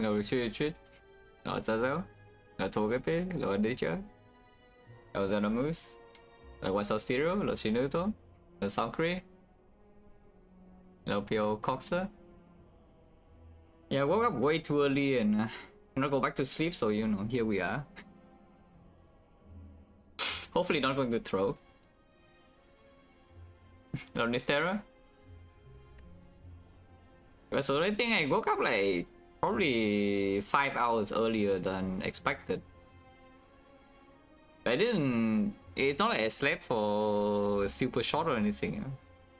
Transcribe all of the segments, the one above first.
rồi retreat, rồi Zazel, rồi Togepi, rồi Nature, rồi Xenomus, rồi Wild Zero, rồi Shinuto, rồi Sankri, rồi Pio Coxer. Yeah, I woke up way too early and I'm not go back to sleep, so you know, here we are. Hopefully not going to throw. Lord Nistera. So I think I woke up like probably 5 hours earlier than expected. I didn't. It's not like I slept for super short or anything. You know?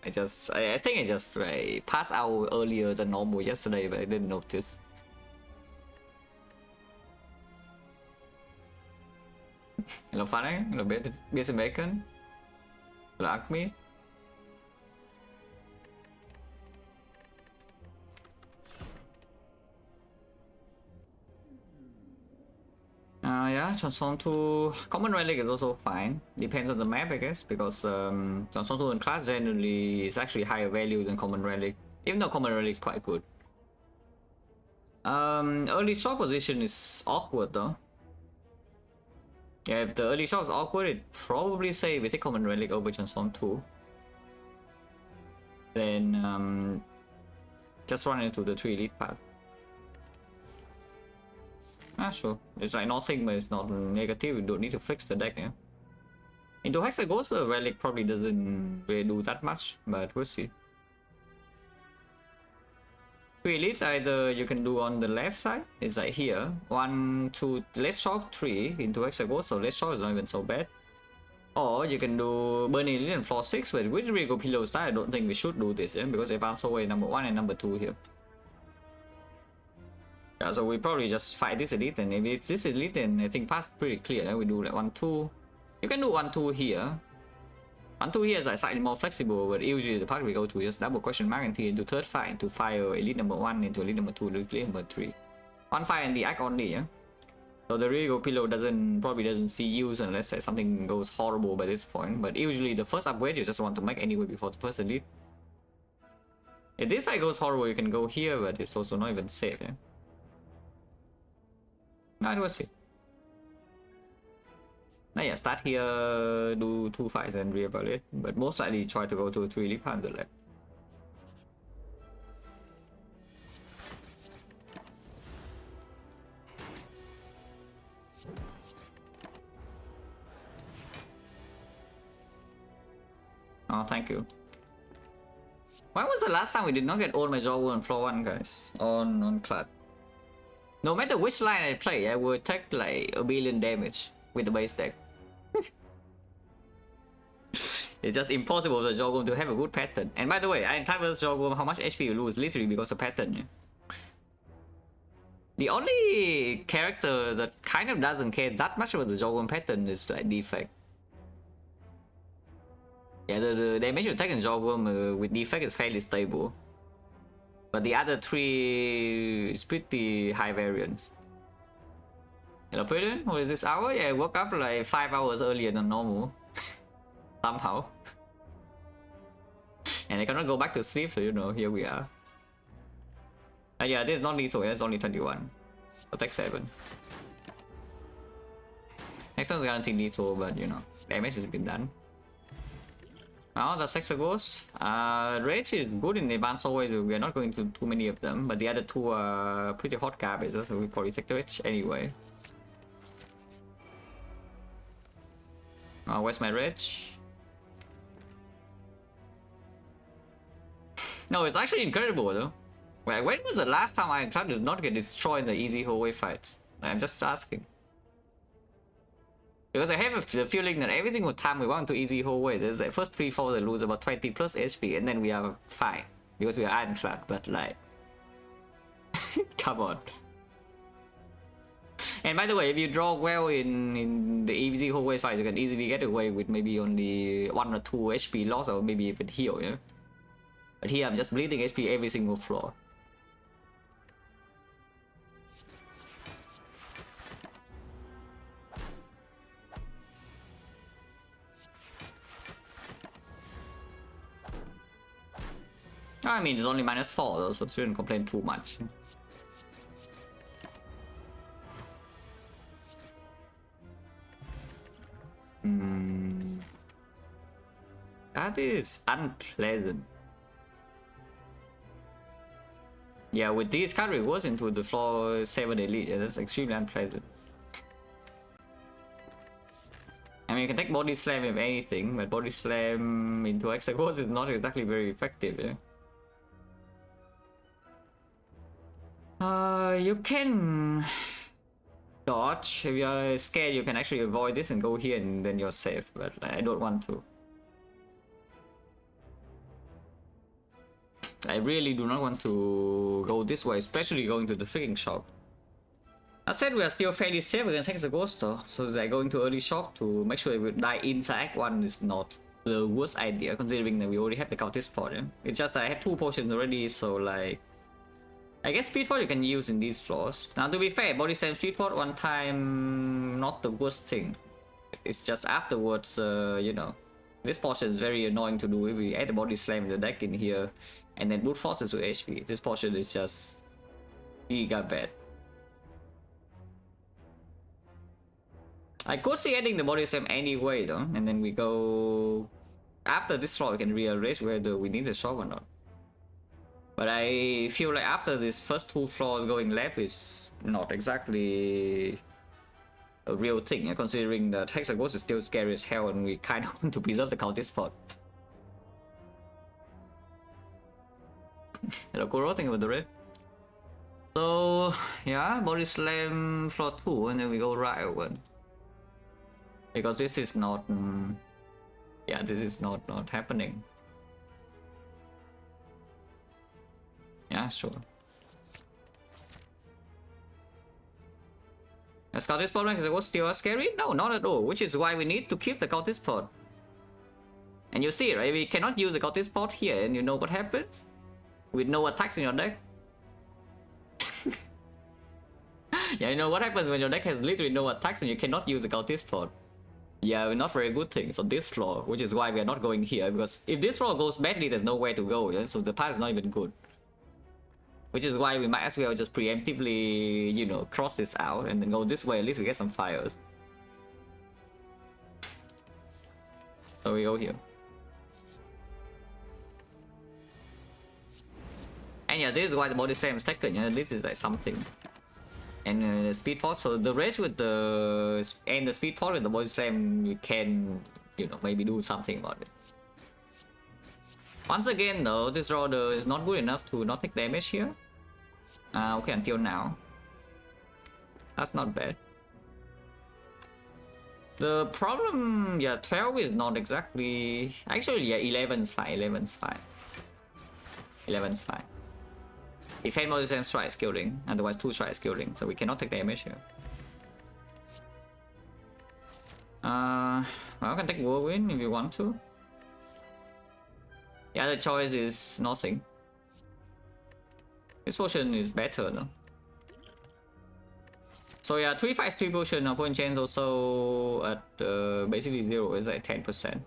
I think I just like, passed out earlier than normal yesterday, but I didn't notice. Hello, Fanny. Hello, Beers and Bacon. Hello, Acme. Yeah, transform to common relic is also fine. Depends on the map, I guess, because transform to in class generally is actually higher value than common relic, even though common relic is quite good. Early shot position is awkward though. Yeah, if the early shot is awkward, it probably say we take common relic over transform 2. Then just run into the 3 elite path. Ah, sure. It's like nothing, but it's not negative. You don't need to fix the deck, yeah. Into Hexaghost, the relic probably doesn't really do that much, but we'll see. 3 elites either you can do on the left side, it's like here. 1, 2, let's shop 3 into Hexaghost, so let's shop is not even so bad. Or you can do Burning Elite and floor 6, but with Rigo Pillow style, I don't think we should do this, yeah? Because advance away number 1 and number 2 here. Yeah, so we probably just fight this elite, and if it's this elite, then I think path pretty clear. Then we do like 1, 2. You can do 1, 2 here. 1, 2 here is like slightly more flexible, but usually the path we go to just double question mark and into third fight to fire elite number 1 into elite number 2, elite number 3. 1 fire and the act only, yeah? So the Rigo Pillow probably doesn't see use unless something goes horrible by this point. But usually the first upgrade you just want to make anyway before the first elite. If this fight goes horrible, you can go here, but it's also not even safe, yeah? No, we'll see. Now yeah, start here, do 2 fights and reevaluate. But most likely try to go to 3 elite path on the left. Oh, thank you. When was the last time we did not get all major on floor 1, guys? On Clad. No matter which line I play, I would take like a billion damage with the base deck. It's just impossible for Jogum to have a good pattern. And by the way, Ironclad vs Jogum, how much HP you lose literally because of pattern. Yeah? The only character that kind of doesn't care that much about the Jogum pattern is like Defect. Yeah, the damage you take in Jogum with Defect is fairly stable. But the other 3 is pretty high variance. Hello, Peyton. What is this hour? Yeah, I woke up like 5 hours earlier than normal. Somehow. And I cannot go back to sleep, so you know, here we are. Yeah, this is not lethal, it's only 21. So take 7. Next one's guaranteed lethal, but you know, damage has been done. Now the Hexaghost. Rage is good in the advanced always, we're not going to too many of them, but the other 2 are pretty hot garbage, so we probably take the Rage anyway. Where's my Rage? No, it's actually incredible though. When was the last time Ironclad did not get destroyed in the easy hallway fights? I'm just asking. Because I have the feeling that every single time we want to easy hallway, there's like first 3-4 they lose about 20 plus HP and then we are fine. Because we are Ironclad, but like... come on. And by the way, if you draw well in the easy hallway fights, you can easily get away with maybe only 1 or 2 HP loss or maybe even heal, yeah? But here I'm just bleeding HP every single floor. I mean, it's only -4 though, so shouldn't complain too much. That is unpleasant. Yeah, with these card rewards into the floor 7 elite, yeah, that's extremely unpleasant. I mean, you can take body slam if anything, but body slam into Hexagons is not exactly very effective, yeah. You can dodge. If you're scared, you can actually avoid this and go here and then you're safe, but I don't want to. I really do not want to go this way, especially going to the freaking shop. I said we are still fairly safe against Hexaghost though, so like going to early shop to make sure we die inside Act 1 is not the worst idea, considering that we already have the Countess pot. Yeah? It's just that I have 2 potions already, so like... I guess speed pot you can use in these floors. Now to be fair, body slam speed pot one time, not the worst thing. It's just afterwards, you know, this portion is very annoying to do. If we add a body slam in the deck in here and then brute force into HP, this portion is just giga bad. I could see adding the body slam anyway though, and then we go... After this floor we can rearrange whether we need a shop or not. But I feel like after this first 2 floors going left is not exactly a real thing, considering that Hexaghost is still scary as hell and we kind of want to preserve the Countess pot. Hello Kuro, thank you for the red. So yeah, body slam floor 2 and then we go right over. Because this is not... yeah, this is not happening. Yeah, sure. Is Countess pot like Hexaghost still scary? No, not at all. Which is why we need to keep the Countess pot. And you see, right? We cannot use the Countess pot here, and you know what happens? With no attacks in your deck. Yeah, you know what happens when your deck has literally no attacks and you cannot use the Countess pot. Yeah, not very good things on this floor, which is why we are not going here. Because if this floor goes badly, there's nowhere to go. Yeah? So the path is not even good. Which is why we might as well just preemptively, you know, cross this out and then go this way. At least we get some fires. So we go here. And yeah, this is why the body slam is taken. Yeah, this is like something. And the speed pot. So the rest with the speed pot with the body slam, we can, you know, maybe do something about it. Once again though, this roller is not good enough to not take damage here. Okay, until now. That's not bad. The problem, yeah, 12 is not exactly... Actually, yeah, 11's fine, 11's fine. 11's fine. If had more than strike skilling, otherwise 2 strike skilling, so we cannot take damage here. Well, I can take Whirlwind if you want to. The other choice is nothing. This potion is better though. So yeah, 3 fights 3 potion, opponent chance also at basically 0, is at 10%.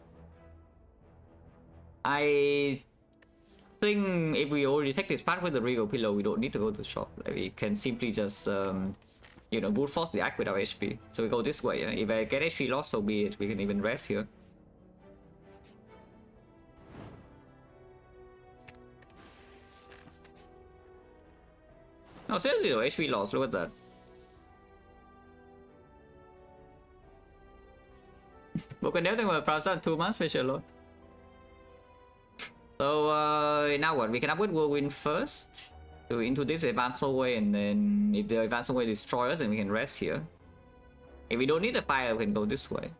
I think if we already take this part with the Regal Pillow, we don't need to go to the shop. Like, we can simply just, you know, brute force the act without HP. So we go this way. If I get HP loss, so be it. We can even rest here. No, seriously though, HP loss, look at that. But can everything will process 2 months special load. So now what? We can upgrade Whirlwind first to into this advanced hallway, and then if the advanced hallway destroys us, then we can rest here. If we don't need the fire, we can go this way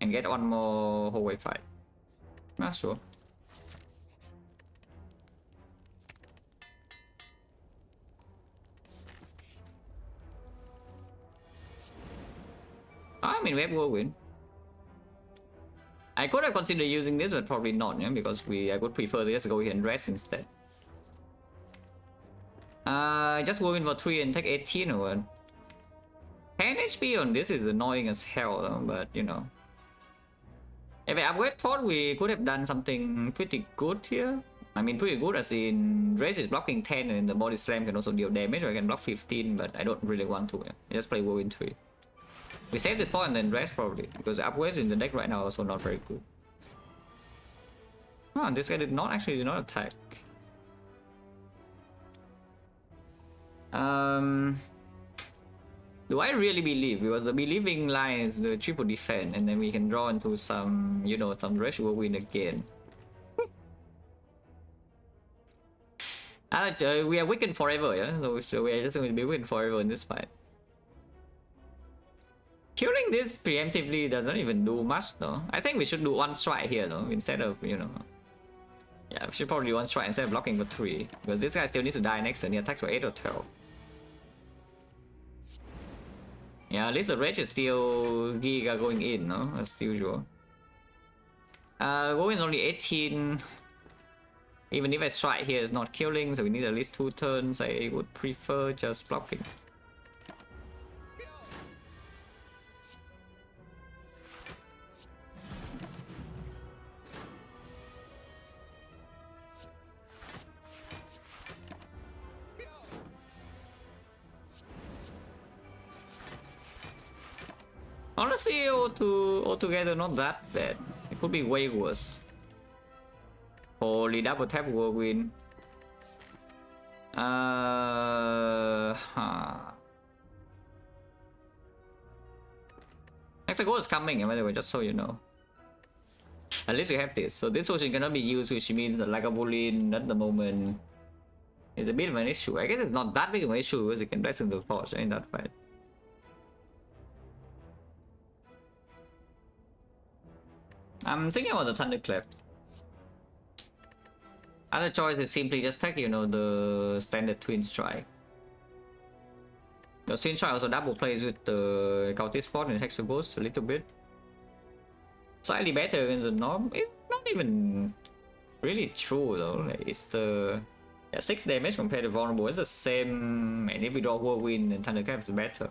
and get 1 more hallway fight. Not sure. I mean, we have Whirlwind. I could have considered using this, but probably not, yeah, because I would prefer to just go here and rest instead. Just Whirlwind for 3 and take 18 or what? 10 HP on this is annoying as hell, though, but you know. If I upgrade port, we could have done something pretty good here. I mean, pretty good as in Race is blocking 10 and the body slam can also deal damage, or I can block 15, but I don't really want to. Yeah. I just play Whirlwind 3. We save this point and then rest probably, because the upgrades in the deck right now are also not very good. Oh, this guy did not attack. Do I really believe? Because the believing line is the triple defense, and then we can draw into some, you know, some ratio win again. We are weakened forever, yeah? So we are just going to be weakened forever in this fight. Killing this preemptively doesn't even do much though. I think we should do one strike here though, instead of, you know... Yeah, we should probably do one strike instead of blocking for 3. Because this guy still needs to die next and he attacks for 8 or 12. Yeah, at least the rage is still Giga going in, no? As usual. Going is only 18. Even if I strike here, it's not killing, so we need at least 2 turns. I would prefer just blocking. Honestly, altogether not that bad. It could be way worse. Holy double tap whirlwind. Hexagon is coming, by the way, just so you know. At least you have this. So this potion cannot be used, which means that Lagavulin at the moment is a bit of an issue. I guess it's not that big of an issue because you can bless into the force in that fight. I'm thinking about the Thunderclap. Other choice is simply just take, you know, the standard Twin Strike. The Twin Strike also double plays with the Cultist Spot and Hexaghost a little bit. Slightly better against the norm. It's not even really true though. Like, it's the 6 damage compared to Vulnerable. It's the same, and if we draw Whirlwind and Thunderclap is better.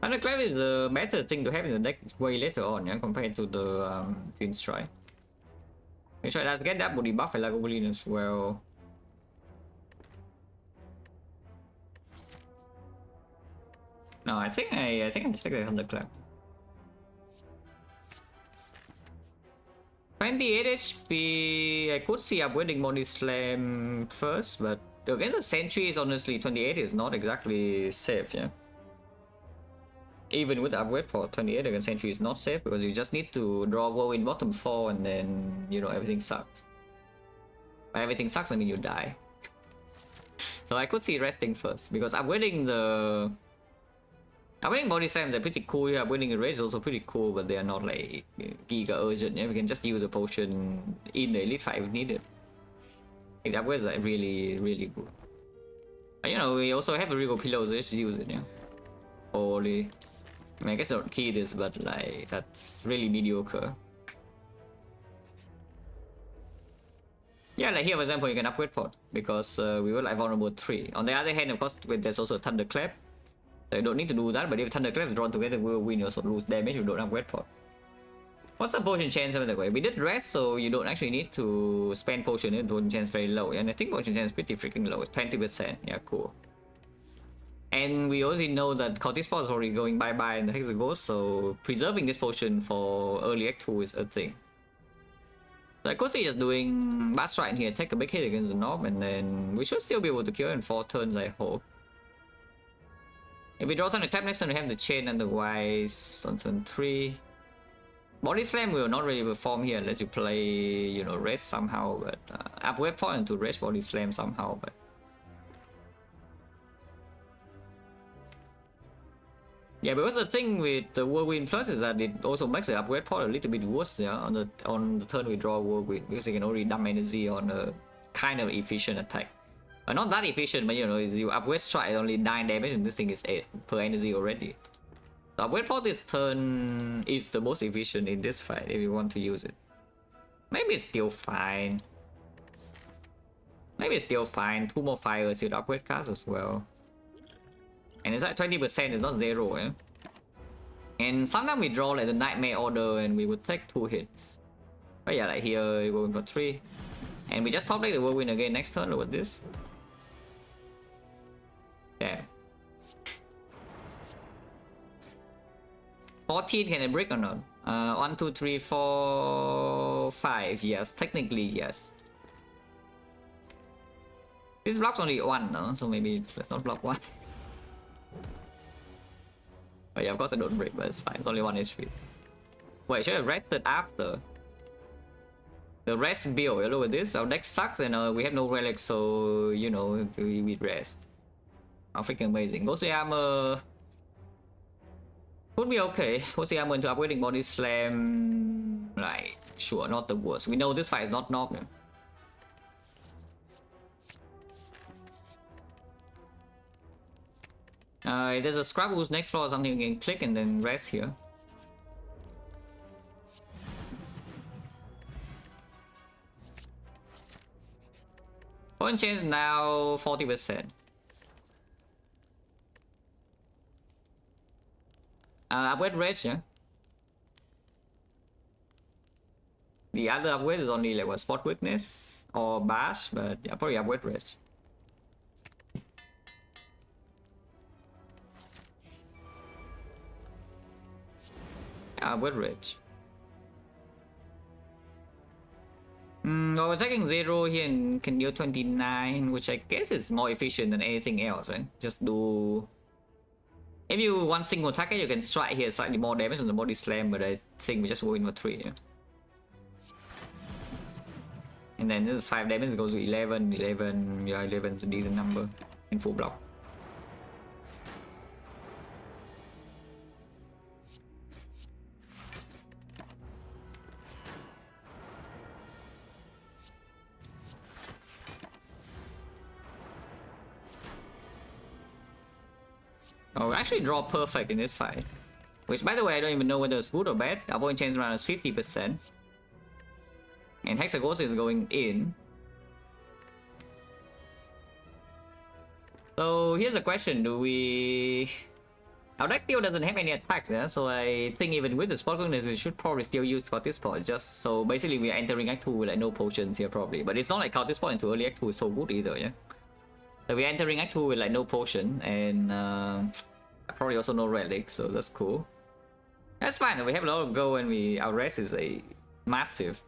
Thunderclap is the better thing to have in the deck way later on, yeah, compared to the Twin Strike. Twin Strike does get double debuff and Lagavulin as well. No, I think I just take the Thunderclap. 28 HP. I could see upgrading Body Slam first, but against the Sentries, honestly, 28 is not exactly safe, yeah. Even with the upgrade for 28 against Sentry is not safe because you just need to draw Whirlwind bottom 4 and then, you know, everything sucks. When everything sucks, I mean you die. So I could see resting first because upgrading Body Slams are pretty cool. Yeah, upgrading the Rage is also pretty cool, but they are not like giga urgent. Yeah, we can just use a potion in the Elite fight if needed. Like, the upgrades are really, really good. But, you know, we also have a Regal Pillow, so just use it, yeah. Holy. I mean, I guess I don't key this, but like, that's really mediocre. Yeah, like here for example, you can upgrade pot because we were like vulnerable 3. On the other hand, of course, there's also Thunderclap. So you don't need to do that, but if Thunderclap is drawn together, we'll win. You also lose damage if you don't upgrade pot. What's the potion chance by the way? We did rest, so you don't actually need to spend potion. The potion chance very low, and I think potion chance is pretty freaking low. It's 20%. Yeah, cool. And we already know that Cultist Spot is already going bye-bye in the Hexaghost, so preserving this potion for early Act 2 is a thing. So I could see just doing Bad Strike here, take a big hit against the Knob, and then we should still be able to kill in 4 turns, I hope. If we draw Thunderclap next turn, we have the Chain, otherwise on turn 3. Body Slam will not really perform here unless you play, you know, Rest somehow, but upgrade point to Rest Body Slam somehow, but... Yeah, because the thing with the Whirlwind Plus is that it also makes the upgrade pot a little bit worse, yeah, on the turn we draw Whirlwind, because you can already dump energy on a kind of efficient attack. Not that efficient, but you know, you upgrade strike only 9 damage and this thing is 8 per energy already. So upgrade pot this turn is the most efficient in this fight if you want to use it. Maybe it's still fine. Maybe it's still fine. 2 more fires with upgrade cards as well. And it's like 20%, it's not 0, eh? And sometimes we draw like the Nightmare Order and we would take 2 hits. But yeah, like here we're going for 3. And we just top deck the Whirlwind again next turn, look at this. Damn. 14, can I break or not? 1, 2, 3, 4, 5. Yes, technically yes. This blocks only 1, no? So maybe let's not block 1. But yeah, of course I don't break, but it's fine. It's only 1 HP. Wait, should I have rested after? The rest build. Look at this. Our deck sucks and we have no relics, so you know we rest. How freaking amazing. Ghostly armor would be okay. Ghostly armor into upgrading body slam. Like, sure, not the worst. We know this fight is not knob. If there's a scrap who's next floor or something, we can click and then rest here. Point change now 40%. Upgrade rage, yeah. The other upgrade is only like what, spot weakness or bash, but yeah, probably upgrade rage. Yeah, upgrade rage. Well, we're taking 0 here and can deal 29, which I guess is more efficient than anything else, right? Just do... If you want single attacker, you can strike here slightly more damage on the body slam, but I think we just go in for 3. Yeah? And then this is 5 damage, it goes to 11, 11, yeah, 11 is a decent number in full block. Oh, we actually draw perfect in this fight. Which, by the way, I don't even know whether it's good or bad. Our point change around is 50%. And Hexaghost is going in. So here's a question, do we... Our deck still doesn't have any attacks, yeah? So I think even with the spot weakness, we should probably still use Scottish Spot. Just so basically we are entering Act 2 with like no potions here probably. But it's not like Scottish Spot into early Act 2 is so good either, yeah? So we're entering Act 2 with like no potion and probably also no relic, so that's cool. That's fine, we have a lot of go and our rest is a massive.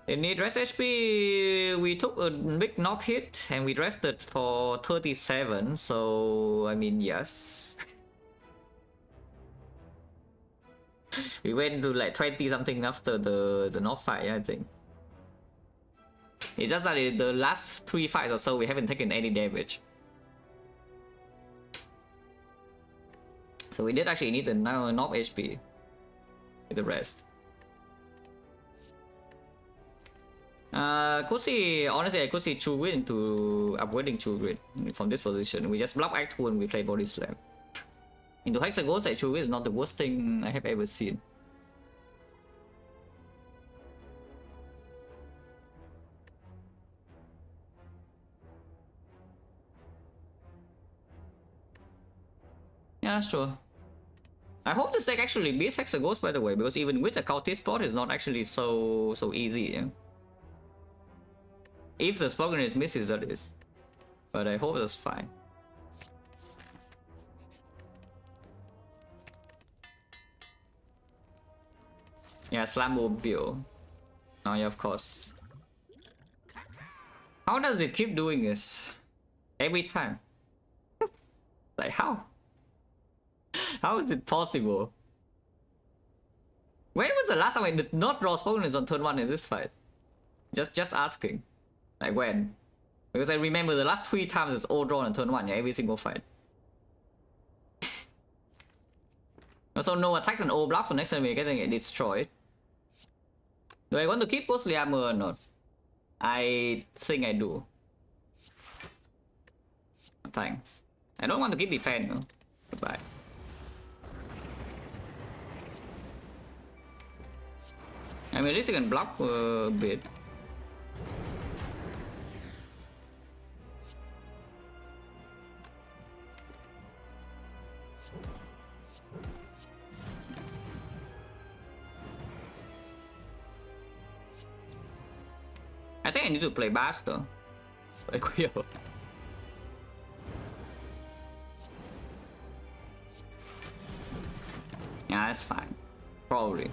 In need rest HP, we took a big knock hit and we rested for 37, so I mean yes. We went to like 20 something after the knock fight, I think. It's just that the last 3 fights or so we haven't taken any damage. So we did actually need a knock HP with the rest. Could see, honestly I could see True Grit into upgrading True Grit from this position. We just block Act 2 and we play Body Slam. Into Hexaghost, True Grit is not the worst thing I have ever seen. Yeah, sure. I hope this deck actually beats Hexaghost, by the way, because even with a Cultist Spot, it's not actually so easy. Yeah? If the Spoken is misses, that is. But I hope that's fine. Yeah, Slambo. Oh yeah, of course. How does it keep doing this? Every time. Like how? How is it possible? When was the last time I did not draw Spoken on turn 1 in this fight? Just asking. Like when? Because I remember the last 3 times it's all drawn on turn 1, yeah, every single fight. Also no attacks and all blocks, so next time we're getting it destroyed. Do I want to keep Ghostly Armor or not? I think I do. Thanks. I don't want to keep defense, no? Goodbye. I mean, at least you can block a bit. I think I need to play Bash though. Play Queo. Yeah, that's fine. Probably.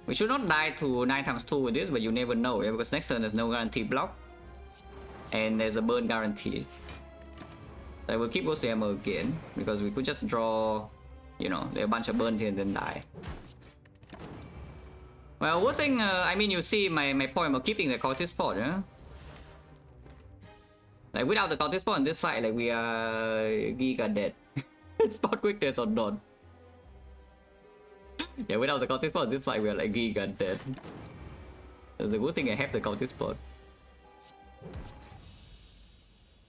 We should not die to 9x2 with this, but you never know, yeah? Because next turn there's no guarantee block. And there's a burn guarantee. So we'll keep Ghost Ammo again, because we could just draw, you know, there are a bunch of burns here and then die. Well, one thing, I mean, you see my point of keeping the cultist pod, yeah? Like, without the cultist pod on this side, like, we are giga dead. Spot quickness or not. Yeah, without the cultist pod on this side, we are like giga dead. It's a good thing I have the cultist pod.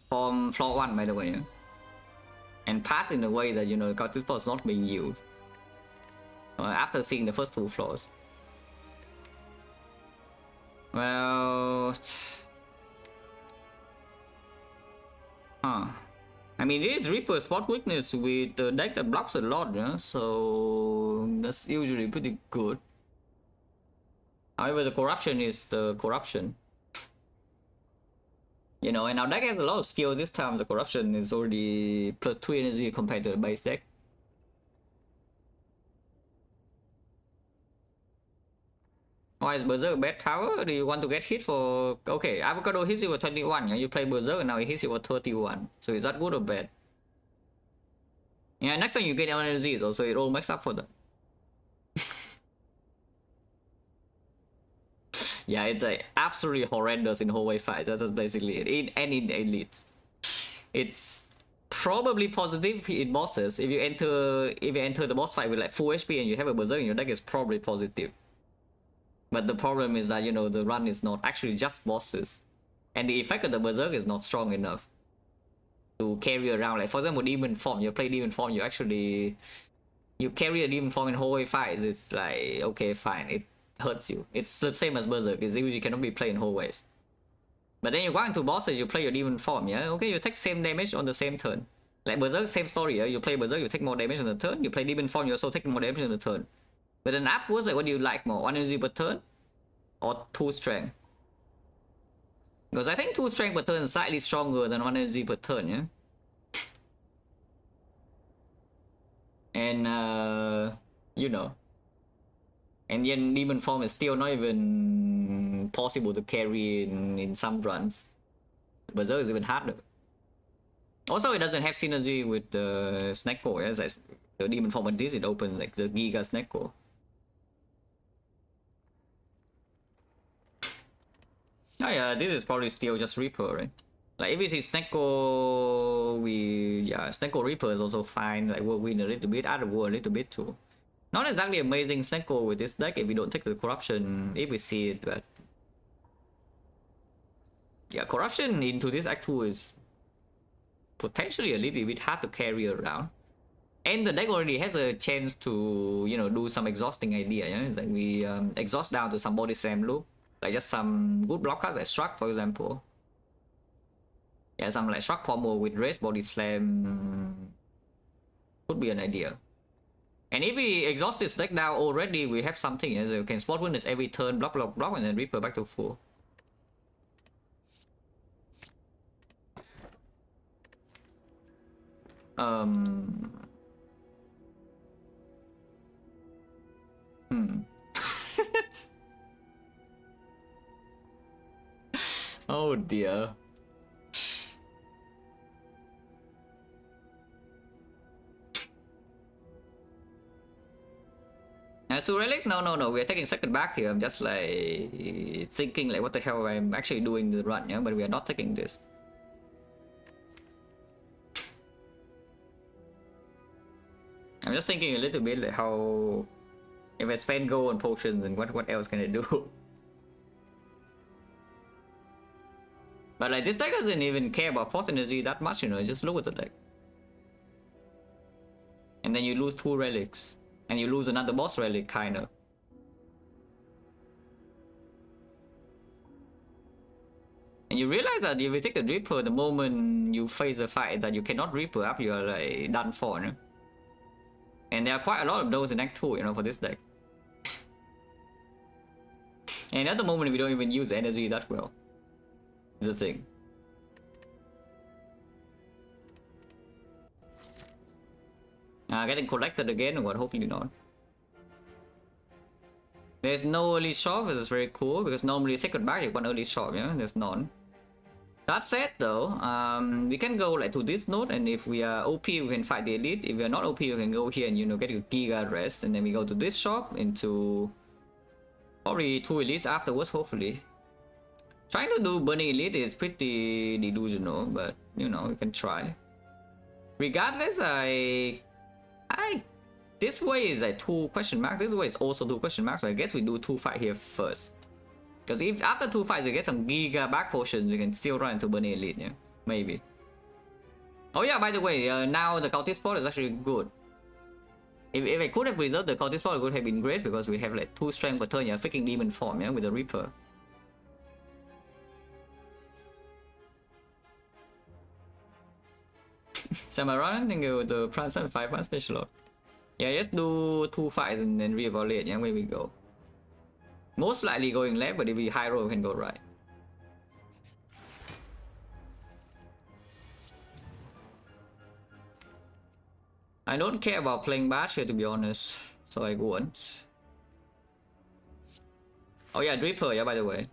From floor 1, by the way, yeah? And path in a way that, you know, the cultist pod is not being used. After seeing the first 2 floors. Well... Huh. I mean, it is Reaper spot weakness with the deck that blocks a lot, yeah? So that's usually pretty good. However, the corruption is the corruption. You know, and our deck has a lot of skill this time. The corruption is already plus 2 energy compared to the base deck. Why is Berserk bad power? Do you want to get hit for... Okay, Avocado hits you for 21, yeah? You play Berserk and now it hits you for 31. So is that good or bad? Yeah, next time you get energy, so it all makes up for that. Yeah, it's like absolutely horrendous in hallway fights. That's basically it. In elites, it's probably positive in bosses. If you enter the boss fight with like full HP and you have a Berserk in your deck, it's probably positive. But the problem is that, you know, the run is not actually just bosses, and the effect of the Berserk is not strong enough to carry around. Like, for example, Demon Form. You play Demon Form, you carry a Demon Form in hallway fights. It's like, okay, fine, it hurts you. It's the same as Berserk. It's usually cannot be played in hallways. But then you go into bosses, you play your Demon Form, yeah? Okay, you take same damage on the same turn. Like Berserk, same story, yeah? You play Berserk, you take more damage on the turn. You play Demon Form, you also take more damage on the turn. But then afterwards, like, what do you like more? 1 energy per turn? Or 2 strength? Because I think 2 strength per turn is slightly stronger than 1 energy per turn, yeah? And, you know. And then Demon Form is still not even possible to carry in some runs. Berserk is even harder. Also, it doesn't have synergy with the Snack Core. Yeah? Like, the Demon Form with this, it opens like the Giga Snack Core. Oh yeah, this is probably still just Reaper, right? Like, if we see Snack Core, Snack Core Reaper is also fine. Like, we'll win a little bit, add a war a little bit too. Not exactly amazing Snack Core with this deck if we don't take the corruption, if we see it, but... Yeah, corruption into this Act 2 is potentially a little bit hard to carry around. And the deck already has a chance to, you know, do some exhausting idea, you know? It's like we exhaust down to some body slam loop. Like just some good block cards like Struck, for example. Yeah, some like Struck Pommel with Raise Body Slam could be an idea. And if we exhaust this deck down already, we have something. Yeah? So we can spot witness every turn, block, and then Reaper back to full. Oh dear. So relics? No. We're taking second back here. I'm just like thinking like what the hell I'm actually doing the run, yeah? But we are not taking this. I'm just thinking a little bit like how if I spend gold on potions, then what else can I do? But like this deck doesn't even care about force energy that much, you know, just look at the deck. And then you lose 2 relics. And you lose another boss relic, kinda. And you realize that if you take a Reaper, the moment you face a fight that you cannot Reaper up, you are like done for, you know? And there are quite a lot of those in Act 2, you know, for this deck. And at the moment we don't even use energy that well. Is the thing. Getting collected again or what? Hopefully not. There's no early shop, which is very cool because normally second back you want early shop, yeah? There's none. That said though, we can go like to this node, and if we are OP we can fight the elite. If we are not OP we can go here and, you know, get a giga rest, and then we go to this shop into probably 2 elites afterwards, hopefully. Trying to do burning elite is pretty delusional, but you know, we can try. Regardless, this way is like 2 question marks, this way is also 2 question marks, so I guess we do 2 fight here first. Because if after 2 fights we get some giga back potions, we can still run into burning elite, yeah? Maybe. Oh yeah, by the way, now the cultist spot is actually good. If I could have preserved the cultist spot, it would have been great because we have like 2 strength per turn, yeah? Freaking demon form, yeah? With the Reaper. Samaran, thank you, the Prime 75 1 special. Yeah, just do 2 fights and then reevaluate, yeah? Where we go. Most likely going left, but if we high roll, we can go right. I don't care about playing bash here, to be honest, so I won't. Oh yeah, Reaper, yeah, by the way.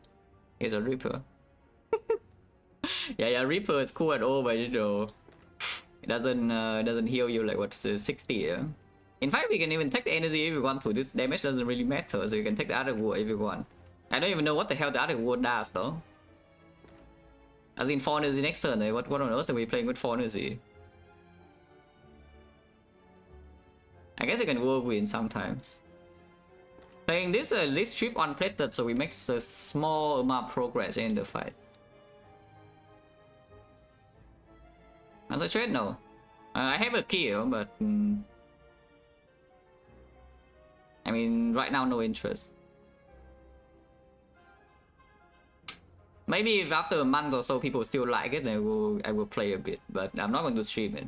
Here's a Reaper. yeah, Reaper is cool at all, but you know, it doesn't heal you like what's 60, yeah? In fact, we can even take the energy if we want to. This damage doesn't really matter, so you can take the other war if you want. I don't even know what the hell the other war does though. As in 4 energy next turn, eh? What on earth are we playing with 4 energy? I guess you can whirlwind sometimes. Playing this list strip unplated, so we make a small amount of progress in the fight. As a trade, no. I have a kill, but I mean, right now, no interest. Maybe if after a month or so people still like it, then I will play a bit, but I'm not going to stream it.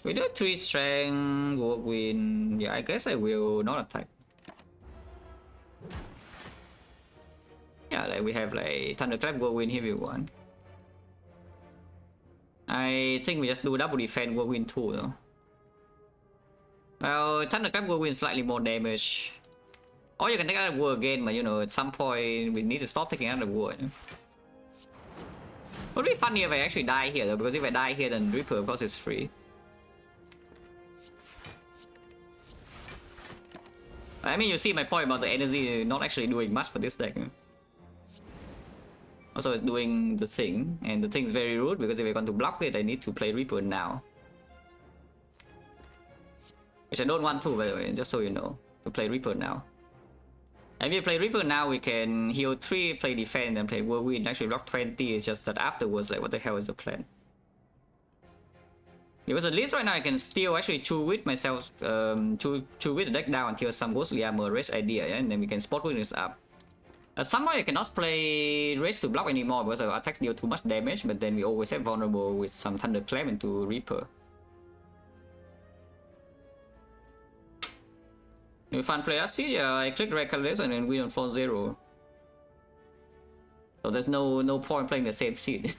We do 3 strength, whirlwind. Yeah, I guess I will not attack. Yeah, like we have like Thunderclap, whirlwind if you want. I think we just do double defense, whirlwind too though. Well, Thunderclap, whirlwind slightly more damage. Or you can take out of war again, but you know, at some point we need to stop taking out of war. You know? It would be funny if I actually die here though, because if I die here then Reaper of course is free. I mean, you see my point about the energy not actually doing much for this deck. You know? Also, it's doing the thing, and the thing's very rude because if I want to block it, I need to play Reaper now. Which I don't want to, by the way, just so you know, to play Reaper now. And if you play Reaper now, we can heal 3, play defense, and play Whirlwind. Actually, block 20, it's just that afterwards, like, what the hell is the plan? Because at least right now I can still actually chew with myself, chew with the deck down until some ghostly armor rage idea, yeah? And then we can spot witness up. At some point I cannot play rage to block anymore because our attacks deal too much damage, but then we always have vulnerable with some Thunderclap into Reaper. If fun play RC, yeah, I click Recalculation and then win on 4-0. So there's no point playing the same seed.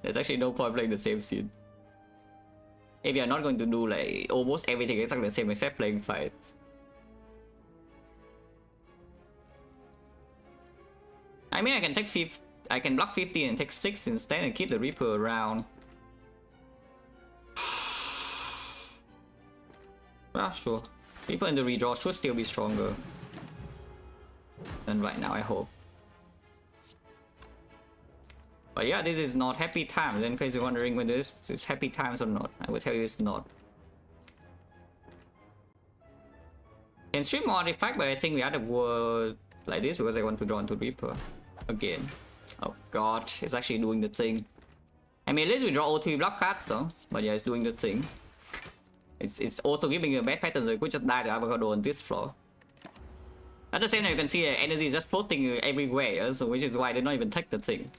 There's actually no point playing the same seed. If you're not going to do like almost everything exactly the same except playing fights. I mean, I can take 50, I can block 50 and take 6 instead and keep the Reaper around. Ah, sure. Reaper in the redraw should still be stronger than right now, I hope. But yeah, this is not happy times. In case you're wondering whether this is happy times or not, I will tell you it's not. Can stream more artifact, but I think we had a word like this because I want to draw into Reaper again. Oh god, it's actually doing the thing. I mean, at least we draw all 3 block cards though. But yeah, it's doing the thing. It's also giving you a bad pattern, so you could just die to Avocado on this floor. At the same time, you can see the energy is just floating everywhere, so which is why they don't even take the thing.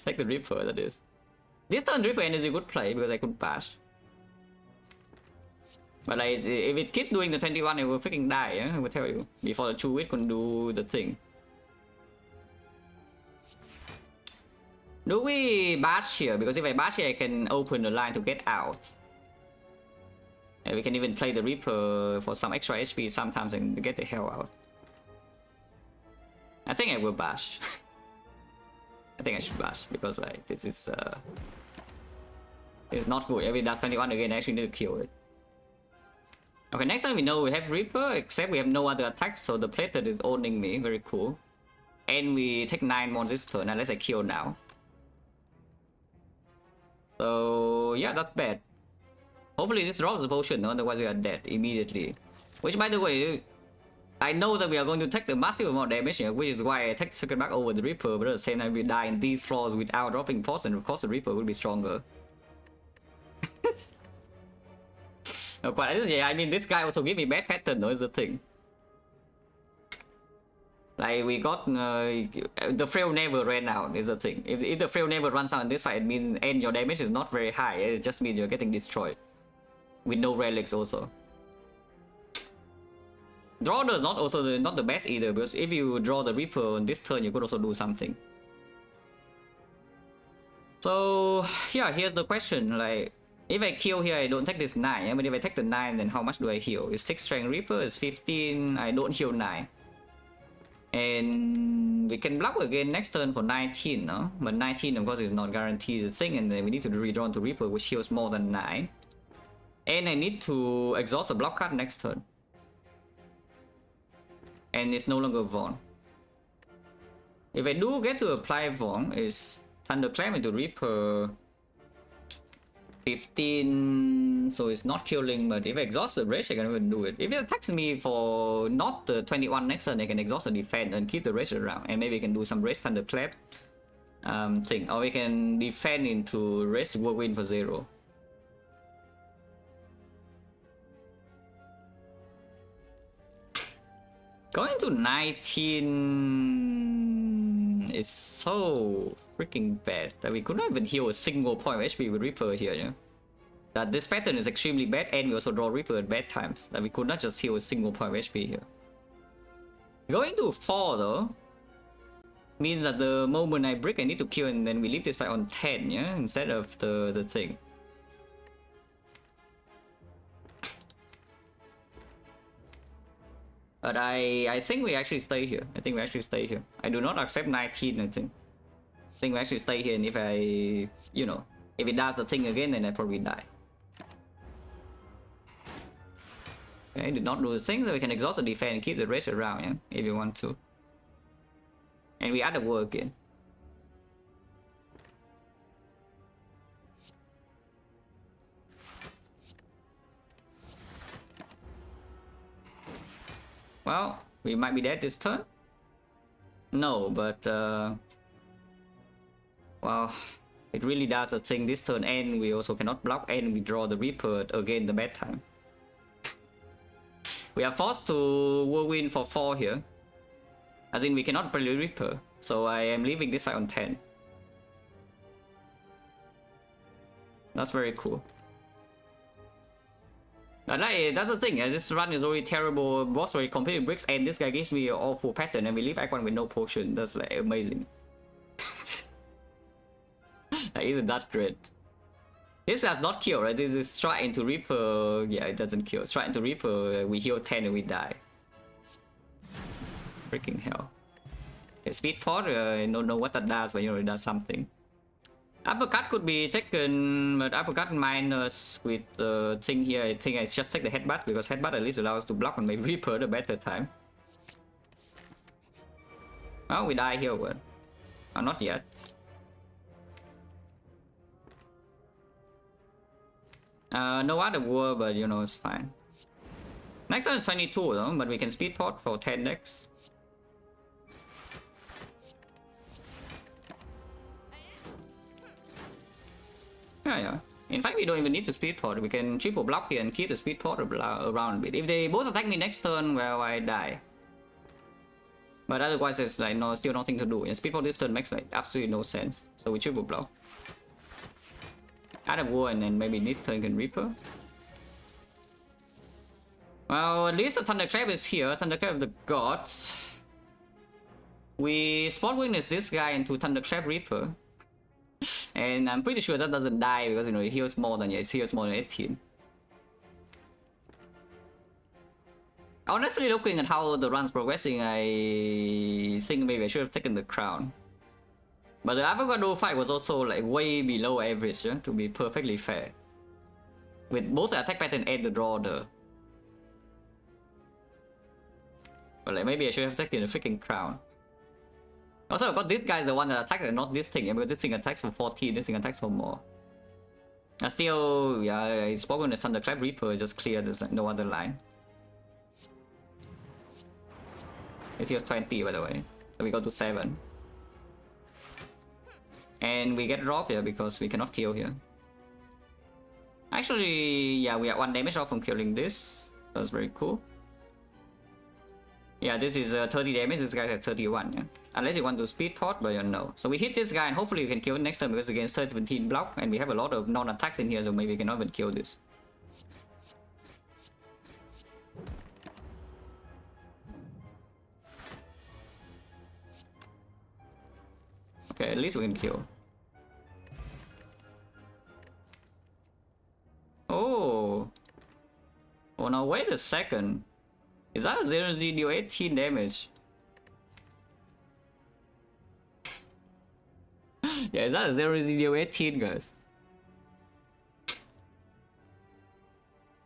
Take the Reaper, that is. This turn Reaper energy good play because I could bash. But like, if it keeps doing the 21, it will freaking die, yeah? I will tell you. Before the 2-wit can do the thing. Do we bash here? Because if I bash here, I can open the line to get out. And we can even play the Reaper for some extra HP sometimes and get the hell out. I think I will bash. I think I should bash because like this is it's not good. If it does 21 again, I actually need to kill it. Okay, next time we know we have Reaper, except we have no other attacks, so the plated is owning me. Very cool. And we take 9 more this turn, unless I kill now. So yeah, that's bad. Hopefully this drops the potion, otherwise we are dead immediately. Which, by the way, I know that we are going to take the massive amount of damage here, which is why I take the second back over the Reaper, but at the same time we die in these floors without dropping poison, and of course the Reaper will be stronger. No, I mean, this guy also give me bad pattern, though, is the thing. Like, we got... the frail never ran out, is the thing. If the frail never runs out in this fight, it means and your damage is not very high. It just means you're getting destroyed. With no relics also. Draw is not also not the best either, because if you draw the Reaper on this turn, you could also do something. So, yeah, here's the question, like... If I kill here, I don't take this 9, but if I take the 9, then how much do I heal? It's 6 strength Reaper, it's 15, I don't heal 9. And we can block again next turn for 19, no? But 19 of course is not guaranteed the thing, and then we need to redraw to Reaper, which heals more than 9. And I need to exhaust a block card next turn. And it's no longer Vaughn. If I do get to apply Vaughn, it's Thunderclap into Reaper 15, so it's not killing, but if I exhaust the rage, I can even do it. If it attacks me for not the 21 next turn, I can exhaust the defense and keep the rage around, and maybe we can do some rage Thunderclap thing, or we can defend into rage Whirlwind for 0. Going to 19 is so freaking bad that we could not even heal a single point of HP with Reaper here, yeah? That this pattern is extremely bad, and we also draw Reaper at bad times. That we could not just heal a single point of HP here. Going to 4 though means that the moment I break, I need to kill, and then we leave this fight on 10, yeah? Instead of the thing. But I think we actually stay here. I think we actually stay here. I do not accept 19, I think. I think we actually stay here, and if I, you know, if it does the thing again, then I probably die. Okay, did not do the thing, so we can exhaust the defense and keep the rest around, yeah? If you want to. And we add the war again. Well, we might be dead this turn. No, but well, it really does a thing this turn, and we also cannot block, and we draw the Reaper again the bad time. We are forced to Whirlwind for 4 here. As in, we cannot play Reaper, so I am leaving this fight on 10. That's very cool. But like, that's the thing, this run is already terrible, boss already completely bricks, and this guy gives me an awful pattern, and we leave icon with no potion. That's like amazing. Like, isn't that great? This does not kill, right? This is strike into Reaper. Yeah, it doesn't kill. Strike into Reaper, we heal 10 and we die. Freaking hell. Okay, speed pot, I don't know what that does, but you know it does something. Uppercut could be taken, but uppercut minus with the thing here, I think I just take the headbutt, because headbutt at least allows us to block on my Reaper the better time. Well, we die here, but not yet. No other war, but you know, it's fine. Next one is 22 though, but we can speed pot for 10 decks. Yeah. In fact, we don't even need to speed pot. We can triple block here and keep the speed pot around a bit. If they both attack me next turn, well, I die. But otherwise, it's like no, still nothing to do. And speed pot this turn makes like absolutely no sense. So we triple block. Add a war, and then maybe this turn can Reaper. Well, at least the Thunderclap is here. Thunderclap of the Gods. We spot witness this guy into Thunderclap Reaper. And I'm pretty sure that doesn't die because, you know, it heals more than, yeah, it heals more than 18. Honestly, looking at how the run's progressing, I think maybe I should have taken the crown. But the Avocado fight was also like way below average, yeah, to be perfectly fair. With both the attack pattern and the draw order. But like maybe I should have taken the freaking crown. Also, but this guy is the one that attacked and not this thing, yeah, because this thing attacks for 14, this thing attacks for more. I still, yeah, it's spoken as Thunderclap Reaper, just clear, there's like no other line. This heals 20 by the way, so we go to 7. And we get drop here because we cannot kill here. Actually, yeah, we are 1 damage off from killing this. That's very cool. Yeah, this is 30 damage, this guy has 31, yeah. Unless you want to speed pot, but you know. So we hit this guy and hopefully we can kill it next time because against 17 block and we have a lot of non-attacks in here, so maybe we cannot even kill this. Okay, at least we can kill. Oh. Oh, now wait a second. Is that a 0G deal 18 damage? Yeah, is that a 0G deal 18, guys?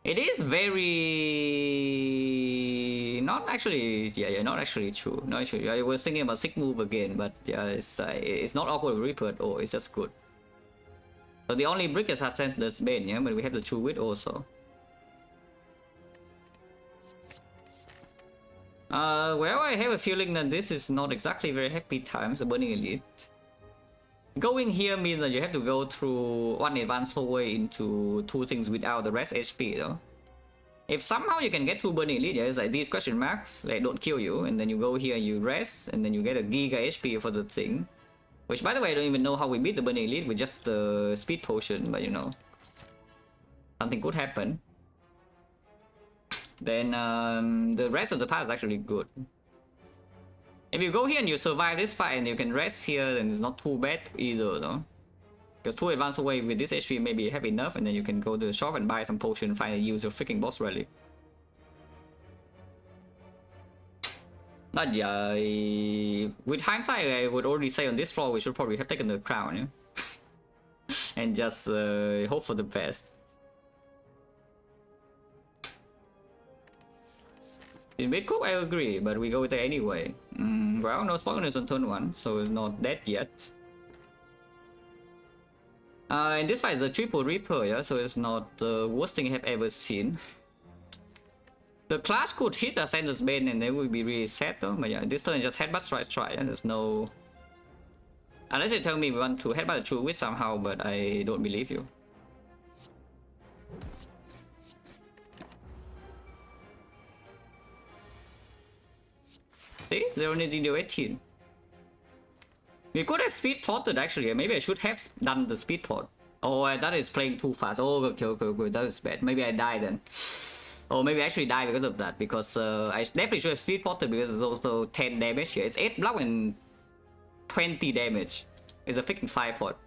It is very... not actually... yeah, not actually true. Not actually. I was thinking about sick move again, but yeah, it's not awkward Reaper at all. It's just good. So the only brick is has Senseless Bane, yeah, but we have the True Wit also. Well, I have a feeling that this is not exactly very happy times, the Burning Elite. Going here means that you have to go through 1 advanced hallway into 2 things without the rest HP, though. If somehow you can get through Burning Elite, yeah, it's like these question marks, like don't kill you, and then you go here, you rest, and then you get a Giga HP for the thing. Which, by the way, I don't even know how we beat the Burning Elite with just the speed potion, but you know, something could happen. Then the rest of the path is actually good. If you go here and you survive this fight and you can rest here, then it's not too bad either, though. Because 2 advanced away with this HP maybe have enough, and then you can go to the shop and buy some potion and finally use your freaking boss relic. But yeah, with hindsight, I would already say on this floor we should probably have taken the crown, yeah? And just hope for the best. In mid-cook, I agree, but we go there anyway. Well, no spawn is on turn 1, so it's not dead yet. And this fight is a triple Reaper, yeah, so it's not the worst thing I have ever seen. The clash could hit a Senseless Bane and they will be really sad though, but yeah, this turn is just headbutt strike, yeah? There's no... Unless you tell me we want to headbutt the True Wit somehow, but I don't believe you. See? 0 0 18. We could have speed potted actually. Maybe I should have done the speed pot. Oh, that is playing too fast. Oh, okay. That is bad. Maybe I die then. Or maybe I actually die because of that. Because I definitely should have speed potted because it's also 10 damage here. It's 8 block and 20 damage. It's a freaking 5 pot.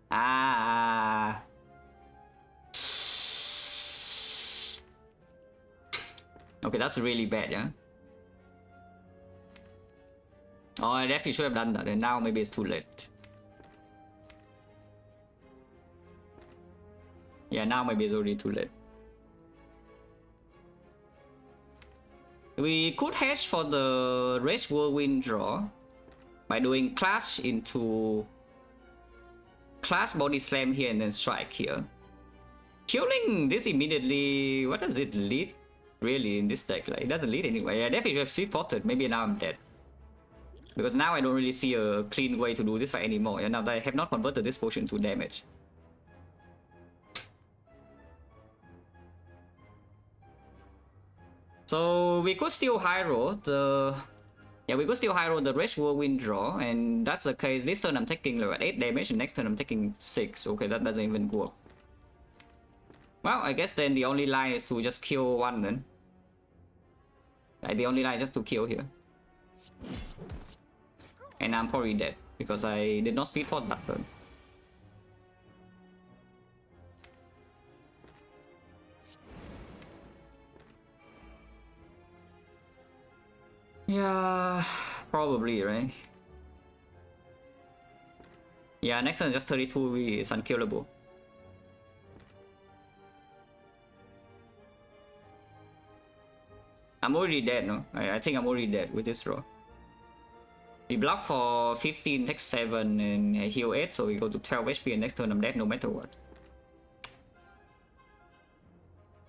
Ah. Okay, that's really bad, yeah? Oh, I definitely should have done that, and now maybe it's too late. Yeah, now maybe it's already too late. We could hedge for the Rage Whirlwind draw by doing Clash into Clash Body Slam here and then Strike here. Killing this immediately, what does it lead really in this deck? Like, it doesn't lead anyway. I definitely should have speed potted. Maybe now I'm dead. Because now I don't really see a clean way to do this fight anymore. And now that I have not converted this potion to damage. So we could still high roll the... Yeah, we could still high roll the Rage Whirlwind draw. And that's the case. This turn I'm taking like 8 damage and next turn I'm taking 6. Okay, that doesn't even work. Well, I guess then the only line is to just kill one then. Like the only line is just to kill here. And I'm probably dead because I did not speed port that turn. Yeah, probably, right? Yeah, next turn is just 32, is unkillable. I'm already dead, no? I think I'm already dead with this draw. We block for 15, take 7, and heal 8, so we go to 12 HP, and next turn I'm dead no matter what.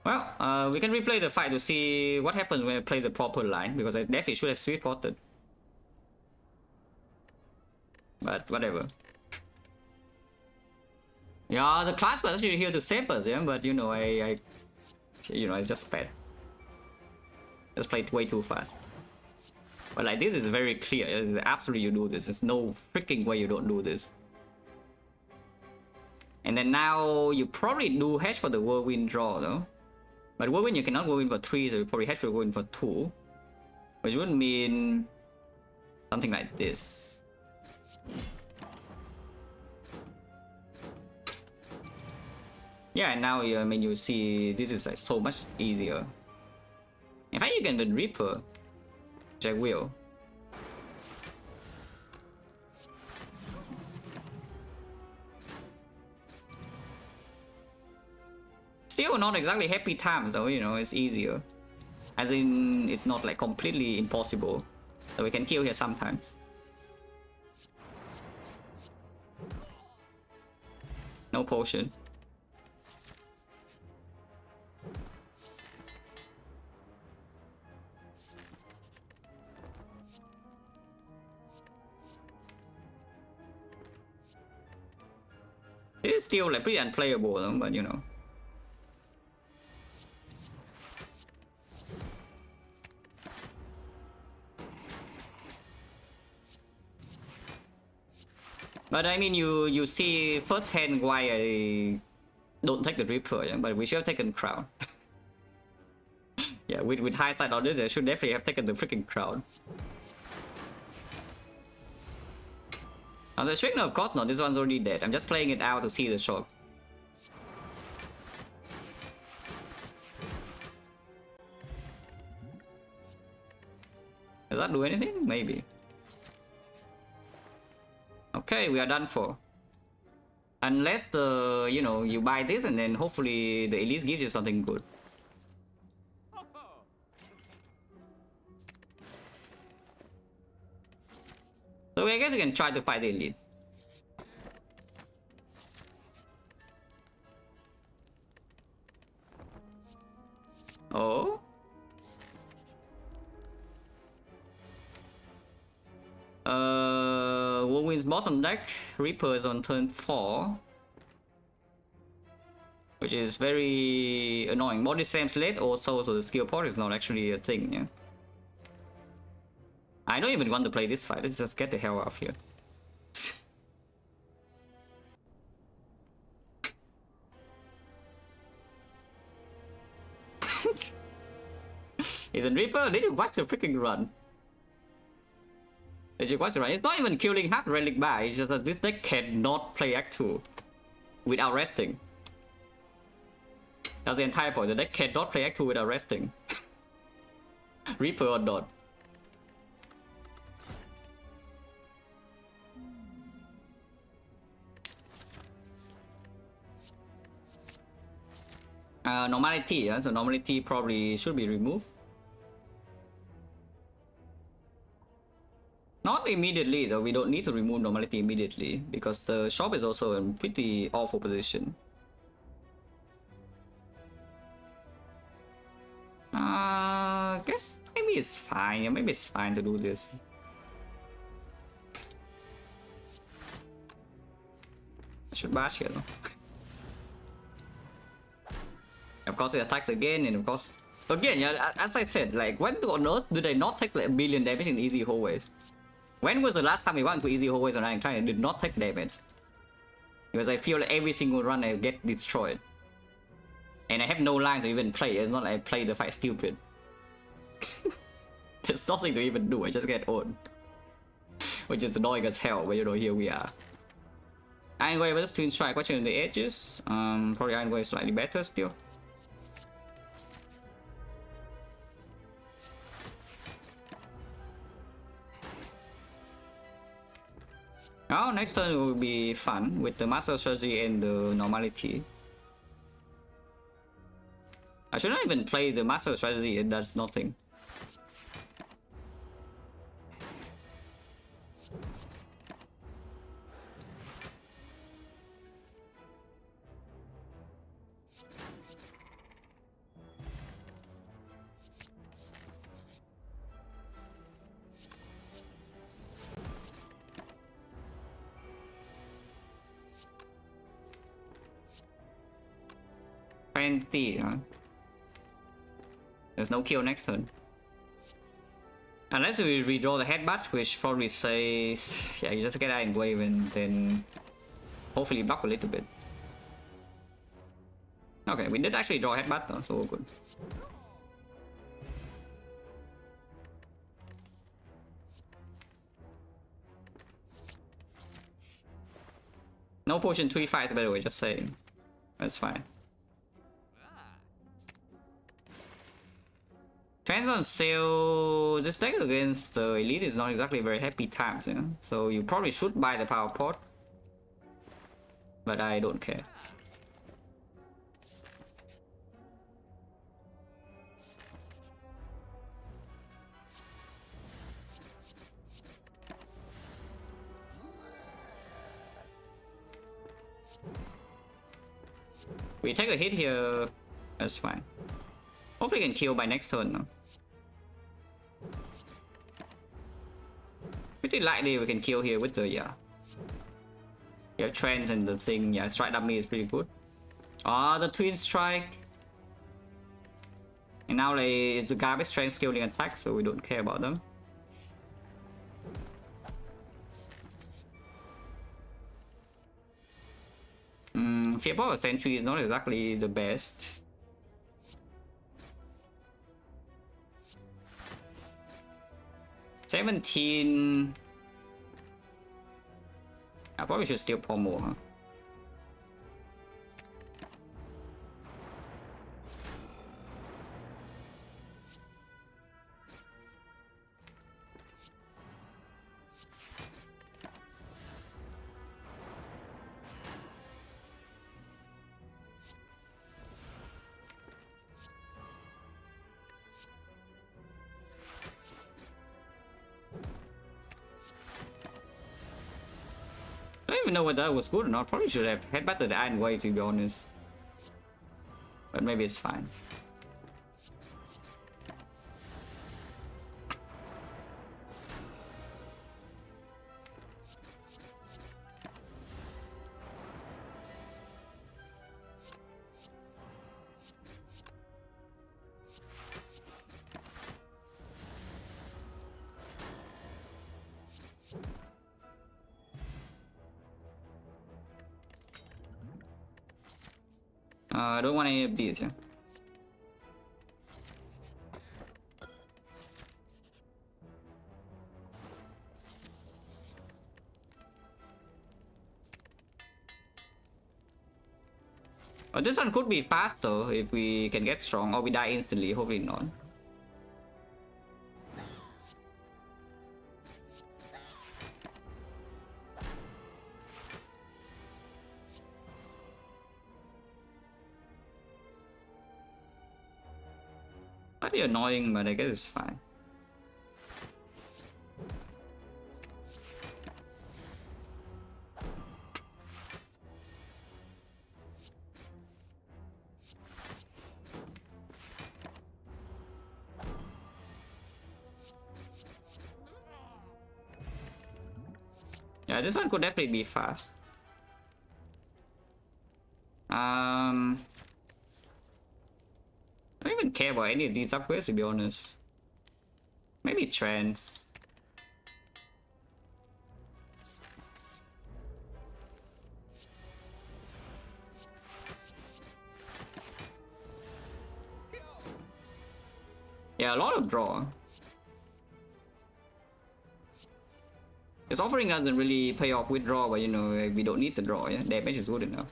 Well, we can replay the fight to see what happens when I play the proper line, because I definitely should have sweet ported. But whatever. Yeah, the class was actually here to save us, yeah, but you know, it's just bad. Just played way too fast. But like this is very clear. Absolutely you do this. There's no freaking way you don't do this. And then now you probably do hedge for the whirlwind draw though. But whirlwind you cannot whirlwind for 3, so you probably hedge for whirlwind for 2. Which would mean something like this. Yeah, and now I mean you see this is like so much easier. In fact, you can then Reaper, which I will. Still not exactly happy times though, you know, it's easier. As in, it's not like completely impossible. So we can kill here sometimes. No potion. It's still like pretty unplayable though, but you know. But I mean, you see firsthand why I don't take the Reaper, yeah? But we should have taken Crown. Yeah, with hindsight on this, I should definitely have taken the freaking Crown. On the XecnaR, of course not, this one's already dead. I'm just playing it out to see the shot. Does that do anything? Maybe. Okay, we are done for. Unless you know, you buy this and then hopefully the Elite gives you something good. So I guess we can try to fight the Elite. Oh? Whirlwind's bottom deck, Reaper is on turn 4. Which is very annoying. Body slams late also, so the skill port is not actually a thing, yeah. I don't even want to play this fight, let's just get the hell out of here. Isn't Reaper? Did you watch the freaking run? Did you watch the run? It's not even killing half relic by, it's just that this deck cannot play Act 2 without resting. That's the entire point, the deck cannot play Act 2 without resting. Reaper or not. Normality, yeah? So normality probably should be removed. Not immediately though, we don't need to remove normality immediately because the shop is also in pretty awful position. Guess maybe it's fine, yeah, maybe it's fine to do this. I should bash here though. Of course it attacks again, and of course again, yeah, as I said, like when on earth did I not take like 1 billion damage in easy hallways? When was the last time we went to easy hallways on Ironclad and did not take damage? Because I feel like every single run I get destroyed. And I have no line to even play. It's not like I play the fight stupid. There's nothing to even do. I just get owned. Which is annoying as hell, but you know, here we are. Iron Wave versus Twin Strike. Watching the edges. Probably Iron Wave slightly better still. Oh, next turn will be fun with the Master Strategy and the Normality. I shouldn't even play the Master Strategy, it does nothing. Huh? There's no kill next turn. Unless we redraw the headbutt, which probably says, yeah, you just get Iron Wave and then hopefully block a little bit. Okay, we did actually draw headbutt though, so we're good. No potion 3 fights, by the way, just saying. That's fine. Trends on sale. This deck against the elite is not exactly very happy times, you know? So you probably should buy the power pot. But I don't care. We take a hit here, that's fine. Hopefully we can kill by next turn now. Pretty likely we can kill here with the, yeah. Trends and the thing, yeah, strike dummy is pretty good. Ah, the twin strike. And now like, it's a garbage strength scaling attack, so we don't care about them. Fear Power Sentry is not exactly the best. $17. I probably should steal Pommel, huh? I don't even know whether that was good or not. Probably should have headbutted the Iron Wave, to be honest. But maybe it's fine. I don't want any of these, yeah. But this one could be faster if we can get strong, or we die instantly, hopefully not. Might be annoying, but I guess it's fine. Yeah, this one could definitely be fast. I don't even care about any of these upgrades, to be honest. Maybe trends. Yeah, a lot of draw. This offering doesn't really pay off with draw, but you know, we don't need the draw, yeah? Damage is good enough.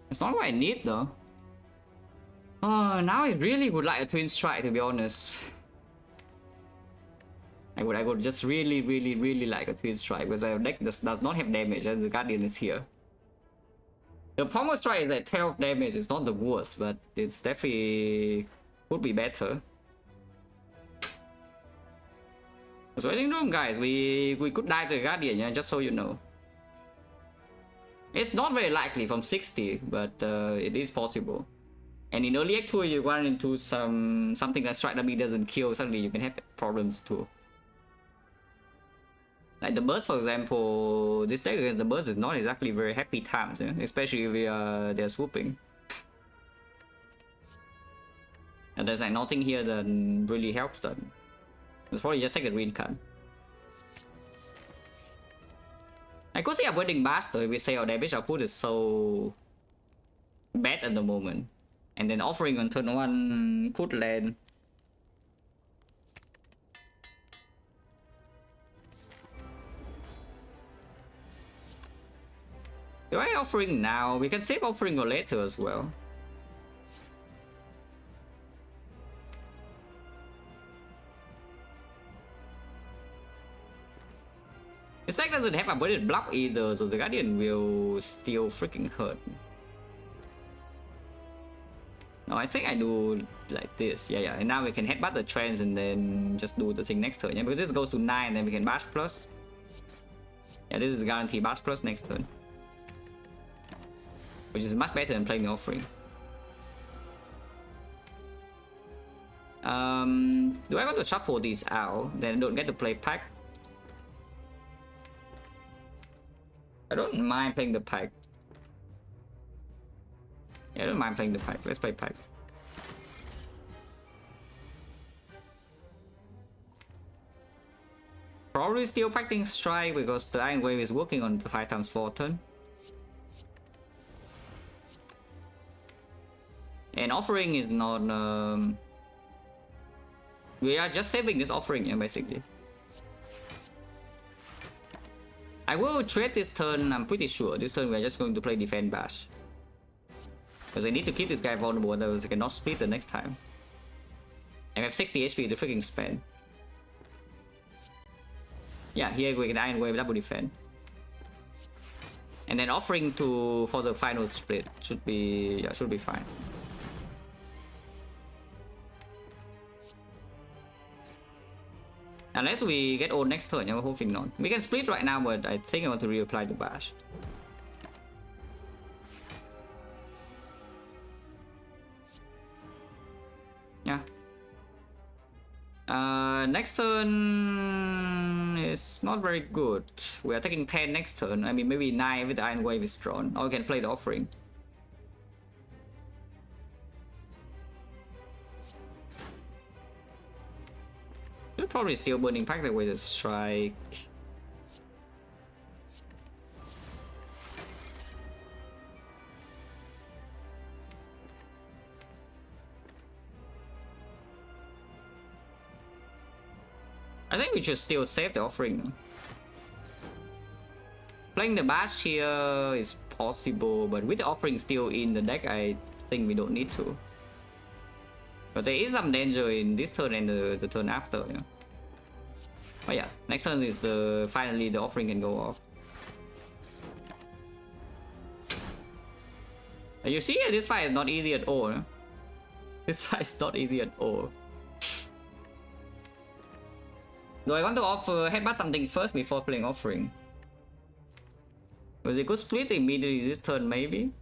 It's not what I need though. Oh, now I really would like a twin strike, to be honest. I would just really like a twin strike because our deck just does not have damage and the Guardian is here. The pommel strike is at 12 damage. It's not the worst, but it's definitely could be better. So I think room, guys, we could die to the Guardian, yeah, just so you know. It's not very likely from 60, but it is possible. And in early act 2, you run into something that strike dummy doesn't kill, suddenly you can have problems too. Like the burst, for example, this deck against the burst is not exactly very happy times, yeah? Especially if they're swooping. And there's like nothing here that really helps them. It's probably just take a green card. I could see avoiding bash though if we say our damage output is so bad at the moment. And then offering on turn 1 could land. Do I offering now? We can save offering or later as well. This deck doesn't have avoided block either, so the Guardian will still freaking hurt. No, I think I do like this. Yeah, and now we can headbutt the trends and then just do the thing next turn. Yeah, because this goes to 9, then we can bash plus. Yeah, this is guaranteed bash plus next turn. Which is much better than playing the offering. Do I want to shuffle these out? Then I don't get to play pack. I don't mind playing the pack. Yeah, I don't mind playing the pack. Let's play pack. Probably still packing strike because the Iron Wave is working on the 5x4 turn. And offering is not... we are just saving this offering, yeah, basically. I will trade this turn, I'm pretty sure. This turn we are just going to play defend bash. Because I need to keep this guy vulnerable, otherwise I cannot split the next time. I have 60 HP to freaking spend. Yeah, here we can Iron Wave double defend. And then offering for the final split should be fine. Unless we get old next turn, I'm hoping not. We can split right now, but I think I want to reapply the bash. Yeah. Next turn is not very good. We are taking 10 next turn. I mean, maybe 9 with the Iron Wave is drawn. Or we can play the offering. We're probably still burning pack the way to strike. I think we should still save the offering. Playing the bash here is possible, but with the offering still in the deck, I think we don't need to. But there is some danger in this turn and the turn after, yeah. But yeah, next turn is finally the offering can go off. You see, this fight is not easy at all. Huh? This fight is not easy at all. Do I want to offer headbutt something first before playing offering? Was it good split immediately this turn maybe?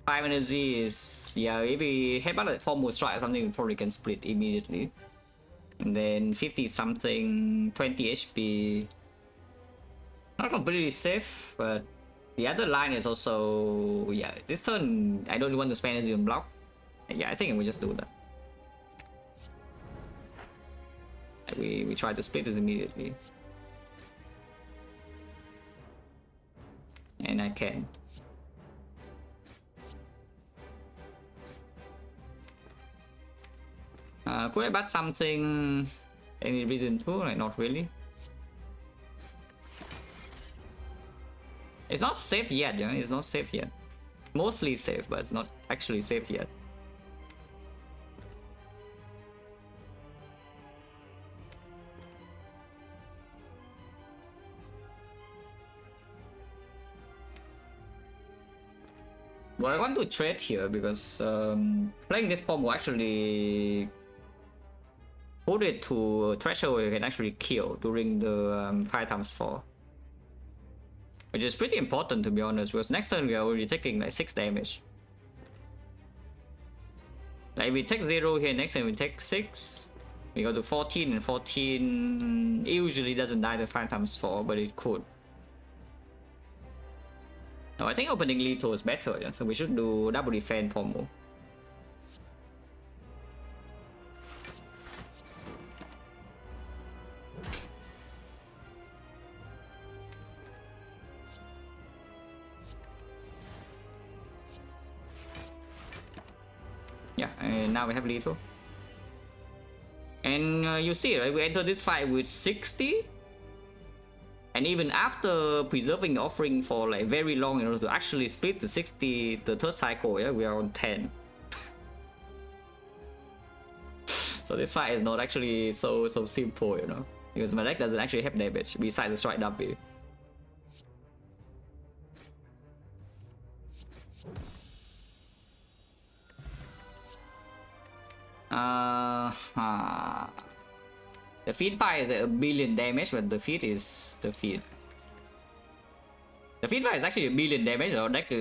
5 energy is, yeah, if we headbutt a pommel strike or something, we probably can split immediately. And then 50 something, 20 HP. Not completely safe, but the other line is also, yeah, this turn I don't want to spend energy on block. Yeah, I think we just do that. We try to split this immediately. And I can. Could I bat something? Any reason to? Like, not really. It's not safe yet, yeah? It's not safe yet. Mostly safe, but it's not actually safe yet. Well, I want to trade here because playing this pawn will actually put it to a threshold where you can actually kill during the 5x4. Which is pretty important, to be honest, because next turn we are already taking like 6 damage. Like if we take 0 here, next turn we take 6. We go to 14, and 14 usually doesn't die to 5x4, but it could. No, I think opening lethal is better, yeah? So we should do double defense pommel. Yeah, and now we have lethal. And you see, right, we enter this fight with 60. And even after preserving the offering for like very long in order to actually split the 60, the third cycle, yeah, we are on 10. So this fight is not actually so simple, you know, because my deck doesn't actually have damage besides the strike W. The feed fight is a billion damage, but the feed is the feed. The feed fight is actually a billion damage, our deck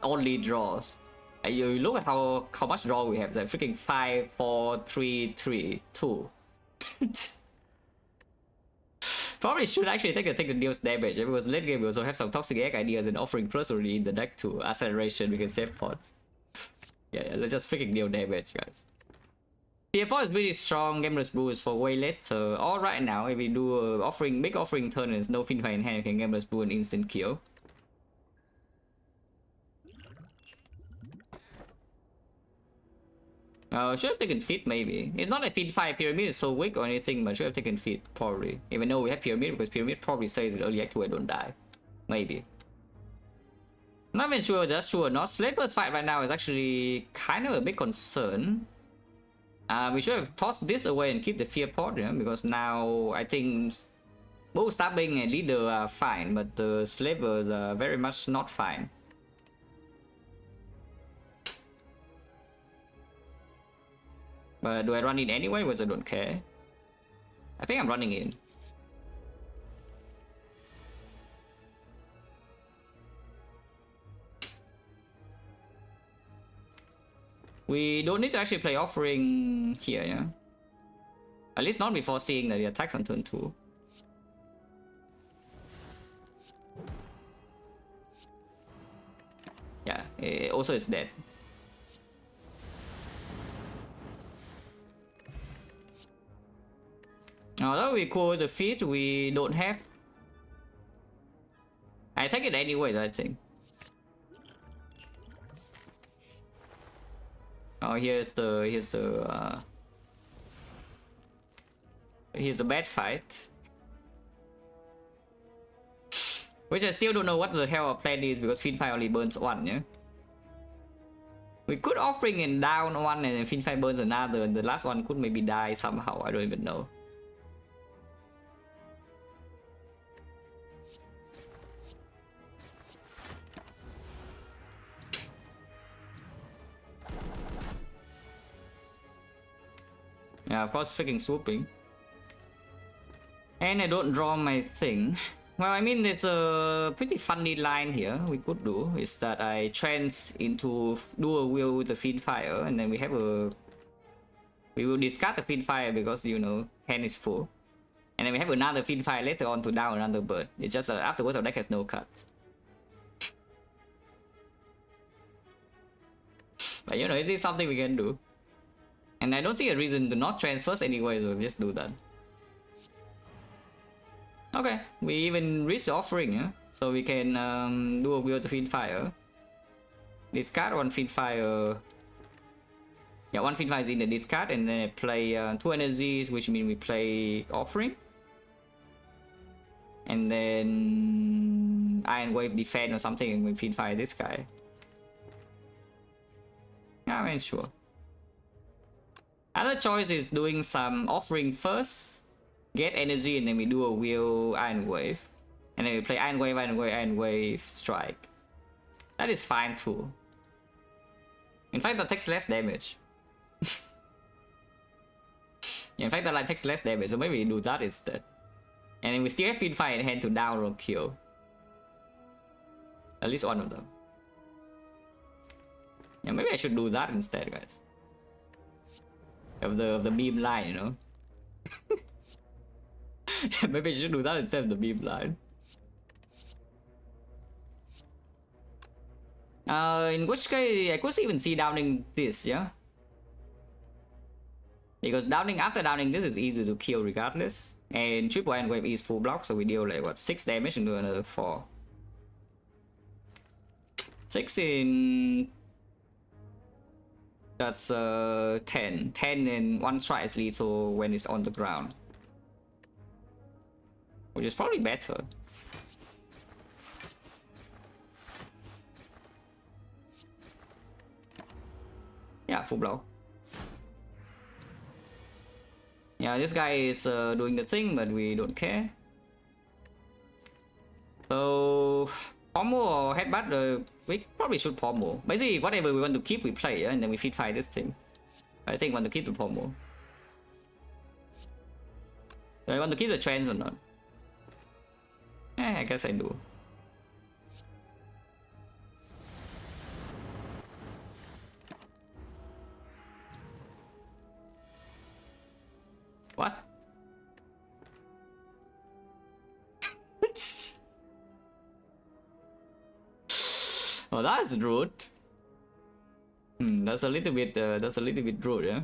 only draws. You look at how much draw we have. It's like freaking 5, 4, 3, 3, 2. Probably should actually take the deals damage, because late game we also have some toxic egg ideas and offering plus already in the deck too. Acceleration, we can save pods. Yeah, let's just freaking deal damage, guys. PF4 is really strong, Gameless Brew is for way later. All right now, if we do offering, big offering turn and there's no Fin Fight in hand, you can Gameless Brew an instant kill. Should have taken Feet maybe. It's not like Fin Fight Pyramid is so weak or anything, but should have taken Feet probably. Even though we have Pyramid, because Pyramid probably says in early act 2 I don't die. Maybe. Not even sure that's true or not. Slaver's fight right now is actually kind of a big concern. We should have tossed this away and keep the fear pod, yeah? Because now I think both stabbing and leader are fine, but the slavers are very much not fine. But do I run in anyway? Because I don't care. I think I'm running in. We don't need to actually play offering here, yeah? At least not before seeing that the attacks on turn 2. Yeah, also it's dead. Although we could defeat, we don't have. I take it anyway, I think. Oh, here's the bad fight. Which I still don't know what the hell our plan is, because Fin Fight only burns 1, yeah? We could offering and down 1 and then Fin Fight burns another, and the last one could maybe die somehow, I don't even know. Yeah, of course, freaking swooping. And I don't draw my thing. Well, I mean, it's a pretty funny line here we could do, is that I trance into dual wheel with the Fiend Fire, and then we have a... We will discard the Fiend Fire because, you know, hand is full. And then we have another Fiend Fire later on to down another bird. It's just that afterwards our deck has no cuts. But you know, it is something we can do. And I don't see a reason to not transfer anyway, so we'll just do that. Okay, we even reached the offering, yeah? So we can do a wheel to Fiend Fire. Discard one Fiend Fire. Yeah, one Finalizing in the discard, and then I play 2 energies, which means we play Offering. And then Iron Wave defend or something, and we Finfire this guy. Yeah, I mean, sure. Other choice is doing some Offering first, get energy, and then we do a Wheel Iron Wave. And then we play Iron Wave, Iron Wave, Iron Wave, Strike. That is fine too. In fact, that takes less damage. Yeah, in fact, that line takes less damage, so maybe we do that instead. And then we still have Finfire in hand to down or kill. At least one of them. Yeah, maybe I should do that instead, guys. Of the beam line, you know. Maybe I should do that instead of the beam line. In which case I could even see downing this, yeah. Because downing after downing this is easy to kill regardless. And triple Iron Wave is full block, so we deal like what 6 damage and do another 4. 6 in that's 10. 10 and 1 strike is lethal when it's on the ground. Which is probably better. Yeah, full blow. Yeah, this guy is doing the thing, but we don't care. So, pommel or headbutt, we probably should pommel. Basically, whatever we want to keep, we play, yeah? And then we Finfire this thing. I think I want to keep the pommel. Do I want to keep the trends or not? I guess I do. What? Oh, that's rude. That's a little bit rude, yeah.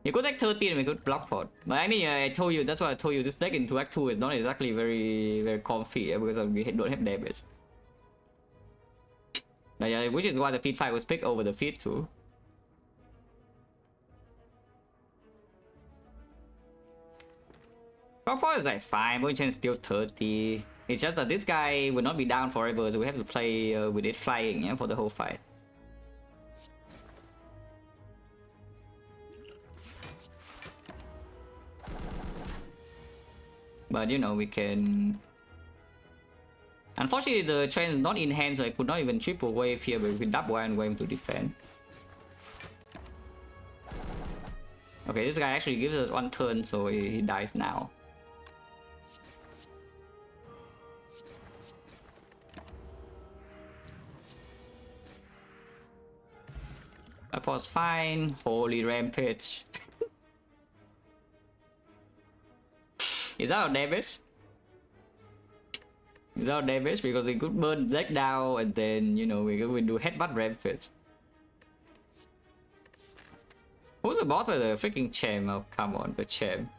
You could take 13 and we could block for it. But I mean, I told you, that's why I told you this deck into Act 2 is not exactly very comfy, yeah, because we don't have damage. But yeah, which is why the feed 5 was picked over the feed 2. Block 4 is like fine, but chance still 30. It's just that this guy will not be down forever, so we have to play with it flying, yeah, for the whole fight. But you know, we can... Unfortunately, the train is not in hand, so I could not even triple wave here, but we can double Iron Wave to defend. Okay, this guy actually gives us 1 turn, so he dies now. That was fine. Holy Rampage. Is that our damage? Is that our damage? Because we could burn deck down and then, you know, we do headbutt Rampage. Who's the boss with the freaking champ? Oh, come on, the champ.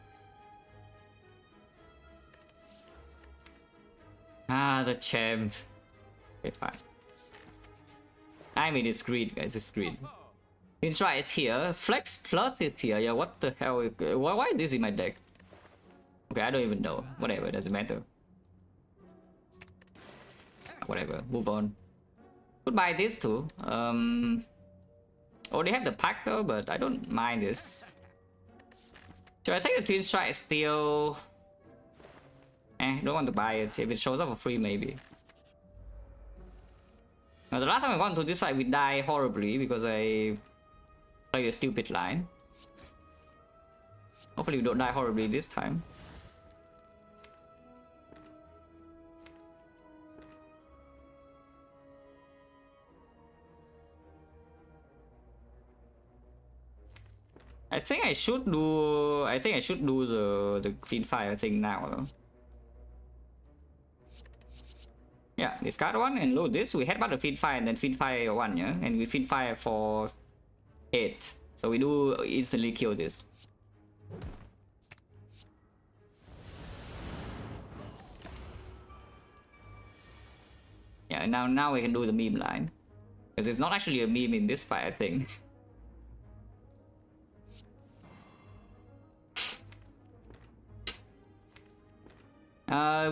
Ah, the champ. Okay, fine. I mean, it's green, guys, it's green. Intra is here. Flex Plus is here. Yeah, what the hell? Why is this in my deck? Okay, I don't even know. Whatever, doesn't matter. Whatever, move on. Goodbye this too. Oh, they have the pack though, but I don't mind this. Should I take the Twin Strike still? Don't want to buy it. If it shows up for free, maybe. Now, the last time I went to this side, we die horribly because I played a stupid line. Hopefully we don't die horribly this time. I think I should do the Finfire thing now though. Yeah, discard 1 and load this. We headbutt the Finfire and then Finfire 1, yeah? And we Finfire for 8. So we do instantly kill this. Yeah, and now we can do the meme line. Because it's not actually a meme in this fight, I think.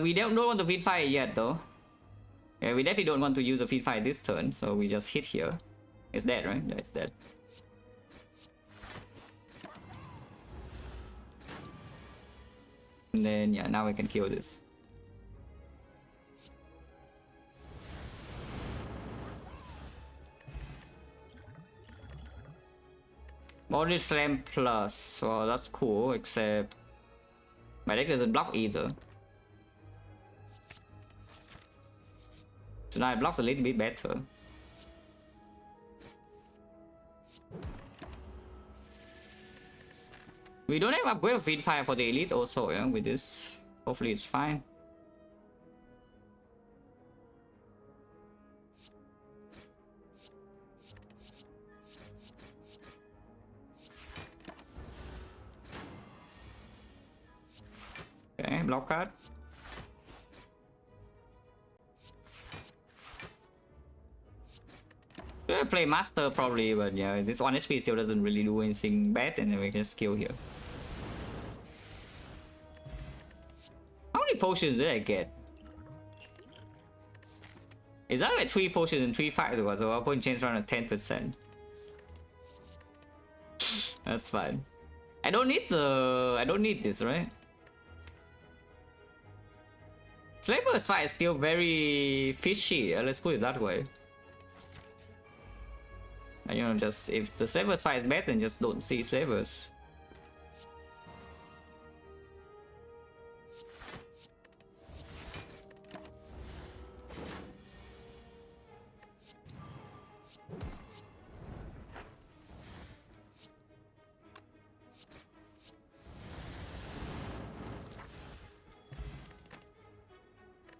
We don't want to feed fire yet though. Yeah, we definitely don't want to use a feed fire this turn, so we just hit here. It's dead, right? Yeah, it's dead. And then yeah, now we can kill this. Body slam plus. Well, that's cool, except my deck doesn't block either. So now it blocks a little bit better. We don't have upgrade feed fire for the elite also, yeah, with this. Hopefully it's fine. Okay, block card. Yeah, play master probably, but yeah, this 1 HP still doesn't really do anything bad, and then we can skill here. How many potions did I get? Is that like 3 potions and 3 fights or what? So our point change around at 10%. That's fine. I don't need this, right? Slaver's fight is still very fishy, let's put it that way. You know, just if the Slaver's fight is bad, then just don't see Slavers.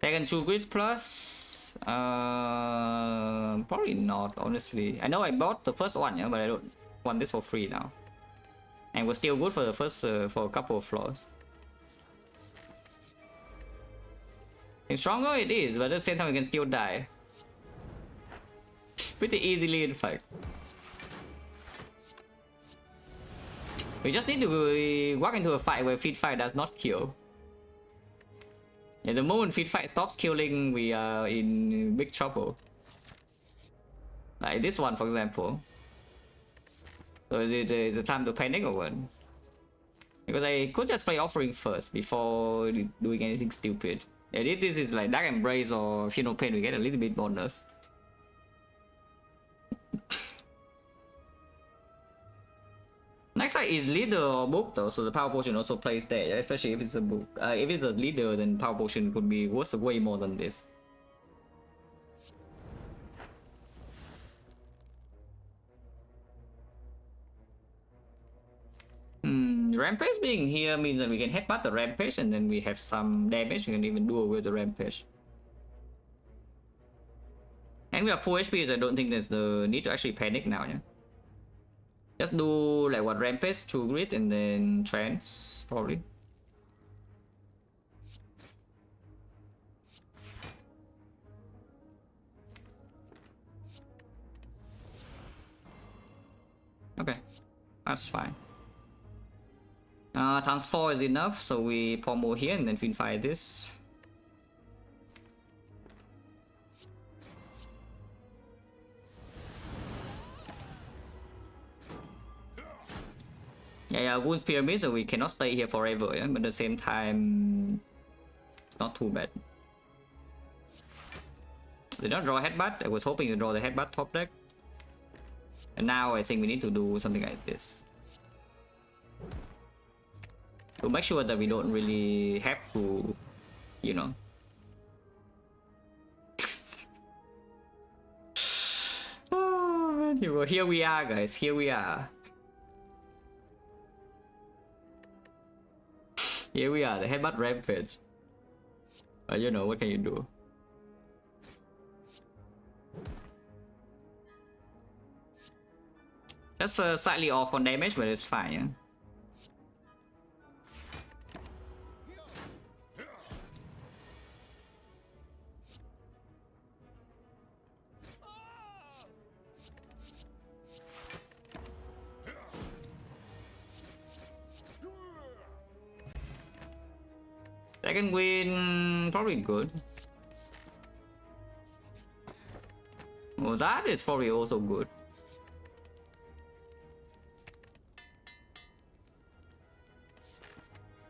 Second 2 grid plus? Probably not, honestly. I know I bought the first one, yeah, but I don't want this for free now. And we're still good for the first, for a couple of floors. And stronger it is, but at the same time we can still die. Pretty easily, in fact. We just need to walk into a fight where feed fire does not kill. Yeah, the moment feed fight stops killing, we are in big trouble. Like this one, for example. So is it time to panic or what? Because I could just play offering first before doing anything stupid. Yeah, this is like Dark Embrace or Final Pain, we get a little bit bonus. Next fight is leader or book though, so the power potion also plays there, especially if it's a book. If it's a leader, then power potion could be worth way more than this. Rampage being here means that we can headbutt the Rampage and then we have some damage. We can even duel with the Rampage. And we have full HP, so I don't think there's the need to actually panic now, yeah. Just do like what, Rampage, True Grit, and then Trance, probably. Okay, that's fine. Times 4 is enough, so we pommel here and then Finfire this. Yeah, Wounds Pyramid, so we cannot stay here forever, yeah? But at the same time, it's not too bad. Did not draw a headbutt. I was hoping to draw the headbutt top deck. And now I think we need to do something like this. To make sure that we don't really have to, you know. Oh, man, here we are, guys. Here we are. Here we are, the headbutt Rampage. But you know, what can you do? Just slightly off on damage, but it's fine, yeah? Second win, probably good. Well, that is probably also good.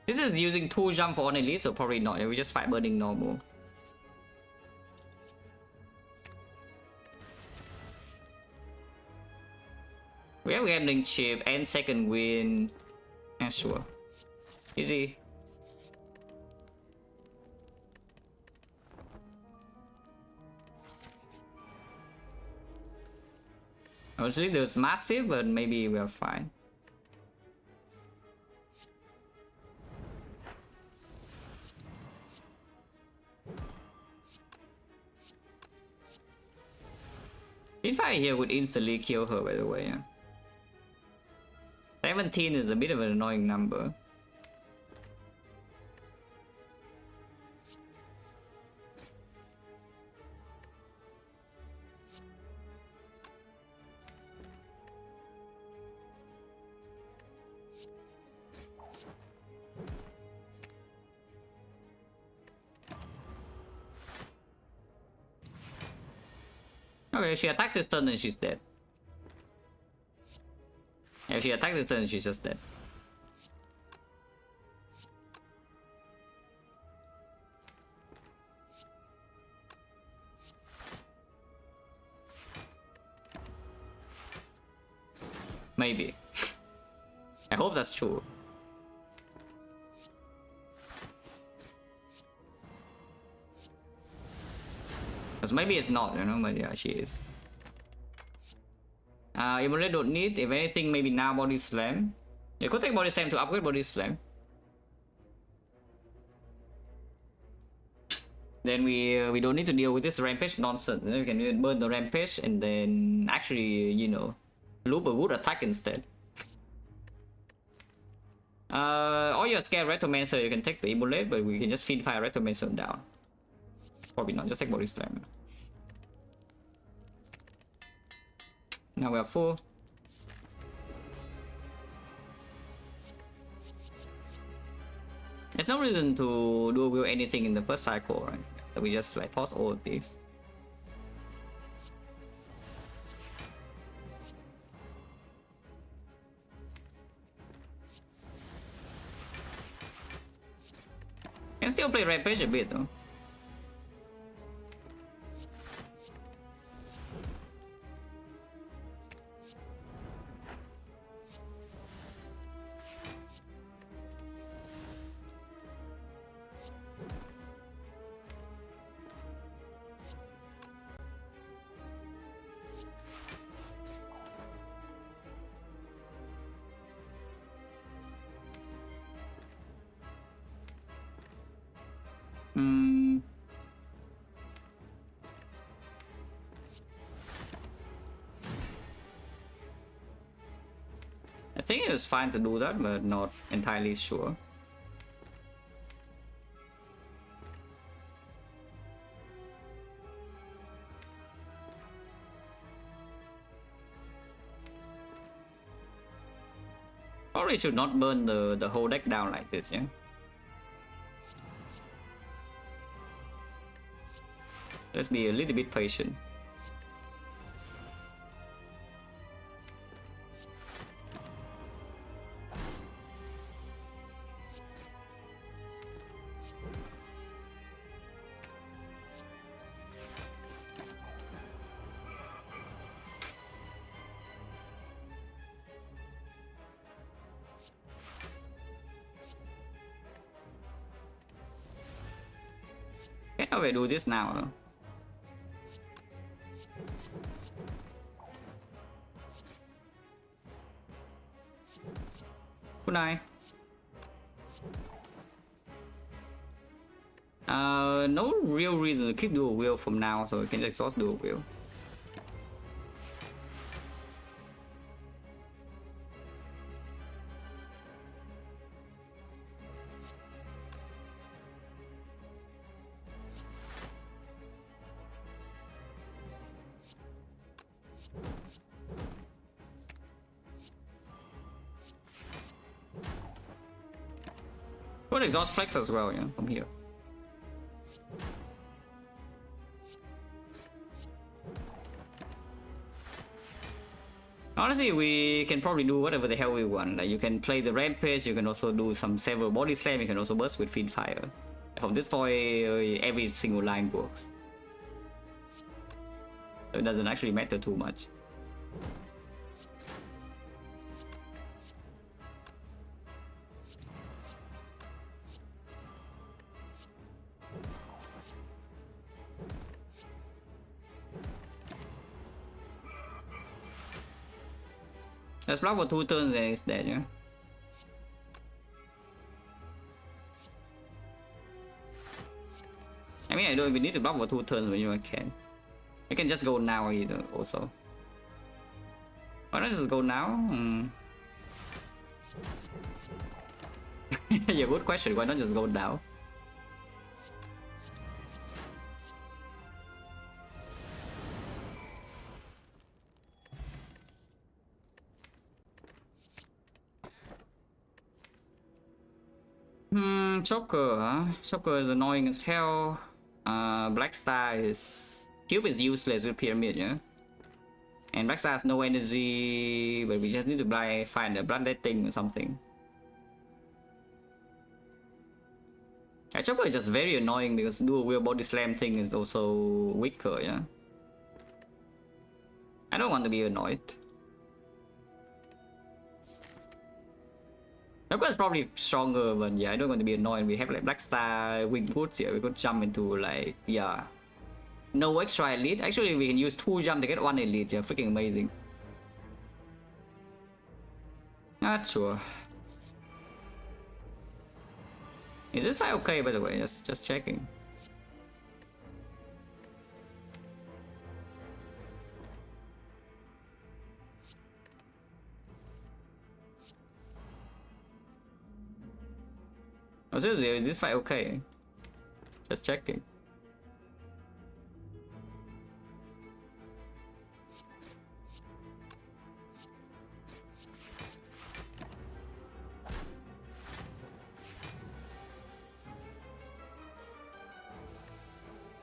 This is using 2 jump for on elite, so probably not. We just fight burning normal. We have gambling chip and second win. And sure. Easy. Obviously there's massive, but maybe we're fine. If I here would instantly kill her, by the way. Yeah. 17 is a bit of an annoying number. Okay, if she attacks this turn, then she's dead. If she attacks this turn, she's just dead. Maybe. I hope that's true. Because maybe it's not, you know, but yeah, she is. Immortal don't need. If anything, maybe now body slam. You could take body slam to upgrade body slam. Then we don't need to deal with this rampage nonsense. We can burn the rampage and then actually, you know, loop a good attack instead. Or you're scared Retromancer, you can take the Immolate, but we can just feed fire Retromancer down. Probably not, just take body slam. Now we are full. There's no reason to dual wield anything in the first cycle, right? So we just like toss all of these. Can still play Rampage a bit though. I think it was fine to do that, but not entirely sure. Probably should not burn the whole deck down like this, yeah? Let's be a little bit patient. How do I do this now though? Good night. No real reason to keep dual wield from now, so we can exhaust dual wield. Good exhaust flex as well, yeah, from here. Honestly, we can probably do whatever the hell we want. Like, you can play the rampage, you can also do some several body slam, you can also burst with fiend fire. From this point, every single line works. So it doesn't actually matter too much. Let's block for 2 turns and it's dead, yeah? I mean, I don't even need to block for 2 turns when you can. I can just go now either, also. Why not just go now? Yeah, good question. Why not just go now? Choker, huh? Choker is annoying as hell. Black Star is... Cube is useless with Pyramid, yeah? And Black Star has no energy, but we just need to find a bloodletting or something. Yeah, Choker is just very annoying because dual wheel body slam thing is also weaker, yeah? I don't want to be annoyed. Choker is probably stronger, but yeah, I don't want to be annoyed. We have like Black Star, Wing Boots here. We could jump into like, yeah. No extra elite. Actually, we can use 2 jump to get 1 elite. Yeah, freaking amazing. Not sure. Is this fight okay, by the way? Just checking. Oh, seriously, is this fight okay? Just checking.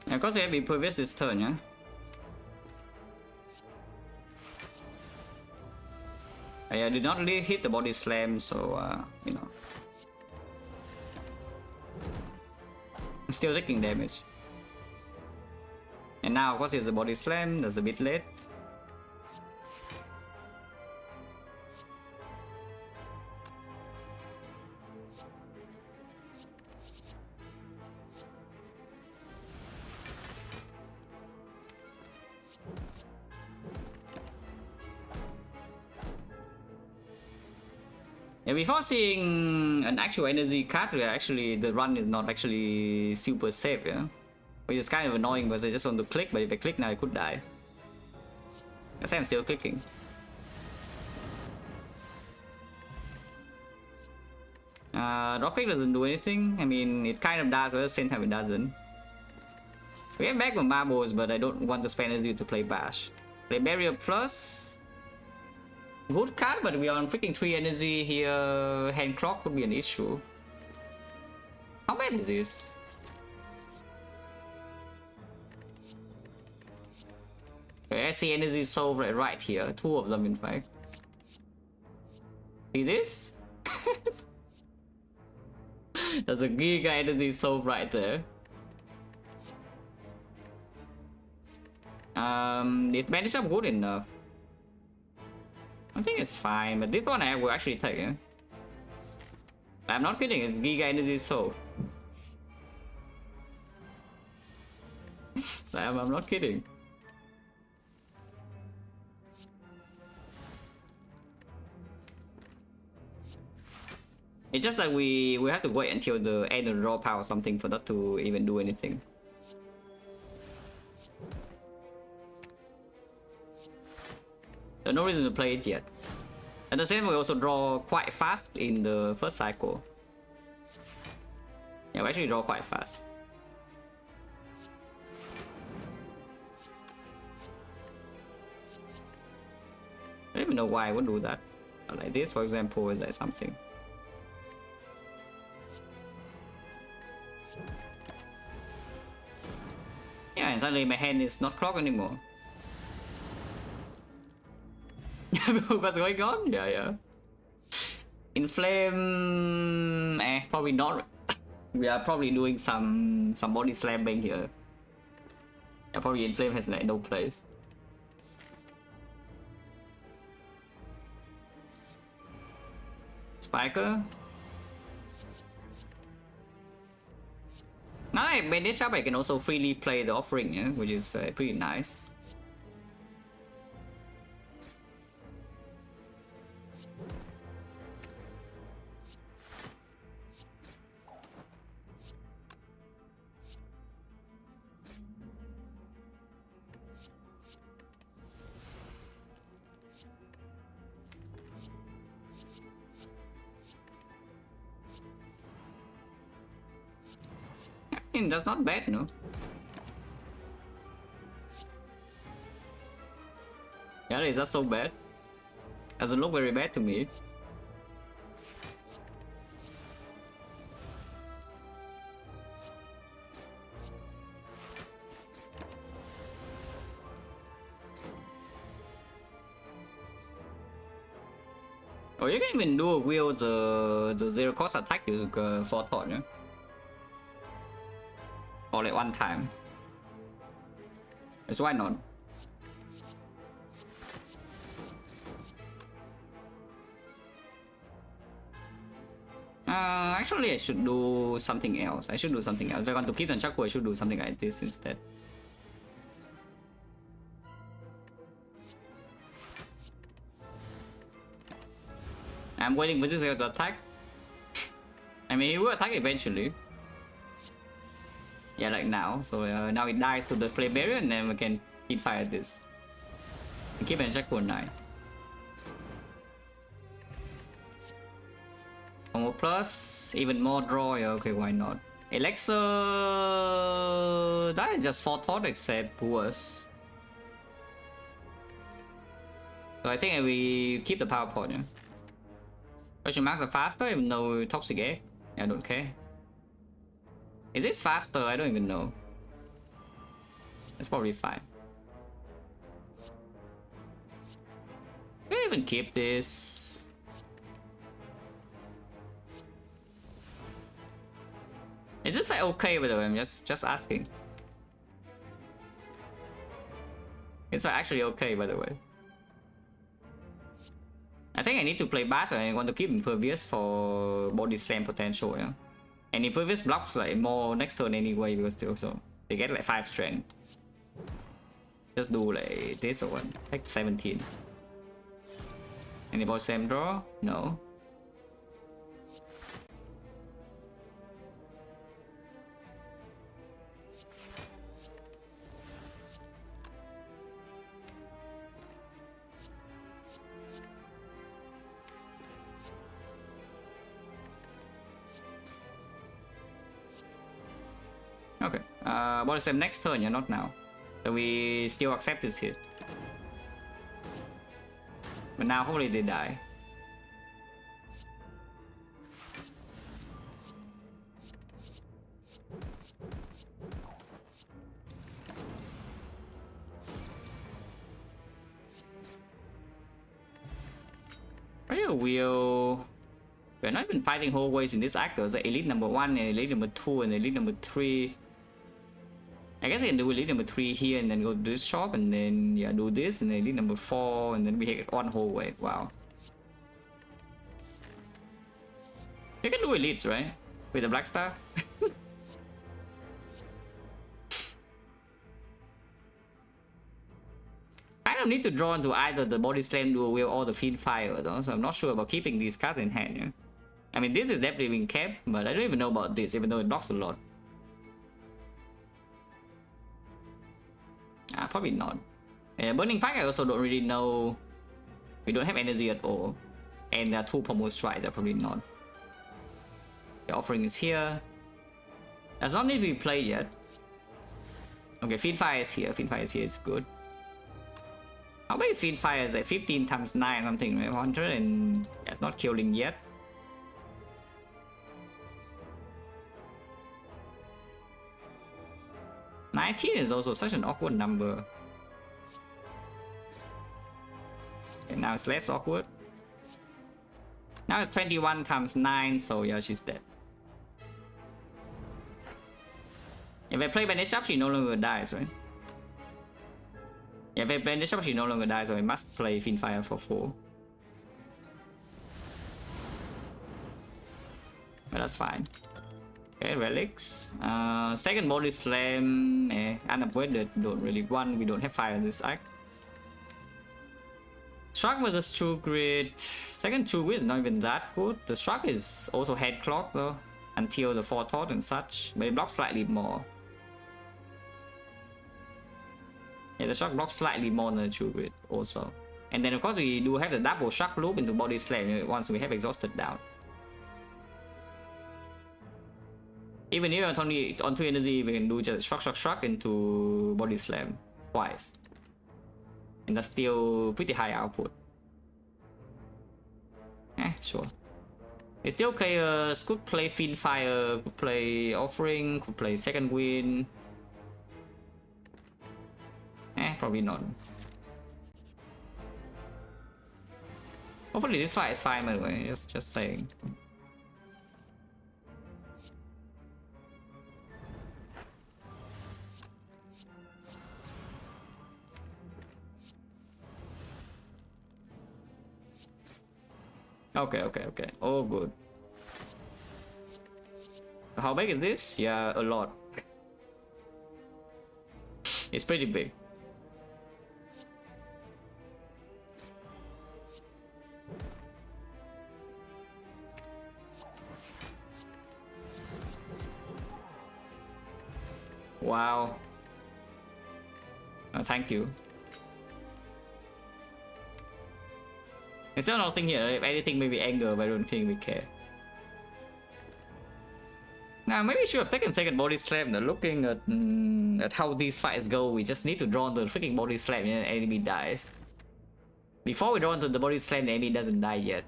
Yeah, of course, we have been previous this turn, yeah? I did not really hit the body slam, so, you know. Still taking damage. And now, of course, it's a body slam, that's a bit late. Yeah, before seeing an actual energy card, actually the run is not actually super safe, yeah? Which is kind of annoying because I just want to click, but if I click now I could die. Guess I'm still clicking. Drop click doesn't do anything. I mean, it kind of does, but at the same time it doesn't. We have back with marbles, but I don't want to spend energy to play bash. Play barrier plus. Good card, but we are on freaking 3 energy here. Hand clock could be an issue. How bad is this? Okay, I see energy soul right here. 2 of them, in fact. See this? There's a giga energy soul right there. Is banish up good enough? I think it's fine, but this one I will actually take, yeah? I'm not kidding, it's Giga Energy Soul. I'm not kidding. It's just that we have to wait until the end of the raw power or something for that to even do anything. So no reason to play it yet. At the same, we also draw quite fast in the first cycle. Yeah, we actually draw quite fast. I don't even know why I would do that. Like this, for example, is like something. Suddenly my hand is not clogged anymore. What's going on? Yeah. Inflame, probably not. We are probably doing some body slamming here. Yeah, probably Inflame has like no place. Spiker. Now I made this up, I can also freely play the offering, yeah, which is pretty nice. I mean, that's not bad, no? Yeah, is that so bad? Doesn't look very bad to me. Oh, you can even do a wield the zero cost attack you forethought, yeah? Or like one time. So why not? Actually I should do something else. If I want to keep on Chaku, I should do something like this instead. I'm waiting for this guy to attack. I mean, he will attack eventually. Yeah, like now. So now it dies to the flame barrier, and then we can feed fire this. And keep an Chaku 9. One more plus, even more draw. Yeah, okay, why not? Elixir, that is just forethought except worse. So I think we keep the power point, yeah. Question marks are faster even though toxic egg. I don't care. Is it faster? I don't even know. It's probably fine. Can I even keep this? Is this like okay by the way? I'm just asking. It's actually okay by the way. I think I need to play Bash and I want to keep Impervious for body slam potential, yeah. And Impervious blocks like more next turn anyway because they get like 5 strength. Just do like this or one. Take 17. Any body slam draw? No. Okay, body slam next turn, yeah, not now. So we still accept this hit. But now hopefully they die. We're not even fighting whole ways in this act. There's like elite number 1 and elite number 2 and elite number 3. I guess I can do elite number 3 here and then go to this shop and then yeah, do this and then elite number 4 and then we hit one whole way. Wow. You can do elites, right? With the black star. I don't need to draw into either the body slam dual wheel or the fiend fire though, so I'm not sure about keeping these cards in hand, yeah? I mean, this is definitely being kept, but I don't even know about this, even though it blocks a lot. Probably not. Burning Pike I also don't really know. We don't have energy at all. And there are 2 Pommel Strike, they're probably not. The offering is here. Does not need to be played yet. Okay, Fiend Fire is here. Fiend Fire is here, it's good. How big is Fiend Fire? Is like 15 times 9 something, right? 100 and yeah, it's not killing yet. 19 is also such an awkward number. Okay, now it's less awkward. Now it's 21 times 9, so yeah, she's dead. If I play bandage up, she no longer dies, right? Yeah, if I bandage up, she no longer dies, so I must play Finfire for 4. But that's fine. Okay, relics. Second body slam. Unavoided. Don't really want. We don't have fire in this act. Struck versus True Grit. Second True Grit is not even that good. The Struck is also head clock though, until the Forethought and such, but it blocks slightly more. Yeah, the Struck blocks slightly more than the True Grit also. And then of course we do have the double Struck loop into body slam once we have exhausted down. Even if on 2 energy, we can do just Struck into body slam twice. And that's still pretty high output. Sure. It's still chaos, could play Finfire, could play Offering, could play Second Wind. Probably not. Hopefully this fight is fine by the way, just saying. Okay. Oh, good. How big is this? Yeah, a lot. It's pretty big. Wow. Oh, thank you. There's still nothing here. If anything, maybe anger, but I don't think we care. Now, maybe we should have taken second body slam. Looking at how these fights go, we just need to draw into the freaking body slam and the enemy dies. Before we draw into the body slam, the enemy doesn't die yet.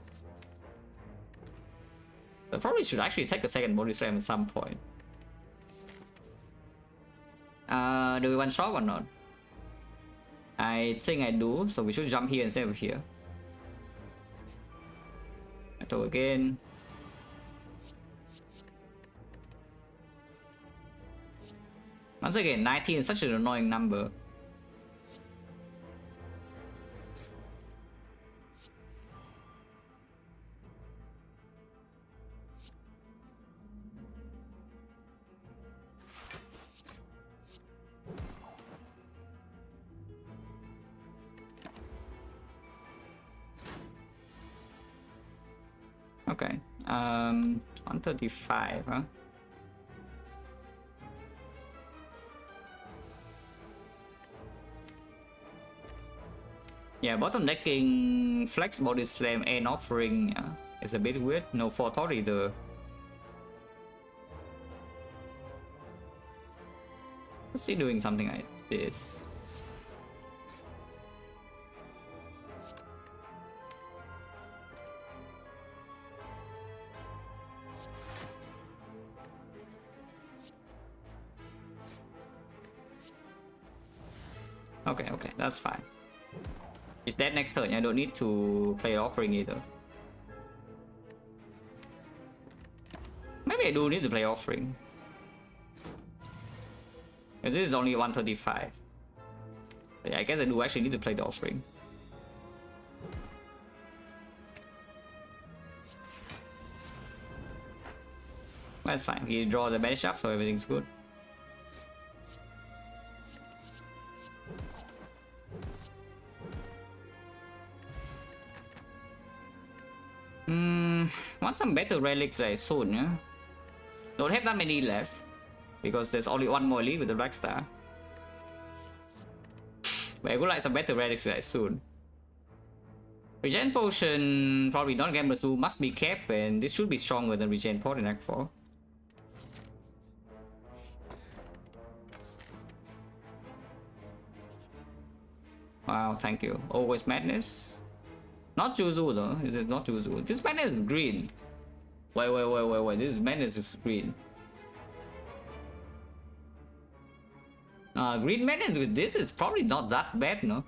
So probably should actually take a second body slam at some point. Do we one shot or not? I think I do, so we should jump here instead of here. Attack again. Once again, 19 is such an annoying number. Okay, 135, huh? Yeah, bottom decking flex body slam and offering is a bit weird. No Forethought either. What's he doing something like this? Okay, that's fine. It's dead next turn. I don't need to play offering either. Maybe I do need to play offering. Because this is only 135. Yeah, I guess I do actually need to play the offering. That's fine. He draws the banish up, so everything's good. Want some better relics soon, yeah? Don't have that many left because there's only one more elite with the Black Star. But I would like some better relics soon. Regen Potion, probably not Gambler's Rule, must be kept, and this should be stronger than Regen Pot in Act 4. Wow, thank you. Always Madness. Not Juzu though, it is not Juzu. This Madness is green. Wait, this Madness is green. Green madness with this is probably not that bad, no?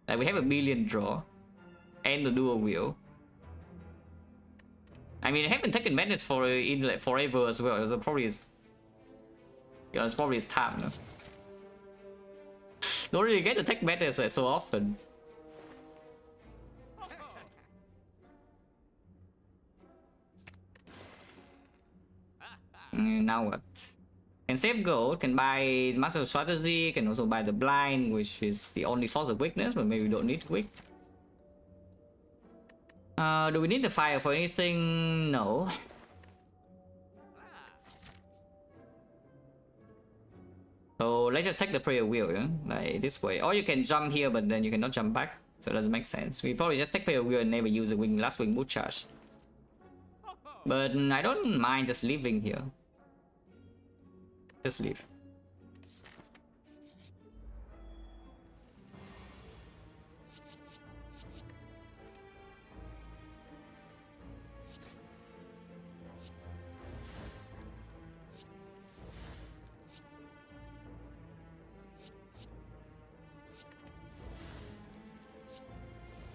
Like we have a billion draw and the dual wheel. I mean, I haven't taken madness for in like forever as well, so probably it's, you know, it's probably it's time, no? Don't really get to take madness like, so often. Now what? Can save gold, can buy master strategy, can also buy the blind, which is the only source of weakness, but maybe we don't need to weak. Do we need the fire for anything? No. So let's just take the prayer wheel, yeah? Like this way. Or you can jump here, but then you cannot jump back. So it doesn't make sense. We probably just take prayer wheel and never use the last wing boot charge. But I don't mind just leaving here. Just leave.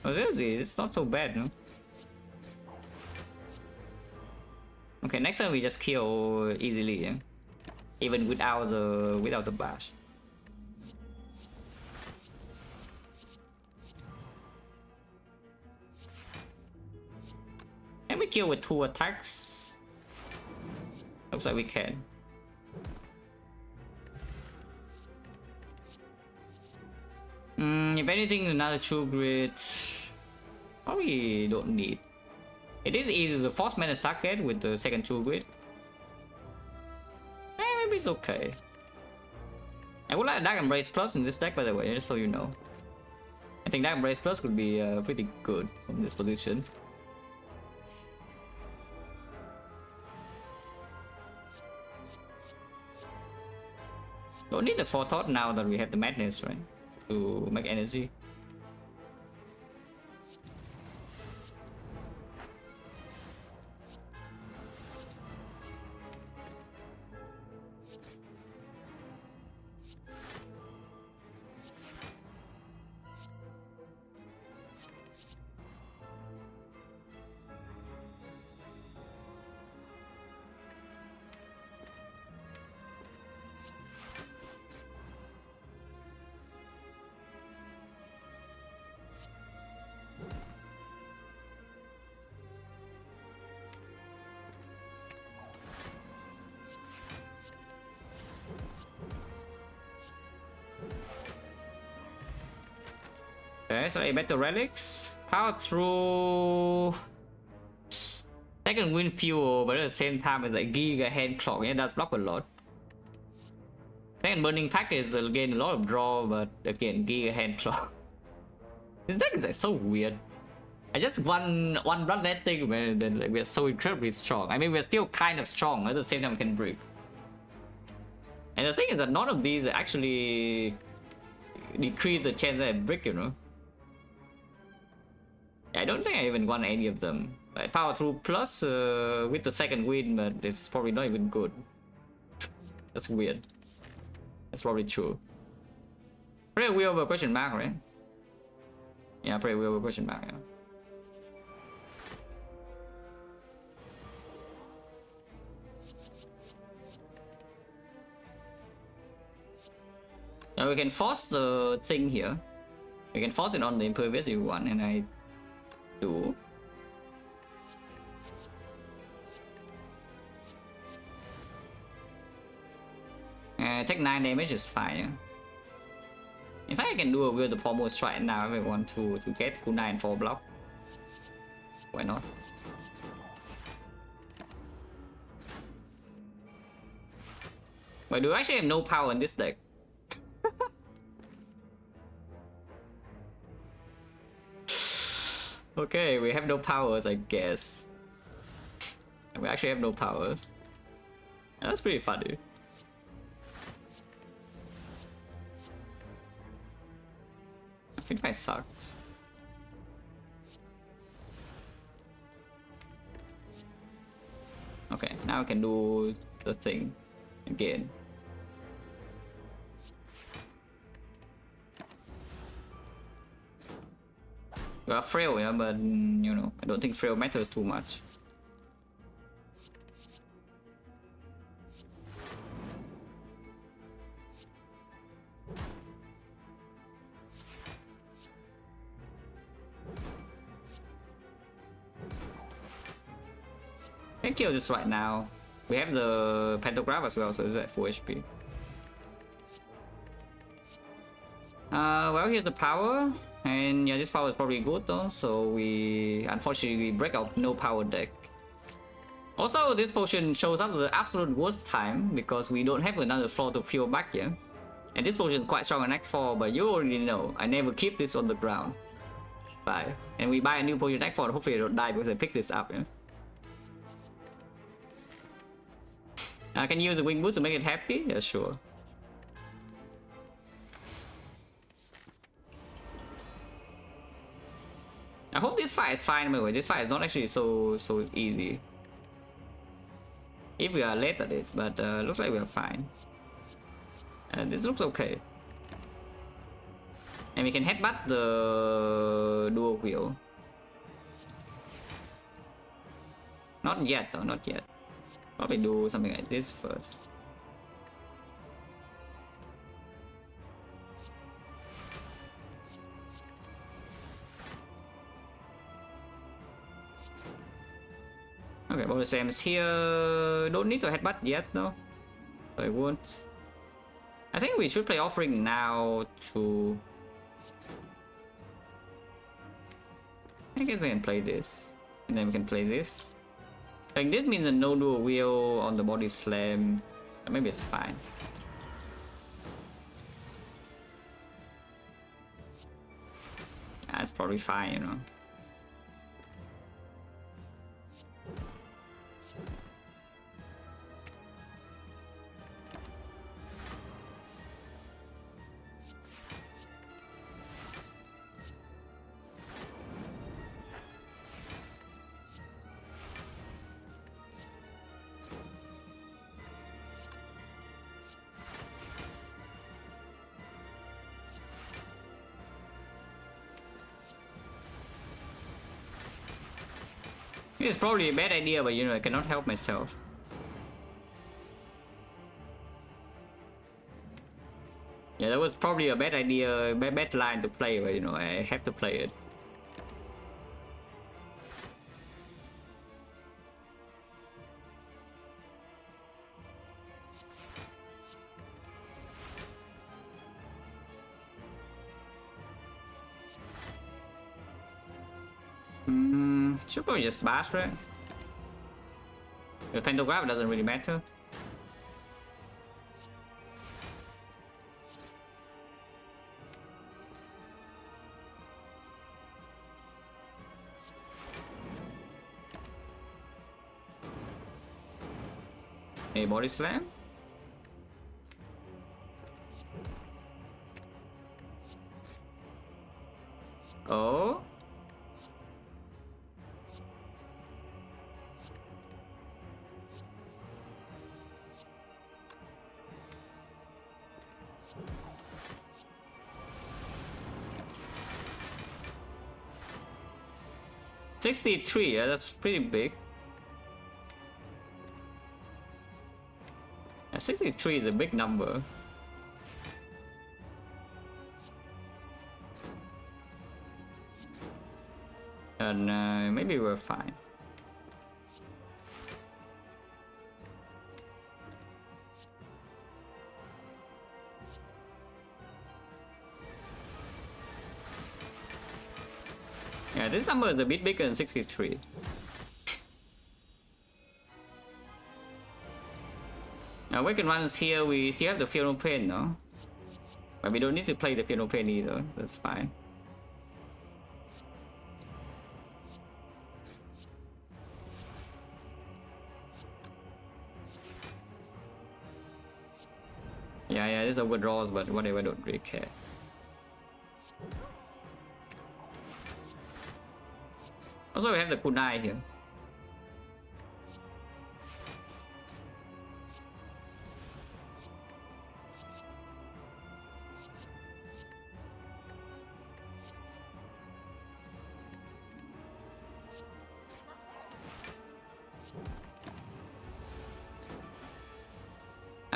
Oh, seriously, it's not so bad, no? Okay, next time we just kill easily, yeah? Even without the bash. Can we kill with 2 attacks? Looks like we can. If anything, another true grid. Probably don't need. It is easy to force mana target with the second true grid. Maybe it's okay. I would like Dark Embrace Plus in this deck, by the way, just so you know. I think Dark Embrace Plus could be pretty good in this position. Don't need the Forethought now that we have the Madness, right? To make energy. Okay, so I bet the relics. Power through. Second wind fuel, but at the same time it's like Giga hand clock. Yeah, that's block a lot. Second burning pack is again a lot of draw, but again Giga hand clock. This deck is like so weird. I just one run that thing, man, and then like we're so incredibly strong. I mean, we're still kind of strong, at the same time we can break. And the thing is that none of these actually decrease the chance that I break, you know. I don't think I even won any of them. Like power through plus with the second win, but it's probably not even good. That's weird. That's probably true. Prayer wheel over question mark, right? Yeah, prayer wheel over question mark, yeah. Now we can force the thing here. We can force it on the impervious one, and I do. Take 9 damage is fine. Yeah? In fact, I can do a Will the Pommel Strike now if I want to get Kunai and 4 block. Why not? But do I actually have no power in this deck? Okay, we have no powers, I guess. We actually have no powers. That's pretty funny. I think I sucked. Okay, now I can do the thing again. We are frail, yeah, but you know, I don't think frail matters too much. I can kill this right now. We have the pantograph as well, so it's at full HP. Well, here's the power, and yeah, this power is probably good though. So we unfortunately break out no power deck. Also, this potion shows up at the absolute worst time because we don't have another floor to fuel back yet. And this potion is quite strong on Act 4, but you already know I never keep this on the ground. Bye. And we buy a new potion Act 4, hopefully I don't die because I picked this up. Yeah? I can use the wing boost to make it happy? Yeah, sure. I hope this fight is fine, by the way. This fight is not actually so easy. If we are late at this, but looks like we are fine. This looks okay. And we can headbutt the dual wheel. Not yet though, not yet. Probably do something like this first. Okay, bonus Sam's here. Don't need to headbutt yet though. So I won't. I think we should play offering now to. I guess I can play this. And then we can play this. Like this means a no dual wheel on the body slam. Maybe it's fine. That's probably fine, you know. It's probably a bad idea, but you know, I cannot help myself. Yeah, that was probably a bad idea, bad line to play, but you know, I have to play it. Should probably just bash, right? The pantograph doesn't really matter. A body slam. Oh. $63, yeah, that's pretty big. Yeah, 63 is a big number. And maybe we're fine. Yeah, this number is a bit bigger than 63. Now, Awakened Ones here, we still have the Feel No Pain, no? But we don't need to play the Feel No Pain either, that's fine. Yeah, this overdraws, but whatever, I don't really care. Also, we have the kunai here.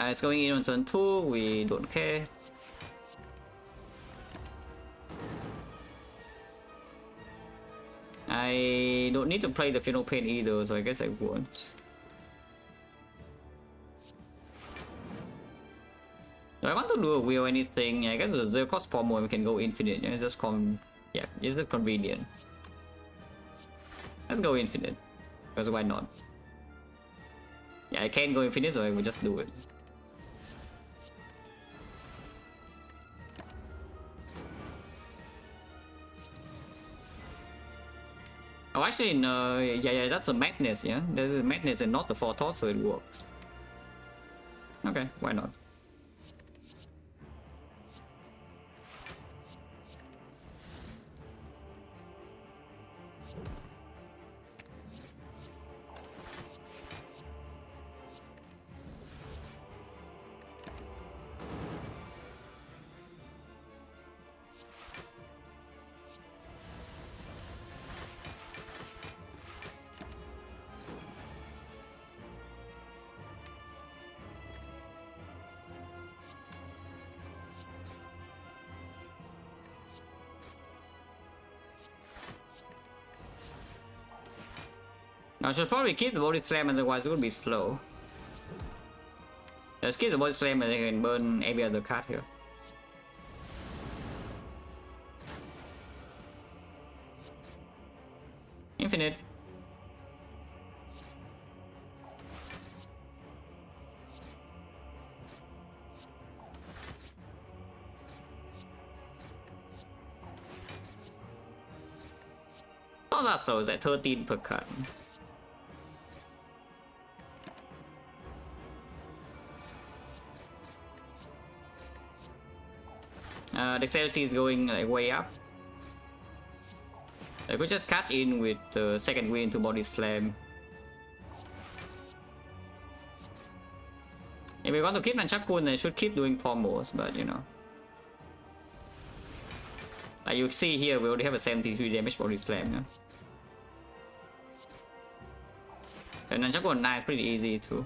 It's going in on turn 2, we don't care. I don't need to play the final pain either, so I guess I won't. Do I want to do a wheel or anything? Yeah, I guess the 0 cost pommel we can go infinite. Yeah, it's just it's just convenient. Let's go infinite. Because why not? Yeah, I can't go infinite, so I will just do it. Oh, actually, no. Yeah, that's a madness, yeah? There's a madness and not the forethought, so it works. Okay, why not? I should probably keep the body slam, otherwise it would be slow. Let's keep the body slam and then can burn every other card here. Infinite. Oh, that's so it's at 13 per card. Dexterity is going like way up. I could just catch in with the second win to body slam. If we want to keep Nunchaku, then I should keep doing pommels, but you know. Like you see here, we already have a 73 damage body slam. Yeah? And Nunchaku on 9 is pretty easy too.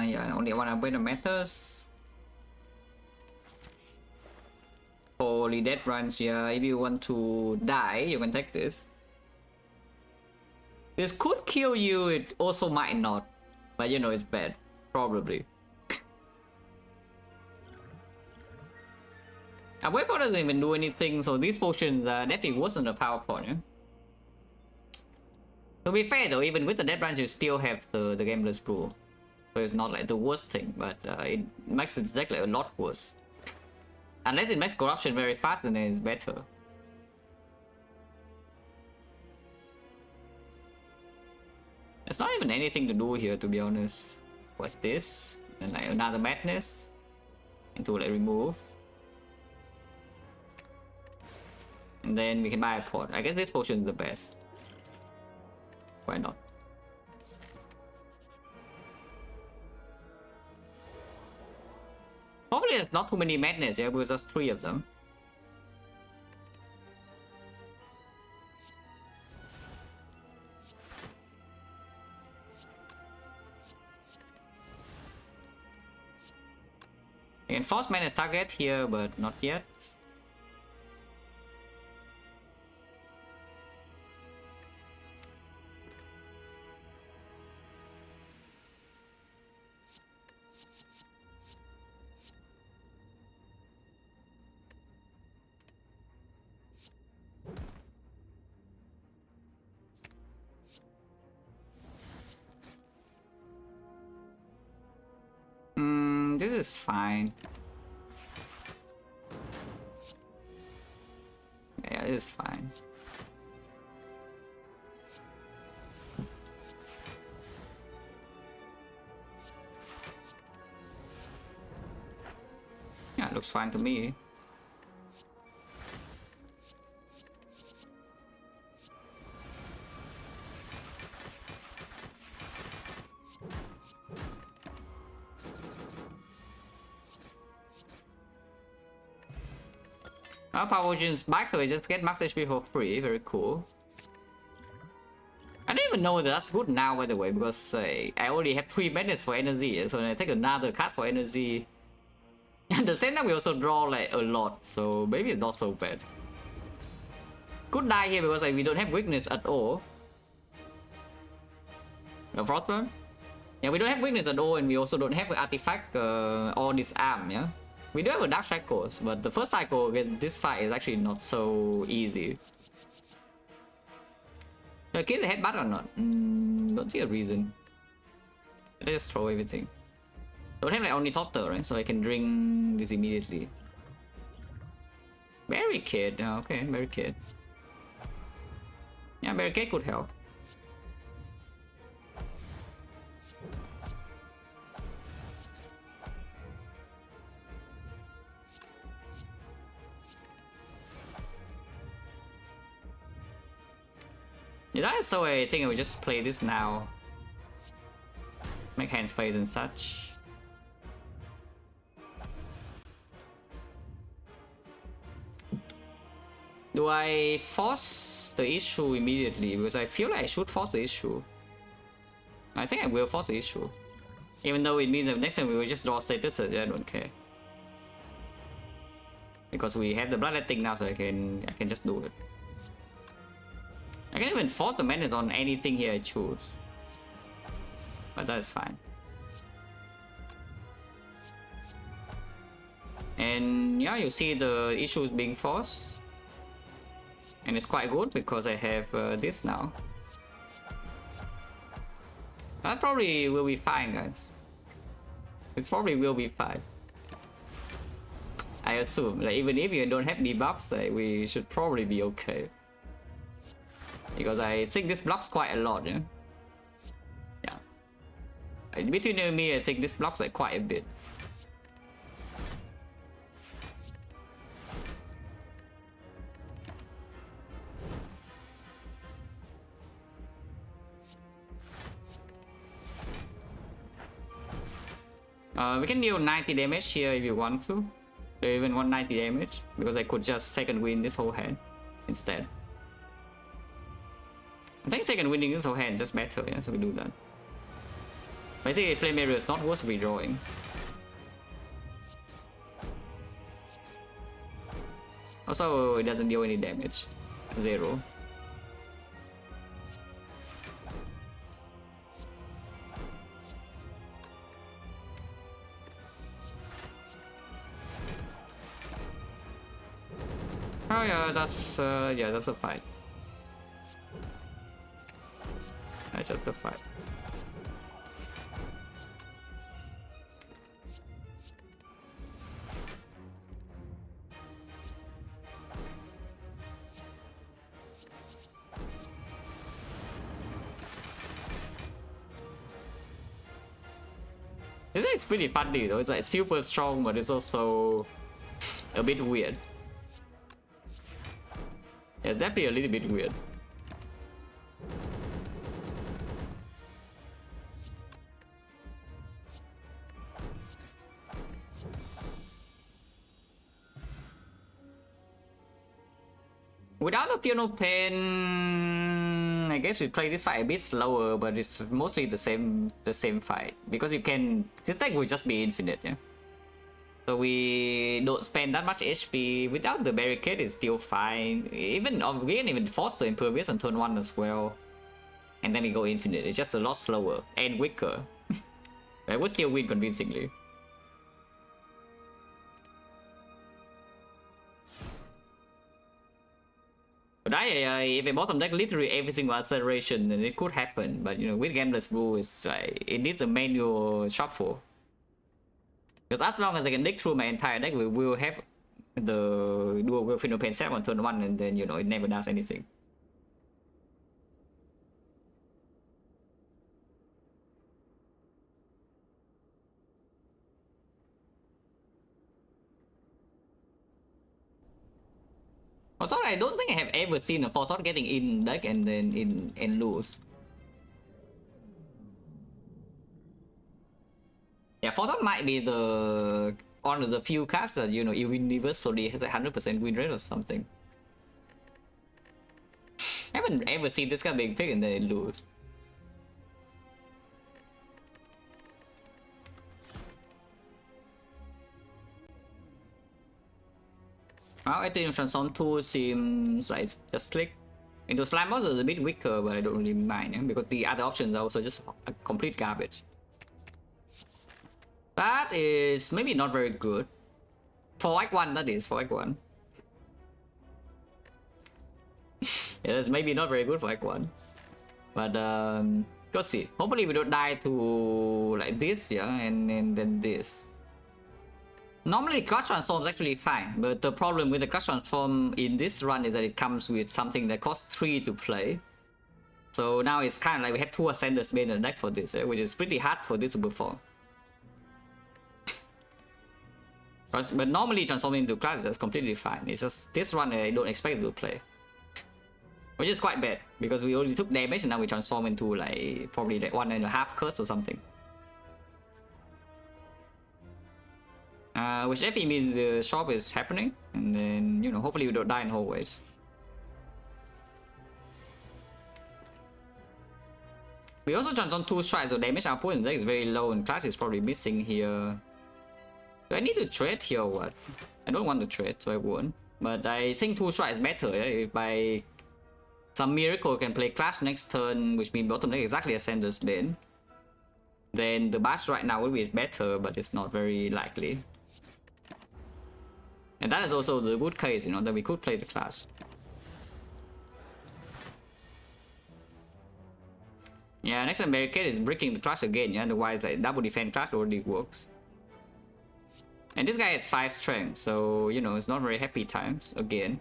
Yeah, only one upgrade that matters. Holy death runs, yeah. If you want to die, you can take this. This could kill you, it also might not. But you know, it's bad. Probably. Wave Powder doesn't even do anything, so these potions are definitely worse than the power point, yeah? To be fair though, even with the death runs, you still have the Gambler's Brew. So it's not like the worst thing, but it makes it exactly a lot worse. Unless it makes corruption very fast, then it's better. There's not even anything to do here, to be honest. What's this? And like another madness. Into like remove. And then we can buy a pot. I guess this potion is the best. Why not? Hopefully there's not too many madness here, because there's 3 of them. I can force madness target here, but not yet. This is fine. Yeah, this is fine. Yeah, it looks fine to me. Power Gene's back, so we just get max HP for free. Very cool. I didn't even know that's good now, by the way, because I already have 3 minutes for energy, so I take another card for energy. And at the same time, we also draw like a lot, so maybe it's not so bad. Could die here because like, we don't have weakness at all. No Frostburn? Yeah, we don't have weakness at all, and we also don't have an artifact or disarm, yeah? We do have a Dark Shackles, but the first cycle against this fight is actually not so easy. Do I kill the headbutt or not? Don't see a reason. Let's just throw everything. Don't have like Ornithopter, right? So I can drink this immediately. Barricade, oh, okay, Barricade. Yeah, Barricade could help. Yeah, so I think I will just play this now. Make hand space and such. Do I force the issue immediately? Because I feel like I should force the issue. I think I will force the issue. Even though it means that next time we will just draw statuses, I don't care. Because we have the bloodletting now, so I can just do it. I can even force the menace on anything here I choose. But that is fine. And yeah, you see the issues being forced. And it's quite good because I have this now. That probably will be fine, guys. It probably will be fine. I assume, like, even if you don't have debuffs, like, we should probably be okay. Because I think this blocks quite a lot, yeah? Yeah. Between you and me, I think this blocks like quite a bit. We can deal 90 damage here if you want to. Or even 190 damage, because I could just second win this whole hand instead. I think second winning this whole hand is just better, yeah, so we do that. Basically, Flame Area is not worth redrawing. Also, it doesn't deal any damage. 0. Oh yeah, that's a fight. That's just a fight. It's pretty funny though. It's like super strong, but it's also a bit weird. It's definitely a little bit weird. Without the Feel No Pain, I guess we play this fight a bit slower, but it's mostly the same fight. Because you can, this deck will just be infinite, yeah? So we don't spend that much HP. Without the barricade, it's still fine. Even we can even force the Impervious on turn 1 as well. And then we go infinite. It's just a lot slower and weaker. I would still win convincingly. But if a bottom deck literally every single acceleration, then it could happen. But you know, with Gambler's Brew, it's it needs a manual shuffle. Because as long as I can dig through my entire deck, we will have the dual Final Pain set on turn 1, and then you know it never does anything. Although I don't think I have ever seen a Forethought getting in deck and then in lose. Yeah, Forethought might be the one of the few cards that, you know, universally has a 100% win rate or something. I haven't ever seen this guy being picked and then it lose. Well, I think Transform 2 seems like just click. Into Slime Monster is a bit weaker, but I don't really mind, because the other options are also just a complete garbage. That is maybe not very good. For Act 1, that is, for Act 1. Yeah, that's maybe not very good for Act 1. But, let's see. Hopefully we don't die to, like, this, yeah, and then this. Normally, Clutch Transform is actually fine, but the problem with the Clutch Transform in this run is that it comes with something that costs 3 to play. So now it's kind of like we have 2 Ascenders made in the deck for this, which is pretty hard for this to perform. But normally transforming into Clutch is completely fine. It's just this run I don't expect it to play. Which is quite bad, because we only took damage and now we transform into like probably like 1.5 curse or something. Which definitely means the shop is happening, and then, you know, hopefully we don't die in hallways. We also transform 2 strikes, so damage output in the deck is very low, and Clash is probably missing here. Do I need to trade here or what? I don't want to trade, so I won't. But I think 2 strikes is better, yeah? If by some miracle can play Clash next turn, which means bottom deck exactly Ascender's Bane, then the Bash right now would be better, but it's not very likely. And that is also the good case, you know, that we could play the Clash. Yeah, next time Barricade is breaking the Clash again, yeah, otherwise like double defense Clash already works. And this guy has 5 strength, so, you know, it's not very happy times, again.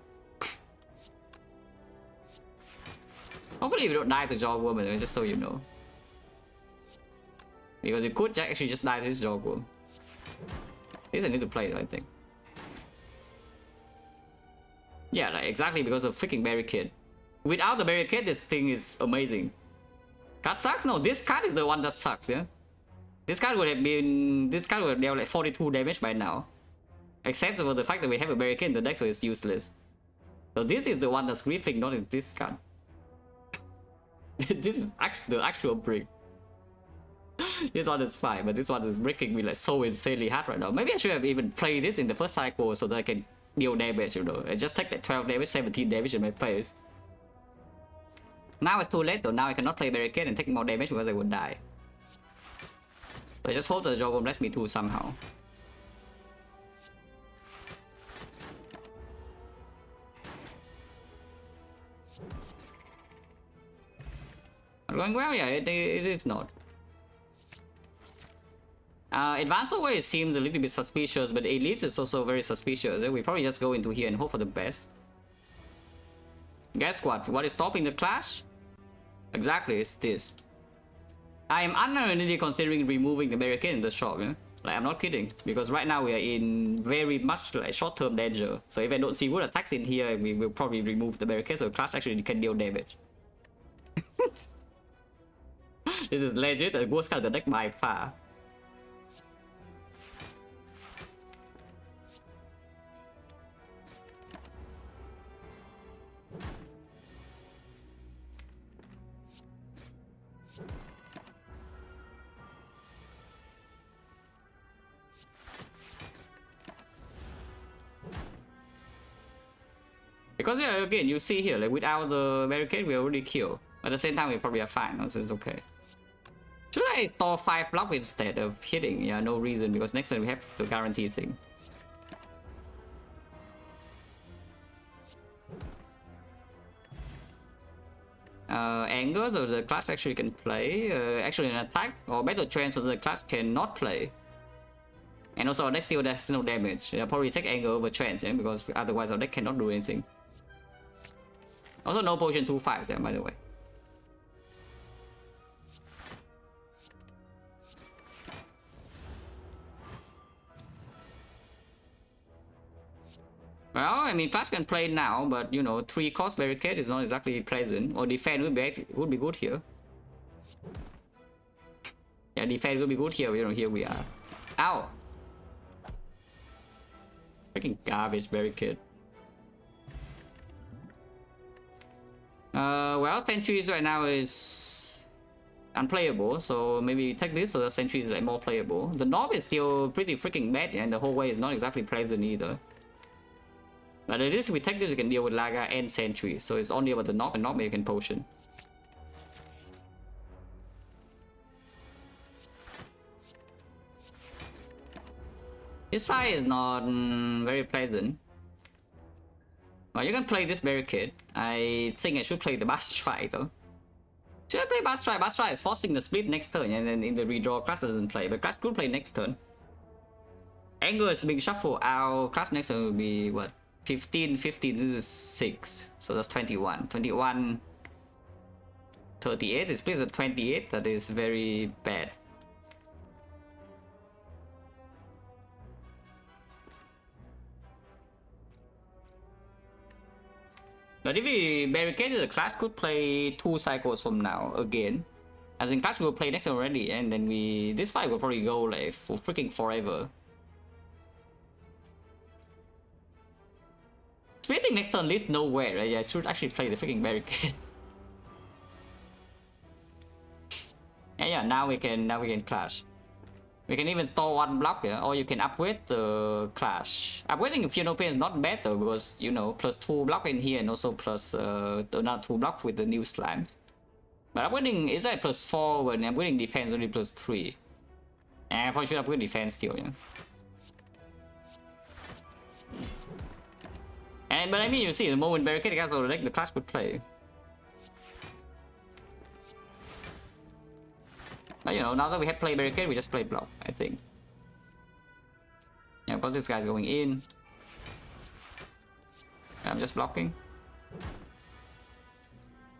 Hopefully we don't die to Jawworm, just so you know. Because you could actually just die to this Jawworm. This I need to play, I think. Yeah, like exactly because of freaking Barricade. Without the Barricade, this thing is amazing. Card sucks? No, this card is the one that sucks, yeah? This card would have been... This card would have dealt like 42 damage by now. Except for the fact that we have a Barricade in the deck, so it's useless. So this is the one that's griefing, not in this card. This is the actual brick. This one is fine, but this one is breaking me like so insanely hard right now. Maybe I should have even played this in the first cycle so that I can deal damage, you know. I just take that 12 damage, 17 damage in my face. Now it's too late though. Now I cannot play Barricade and take more damage because I would die. So I just hope the Jawworm lets me through somehow. Going well, yeah, it is not. Advanced always seems a little bit suspicious, but Elite is also very suspicious. We probably just go into here and hope for the best. Guess what is stopping the Clash? Exactly, it's this. I am unerringly considering removing the Barricade in the shop, yeah? Like, I'm not kidding, because right now we are in very much like short-term danger. So if I don't see good attacks in here, we will probably remove the Barricade so Clash actually can deal damage. This is legit the worst card of the deck by far. Because yeah, again, you see here, like without the Barricade, we already killed. At the same time, we probably are fine, so it's okay. Should I store 5 block instead of hitting? Yeah, no reason, because next time we have the guarantee thing. Anger, so the Clash actually can play. Actually an attack, or Battle Trance, so the Clash cannot play. And also our deck still does no damage. I'll probably take Anger over Trance, yeah, because otherwise our deck cannot do anything. Also no potion 2/5 there, by the way. Well, I mean, Clash can play now, but you know, 3 cost Barricade is not exactly pleasant. Or defend would be good here. Yeah, defend would be good here. You know, here we are. Ow! Freaking garbage barricade. Well, sentries right now is unplayable, so maybe take this so the sentry is like more playable. The knob is still pretty freaking bad, and the whole way is not exactly pleasant either. But at least we take this, you can deal with Laga and sentry, so it's only about the knob, and knob maybe you can potion. This fight is not very pleasant. Well, you can play this barricade. I think I should play the Bass Strike though. Should I play Bass Strike? Bass Strike is forcing the split next turn, and then in the redraw, Clash doesn't play, but Clash could play next turn. Anger is being shuffled out. Clash next turn will be what? 15, 15, this is 6. So that's 21. 21, 38. It splits at 28. That is very bad. But if we barricaded, the Clash could play 2 cycles from now again. As in, Clash will play next already, and then this fight will probably go like for freaking forever. Splitting next turn leads nowhere, right? Yeah, I should actually play the freaking barricade. Yeah, now we can Clash. We can even store 1 block here, or you can upgrade the Clash. Upgrading Funeral Pain is not bad though, because you know, plus 2 block in here and also plus another 2 block with the new slimes. But upgrading is at plus 4 when upgrading defense only plus 3. And I probably should upgrade defense still, yeah. But I mean, you see, the moment barricade gets out of the deck, the Clash would play. But you know, now that we have played barricade, we just play block, I think. Yeah, because this guy's going in. I'm just blocking.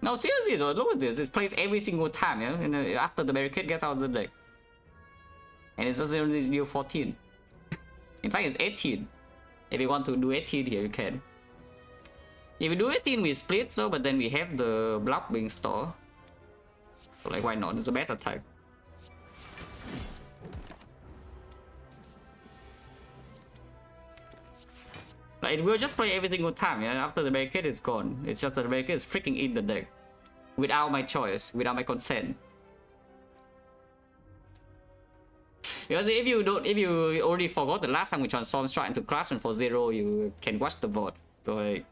No, seriously though, look at this. It plays every single time, yeah? And after the barricade gets out of the deck. And it's just only deal 14. In fact, it's 18. If you want to do 18 here, you can. If we do 18, we split, so, but then we have the block being stored. So, like, why not? It's the best attack. Like, it will just play every single time, yeah? After the barricade is gone. It's just that the barricade is freaking in the deck. Without my choice, without my consent. Because if you already forgot the last time we transformed Strike into Clash and for 0, you can watch the VOD. So, like,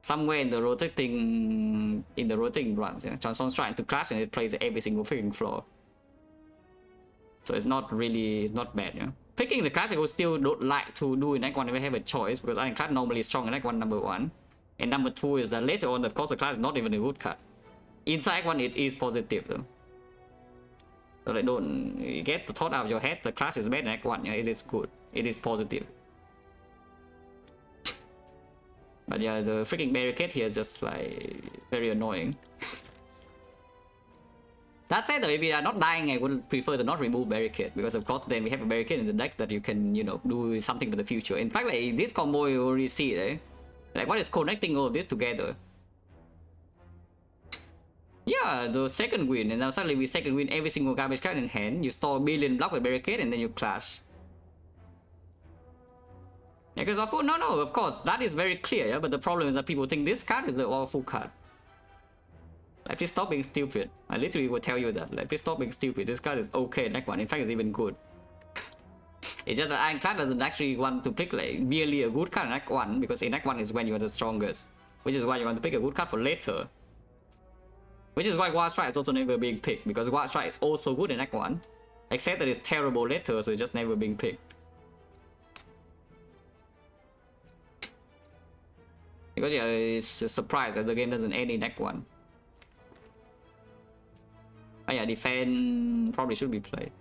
somewhere in the rotating runs, yeah? Transform Strike into Clash and it plays every single freaking floor. So it's not bad, yeah? Picking the Clash I would still don't like to do in Act 1 if I have a choice, because Ironclad normally is strong in Act 1 number 1. And number 2 is that later on, of course, the Clash is not even a good card. Inside Act 1 it is positive though. So like, don't get the thought out of your head, the Clash is bad in Act 1, yeah? It is good. It is positive. But yeah, the freaking barricade here is just like very annoying. That said though, if we are not dying, I would prefer to not remove barricade, because of course then we have a barricade in the deck that you can, you know, do something for the future. In fact, like this combo you already see it, eh? Like what is connecting all of this together? Yeah, the second win, and now suddenly we second win every single garbage card in hand, you store a billion block with barricade and then you Clash. Yeah, because awful, no, of course, that is very clear, yeah? But the problem is that people think this card is the awful card. Like, please stop being stupid. I literally will tell you that. Like, please stop being stupid. This card is okay in Act 1. In fact, it's even good. It's just that Ironclad doesn't actually want to pick like merely a good card in Act 1, because in Act 1 is when you are the strongest. Which is why you want to pick a good card for later. Which is why Wild Strike is also never being picked, because Wild Strike is also good in Act 1. Except that it's terrible later, so it's just never being picked. Because yeah, it's a surprise that the game doesn't end in Act 1. Oh yeah, defense probably should be played.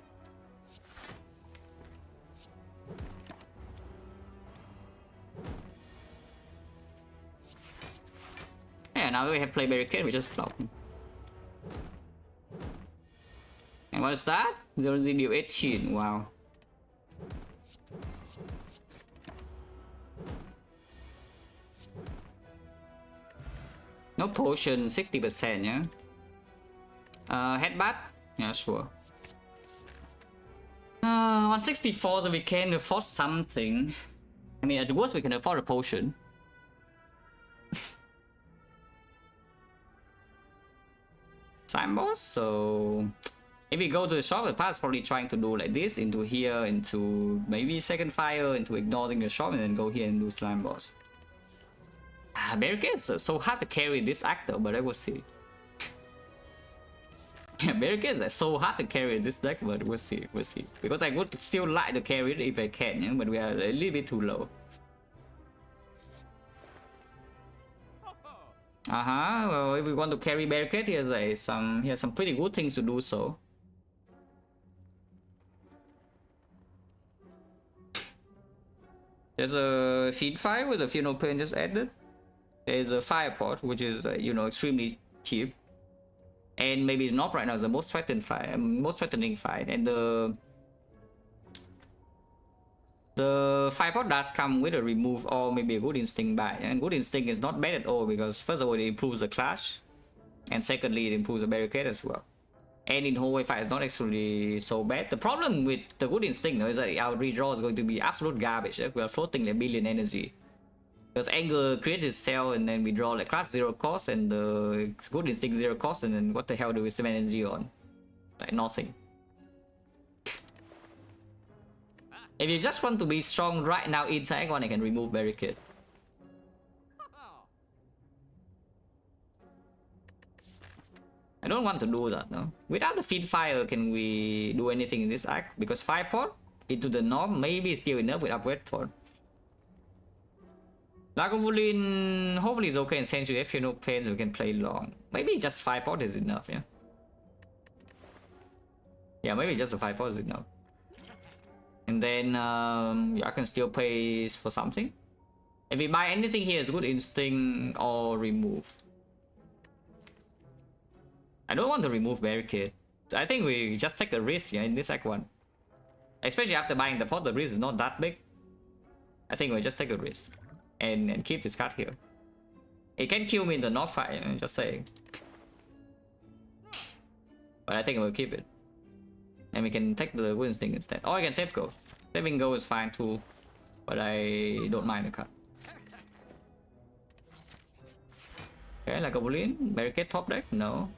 Yeah, now we have play barricade, we just block. And what is that? 0-0-18, wow. No potion, 60%, yeah? Headbutt? Yeah, sure. 164, so we can afford something. I mean, at the worst, we can afford a potion. Slime boss, so if we go to the shop, the path is probably trying to do like this, into here, into maybe second fire, into ignoring the shop, and then go here and do slime boss. Barricades are so hard to carry this actor, but I will see. Yeah, barricades are so hard to carry this deck, but we'll see, Because I would still like to carry it if I can, yeah? But we are a little bit too low. Well, if we want to carry barricade, here's some pretty good things to do so. There's a feed fire with a few no pain just added. There's a fire pot, which is extremely cheap, and maybe not right now is the most threatening fight, and the fire pot does come with a remove or maybe a good instinct buy, and good instinct is not bad at all because first of all it improves the clash, and secondly it improves the barricade as well. And in hallway fight, it's not actually so bad. The problem with the good instinct though is that our redraw is going to be absolute garbage. We are floating like billion energy. Because anger creates itself and then we draw like class 0 cost and the good instinct 0 cost, and then what the hell do we spend energy on? Like nothing. If you just want to be strong right now inside one, I can remove barricade. I don't want to do that, no. Without the feed fire, can we do anything in this act? Because fire pot into the norm maybe still enough with upgrade pot. Lagavulin hopefully is okay, and Century if you know pain so we can play long. Maybe just 5 pot is enough, yeah. Yeah, maybe just the 5 pot is enough. And then yeah, I can still pay for something. If we buy anything here, it's good instinct or remove. I don't want to remove barricade. So I think we just take a risk, yeah, in this act 1. Especially after buying the pot, the risk is not that big. I think we just take a risk. And keep this card here. It can kill me in the north fight, I'm just saying. But I think we'll keep it. And we can take the good instinct instead. Or I can save go. Saving go is fine too. But I don't mind the card. Okay, like a Boolean. Barricade top deck? No.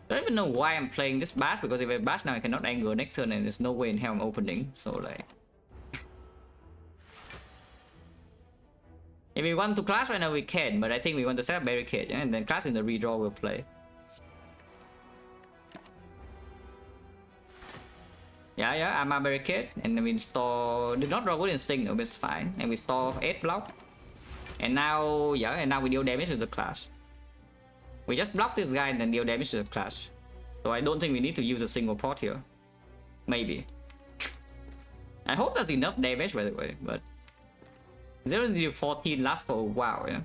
I don't even know why I'm playing this bash, because if I bash now I cannot anger next turn and there's no way in hell I'm opening. So like... If we want to clash right now we can, but I think we want to set up barricade, yeah? And then clash in the redraw will play. Yeah, I'm a barricade, and then we install... Did not draw good instinct, no, but it's fine. And we store 8 block. And now, yeah, and now we deal damage to the clash. We just block this guy and then deal damage to the clash. So I don't think we need to use a single pot here. Maybe. I hope that's enough damage, by the way, but... 0-0-14 lasts for a while, yeah.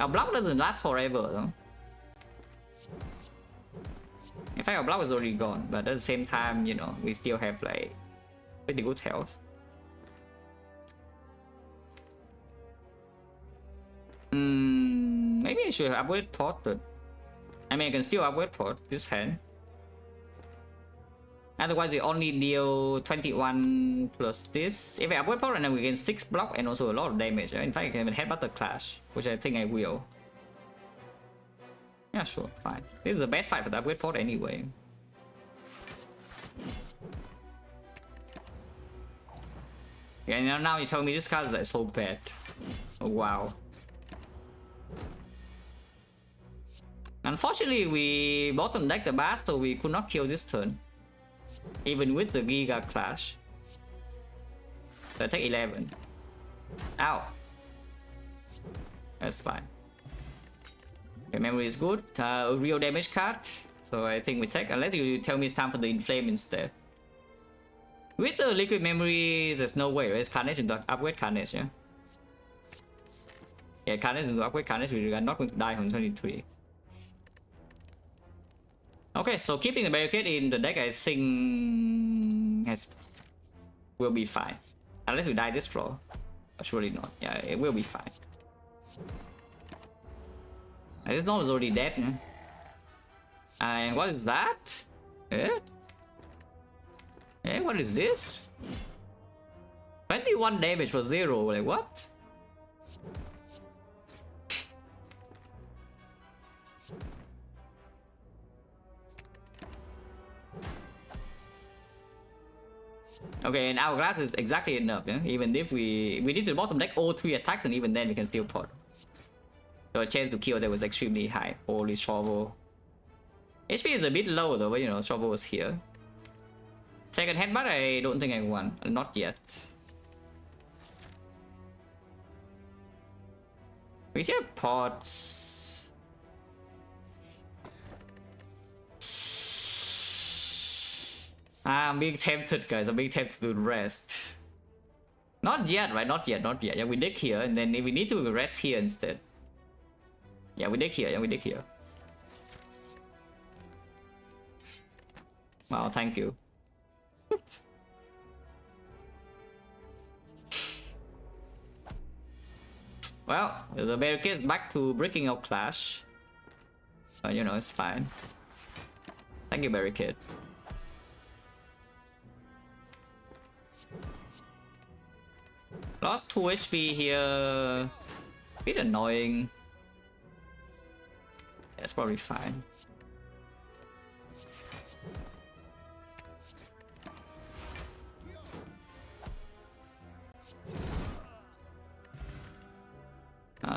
Our block doesn't last forever, though. In fact, our block is already gone, but at the same time, you know, we still have like pretty good health. Maybe I should upgrade pot, but I mean, I can still upgrade pot this hand. Otherwise, we only deal 21 plus this. If I upgrade pot, and then we gain 6 block and also a lot of damage. In fact, I can even headbutt the clash, which I think I will. Yeah, sure, fine. This is the best fight for the upgrade pot anyway. Yeah, now you tell me this card is like so bad. Oh, wow. Unfortunately, we bottom deck the bass, so we could not kill this turn. Even with the Giga Clash. So I take 11. Ow. That's fine. Okay, memory is good. Real damage card. So I think we take, unless you tell me it's time for the Inflame instead. With the liquid memory, there's no way, right? It's Carnage into upgrade Carnage, yeah? Yeah, Carnage into upgrade Carnage, we are not going to die on 23. Okay, so keeping the barricade in the deck, I think will be fine. Unless we die this floor. Surely not. Yeah, it will be fine. This norm is already dead. Yeah? And what is that? Eh? Eh, what is this? 21 damage for 0, like what? Okay, and Hourglass is exactly enough, yeah? Even if we need to bottom deck all 3 attacks, and even then we can still pot. So a chance to kill that was extremely high. Holy shovel. HP is a bit low though, but you know, shovel was here. Second headbutt, I don't think I won. Not yet. We still have pots. I'm being tempted, guys. I'm being tempted to rest. Not yet, right? Not yet, not yet. Yeah, we dig here, and then we need to rest here instead. Yeah, we dig here. Yeah, we dig here. Wow, thank you. Well, the barricade's back to breaking out clash. But you know, it's fine. Thank you, barricade. Lost 2 HP here. Bit annoying. That's probably fine.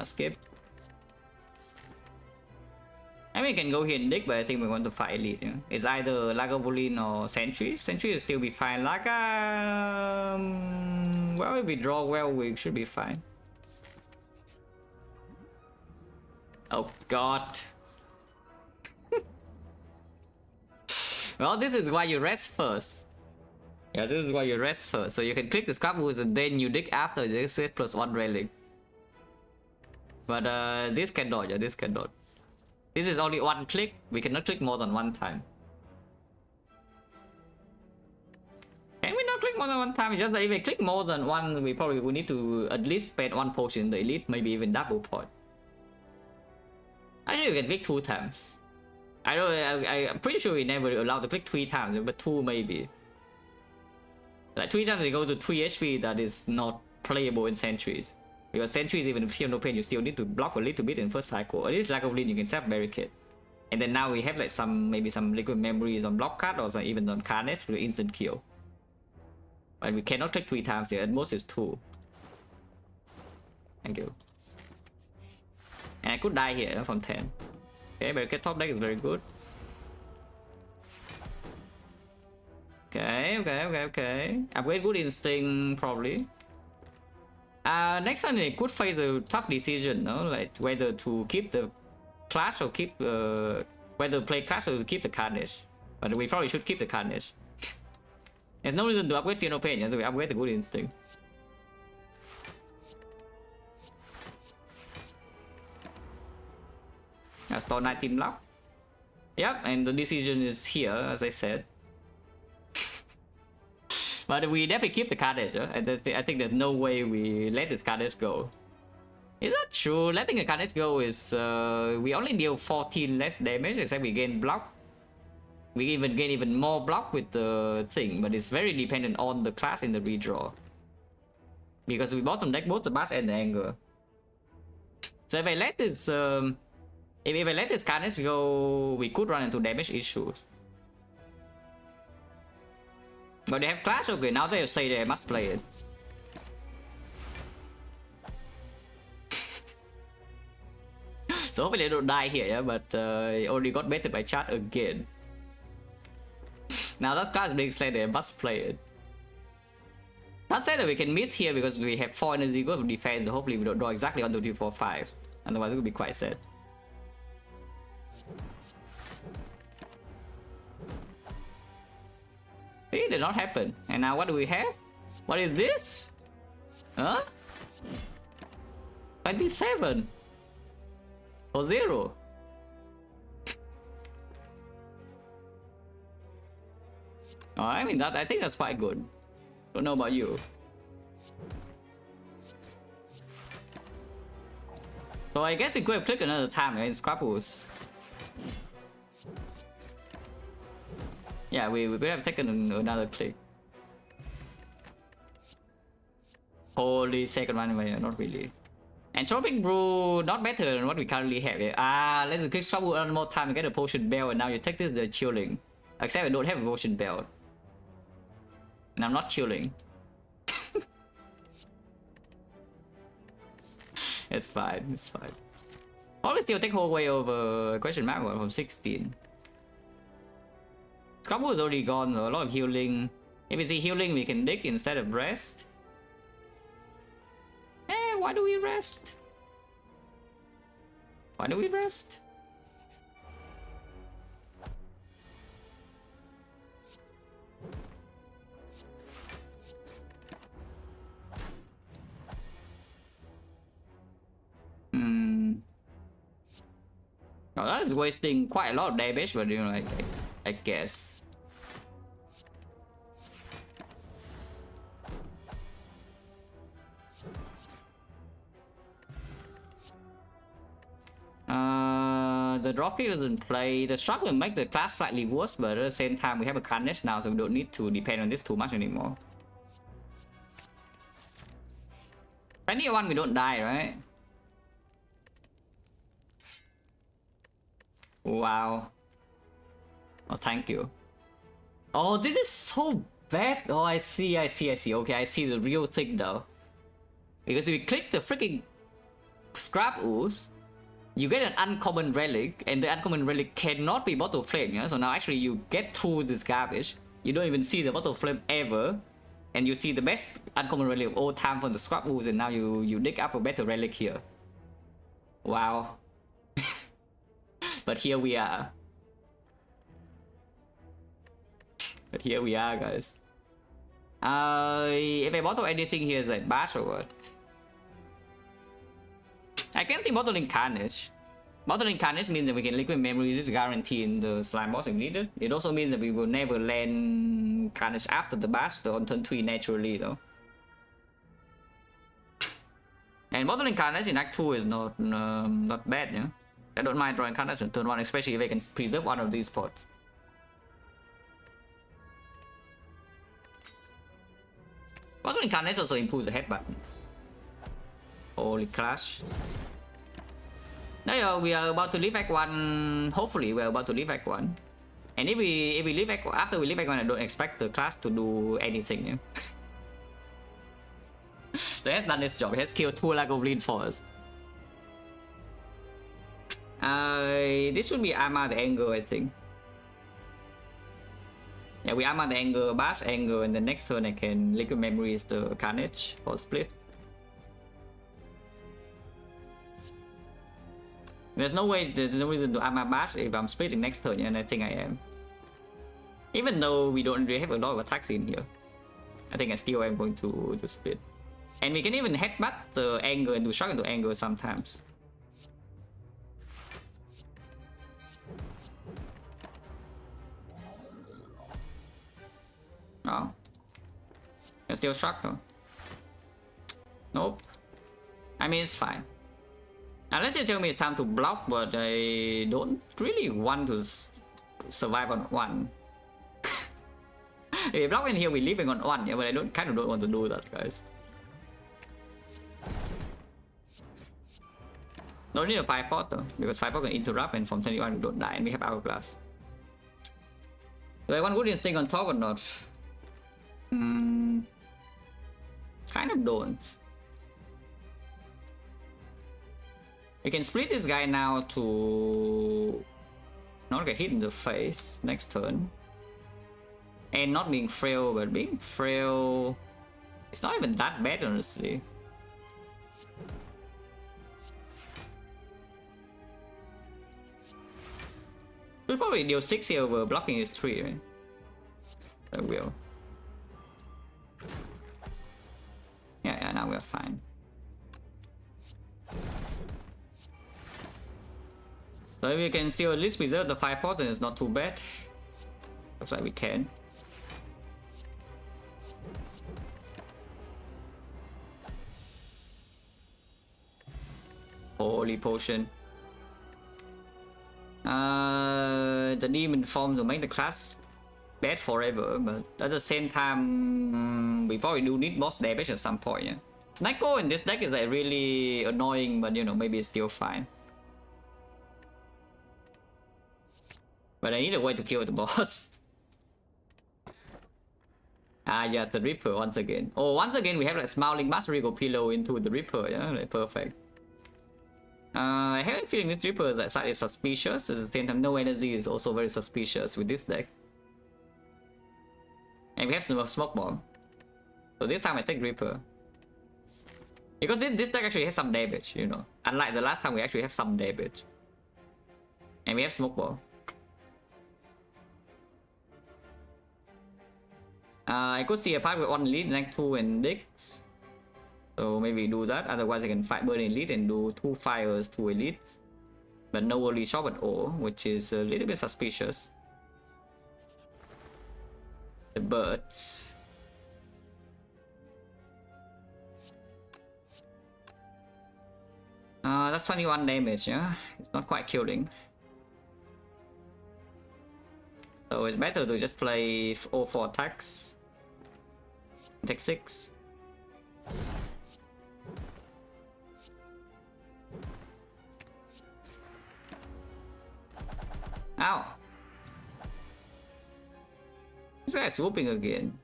Skip. I mean, we can go here and dig, but I think we want to fight elite. You know? It's either Lagavulin or Sentry. Sentry will still be fine. Laga... well, if we draw well, we should be fine. Oh god. Well, this is why you rest first. Yeah, this is why you rest first. So you can click the scrap wounds and then you dig after this +1 relic. But this cannot, yeah, this cannot. This is only 1 click. We cannot click more than 1 time. Can we not click more than 1 time? It's just that if we click more than 1, we probably will need to at least spend 1 potion in the elite, maybe even double pot. Actually, we can click 2 times. I'm pretty sure we never allowed to click 3 times, but 2 maybe. Like 3 times we go to 3 HP, that is not playable in sentries. Because sentries, even if you feel no pain, you still need to block a little bit in first cycle. At least like of lean, you can set barricade. And then now we have like maybe some liquid memories on block cut or even on carnage to instant kill. But we cannot click 3 times here, at most it's 2. Thank you. And I could die here from 10. Okay, barricade top deck is very good. Okay. Upgrade good instinct probably. Next time they could face a tough decision, no? Like whether to keep the clash or keep whether to play clash or to keep the carnage. But we probably should keep the carnage. There's no reason to upgrade Fear No Pain, so we upgrade the good instinct. Store 19 block. Yep, and the decision is here, as I said. But we definitely keep the carnage, and I think there's no way we let this carnage go. Is that true? Letting a carnage go is we only deal 14 less damage, except we gain block. We even gain even more block with the thing, but it's very dependent on the class in the redraw. Because we bottom deck both the bash and the anger. So if I let this if I let this carnage go, we could run into damage issues. But they have clash, okay, now they say they must play it. So hopefully they don't die here, yeah, but already got baited by chat again. Now that class being slain, they must play it. Not saying that we can miss here because we have 4 energy go for defense, so hopefully we don't draw exactly 1, 2, 3, 4, 5. Otherwise it would be quite sad. See, did not happen. And now what do we have? What is this? Huh? 27 or 0. Oh, I mean I think that's quite good. Don't know about you. So I guess we could have clicked another time in Scrapbles. Yeah, we could have taken another click. Holy second one, but not really. And Tropic Brew not better than what we currently have here. Let's click Trouble one more time and get a potion belt, and now you take this, the chilling. Except I don't have a potion belt. And I'm not chilling. It's fine, it's fine. Probably still take whole way over question mark from 16. Scrabble is already gone, so a lot of healing. If we see healing, we can dig instead of rest. Why do we rest? Why do we rest? Oh, that's wasting quite a lot of damage, but you know, I guess. The Rocky doesn't play. The shock will make the class slightly worse, but at the same time, we have a Carnage now, so we don't need to depend on this too much anymore. 21, we don't die, right? Wow. Oh, thank you. Oh, this is so bad. Oh, I see. Okay, I see the real thing though. Because if you click the freaking Scrap Ooze, you get an uncommon relic, and the uncommon relic cannot be Bottle Flame, yeah? So now actually you get through this garbage, you don't even see the Bottle Flame ever, and you see the best uncommon relic of all time from the Scrap Ooze, and now you dig up a better relic here. Wow. But here we are. But here we are, guys. If I bottle anything here, is like bash or what? I can see bottling Carnage. Bottling Carnage means that we can liquid memory is guaranteed in the slime boss if needed. It also means that we will never land Carnage after the bash on turn 3 naturally though. And bottling Carnage in Act 2 is not bad, yeah? I don't mind drawing Carnage on turn 1, especially if I can preserve one of these spots. Bottling Carnage also improves the head button. Holy clash. Now we are about to leave Act 1. Hopefully we are about to leave Act 1. And if we leave Act 1, after we leave Act 1, I don't expect the class to do anything. Yeah? So it has done its job. It has killed 2 Lagoblin for us. This should be Armor the Anger, I think. Yeah, we Armor the Anger, Bash Anger, and the next turn I can Liquid Memories the Carnage for split. There's no reason to Armor Bash if I'm splitting next turn, and I think I am. Even though we don't really have a lot of attacks in here, I think I still am going to split. And we can even headbutt the Anger and do shock into Anger sometimes. Oh. You're still shocked though. Nope. I mean, it's fine. Unless you tell me it's time to block, but I don't really want to survive on 1. If we block in here, we're leaving on 1, yeah, but I kind of don't want to do that, guys. Don't need a 5-4 though, because 5-4 can interrupt, and from 21 we don't die, and we have Hourglass. Do I want Good Instinct on top or not? Kind of don't. We can split this guy now to not get hit in the face next turn. And not being frail, but being frail, it's not even that bad, honestly. We'll probably deal 6 here over blocking his 3, right? I will. Yeah, now we're fine. So if we can still at least preserve the 5 pots, then it's not too bad. Looks like we can. Holy potion. The demon forms will make the class bad forever, but at the same time, we probably do need boss damage at some point. Yeah? Snacko in this deck is like really annoying, but you know, maybe it's still fine. But I need a way to kill the boss. Ah, yes, the Reaper once again. Oh, once again, we have like Smiling Mastery go pillow into the Reaper. Yeah, like perfect. I have a feeling this Reaper is like slightly suspicious. At the same time, no energy is also very suspicious with this deck. And we have some Smoke Bomb. So this time I take Reaper. Because this deck actually has some damage, you know. Unlike the last time, we actually have some damage. And we have Smoke Bomb. I could see a part with one elite, rank 2 and Dix. So maybe do that. Otherwise I can fight Burn Elite and do 2 fires, 2 elites. But no early shop at all, which is a little bit suspicious. The birds. That's 21 damage, yeah? It's not quite killing. So it's better to just play all 4 attacks. Take 6. Ow! This guy is swooping again.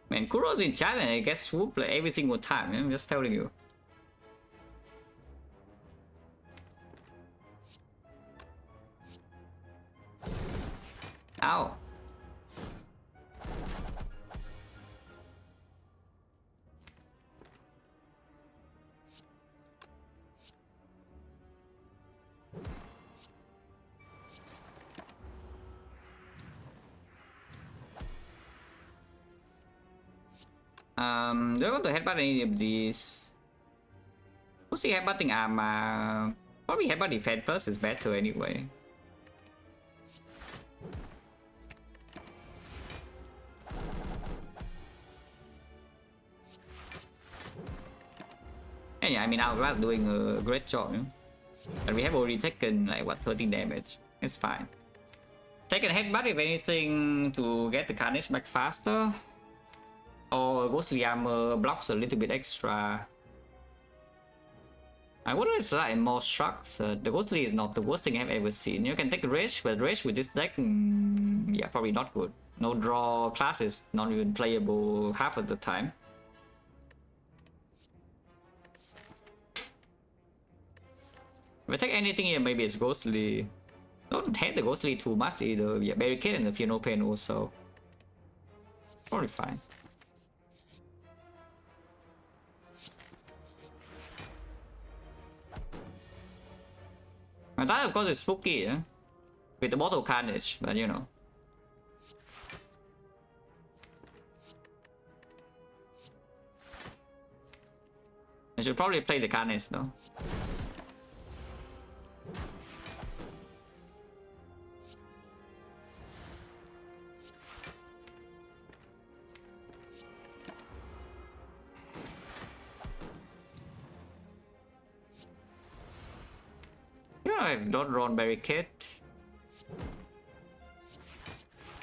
Man, Kuro's in chat and I get swooped like every single time, I'm just telling you. Ow! Do I want to headbutt any of these? We'll see headbutting armor. Probably headbutt defense first is better anyway. And yeah, I mean, Hourglass doing a great job. You know? And we have already taken like what 13 damage. It's fine. Take a headbutt if anything to get the Carnage back faster. Or Ghostly Armor blocks a little bit extra. I would have tried more structs. The Ghostly is not the worst thing I've ever seen. You can take Rage, but Rage with this deck, yeah, probably not good. No draw class is not even playable half of the time. If I take anything here, maybe it's Ghostly. Don't hate the Ghostly too much either. Yeah, Barricade and the Fear No Pain also. Probably fine. My type of course is spooky, yeah? With the Bottle Carnage, but you know. I should probably play the Carnage though. I've not drawn Barricade.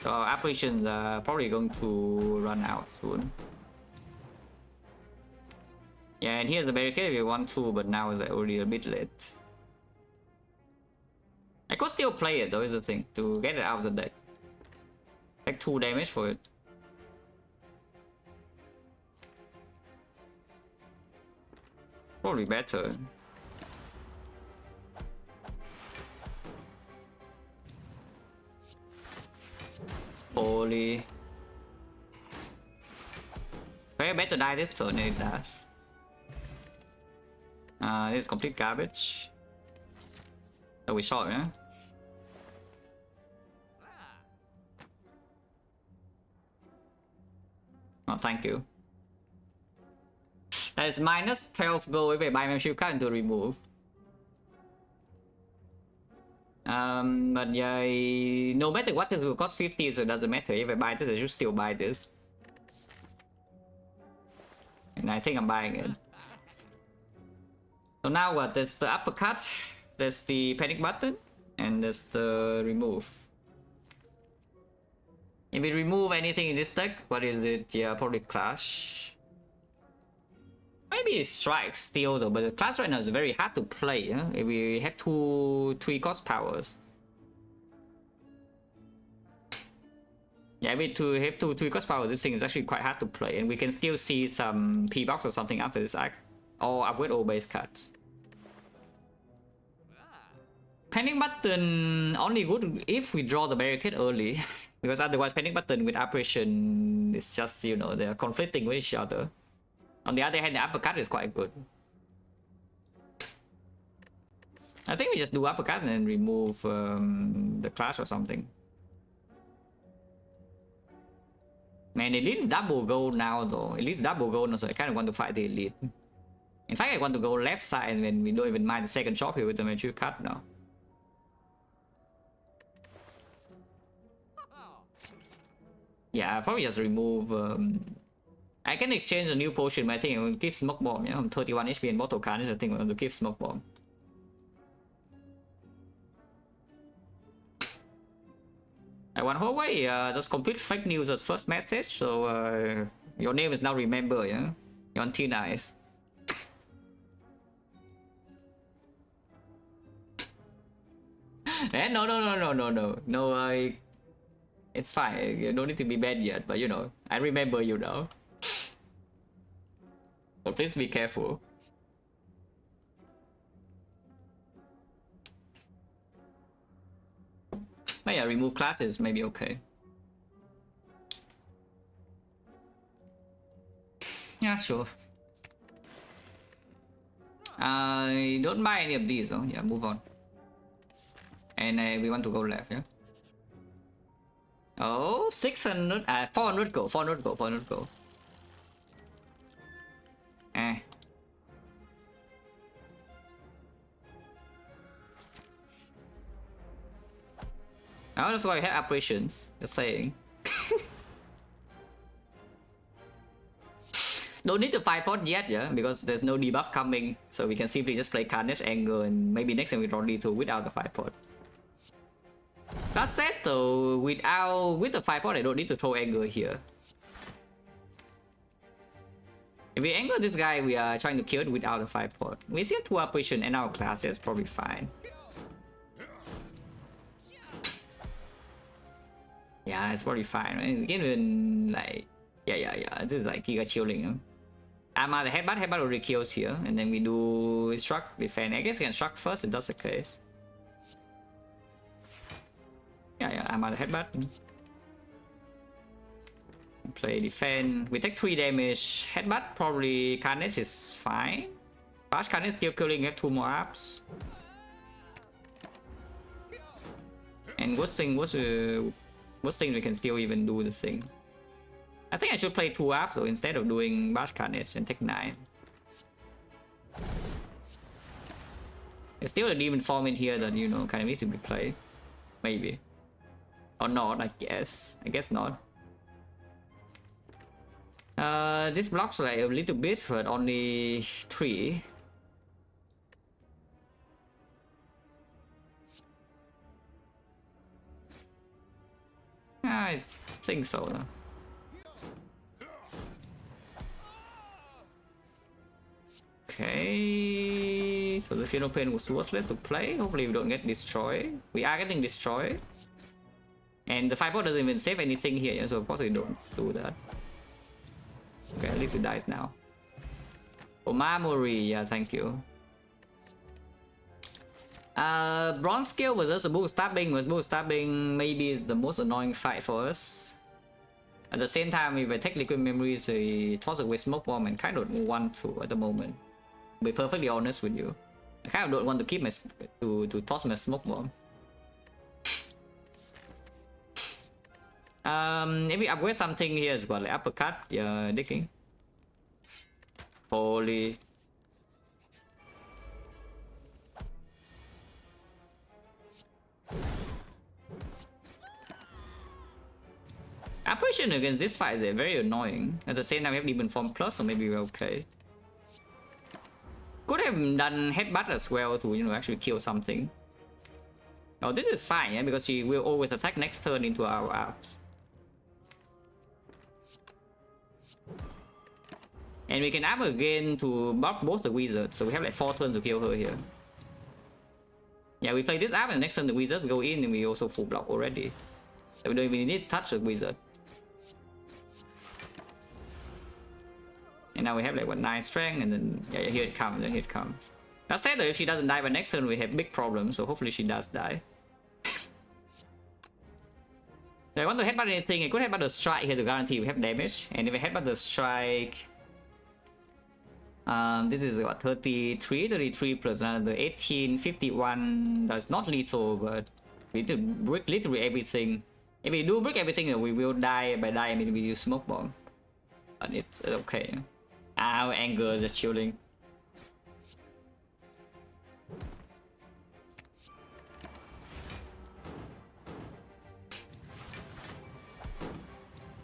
So apparitions are probably going to run out soon. Yeah, and here's the Barricade if you want to, but now it's already a bit late. I could still play it though, is the thing, to get it out of the deck. Take 2 damage for it. Probably better. Holy. Okay, I better die this turn than it does. This is complete garbage. So we shot, yeah? Oh, thank you. That is minus 12 gold if I buy membership card to remove. But yeah, no matter what, it will cost 50, so it doesn't matter. If I buy this, I should still buy this. And I think I'm buying it. So now what? There's the uppercut. There's the panic button. And that's the remove. If we remove anything in this deck, what is it? Yeah, probably Clash. Maybe Strike still though, but the Clash right now is very hard to play. Huh? If we have 3 cost powers. Yeah, we have 3 cost powers. This thing is actually quite hard to play, and we can still see some P-box or something after this act, or upgrade all base cards. Panic button only good if we draw the barricade early, because otherwise panic button with operation is just, you know, they're conflicting with each other. On the other hand, the uppercut is quite good. I think we just do uppercut and then remove the clash or something. Man, Elite's double gold now though. Elite's double gold now, so I kind of want to fight the Elite. In fact, I want to go left side when we don't even mind the second shot here with the mature cut now. Yeah, I'll probably just remove... I can exchange a new potion, but I think I will keep Smoke Bomb. Yeah, I'm 31 HP and Bottle Carnage. I think I'm going to keep Smoke Bomb. I went Huawei, just complete fake news as first message, so your name is now remembered, yeah? You're on T-Nice. No, it's fine, you don't need to be bad yet, but you know, I remember you now. So please be careful. But yeah, remove classes, maybe okay. Yeah, sure. I don't buy any of these though. Yeah, move on. And we want to go left, yeah? Oh, 600, 400 go, 400 go, 400 go. Oh, that's why I have operations, just saying. Don't need to fight pot yet, yeah, because there's no debuff coming, so we can simply just play Carnage, Anger, and maybe next time we draw D2 without the fight pot. That said though, with the fight pot, I don't need to throw Anger here. If we anger this guy, we are trying to kill it without the fight pot. We see a 2 operation and our class is probably fine. Yeah, it's probably fine, right? It's even like, yeah. This is like Giga chilling. Huh? The headbutt already kills here, and then we do struck, defend. I guess we can struck first if that's the case. Yeah, the headbutt. Play defend. We take 3 damage. Headbutt, probably Carnage is fine. Fast Carnage still killing, have 2 more ups. And worst thing we can still even do the thing. I think I should play 2 ups though, instead of doing Bash Carnage and take 9. There's still a demon form in here that, you know, kind of needs to be played. Maybe. Or not, I guess. I guess not. This blocks like a little bit, but only 3. I think so. Okay, so the Final Pain was worthless to play. Hopefully we don't get destroyed. We are getting destroyed. And the Fireball doesn't even save anything here, so of course we don't do that. Okay, at least it dies now. Omamori, yeah, thank you. Bronze Scale versus a Bull Stabbing. With Bull Stabbing maybe is the most annoying fight for us. At the same time, if I take Liquid Memories, I toss away Smoke Bomb and kind of don't want to at the moment. To be perfectly honest with you, I kind of don't want to keep my to toss my Smoke Bomb. If we upgrade something here as well, like uppercut, yeah, digging. Holy. Apparition against this fight is very annoying. At the same time, we have Demon Form Plus, so maybe we're okay. Could have done Headbutt as well to, you know, actually kill something. Oh, this is fine, yeah, because she will always attack next turn into our Alps. And we can up again to block both the wizards, so we have like 4 turns to kill her here. Yeah, we play this up and next turn the wizards go in and we also full block already. So we don't even need to touch the wizard. And now we have like what, 9 strength, and then yeah, here it comes, here it comes. That said though, if she doesn't die by next turn we have big problems, so hopefully she does die. So I want to headbutt anything, I could headbutt the strike here to guarantee we have damage. And if I headbutt the strike, this is what, 33 plus another 18, 51. That's not lethal, but we need to break literally everything. If we do break everything, we will die. By die, I mean we use smoke bomb. But it's okay. Our anger is chilling.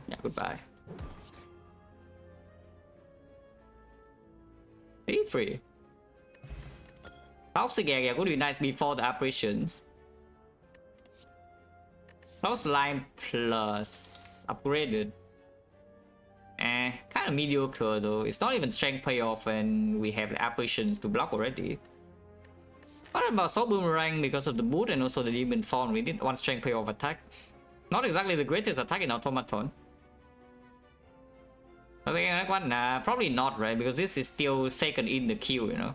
Yeah, goodbye. Be free. Toxic area would be nice before the operations. Close line plus upgraded. Kind of mediocre though. It's not even strength payoff and we have the apparitions to block already. What about Soul Boomerang? Because of the boot and also the demon form, we did 1 strength payoff attack. Not exactly the greatest attack in automaton. I think that one, probably not, right? Because this is still second in the queue, you know.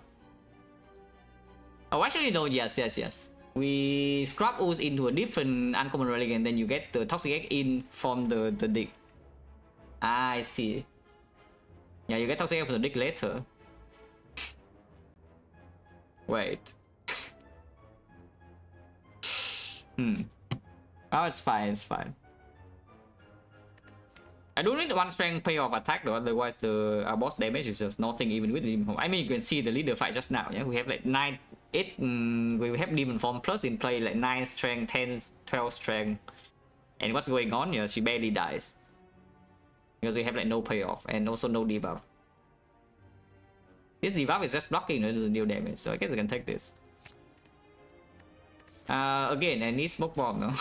Oh, actually no, yes. We scrap ooze into a different uncommon relic and then you get the toxic egg in from the dig. Ah, I see. Yeah, you get toxic egg from the dig later. Wait. Oh, it's fine, it's fine. I don't need 1 strength payoff attack though, otherwise the our boss damage is just nothing even with the demon form. I mean, you can see the leader fight just now, yeah? We have like 8, we have demon form plus in play like 9 strength, 10, 12 strength. And what's going on? Yeah, she barely dies. Because we have like no payoff and also no debuff. This debuff is just blocking, it doesn't deal damage, so I guess I can take this. Again, I need smoke bomb no?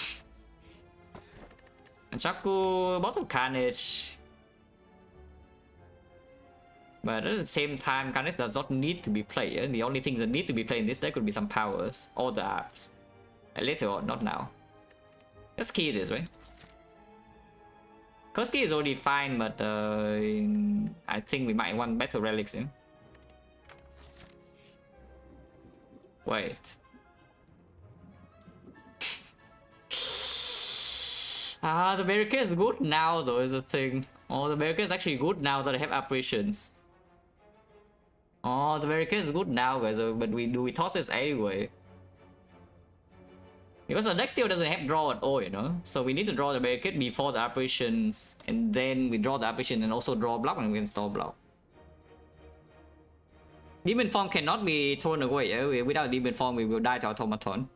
And Chaku, bottle Carnage. But at the same time, Carnage does not need to be played. The only things that need to be played in this deck could be some powers or the arts. Later on, not now. Let's key this, right? Koski is already fine, but I think we might want better relics in. Wait. The barricade is good now though, is the thing. Oh, the barricade is actually good now that I have apparitions. Oh, the barricade is good now, guys, but we toss this anyway. Because the deck still doesn't have draw at all, you know? So we need to draw the barricade before the apparitions, and then we draw the apparition and also draw block and we can store block. Demon form cannot be thrown away, yeah? Without demon form we will die to automaton.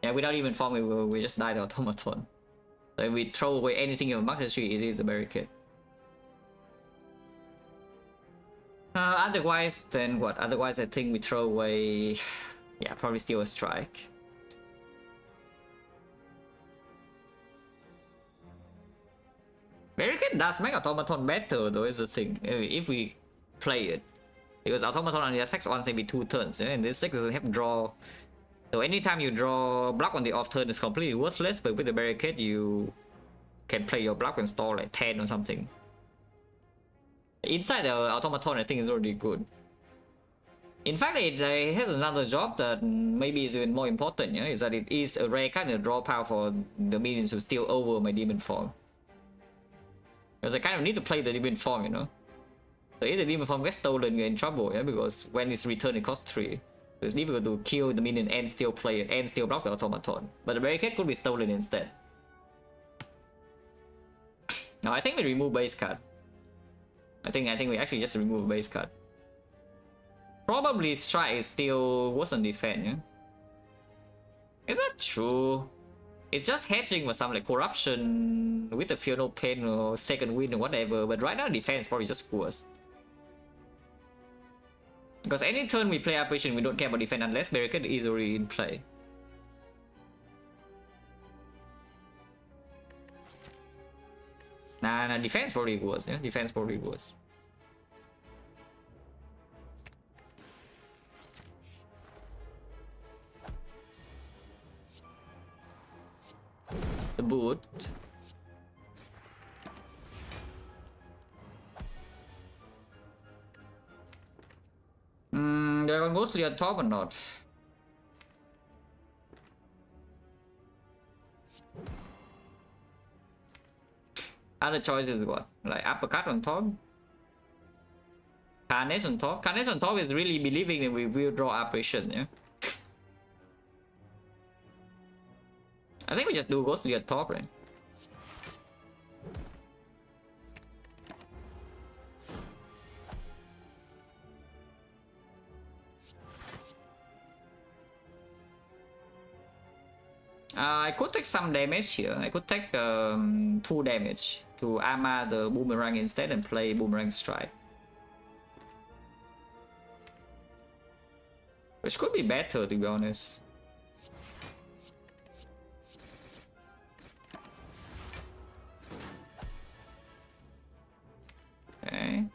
Yeah, without demon form we just die to automaton. So if we throw away anything in the market tree, it is a barricade. Otherwise, then what? Otherwise, I think we throw away... Yeah, probably still a strike. Barricade does make automaton better though, is the thing. If we play it. Because automaton only attacks once every 2 turns, and this deck doesn't have draw. So anytime you draw block on the off turn is completely worthless, but with the barricade you can play your block and store like 10 or something. Inside the automaton I think is already good. In fact, it has another job that maybe is even more important, yeah? Is that it is a rare kind of draw power for the minions to steal over my demon form. Because I kind of need to play the demon form, you know? So if the demon form gets stolen, you're in trouble, yeah? Because when it's returned it costs 3. So it's difficult to kill the minion and still play it and still block the automaton. But the barricade could be stolen instead. Now I think we remove base card. I think we actually just remove base card. Probably strike is still worse on defense, yeah? Is that true? It's just hedging for some like corruption with the Feel No Pain or second wind or whatever, but right now defense probably just worse. Because any turn we play operation, we don't care about defense unless barricade is already in play. Nah, defense probably worse, yeah? Defense probably worse. The boot. They're mostly on top or not? Other choices what? Like uppercut on top? Carnage on top? Carnage on top is really believing that we will draw operation, yeah? I think we just do ghostly at top, right? I could take some damage here. I could take 2 damage to armor the boomerang instead and play boomerang strike. Which could be better, to be honest. Okay.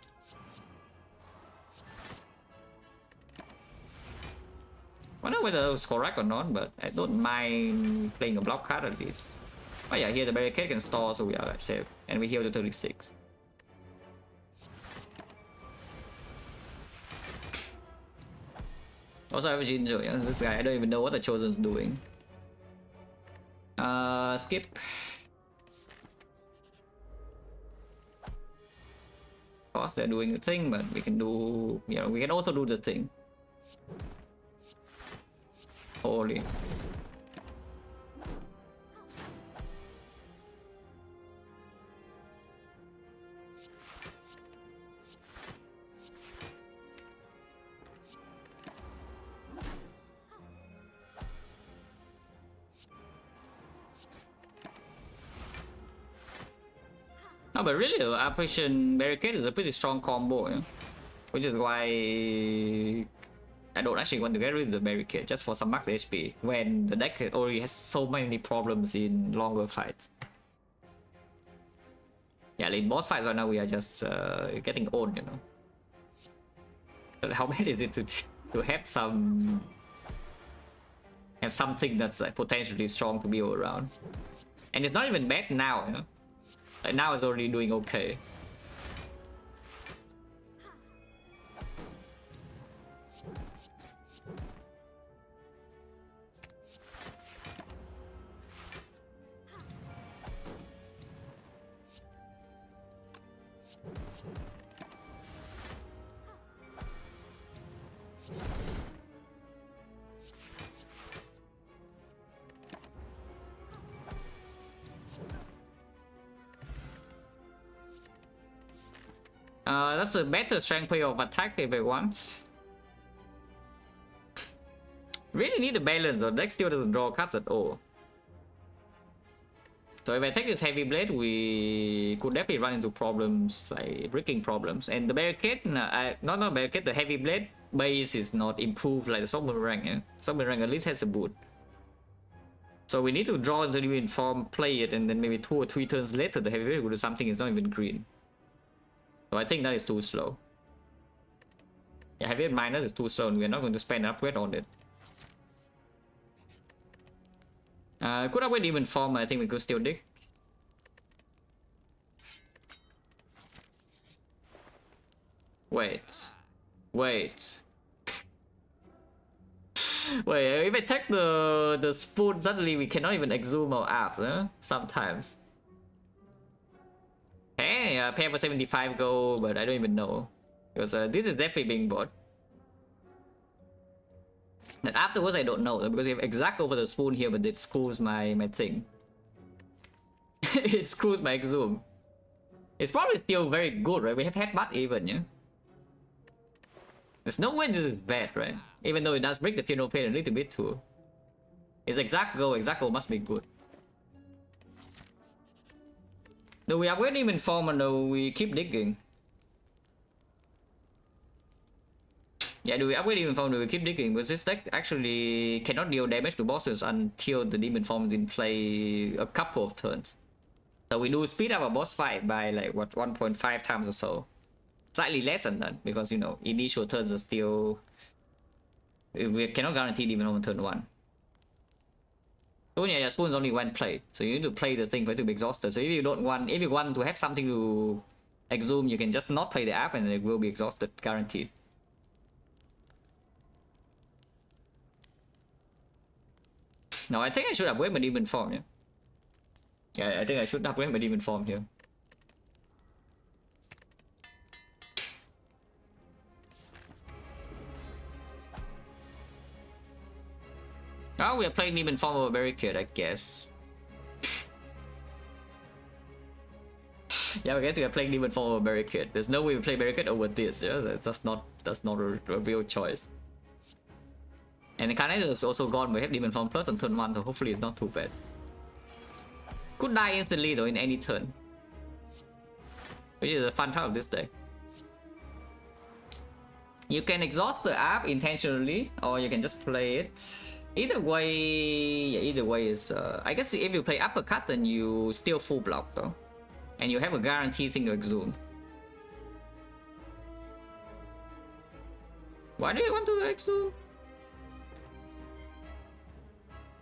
I don't know whether it was correct or not, but I don't mind playing a block card at least. Oh yeah, here the barricade can store, so we are like safe. And we heal to 36. Also I have a ginger, yeah, this guy, I don't even know what the Chosen's doing. Skip. Of course they're doing the thing, but we can do, you know, we can also do the thing. Holy. No, but really, Operation Barricade is a pretty strong combo, yeah? Which is why I don't actually want to get rid of the Barricade just for some max HP when the deck already has so many problems in longer fights. Yeah, in boss fights right now we are just getting owned, you know. But how bad is it to have something that's like potentially strong to be all around? And it's not even bad now, you know. Like now it's already doing okay. That's a better strength play of attack if it wants. Really need a balance, or deck still doesn't draw cards at all. So if I take this heavy blade, we could definitely run into problems, like breaking problems. And the barricade, not barricade, the heavy blade base is not improved like the Submarine. Yeah? Submarine at least has a boot. So we need to draw into the inform, play it, and then maybe 2 or 3 turns later the heavy blade will do something is not even green. So I think that is too slow. Yeah, heavy minus is too slow and we're not going to spend upgrade on it. Could upgrade even form, I think we could still dig. Wait. Wait. Wait, if I take the spoon, suddenly we cannot even exhume our apps, huh? Sometimes. Hey, pay for 75 gold, but I don't even know. Because this is definitely being bought. And afterwards I don't know, because we have exact over the spoon here, but it screws my thing. It screws my exhume. It's probably still very good, right? We have had bad even, yeah? There's no way this is bad, right? Even though it does break the funeral pain a little bit too. It's exact goal must be good. No, we upgrade even form and no, we keep digging. Yeah, do we upgrade Demon Form? Do we keep digging? Because this deck actually cannot deal damage to bosses until the Demon Form is in play a couple of turns. So we do speed up a boss fight by like what 1.5 times or so. Slightly less than that because you know initial turns are still, we cannot guarantee Demon Form on turn 1. So yeah, Spoon's only one play, so you need to play the thing for it to be exhausted. So if you want to have something to exhume, you can just not play the app and it will be exhausted, guaranteed. No, I think I should upgrade my Demon Form, yeah. Yeah, I think I should upgrade my Demon Form here. Oh, we are playing Demon Form over Barricade, I guess. Yeah, I guess we are playing Demon Form over Barricade. There's no way we play Barricade over this, yeah? That's not a real choice. And the Carnage is also gone. We have Demon Form Plus on turn 1, so hopefully it's not too bad. Could die instantly though in any turn, which is a fun part of this deck. You can exhaust the app intentionally, or you can just play it. Either way, yeah, either way is. I guess if you play Uppercut, then you still full block though, and you have a guaranteed thing to exhume. Why do you want to exhume?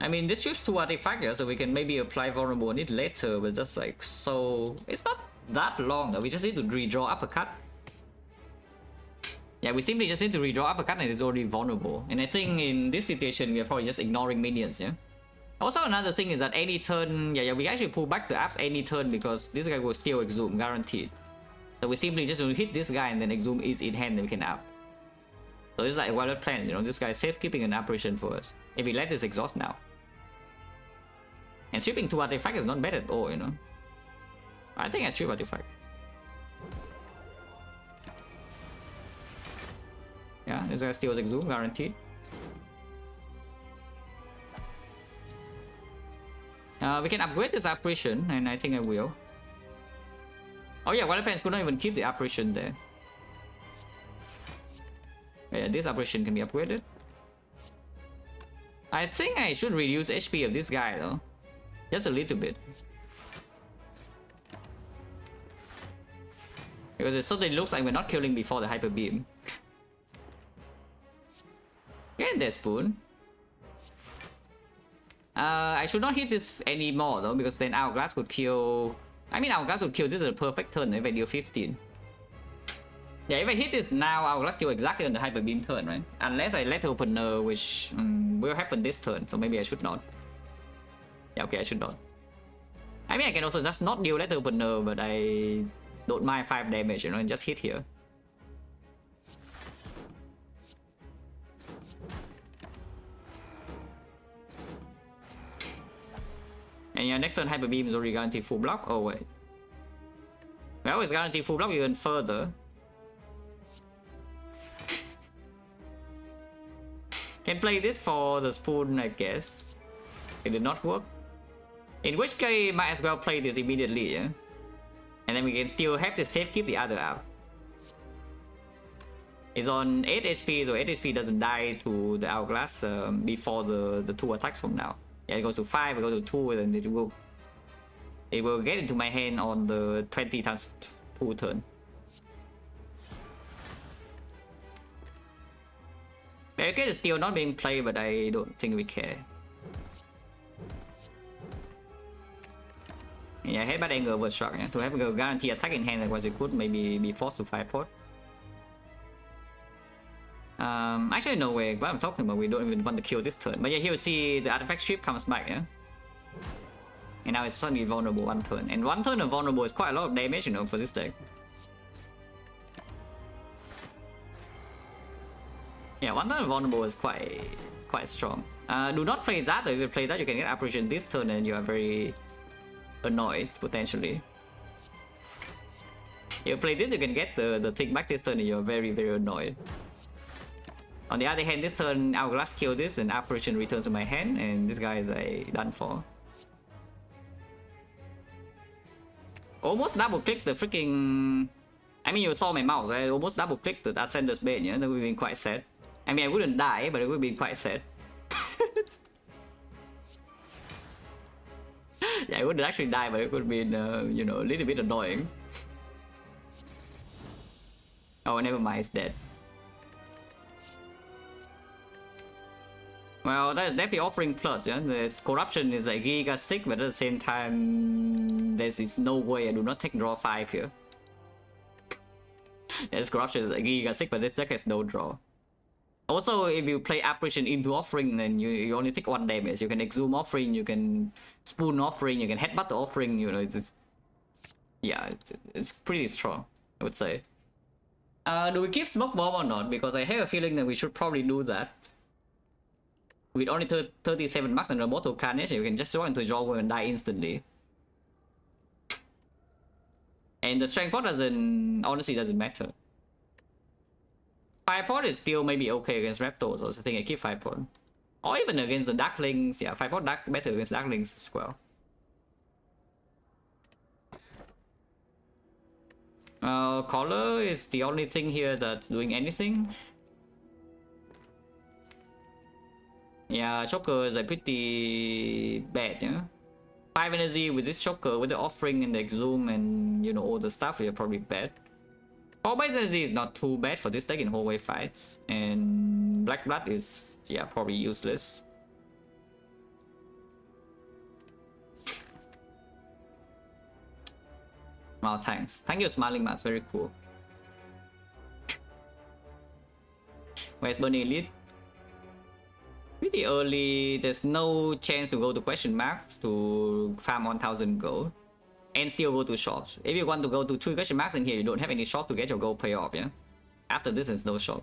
I mean, this shoots 2 artifacts, so we can maybe apply vulnerable on it later, but just like so, it's not that long though. We just need to redraw Uppercut. Yeah, we simply just need to redraw Uppercut and it's already vulnerable. And I think in this situation, we are probably just ignoring minions, yeah? Also, another thing is that any turn, we actually pull back the apps any turn because this guy will still exhume, guaranteed. So we simply just hit this guy and then exhume is in hand and we can app. So it's like wild plans, you know, this guy is safekeeping an apparition for us. If we let this exhaust now. And stripping 2 artifacts is not bad at all, you know. I think I strip artifact. Yeah, this guy still exhume, guaranteed. We can upgrade this apparition, and I think I will. Oh yeah, Wild Pants could not even keep the apparition there. Yeah, this apparition can be upgraded. I think I should reduce HP of this guy though. Just a little bit. Because it suddenly looks like we're not killing before the Hyper Beam. Get that Spoon. I should not hit this anymore though, because then Hourglass could kill... I mean, Hourglass would kill this is a perfect turn if I deal 15. Yeah, if I hit this now, Hourglass kill exactly on the Hyper Beam turn, right? Unless I let opener, which will happen this turn, so maybe I should not. Yeah, okay, I should not. I mean, I can also just not deal letter opener, but I don't mind 5 damage, you know, and just hit here. And yeah, next turn Hyper Beam is already guaranteed full block. Oh wait. Well, it's guaranteed full block even further. Can play this for the Spoon, I guess. It did not work. In which case, might as well play this immediately, yeah? And then we can still have the safe keep the other out. It's on 8 HP, so 8 HP doesn't die to the Hourglass before the 2 attacks from now. Yeah, it goes to 5, it goes to 2, and it will get into my hand on the 20 times 2 turn. Barricade is still not being played, but I don't think we care. Yeah, headbutt angle overstruck, yeah? To have a guarantee attack in hand, otherwise it could maybe be forced to fireport. Actually no way, what I'm talking about, we don't even want to kill this turn. But yeah, here you see the artifact strip comes back, yeah? And now it's suddenly vulnerable 1 turn. And 1 turn of vulnerable is quite a lot of damage, you know, for this deck. Yeah, 1 turn of vulnerable is quite strong. Do not play that, though. If you play that, you can get apparition this turn and you are very annoyed, potentially. If you play this, you can get the thing back this turn and you're very, very annoyed. On the other hand, this turn, Hourglass kill this and apparition returns to my hand, and this guy is done for. Almost double click the freaking... I mean, you saw my mouse, right? Almost double click the Ascender's Bane, yeah? That would have been quite sad. I mean, I wouldn't die, but it would be quite sad. Yeah, I wouldn't actually die, but it would be, you know, a little bit annoying. Oh, never mind, it's dead. Well, that's definitely offering plus, yeah. This corruption is like giga sick, but at the same time, there's no way I do not take draw 5 here. Yeah, this corruption is like giga sick, but this deck has no draw. Also, if you play apparition into offering, then you only take 1 damage. You can exhume offering, you can spoon offering, you can headbutt the offering. You know, it's yeah, it's pretty strong, I would say. Do we keep smoke bomb or not? Because I have a feeling that we should probably do that. With only 37 marks and a mortal carnage, you can just draw into draw and die instantly. And the strength pot doesn't, honestly doesn't matter. Fire pot is still maybe okay against Raptors, so I think I keep Fire pot. Or even against the Darklings, yeah, Fire pot better against Darklings as well. Collar is the only thing here that's doing anything. Yeah, Choker is like pretty bad, yeah. 5 energy with this Choker, with the offering and the exhume and, you know, all the stuff, you're probably bad. 4 base energy is not too bad for this deck in hallway fights. And Black Blood is, yeah, probably useless. Wow, thanks. Thank you, Smiling Mask, very cool. Where's Burning Elite? Pretty early, there's no chance to go to question marks to farm 1000 gold and still go to shops. If you want to go to 3 question marks in here, you don't have any shop to get your gold payoff, yeah? After this, there's no shop.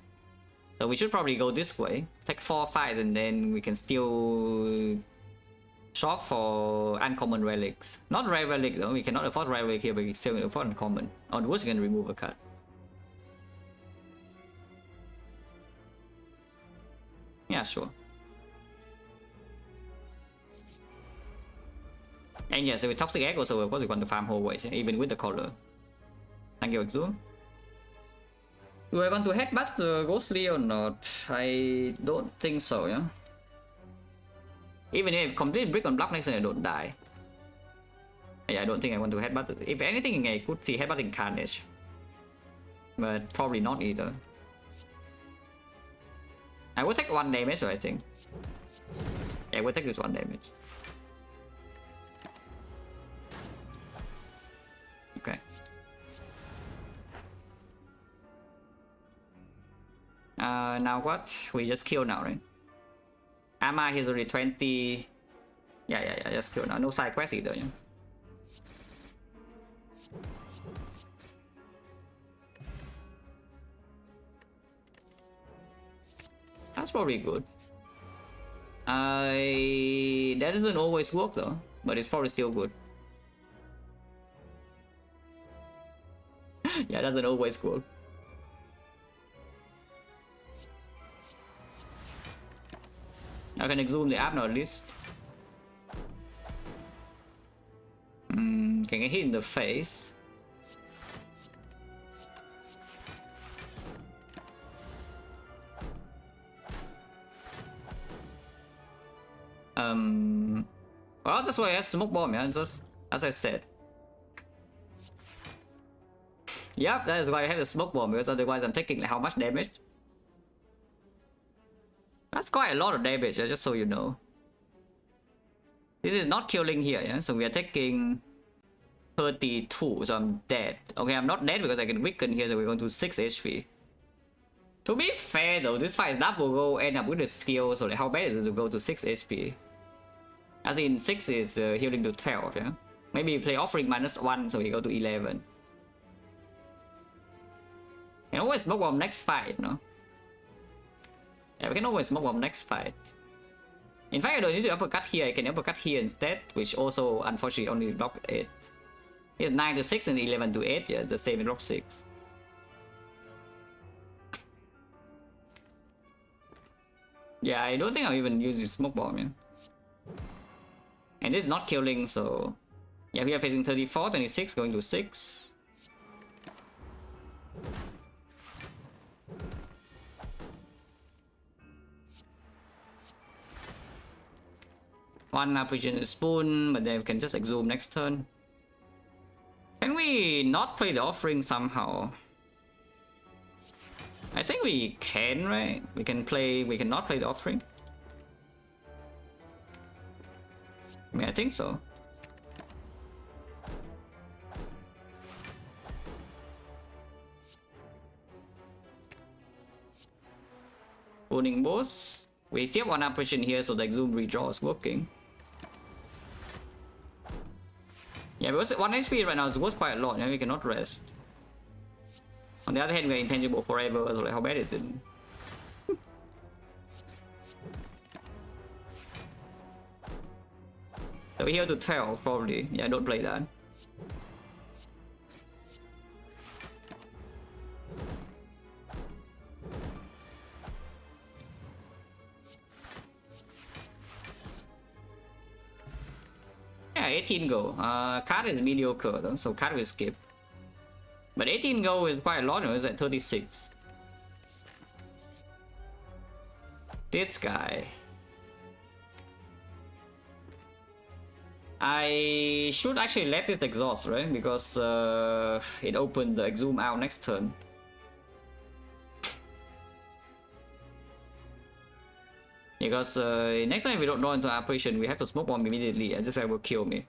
So we should probably go this way, take 4 fights, and then we can still shop for uncommon relics. Not rare relic though, we cannot afford rare relic here, but we can still afford uncommon. On the worst, we can remove a card. Yeah, sure. And yes, with Toxic Egg also, of course, we want to farm hallways, even with the color. Thank you, Exu. Do I want to headbutt the Ghostly or not? I don't think so, yeah? Even if complete brick on block next time, I don't die. Yeah, I don't think I want to headbutt it. If anything, I could see headbutting Carnage. But probably not either. I would take 1 damage, I think. Yeah, I would take this 1 damage. Okay. Now what? We just kill now, right? Ama is already 20. Yeah, just kill now. No side quest either, yeah. That's probably good. That doesn't always work though, but it's probably still good. Yeah, doesn't always work. I can exhume the app now at least. Can get hit in the face. Well, that's why I have smoke bomb, yeah, just as I said. Yep, that is why I have the smoke bomb, because otherwise I'm taking like how much damage? That's quite a lot of damage, yeah, just so you know. This is not killing here, yeah, so we are taking 32, so I'm dead. Okay, I'm not dead because I can weaken here, so we're going to 6 HP. To be fair though, this fight is double go, end up with the skill, so like how bad is it to go to 6 HP? As in 6 is healing to 12, yeah? Maybe you play offering -1, so you go to 11. You can always smoke bomb next fight, no? Yeah, we can always smoke bomb next fight. In fact, I don't need to uppercut here, I can uppercut here instead, which also unfortunately only block 8. It's 9 to 6 and 11 to 8, yeah, it's the same in block 6. Yeah, I don't think I'll even use this smoke bomb, yeah. And this is not killing, so... Yeah, we are facing 34, 26, going to 6. One appreciation spoon, but then we can just exhume next turn. Can we not play the offering somehow? I think we can, right? We can not play the offering. I mean, I think so. Owning both. We still have one operation here, so the exhume redraw is working. Yeah, because 1 HP right now is worth quite a lot, and we cannot rest. On the other hand, we're intangible forever, so like, how bad is it? So we're here to 12, probably. Yeah, don't play that. Yeah, 18 go. Card is mediocre though, so card will skip. But 18 go is quite a lot, it's at 36. This guy. I should actually let this exhaust, right? Because it opens the exhume out next turn. Because next time if we don't draw into operation, we have to smoke bomb immediately, and this guy will kill me.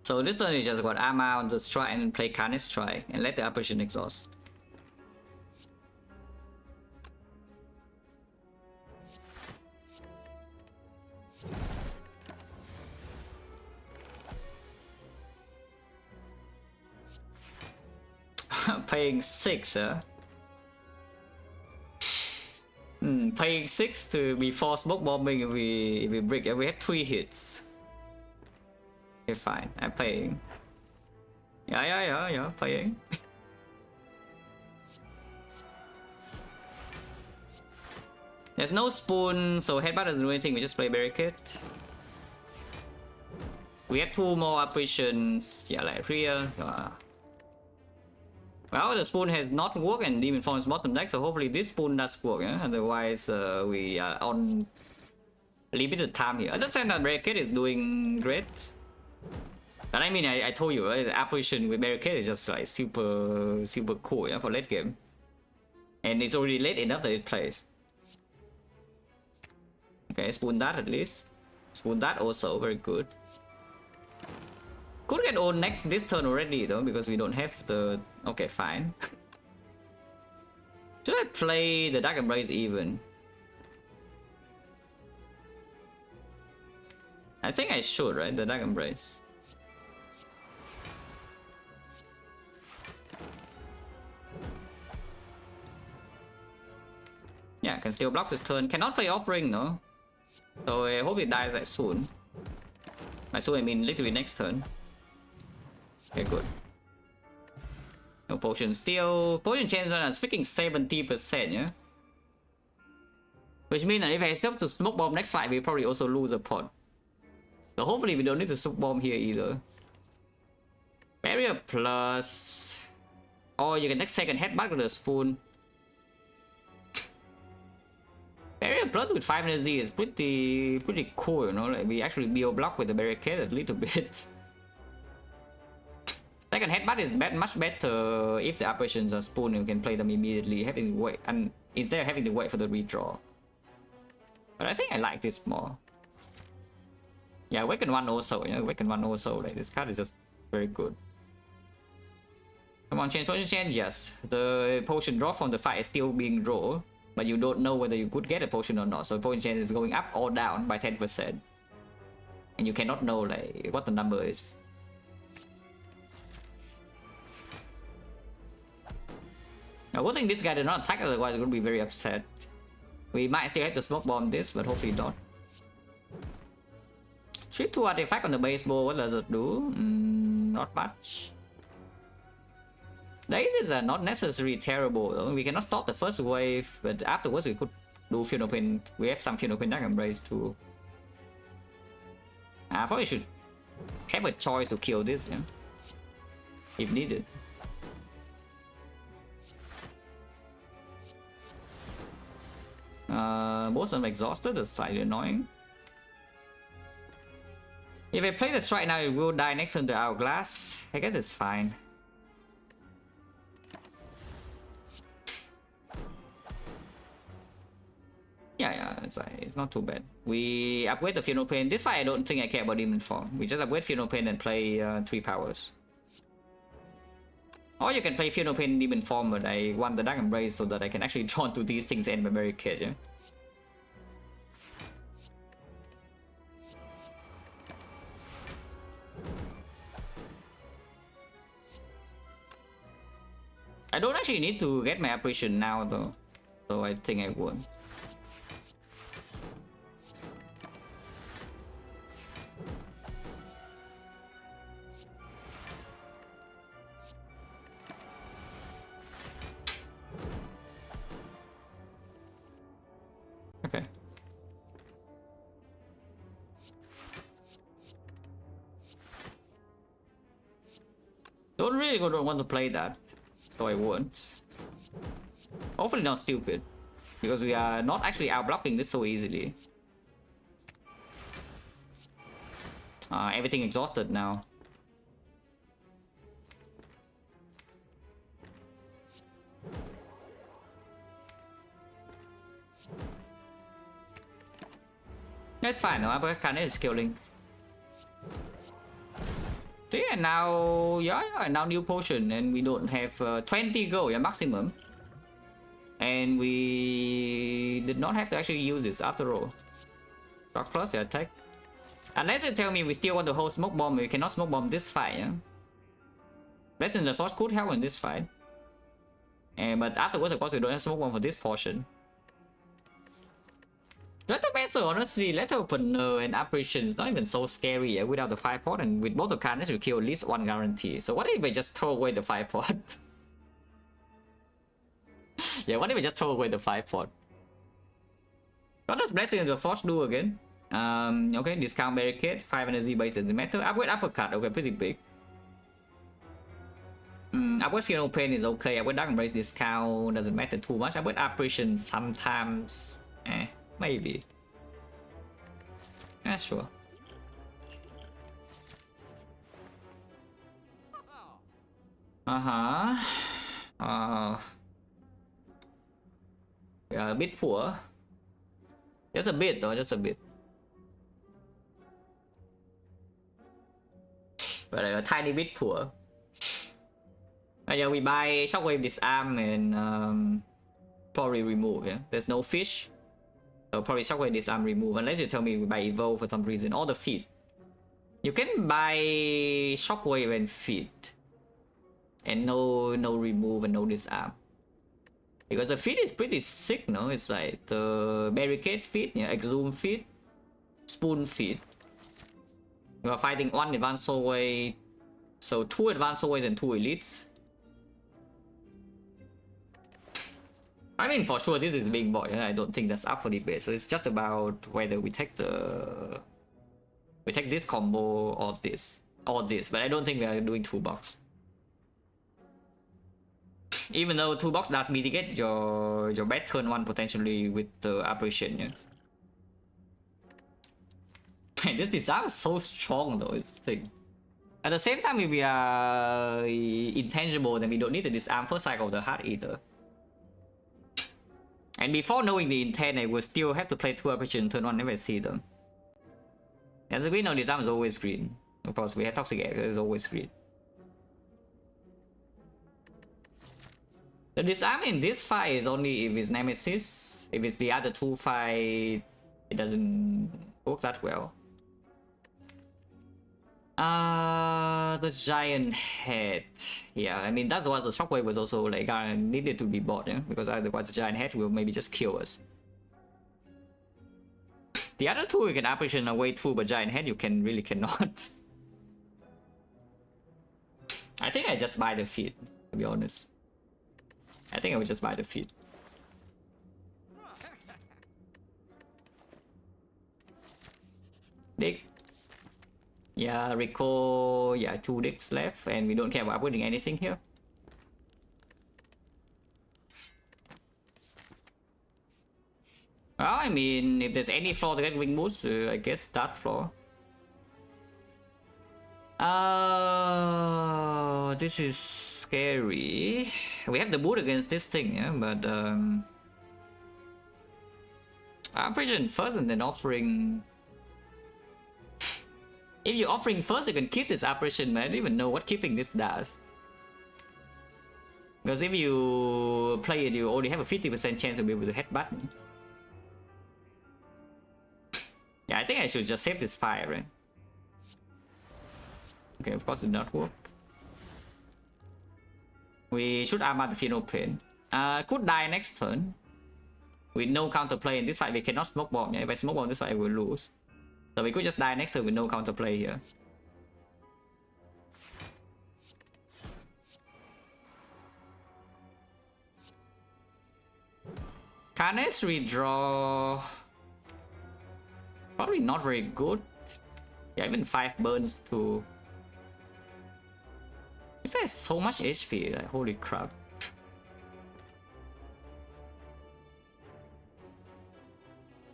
So this turn is just got armor on the strike and play Carnage Strike and let the operation exhaust. Paying 6, huh? Paying 6 to be forced smoke bombing if we break. We have 3 hits. Okay, fine. I'm paying. Yeah, paying. There's no spoon, so headbutt doesn't do anything. We just play barricade. We have 2 more operations. Yeah, like here. Well, the spoon has not worked and Demon Form is bottom deck, so hopefully this spoon does work. Otherwise, we are on limited time here. I understand that barricade is doing great. But I mean, I told you, right? The apparition with barricade is just like super cool, for late game. And it's already late enough that it plays. Okay, spoon that at least. Spoon that also, very good. Could get on next this turn already though, because we don't have the... Okay, fine. Should I play the Dark Embrace even? I think I should, right? The Dark Embrace. Yeah, can still block this turn. Cannot play offering though. So I hope it dies like soon. By soon I mean literally next turn. Okay, good. No potion still. Potion chance on us freaking 70%, yeah? Which means that if I stop to smoke bomb next fight, we probably also lose a pot. So hopefully we don't need to smoke bomb here either. Barrier plus... Or you can take second headbutt with a spoon. Barrier plus with 5 energy is pretty cool, Like we actually BO block with the barricade a little bit. Second headbutt is much better if the operations are spoon. You can play them immediately, having to wait, and instead of having to wait for the redraw. But I think I like this more. Yeah, Awaken 1 also. Awaken 1 also. Like this card is just very good. Come on, change potion change. Yes, the potion draw from the fight is still being drawn, but you don't know whether you could get a potion or not. So potion change is going up or down by 10%, and you cannot know like what the number is. I would think this guy did not attack, otherwise I'm going to be very upset. We might still have to smoke bomb this, but hopefully not. 3-2 artifact on the baseball, what does it do? Not much. The aces are not necessarily terrible though. We cannot stop the first wave, but afterwards we could do Finopin. We have some Finopin Dark Embrace too. I probably should have a choice to kill this, if needed. Both of them exhausted, that's slightly annoying. If I play the strike now, it will die next turn to Hourglass. I guess it's fine. Yeah, it's not too bad. We upgrade the Funeral Pain. This fight I don't think I care about Demon Form. We just upgrade Funeral Pain and play 3 powers. Or you can play Funeral Pain in Demon Form, but I want the Dark Embrace so that I can actually draw to these things and my Barricade, yeah? I don't actually need to get my Apparition now though, so I think I won't. Okay. Don't really want to play that, so I won't. Hopefully not stupid, because we are not actually out-blocking this so easily. Everything exhausted now. That's fine, no, Avocado is killing. So yeah, now, now new potion, and we don't have 20 gold, yeah, maximum. And we did not have to actually use this after all. Rock plus your attack. Unless you tell me we still want to hold Smoke Bomb, we cannot Smoke Bomb this fight, yeah? Blessing the Force could help in this fight. But afterwards, of course, we don't have Smoke Bomb for this portion. Letter Mancer, honestly, Letter Opener and Apparition is not even so scary, yeah, without the 5 pot, and with both the cards, we kill at least 1 guarantee. So what if we just throw away the 5 pot? Yeah, what if we just throw away the 5 pot? What does Blessing of the Force do again? Okay, discount Barricade, 5 energy base doesn't matter. Upgrade Uppercut, okay, pretty big. Upgrade Funeral Pain is okay. Upgrade Dark Embrace discount doesn't matter too much. Upgrade Apparition sometimes, maybe. Yeah, sure. Yeah, a bit poor. Just a bit though, just a bit. But a tiny bit poor. But yeah, we buy Shockwave Disarm and probably remove, yeah? There's no fish. So probably Shockwave Disarm remove, unless you tell me we buy Evolve for some reason. Or the Feed. You can buy Shockwave and Feed. And no remove and no Disarm. Because the Feed is pretty sick, no? It's like the Barricade Feed, yeah, Exhume Feed, Spoon Feed. We are fighting 1 Advanced Soulway, so 2 Advanced Soulways and 2 Elites. I mean, for sure, this is the big boy. Yeah? I don't think that's up for debate. So it's just about whether we take this combo or this. But I don't think we are doing 2 box. Even though 2 box does mitigate your bad turn 1 potentially with the Apparition, yes. This disarm is so strong though, is the thing. At the same time, if we are intangible, then we don't need the disarm first cycle of the heart either. And before knowing the intent, I will still have to play 2 Apparition turn 1 whenever I see them. As we know, disarm is always green. Of course, we have Toxic Air, it's always green. The disarm in this fight is only if it's Nemesis. If it's the other 2 fight, it doesn't work that well. The Giant Head. Yeah, I mean, that's why the Shockwave was also like needed to be bought, yeah? Because otherwise the Giant Head will maybe just kill us. The other 2 you can Apparition away too, but Giant Head you really cannot. I think I just buy the Feed, to be honest. I think I would just buy the Feed. Dick. Yeah, Rico. Yeah, 2 dicks left, and we don't care about upgrading anything here. Well, I mean, if there's any floor to get wing boots, I guess that floor. This is scary. We have the boot against this thing, yeah, but apparition first and then offering. If you're offering first, you can keep this apparition, but I don't even know what keeping this does. Because if you play it, you only have a 50% chance to be able to headbutt. Yeah, I think I should just save this fire, right? Okay, of course it did not work. We should armor the Final Pain. Could die next turn. With no counterplay in this fight, we cannot smoke bomb. Yeah? If I smoke bomb this fight, I will lose. So we could just die next turn with no counterplay here. Carnage redraw. Probably not very good. Yeah, even 5 burns to. This has so much HP, like holy crap.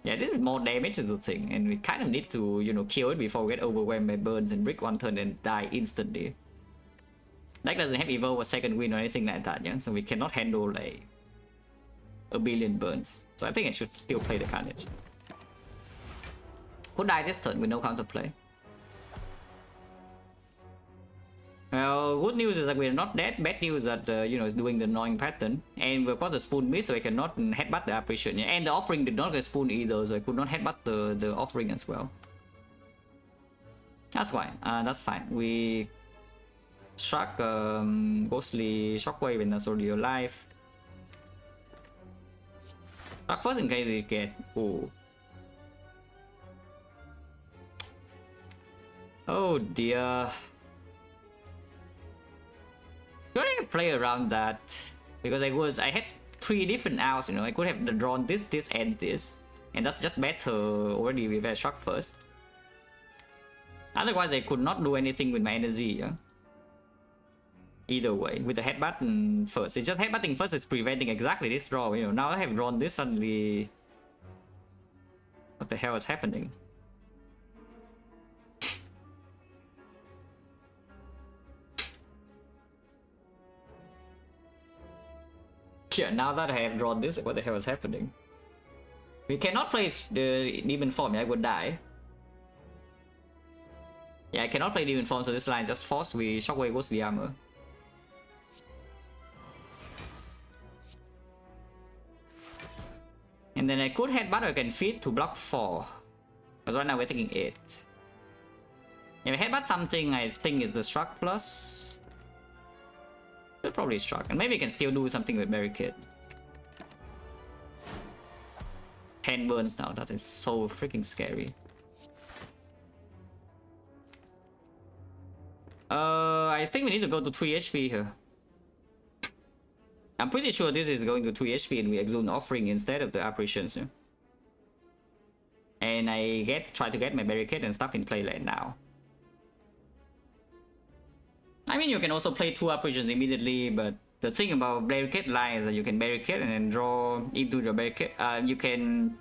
Yeah, this is more damage is the thing, and we kind of need to, you know, kill it before we get overwhelmed by burns and brick one turn and die instantly. Deck doesn't have Evo or second win or anything like that, yeah, so we cannot handle like a billion burns. So I think I should still play the Carnage. Could die this turn with no counterplay. Well, good news is that we're not dead. Bad news that, you know, it's doing the annoying pattern. And we've got the spoon miss, so I cannot headbutt the apparition. Yeah? And the offering did not get spoon either, so I could not headbutt the offering as well. That's why. That's fine. We struck Ghostly Shockwave and that's already alive. Struck first in case we get. Oh. Oh dear. Could I play around that? Because I had 3 different outs, you know. I could have drawn this, this, and this. And that's just better already with a shock first. Otherwise, I could not do anything with my energy, yeah? Either way, with the headbutt first. It's just headbutting first is preventing exactly this draw, you know. Now I have drawn this suddenly. What the hell is happening? Yeah, now that I have drawn this, what the hell is happening? We cannot play the demon form, yeah, I would die. Yeah, I cannot play demon form, so this line just force we shockwave goes the armor. And then I could headbutt or I can feed to block 4. Because right now we're taking 8. If I headbutt something, I think it's the struck plus. We'll probably struck, and maybe we can still do something with barricade. 10 burns now, that is so freaking scary. I think we need to go to 3 HP here. I'm pretty sure this is going to 3 HP and we exhume offering instead of the apparitions. Yeah? And I try to get my barricade and stuff in play right now. I mean, you can also play 2 apparitions immediately, but the thing about barricade line is that you can barricade and then draw into your barricade. You can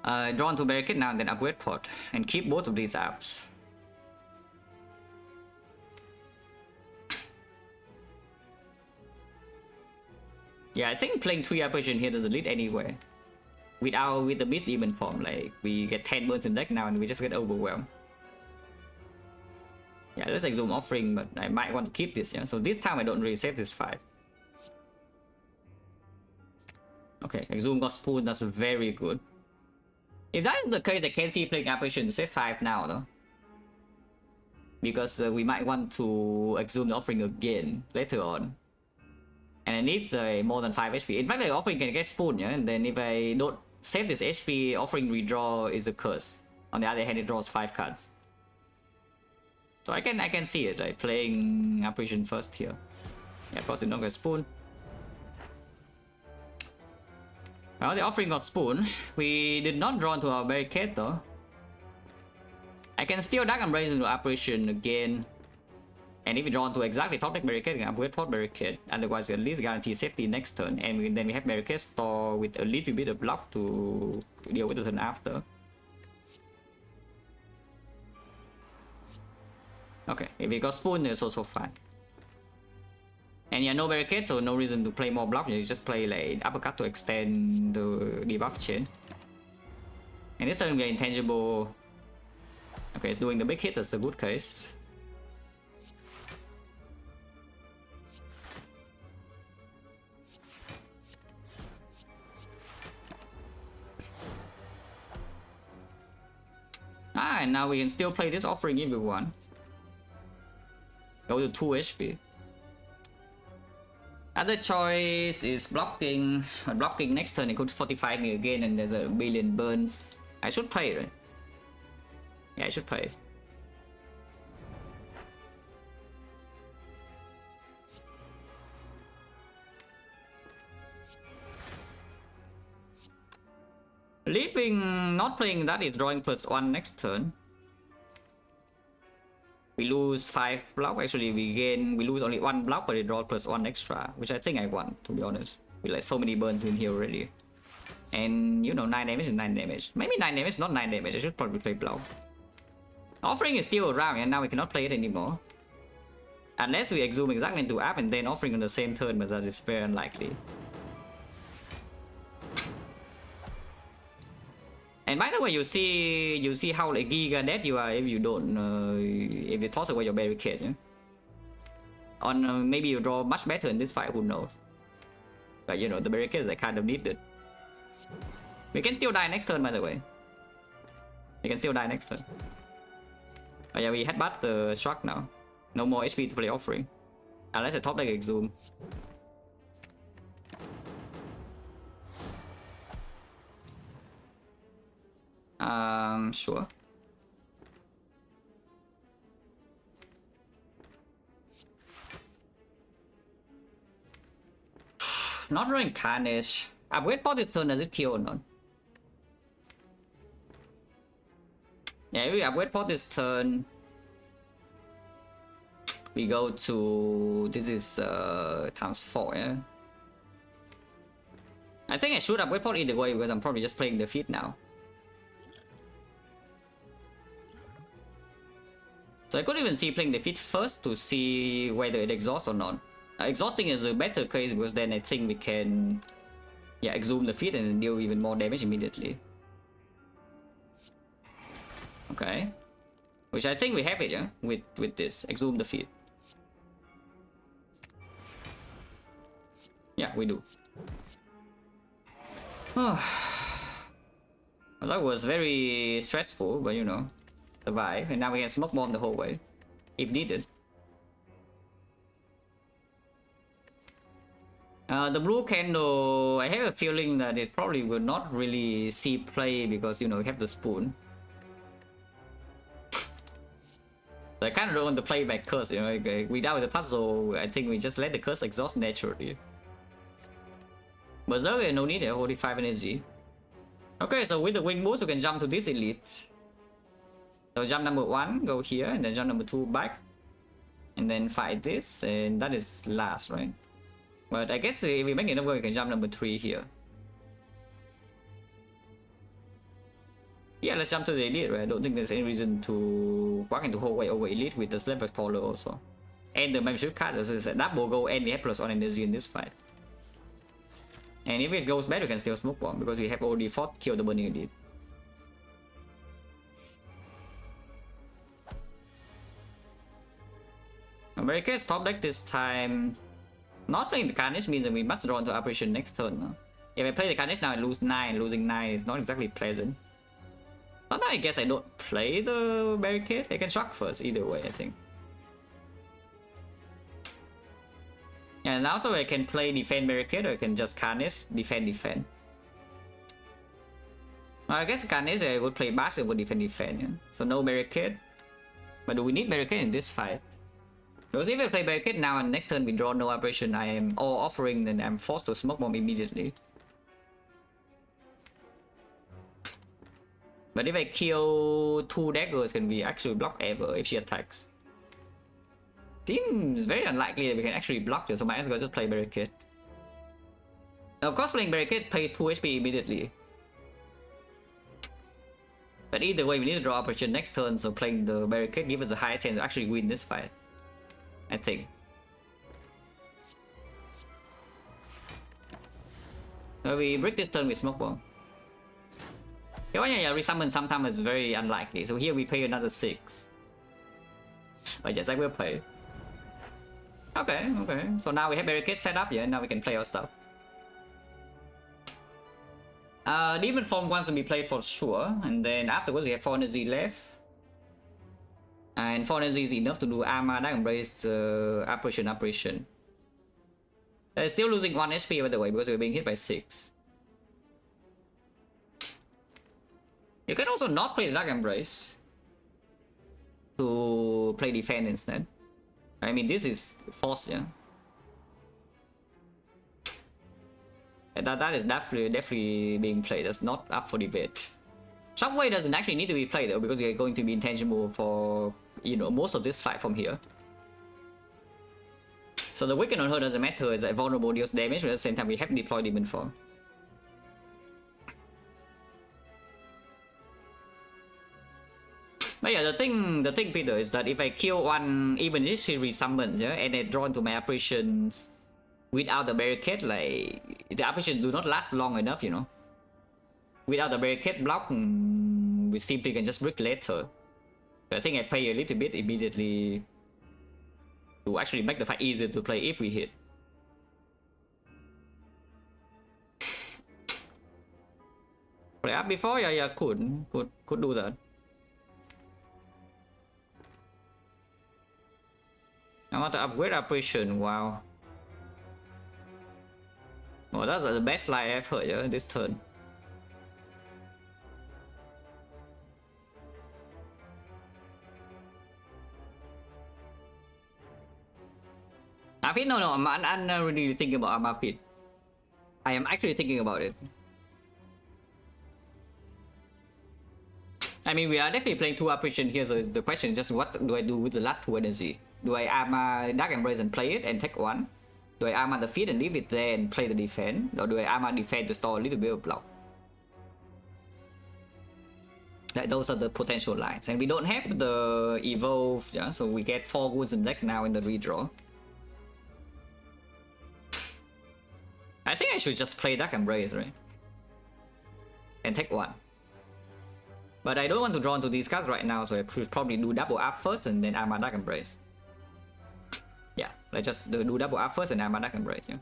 draw into barricade now and then upgrade pot and keep both of these apps. Yeah, I think playing 3 apparition here doesn't lead anywhere. With the Beast Demon form, like we get 10 burns in deck now and we just get overwhelmed. Yeah, let's exhume offering, but I might want to keep this, yeah. So this time I don't really save this 5. Okay, exhume got spoon, that's very good. If that is the case, I can see playing apparition to save 5 now though. Because we might want to exhume the offering again later on. And I need more than 5 HP. In fact, the offering can get spoon, yeah. And then if I don't save this HP, offering redraw is a curse. On the other hand, it draws 5 cards. So I can see it, right? Playing apparition first here. Yeah, of course did not get spoon. Well, the offering got spoon. We did not draw into our barricade though. I can steal Dark Embrace into apparition again. And if we draw into exactly top deck barricade, we can upgrade pot barricade. Otherwise, we at least guarantee safety next turn. And then we have barricade store with a little bit of block to deal with the turn after. Okay, if we got spoon, it's also fine. And yeah, no barricade, so no reason to play more block. You just play like Avocado to extend the debuff chain. And this turn we are intangible. Okay, it's doing the big hit, that's a good case. Ah, and now we can still play this offering if we want. Go to 2 HP. Other choice is blocking. But blocking next turn it could 45 me again and there's a billion burns. I should play, right? Yeah, I should play. Leaving, not playing that is drawing +1 next turn. We lose 5 block. Actually, we lose only 1 block, but it draws +1 extra, which I think I want, to be honest. With like so many burns in here already. And you know, 9 damage is 9 damage. Maybe 9 damage, not 9 damage. I should probably play block. Offering is still around, and now we cannot play it anymore. Unless we exhume exactly into app and then offering on the same turn, but that is very unlikely. And by the way, you see how like giga dead you are if you don't if you toss away your barricade. Yeah? On maybe you draw much better in this fight, who knows? But you know, the barricades are kind of needed. We can still die next turn, by the way. We can still die next turn. Oh yeah, we headbutt the struck now. No more HP to play offering. Unless the top deck exhume. Sure. Not drawing Carnage. Upgrade pot this turn, does it kill or not? Yeah, if we upgrade pot this turn, we go to this is ×4, yeah. I think I should upgrade pot either way because I'm probably just playing the feat now. So I could even see playing the feat first to see whether it exhausts or not. Exhausting is a better case because then I think we can, yeah, exhume the feat and deal even more damage immediately. Okay, which I think we have it, yeah, with this exhume the feat. Yeah, we do. That was very stressful, but you know, survive. And now we can smoke bomb the whole way, if needed. The blue candle, I have a feeling that it probably will not really see play because, you know, we have the spoon. So I kind of don't want to play back curse, you know, like, without the puzzle, I think we just let the curse exhaust naturally. Berserker, no need, 45 energy. Okay, so with the wing boost, we can jump to this elite. So jump number 1, go here, and then jump number 2 back. And then fight this, and that is last, right? But I guess if we make it over, we can jump number 3 here. Yeah, let's jump to the elite, right? I don't think there's any reason to walk into whole way over elite with the slave explorer also. And the membership card is a double go, and we have +1 energy in this fight. And if it goes bad, we can still smoke bomb because we have already fought kill the burning elite. America's top deck this time. Not playing the Carnage means that we must draw into operation next turn. No? If I play the Carnage now and lose 9, losing 9 is not exactly pleasant. Sometimes I guess I don't play the barricade. I can shock first, either way, I think. And now so I can play defend barricade or I can just Carnage, defend. Well, I guess Carnage I would play bash and would defend. Yeah? So no barricade. But do we need barricade in this fight? Because if I play barricade now and next turn we draw no operation, I am all offering, then I'm forced to smoke bomb immediately. But if I kill 2 daggers, can we actually block ever if she attacks? Seems very unlikely that we can actually block you, so might as well just play Barricade. Of course, playing Barricade plays 2 HP immediately. But either way, we need to draw operation next turn, so playing the Barricade gives us a higher chance to actually win this fight, I think. So we break this turn with Smoke Bomb. Yeah, resummon sometimes is very unlikely, so here we pay another 6. But yes, I will play. Okay, so now we have Barricade set up, yeah, now we can play our stuff. Demon Form wants to be played for sure, and then afterwards we have 4 energy left. And 4 energy is enough to do Armor, Dark Embrace, Operation. Still losing 1 HP by the way, because we're being hit by 6. You can also not play the Dark Embrace to play defense instead. I mean, this is forced, yeah. That is definitely being played. That's not up for debate. Shockwave doesn't actually need to be played though, because you're going to be intangible for, you know, most of this fight from here. So the weaken on her doesn't matter, it's like vulnerable deals damage, but at the same time we have to deploy Demon Form. But yeah, the thing, Peter, is that if I kill one, even if she resummons, yeah, and I draw into my operations without the Barricade, like, the operations do not last long enough, you know. Without the Barricade block, we simply can just break later. So I think I pay a little bit immediately to actually make the fight easier to play if we hit. Play up before? Yeah, could do that. I want to upgrade operation, wow. Oh, that's the best line I've heard, yeah, this turn. Armafit? No, I'm not really thinking about Armafit. I am actually thinking about it. I mean, we are definitely playing 2 operations here, so the question is just what do I do with the last 2 energy? Do I armor Dark Embrace and play it and take 1? Do I armor the feet and leave it there and play the defense? Or do I armor defense to store a little bit of block? Like, those are the potential lines. And we don't have the evolve, yeah, so we get 4 wounds in deck now in the redraw. I think I should just play Dark Embrace, right? And take 1. But I don't want to draw into these cards right now, so I should probably do double up first and then armor Dark Embrace. Yeah, let's just do double up first and armor Dark Embrace, yeah.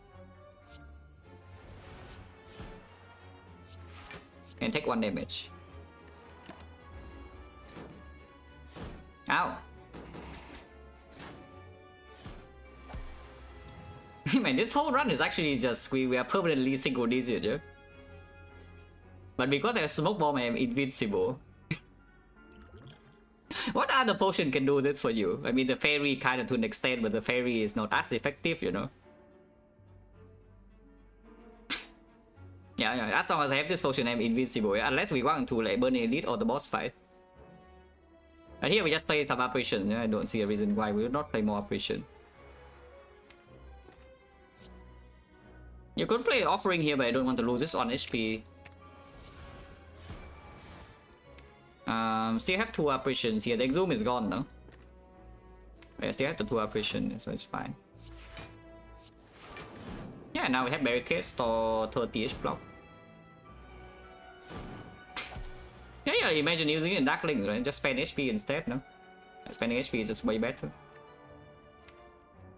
And take 1 damage. Ow! Man, this whole run is actually just, we are permanently single digit, yeah? But because I have Smoke Bomb, I am invincible. What other potion can do this for you? I mean, the fairy kind of to an extent, but the fairy is not as effective, you know? Yeah, as long as I have this potion, I'm invincible, yeah? Unless we want to like burn elite or the boss fight. But here we just play some operations, yeah? I don't see a reason why we would not play more operations. You could play Offering here, but I don't want to lose this on HP. Still have 2 operations here. The Exhume is gone though. But I still have the 2 operations, so it's fine. Yeah, now we have Barricade, store 30-ish block. Yeah, imagine using it in Dark Links, right? Just spend HP instead, no? Spending HP is just way better.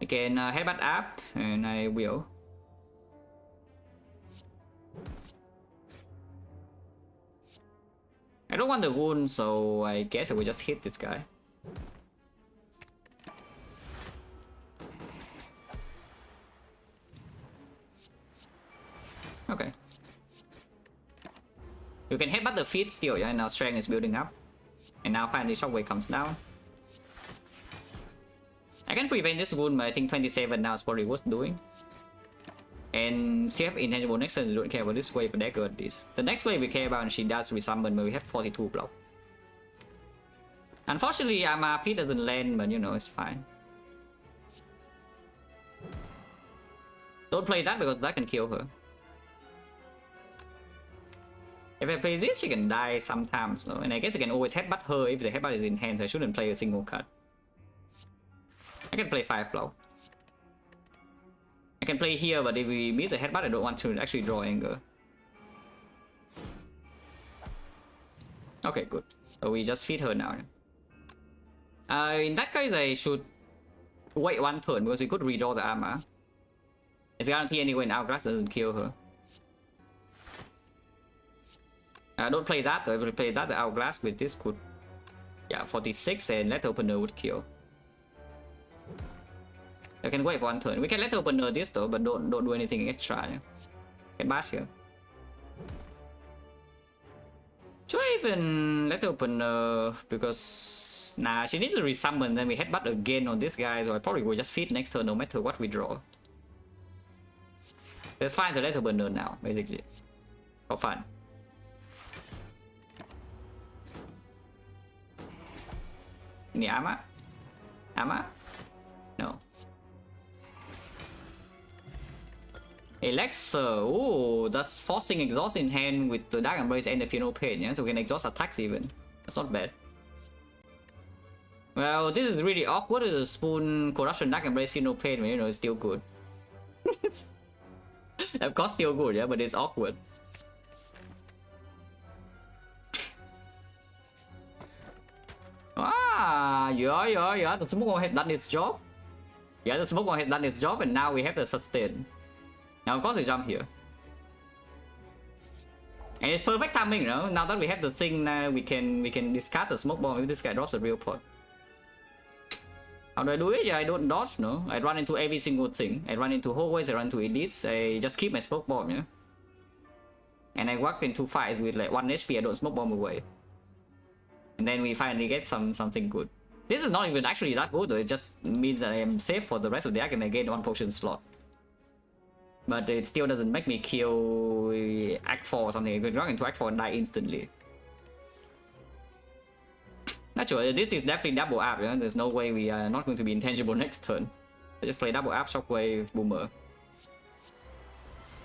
I can headbutt up, and I will. I don't want the wound, so I guess I will just hit this guy. Okay. You can headbutt the feet still, yeah? Now strength is building up. And now finally Shockwave comes down. I can prevent this wound, but I think 27 now is probably worth doing. And she have intangible next turn, we don't care about this wave, but that good this. The next wave we care about, and she does resummon, but we have 42 block. Unfortunately, Armafit doesn't land, but you know, it's fine. Don't play that because that can kill her. If I play this, she can die sometimes, no? And I guess I can always headbutt her if the headbutt is in hand, so I shouldn't play a single card. I can play 5 blow. I can play here, but if we miss a headbutt, I don't want to actually draw anger. Okay, good. So we just feed her now. In that case, I should wait 1 turn because we could redraw the armor. It's guaranteed anyway, and Hourglass doesn't kill her. Don't play that though. If we play that, the Hourglass with this could... Yeah, 46 and Letter Opener would kill. I can wait for 1 turn. We can Letter Opener this though, but don't do anything extra. Yeah? Can bash here. Should I even Letter Opener? Because... Nah, she needs to resummon, then we headbutt again on this guy, so I probably will just feed next turn no matter what we draw. It's fine to Letter Opener now, basically. For fun. Any armor? Armor? No. Elixir. Oh, that's forcing exhaust in hand with the Dark Embrace and the Final Pain, yeah? So we can exhaust attacks even. That's not bad. Well, this is really awkward. The Spoon, Corruption, Dark Embrace, Final Pain, but you know, it's still good. Of course still good, yeah, but it's awkward. Yeah, the smoke one has done its job. Yeah, the smoke one has done its job, and now we have the sustain. Now of course we jump here. And it's perfect timing, you know. Now that we have the thing, we can discard the smoke bomb if this guy drops a real pot. How do I do it? Yeah, I don't dodge, no. I run into every single thing. I run into hallways, I run into elites, I just keep my smoke bomb, yeah. And I walk into fights with like 1 HP, I don't smoke bomb away. And then we finally get something good. This is not even actually that good though, it just means that I am safe for the rest of the act and I gain 1 potion slot. But it still doesn't make me kill Act 4 or something. I could run into Act 4 and die instantly. Not sure, this is definitely double up, yeah? There's no way we are not going to be intangible next turn. I just play double up, Shockwave, Boomer.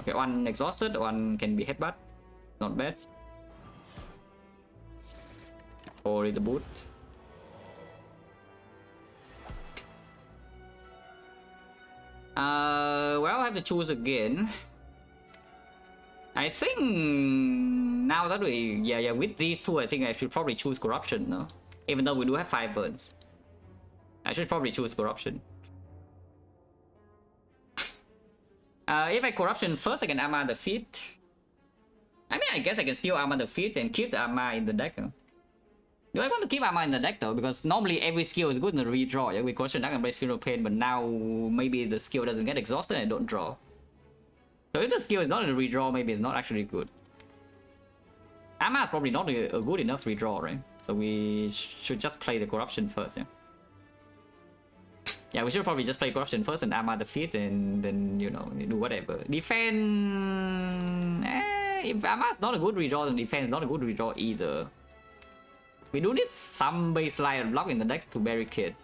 Okay, 1 exhausted, 1 can be headbutt. Not bad. Or the boot. Well, I have to choose again. I think now that we, yeah, with these 2, I think I should probably choose Corruption, no? Even though we do have 5 burns. I should probably choose Corruption. If I Corruption first, I can armor the feet. I mean, I guess I can still armor the feet and keep the armor in the deck. No? Do I want to keep armor in the deck though? Because normally every skill is good in the redraw. Yeah, we question Dark Embrace, Final Pain, but now maybe the skill doesn't get exhausted and I don't draw. So if the skill is not in the redraw, maybe it's not actually good. Armor is probably not a good enough redraw, right? So we should just play the Corruption first, yeah. Yeah, we should probably just play Corruption first and armor the feet and then, you know, do whatever. Defend... if armor is not a good redraw, then defense is not a good redraw either. We do need some baseline block in the deck to barricade.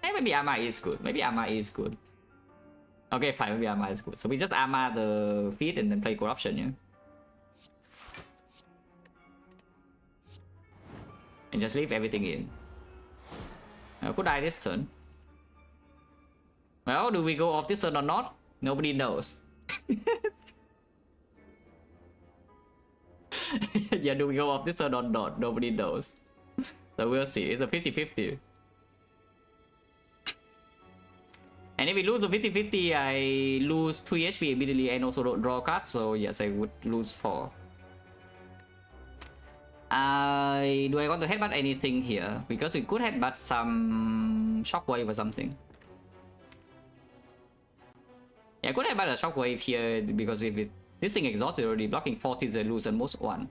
Maybe armor is good. Maybe armor is good. Okay, fine. Maybe armor is good. So we just armor the feet and then play Corruption, yeah? And just leave everything in. Could die this turn. Well, do we go off this turn or not? Nobody knows. Yeah, do we go off this turn or not? Nobody knows. So we'll see. It's a 50-50. And if we lose a 50-50, I lose 3 HP immediately and also don't draw cards. So yes, I would lose 4. Do I want to headbutt anything here? Because we could headbutt some Shockwave or something. Yeah, I could headbutt a Shockwave here because if this thing exhausted already, blocking 40s, I lose almost 1.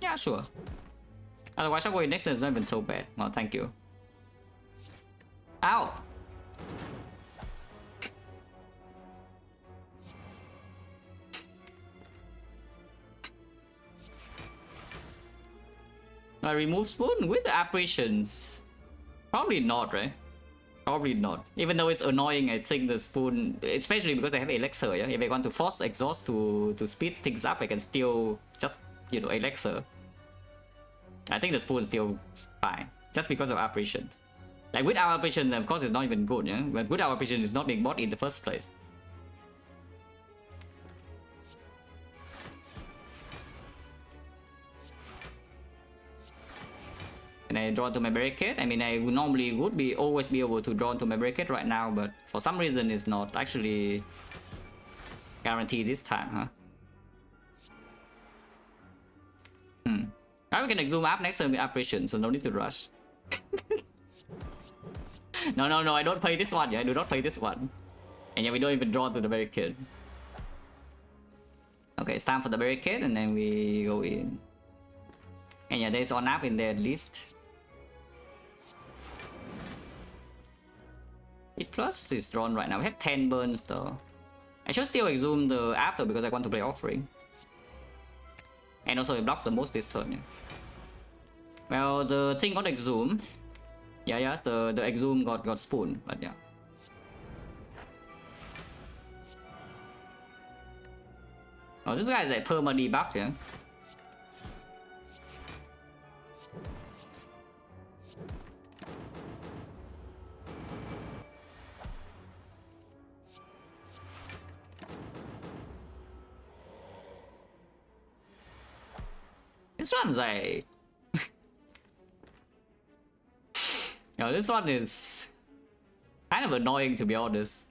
Yeah, sure. Otherwise, Shockwave next turn is not even so bad. Well, thank you. Ow! I remove Spoon with the apparitions. Probably not, right? Probably not. Even though it's annoying, I think the spoon, especially because I have elixir, yeah? If I want to force exhaust to speed things up, I can still just, you know, elixir. I think the spoon is still fine, just because of operations. Like with our operation, of course, it's not even good, yeah? But with our operation, it's not being bought in the first place. And I draw to my barricade. I mean, I would normally always be able to draw to my barricade right now, but for some reason it's not actually guaranteed this time, huh? Now we can zoom up next time with operation, so no need to rush. No, I don't play this one, yeah, I do not play this one. And yeah, we don't even draw to the barricade. Okay, it's time for the barricade, and then we go in. And yeah, there's one up in there at least. It plus is drawn right now. We have 10 burns though. I should still exhume the after because I want to play offering. And also it blocks the most this turn, yeah. Well, the thing got exhume. Yeah, the exhume got spoon, but yeah. Oh, this guy is like perma debuff, yeah. This one's like... Yo, this one is kind of annoying, to be honest.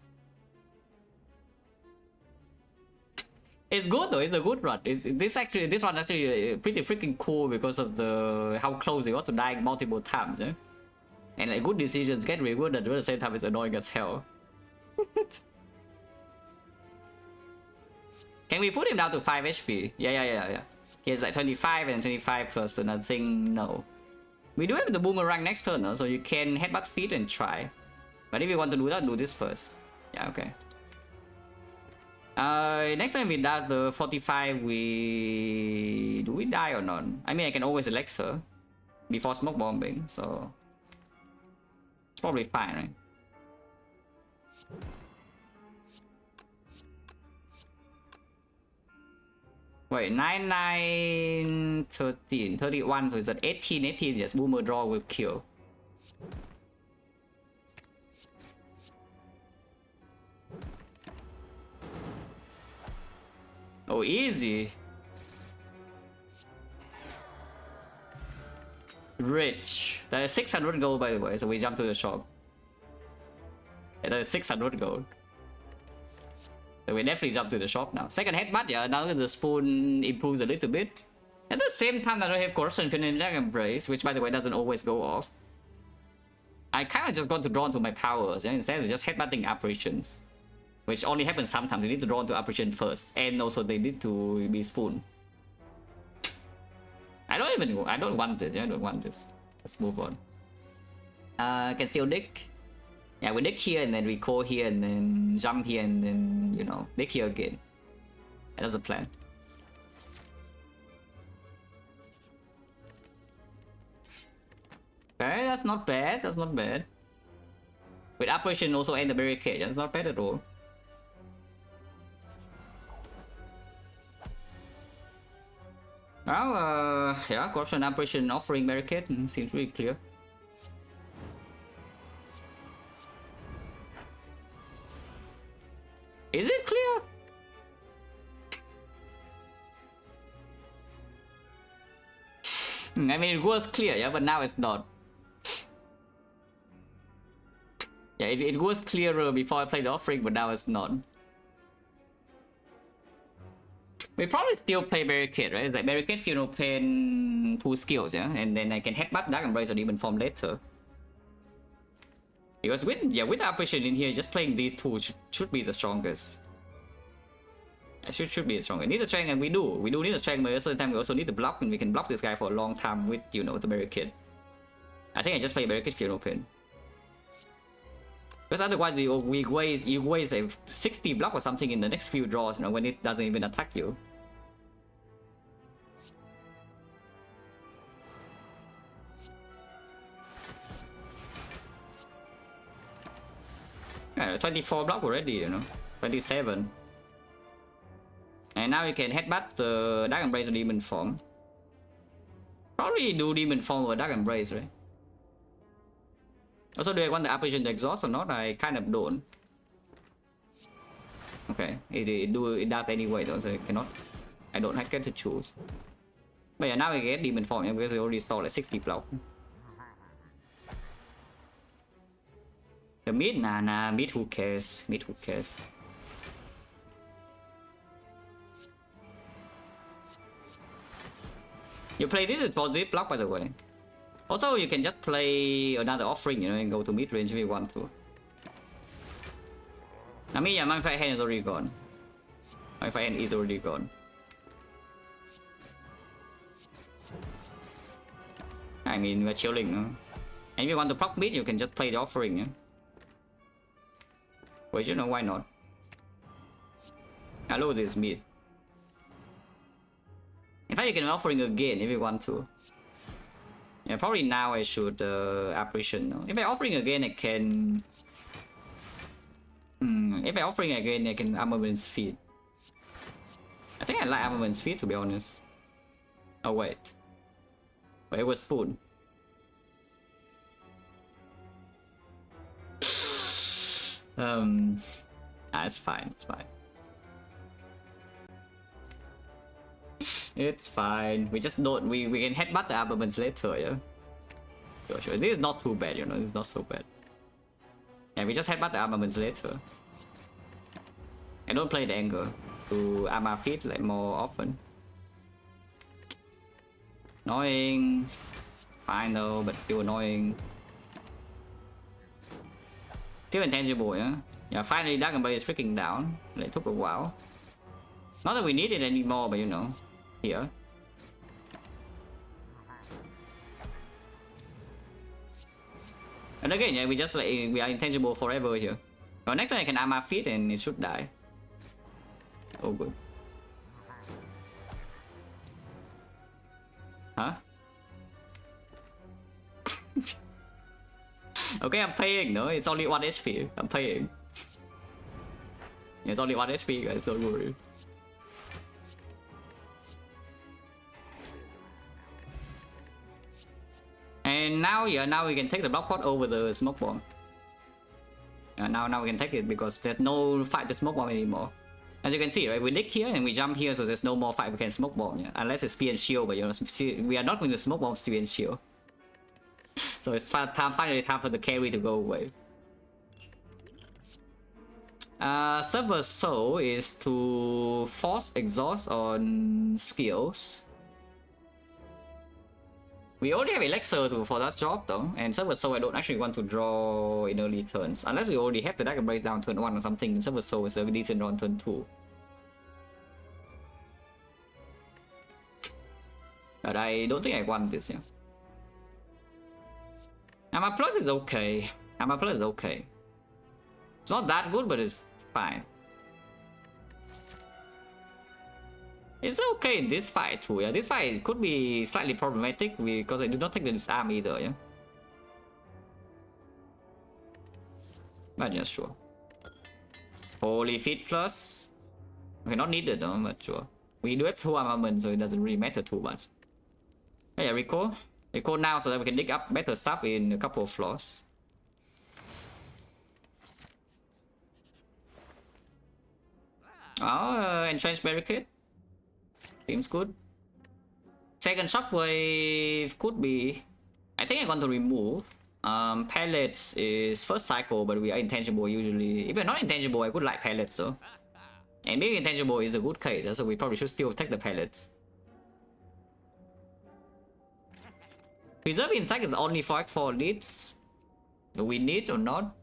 It's good though, it's a good run. This one actually pretty freaking cool because of the how close you got to dying multiple times, yeah? And like good decisions get rewarded, but at the same time it's annoying as hell. Can we put him down to 5 HP? Yeah. He has like 25 and 25 plus another thing, no. We do have the boomerang next turn though, so you can headbutt feet and try. But if you want to do that, do this first. Yeah, okay. Next time we does the 45, do we die or not? I mean, I can always elixir before smoke bombing, so it's probably fine, right? Wait, 9, 9, 13, 31, so it's at 18, 18, yes, boomer draw will kill. Oh, easy. Rich. That is 600 gold, by the way, so we jump to the shop. Yeah, that is 600 gold. So we definitely jump to the shop now. Second headbutt, yeah, now the spoon improves a little bit. At the same time, I don't have corruption finishing embrace, which by the way doesn't always go off. I kind of just want to draw into my powers, yeah, instead of just headbutting operations. Which only happens sometimes. You need to draw into operation first, and also they need to be spoon. I don't want this. Yeah, I don't want this. Let's move on. Can still dig. Yeah, we dig here and then we core here and then jump here and then, you know, dig here again. That's the plan. Okay, that's not bad. That's not bad. With operation also and the barricade, that's not bad at all. Well, yeah, corruption operation offering barricade seems really clear. Is it clear? I mean, it was clear, yeah, but now it's not. Yeah, it was clearer before I played the offering, but now it's not. We probably still play barricade, right? It's like barricade, funeral pain, 2 skills, yeah, and then I can headbutt dark embrace or demon form later. Because with the operation in here, just playing these two should be the strongest. Should be the strongest. Need the strength, and we do need the strength, but at the same time we also need to block, and we can block this guy for a long time with, you know, the barricade. I think I just play barricade funeral pain. Because otherwise you waste a 60 block or something in the next few draws, you know, when it doesn't even attack you. Yeah, 24 block already, you know. 27. And now you can headbutt the Dark Embrace or Demon Form. Probably do Demon Form or Dark Embrace, right? Also, do I want the Apparition to exhaust or not? I kind of don't. Okay, it does anyway though, so I cannot. I don't get to choose. But yeah, now we get Demon Form, yeah, because we already stored like 60 block. The mid, nah, mid who cares? Mid who cares? You play this is positive block, by the way. Also, you can just play another offering, you know, and go to mid range if you want to. I mean, yeah, my fight hand is already gone. My fight hand is already gone. I mean, we're chilling, no? And if you want to proc mid, you can just play the offering, yeah? Well, you know, why not? Hello, this mid. In fact, you can offering again if you want to. Yeah, probably now I should apparition. No? If I offering again, I can. If I offering again, I can armament's feet. I think I like armament's feet, to be honest. Oh wait, it was spoon. It's fine. It's fine. It's fine. We just don't. We can headbutt the armaments later, yeah. Sure. This is not too bad, you know. This is not so bad. Yeah, we just headbutt the armaments later. I don't play the anger to armor feet like more often. Annoying. Fine though, but still annoying. Still intangible, yeah. Yeah, finally Dark Embrace is freaking down. It took a while. Not that we need it anymore, but you know, here. And again, yeah, we just like we are intangible forever here. But next time I can armor feet and it should die. Oh good. Huh? Okay, I'm paying, no? It's only 1 HP. I'm paying. It's only 1 HP, guys, don't worry. And now, yeah, now we can take the block pot over the smoke bomb. Now we can take it because there's no fight to smoke bomb anymore. As you can see, right, we dig here and we jump here, so there's no more fight we can smoke bomb, yeah? Unless it's spear and shield, but you know, we are not going to smoke bomb spear and shield. So it's finally time for the carry to go away. Server Soul is to force exhaust on skills. We already have Elixir for that job though, and Server Soul I don't actually want to draw in early turns. Unless we already have the Dark Embrace down turn 1 or something, Server Soul is a decent on turn 2. But I don't think I want this, yeah. Armor Plus is okay. Armor Plus is okay. It's not that good, but it's fine. It's okay in this fight too, yeah. This fight could be slightly problematic because I do not take the disarm either, yeah. But yeah, sure. Holy Feet Plus. Okay, not needed though, but sure. We do have 2 armaments, so it doesn't really matter too much. Oh, yeah, Recall now so that we can dig up better stuff in a couple of floors. Oh, Entrenched Barricade. Seems good. Second Shockwave could be. I think I'm going to remove. Pellets is first cycle, but we are intangible usually. If we're not intangible, I would like pellets though. And being intangible is a good case, so we probably should still take the pellets. Preserve Insight is only for leads. Do we need or not?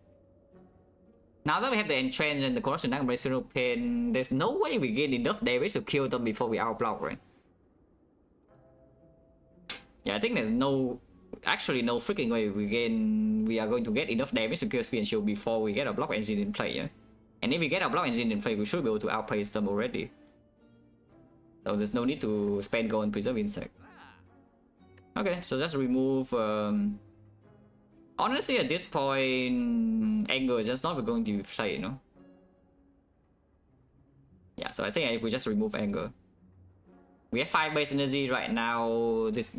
Now that we have the Entrench and the Corruption Dark Embrace Funeral Pain, there's no way we get enough damage to kill them before we outblock, right? Yeah, I think there's actually no freaking way we are going to get enough damage to kill Spear and Shield before we get a block engine in play, yeah? And if we get a block engine in play, we should be able to outpace them already. So there's no need to spend gold and Preserve Insect. Okay, so just remove Honestly, at this point, Anger is just not going to be played, you know? Yeah, so I think we just remove Anger. We have 5 base energy right now. This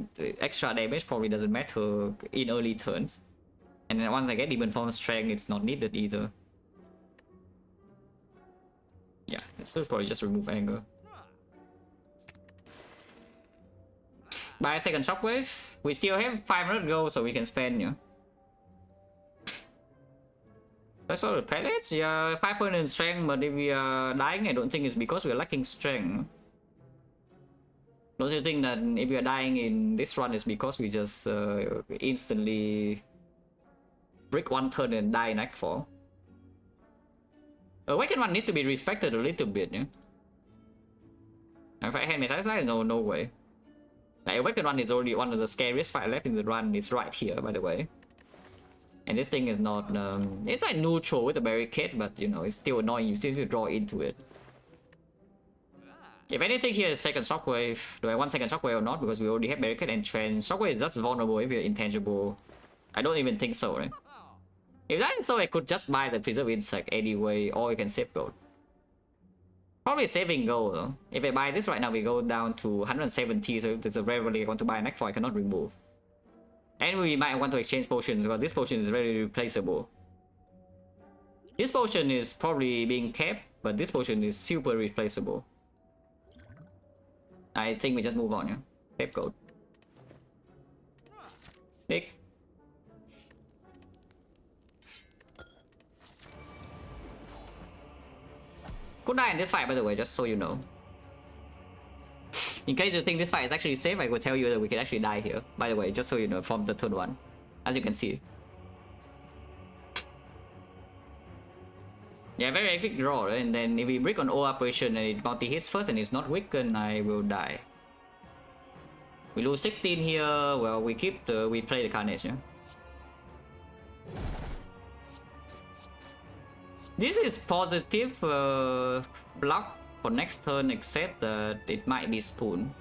extra damage probably doesn't matter in early turns. And then once I get Demon Form Strength, it's not needed either. Yeah, so probably just remove Anger. Buy a second Shockwave. We still have 500 gold, so we can spend, you know. That's all the pellets? Yeah, 500 strength, but if we are dying, I don't think it's because we're lacking strength. Don't you think that if we are dying in this run, it's because we just instantly break one turn and die in Act 4? Awakened one needs to be respected a little bit, yeah? If I had Metasize, no way. Like, Awakened one is already one of the scariest fight left in the run. It's right here, by the way. And this thing is not, it's like neutral with the barricade, but you know, it's still annoying. You still need to draw into it. If anything here is second Shockwave. Do I want second Shockwave or not? Because we already have barricade and trench. Shockwave is just vulnerable if you're intangible. I don't even think so, right? If that is so, I could just buy the Preserve Insect anyway, or you can save gold. Probably saving gold though. If I buy this right now, we go down to 170, so if there's a rarely I want to buy an X4, I cannot remove. And we might want to exchange potions, because this potion is very replaceable. This potion is probably being kept, but this potion is super replaceable. I think we just move on, yeah? Save gold. Nick. Could die in this fight, by the way, just so you know. In case you think this fight is actually safe, I will tell you that we can actually die here. By the way, just so you know, from the turn 1. As you can see. Yeah, very epic draw, right? And then if we break on O operation and it multi-hits first and it's not weakened, I will die. We lose 16 here, well, we play the Carnage, yeah? This is positive block for next turn, except that it might be Spoon.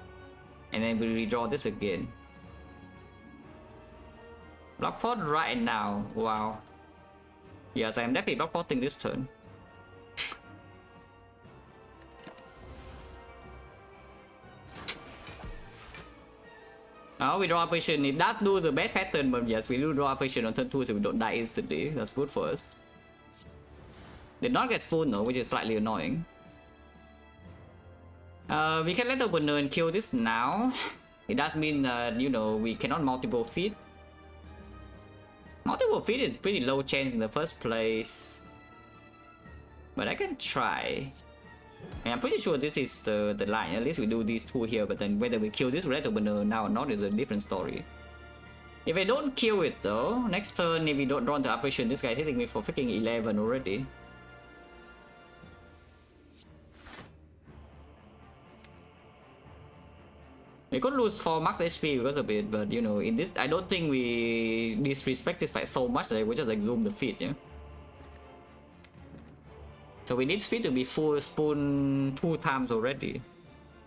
And then we redraw this again. Block pot right now, wow. Yes, I'm definitely block potting this turn. Oh, we draw operation. It does do the bad pattern, but yes, we do draw operation on turn 2 so we don't die instantly. That's good for us. Did not get Spoon though, which is slightly annoying. We can let the opener and kill this now. It does mean that, you know, we cannot multiple feed. Multiple feed is pretty low chance in the first place. But I can try. And I'm pretty sure this is the line. At least we do these 2 here, but then whether we kill this red opener now or not is a different story. If I don't kill it though, next turn if we don't draw into operation, this guy is hitting me for freaking 11 already. We could lose 4 max HP because of it, but you know, in this, I don't think we disrespect this fight so much that we just like zoom the feed, yeah? So we need speed to be full Spoon 2 times already.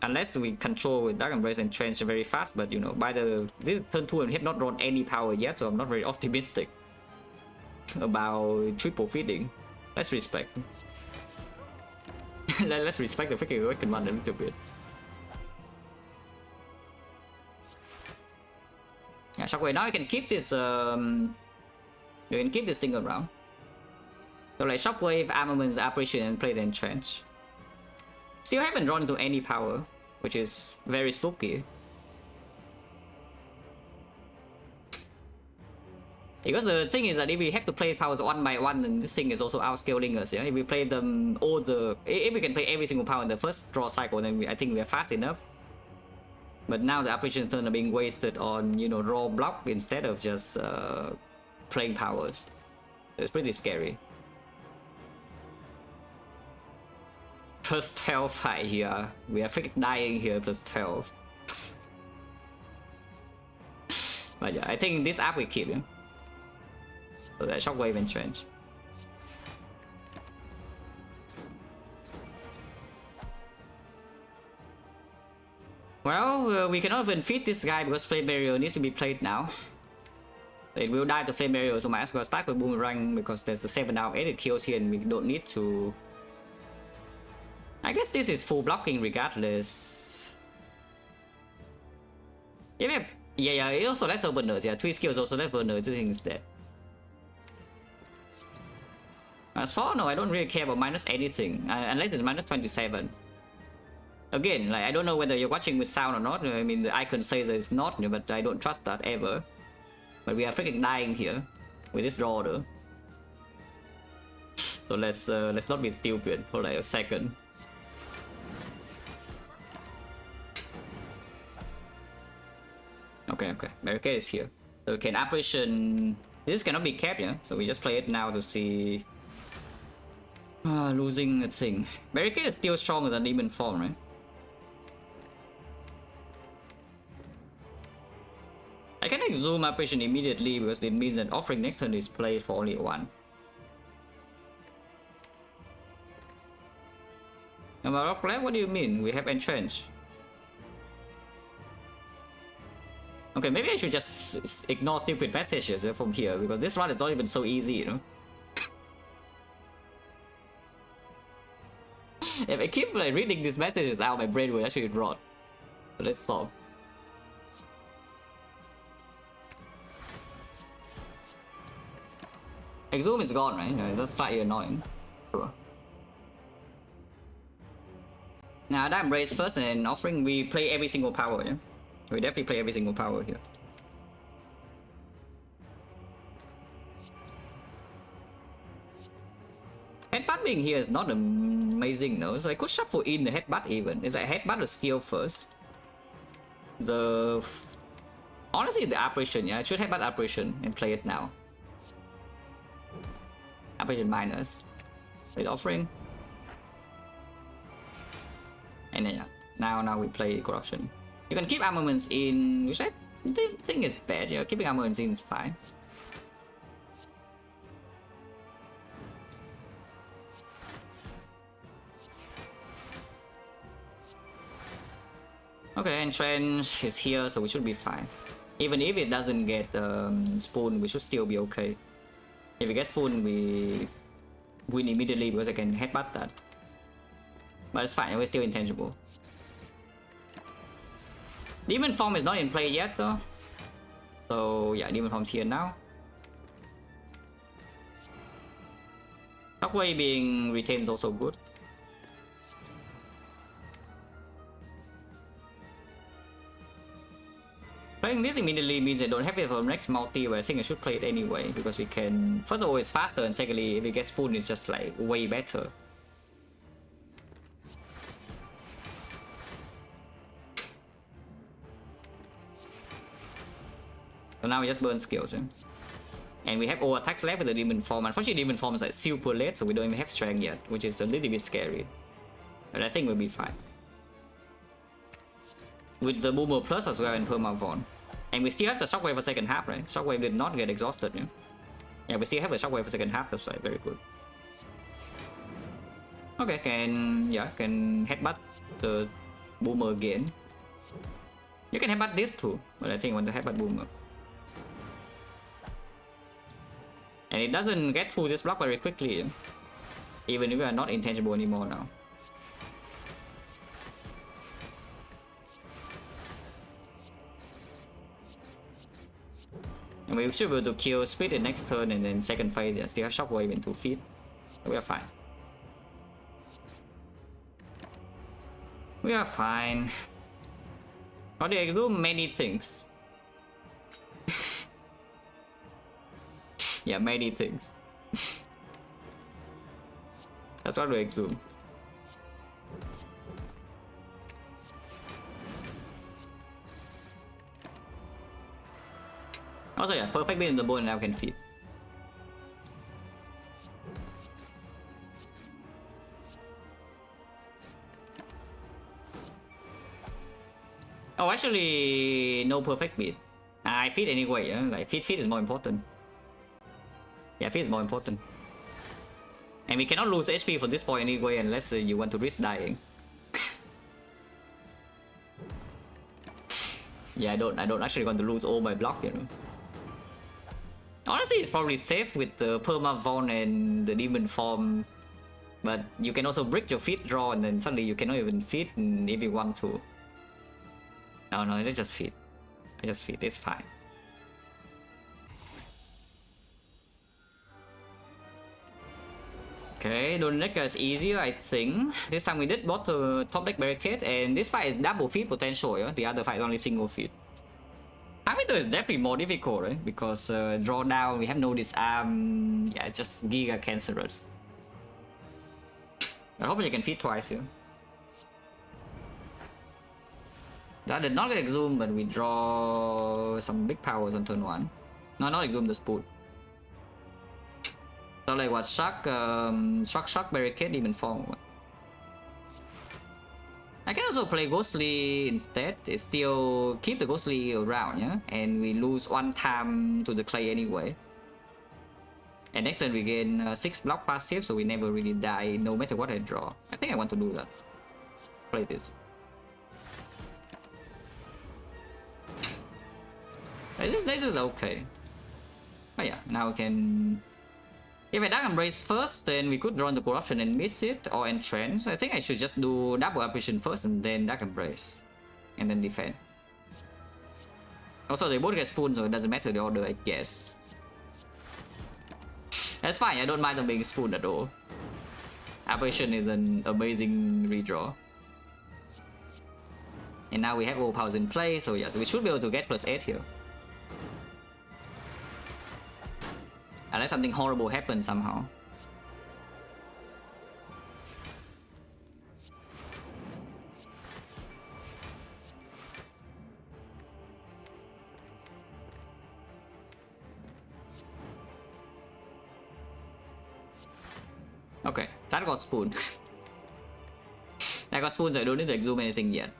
Unless we control with Dark Embrace and Trench very fast, but you know, by this turn 2 we have not drawn any power yet, so I'm not very optimistic about triple feeding. Let's respect. Let's respect the freaking Awakened one a little bit. Yeah, Shockwave, now you can keep this thing around. So like Shockwave, Armaments, Apparition, and Plate and Trench. Still haven't drawn into any power, which is very spooky. Because the thing is that if we have to play powers 1 by 1, then this thing is also outscaling us, yeah? If we play them if we can play every single power in the first draw cycle, then I think we are fast enough. But now the apparition turn are being wasted on, you know, raw block instead of just playing powers. It's pretty scary. Plus 12 fight here. We are freaking dying here, plus 12. But yeah, I think this app we keep, yeah? So that Shockwave and Trench. Well, we cannot even feed this guy because Flame Barrier needs to be played now. It will die to flame barrier, so my ass will start with boomerang because there's a 7 out 8 kills here and we don't need to. I guess this is full blocking regardless. Yeah, it also left burners. Yeah, 3 skills also left burners. The thing is dead. As for no, I don't really care about minus anything unless it's minus 27. Again, like I don't know whether you're watching with sound or not. I mean, the icon says that it's not, but I don't trust that ever. But we are freaking dying here with this draw though. So let's not be stupid for like a second. Okay, barricade is here. So can apparition. This cannot be kept, yeah. So we just play it now to see. Losing a thing. Barricade is still stronger than demon form, right? I can exhume apparition immediately because it means that offering next turn is played for only 1. Ironclad, what do you mean? We have entrench. Okay, maybe I should just ignore stupid messages from here because this one is not even so easy, you know. If I keep like reading these messages out, my brain will actually rot. So let's stop. Exhume is gone, right? That's slightly annoying. Sure. Now that raise first and then offering, we play every single power, yeah? We definitely play every single power here. Headbutt being here is not amazing though, so I could shuffle in the headbutt even. Is that headbutt a skill first? Honestly, the apparition, yeah, I should headbutt apparition and play it now. Apparition minus. Wait, offering. And then yeah, now we play corruption. You can keep armaments in, which I think is bad, yeah, keeping armaments in is fine. Okay, entrench is here, so we should be fine. Even if it doesn't get spoon, we should still be okay. If we get spoon, we win immediately because I can headbutt that. But it's fine, we're still intangible. Demon form is not in play yet though. So yeah, demon form's here now. Shockwave being retained is also good. Playing this immediately means I don't have it for next multi, but I think I should play it anyway because we can. First of all, it's faster, and secondly, if we get spoon, it's just like way better. So now we just burn skills, eh? And we have all attacks left with the demon form. Unfortunately, demon form is like super late, so we don't even have strength yet, which is a little bit scary. But I think we'll be fine. With the Boomer Plus as well and Permavon. And we still have the Shockwave for second half, right? Shockwave did not get exhausted, yeah? Yeah, we still have the Shockwave for second half, that's right, very good. Okay, can headbutt the Boomer again. You can headbutt this too, but I think I want to headbutt Boomer. And it doesn't get through this block very quickly, even if we are not intangible anymore now. And we should be able to kill Speed in next turn, and then second phase, yeah, still have Shockwave in 2 feet. So we are fine. We are fine. How do you exhume many things? Yeah, many things. That's what we exhume. Also, yeah, perfect beat in the bone now can feed. Oh, actually, no perfect beat. I feed anyway, yeah? Like, feed is more important. Yeah, feed is more important. And we cannot lose HP for this point anyway unless you want to risk dying. Yeah, I don't actually want to lose all my block, you know. Honestly, it's probably safe with the Perma Von and the Demon form. But you can also break your feed draw and then suddenly you cannot even feed if you want to. No, it's just feed. I just feed, it's fine. Okay, Donaker is easier, I think. This time we did both the top deck barricade, and this fight is double feed potential, yeah? The other fight is only single feed. Hamilton is definitely more difficult, right? Because draw down, we have no disarm. Yeah, it's just giga cancerous. But hopefully you can feed twice here. That did not get exhumed, but we draw some big powers on turn 1. No, not exhumed, the spoon. So like what, shock barricade, demon form. I can also play Ghostly instead. It still keep the Ghostly around, yeah? And we lose 1 time to the clay anyway. And next turn we gain 6 block passive, so we never really die no matter what I draw. I think I want to do that. Play this. This is okay. But yeah, now we can... If I Dark Embrace first, then we could draw into Corruption and miss it, or Entrench. I think I should just do Double Apparition first and then Dark Embrace. And then defend. Also, they both get Spoon, so it doesn't matter the order, I guess. That's fine, I don't mind them being Spoon at all. Apparition is an amazing redraw. And now we have all powers in play, so yeah, so we should be able to get +8 here. Unless something horrible happens somehow. Okay, that got Spoon. That got Spoon, so I don't need to exhume anything yet.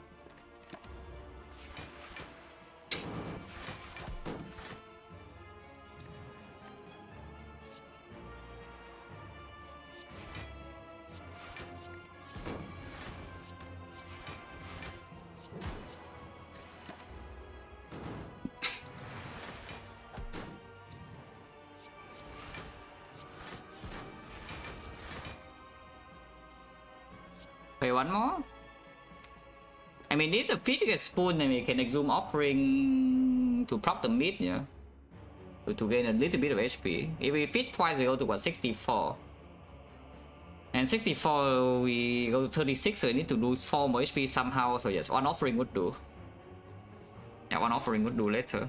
Wait, one more? I mean, if the feed gets Spoon, then we can exhume Offering to prop the mid, yeah? To gain a little bit of HP. If we feed twice, we go to what, 64. And 64, we go to 36, so we need to lose 4 more HP somehow, so yes, 1 Offering would do. Yeah, 1 Offering would do later.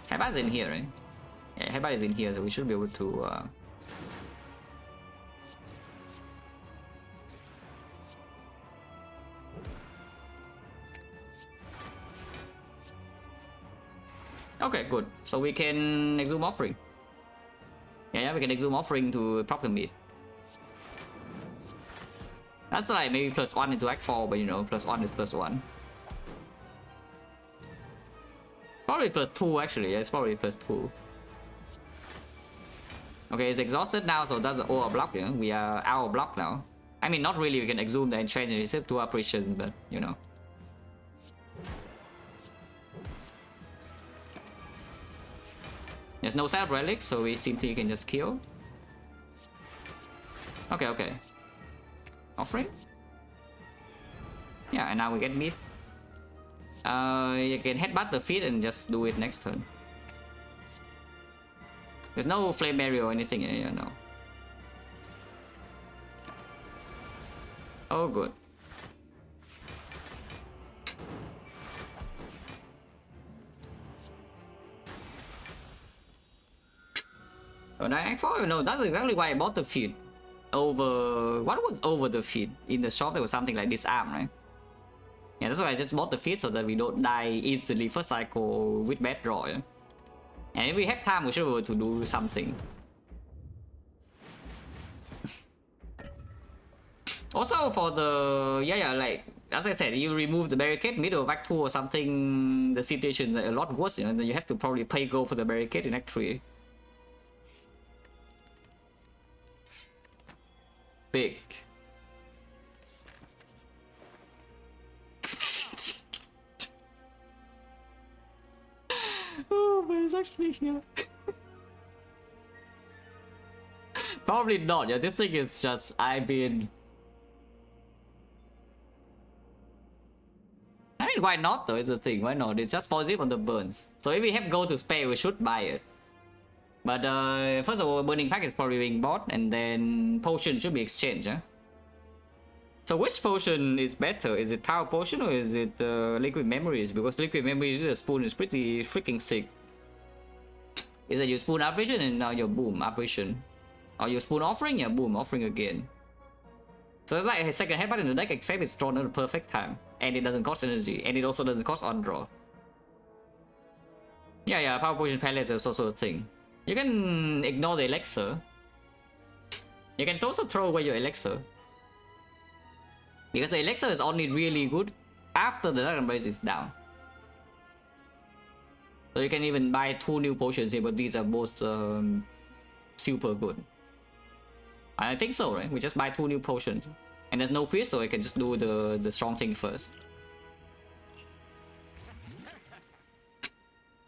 Hebat's in here, right? Yeah, Hebat is in here, so we should be able to... Okay, good. So we can exhume Offering. Yeah, we can exhume Offering to prop the mid. That's like maybe +1 into Act 4, but you know, +1 is +1. Probably +2 actually, yeah, it's probably +2. Okay, it's exhausted now, so that's our block, yeah? We are out of block now. I mean, not really, we can exhume the Entrench and receive 2 apparitions, but you know. There's no Sad Relic, so we simply can just kill. Okay. Offering? Yeah, and now we get mid. You can headbutt the feed and just do it next turn. There's no Flame Barrier or anything in here, no. Oh, good. Oh, Act 4? No, that's exactly why I bought the feed. Over... What was over the feed? In the shop there was something like disarm, right? Yeah, that's why I just bought the feed so that we don't die instantly first cycle with bad draw, yeah? And if we have time, we should be able to do something. Also for the... Yeah, like... As I said, you remove the barricade middle of Act 2 or something, the situation is a lot worse, you know? Then you have to probably pay go for the barricade in Act 3. Big. Oh, but it's actually here. Probably not. Yeah, this thing is just I mean, why not though? Is the thing. Why not? It's just positive on the burns. So if we have gold to spare, we should buy it. But first of all, burning pack is probably being bought, and then potion should be exchanged. Yeah. So which potion is better? Is it power potion or is it liquid memories? Because liquid memories with a spoon is pretty freaking sick. Is it your spoon apparition and now your boom apparition? Or your spoon offering? Yeah, boom, offering again. So it's like a second headbutt in the deck, except it's drawn at the perfect time. And it doesn't cost energy. And it also doesn't cost on draw. Yeah, power potion palettes is also a thing. You can ignore the elixir. You can also throw away your elixir. Because the elixir is only really good after the Dragon Brace is down. So you can even buy 2 new potions here, but these are both super good. I think so, right? We just buy 2 new potions. And there's no fear, so I can just do the strong thing first.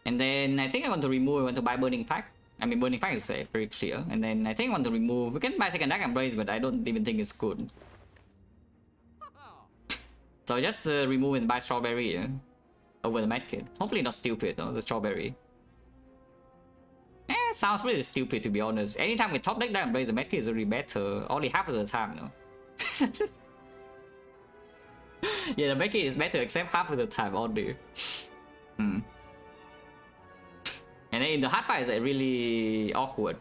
And then I think I want to remove, I want to buy Burning Pack. I mean, Burning Pack is very clear. And then I think I want to remove, we can buy second Dragon Brace, but I don't even think it's good. So just remove and buy Strawberry over the Medkit. Hopefully not stupid though, the Strawberry. Sounds pretty stupid to be honest. Anytime we top deck Dragon Brace, the Medkit is already better. Only half of the time though. Yeah, the Medkit is better except half of the time only. And then in the hard fight it's like really awkward.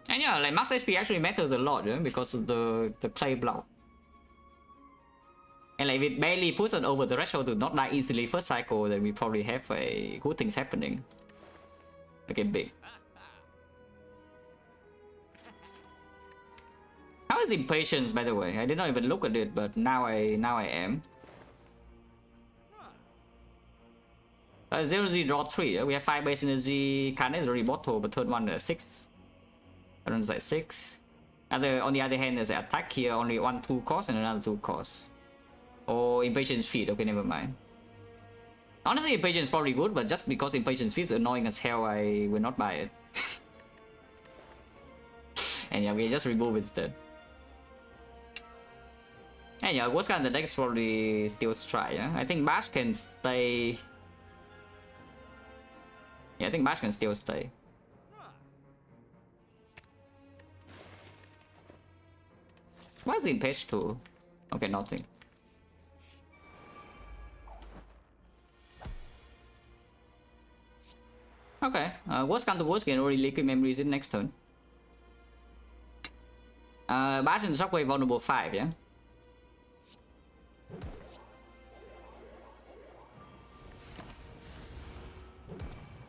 And yeah, like max HP actually matters a lot, because of the clay block. And like if it barely puts it over the threshold to not die instantly first cycle, then we probably have a good things happening. Okay, big. How is Impatience, by the way? I did not even look at it, but now I am. 0Z draw 3. We have 5 base energy. Karna is already bottle, but third one 6. Runs like 6. On the other hand, there's an attack here, only 1-2 cost and another 2 cost. Or Impatience Feed, okay, never mind. Honestly, Impatience is probably good, but just because Impatience Feed is annoying as hell, I will not buy it. And yeah, we just remove instead. And yeah, worst card in the deck is probably Steel Strike, yeah? I think Bash can stay. Yeah, I think Bash can still stay. Why is it in page 2? Okay, nothing. Okay, worst come to worst, can already liquid memories in next turn. Bash and Shockwave vulnerable 5, yeah?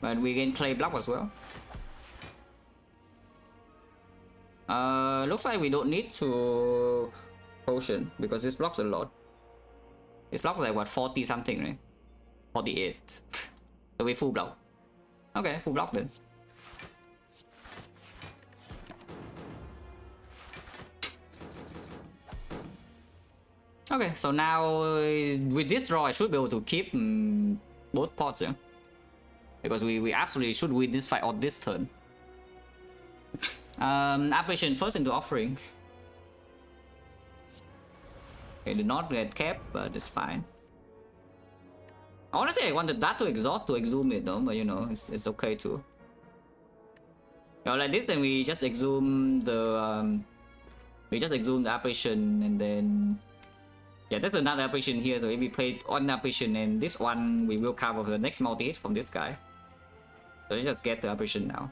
But we gain clay block as well. Looks like we don't need to potion because this blocks a lot. This blocks like what, 40 something, right? 48. So we full block. Okay, full block then. Okay, so now with this draw I should be able to keep both pots, yeah? Because we absolutely should win this fight on this turn. Apparition first into offering. Okay, did not get capped, but it's fine. Honestly, I wanted that to exhaust to exhume it though, but you know, it's okay too. Like this, then we just exhume the apparition, and then yeah, there's another apparition here. So if we play one apparition and this one, we will cover the next multi-hit from this guy. So let's just get the apparition now.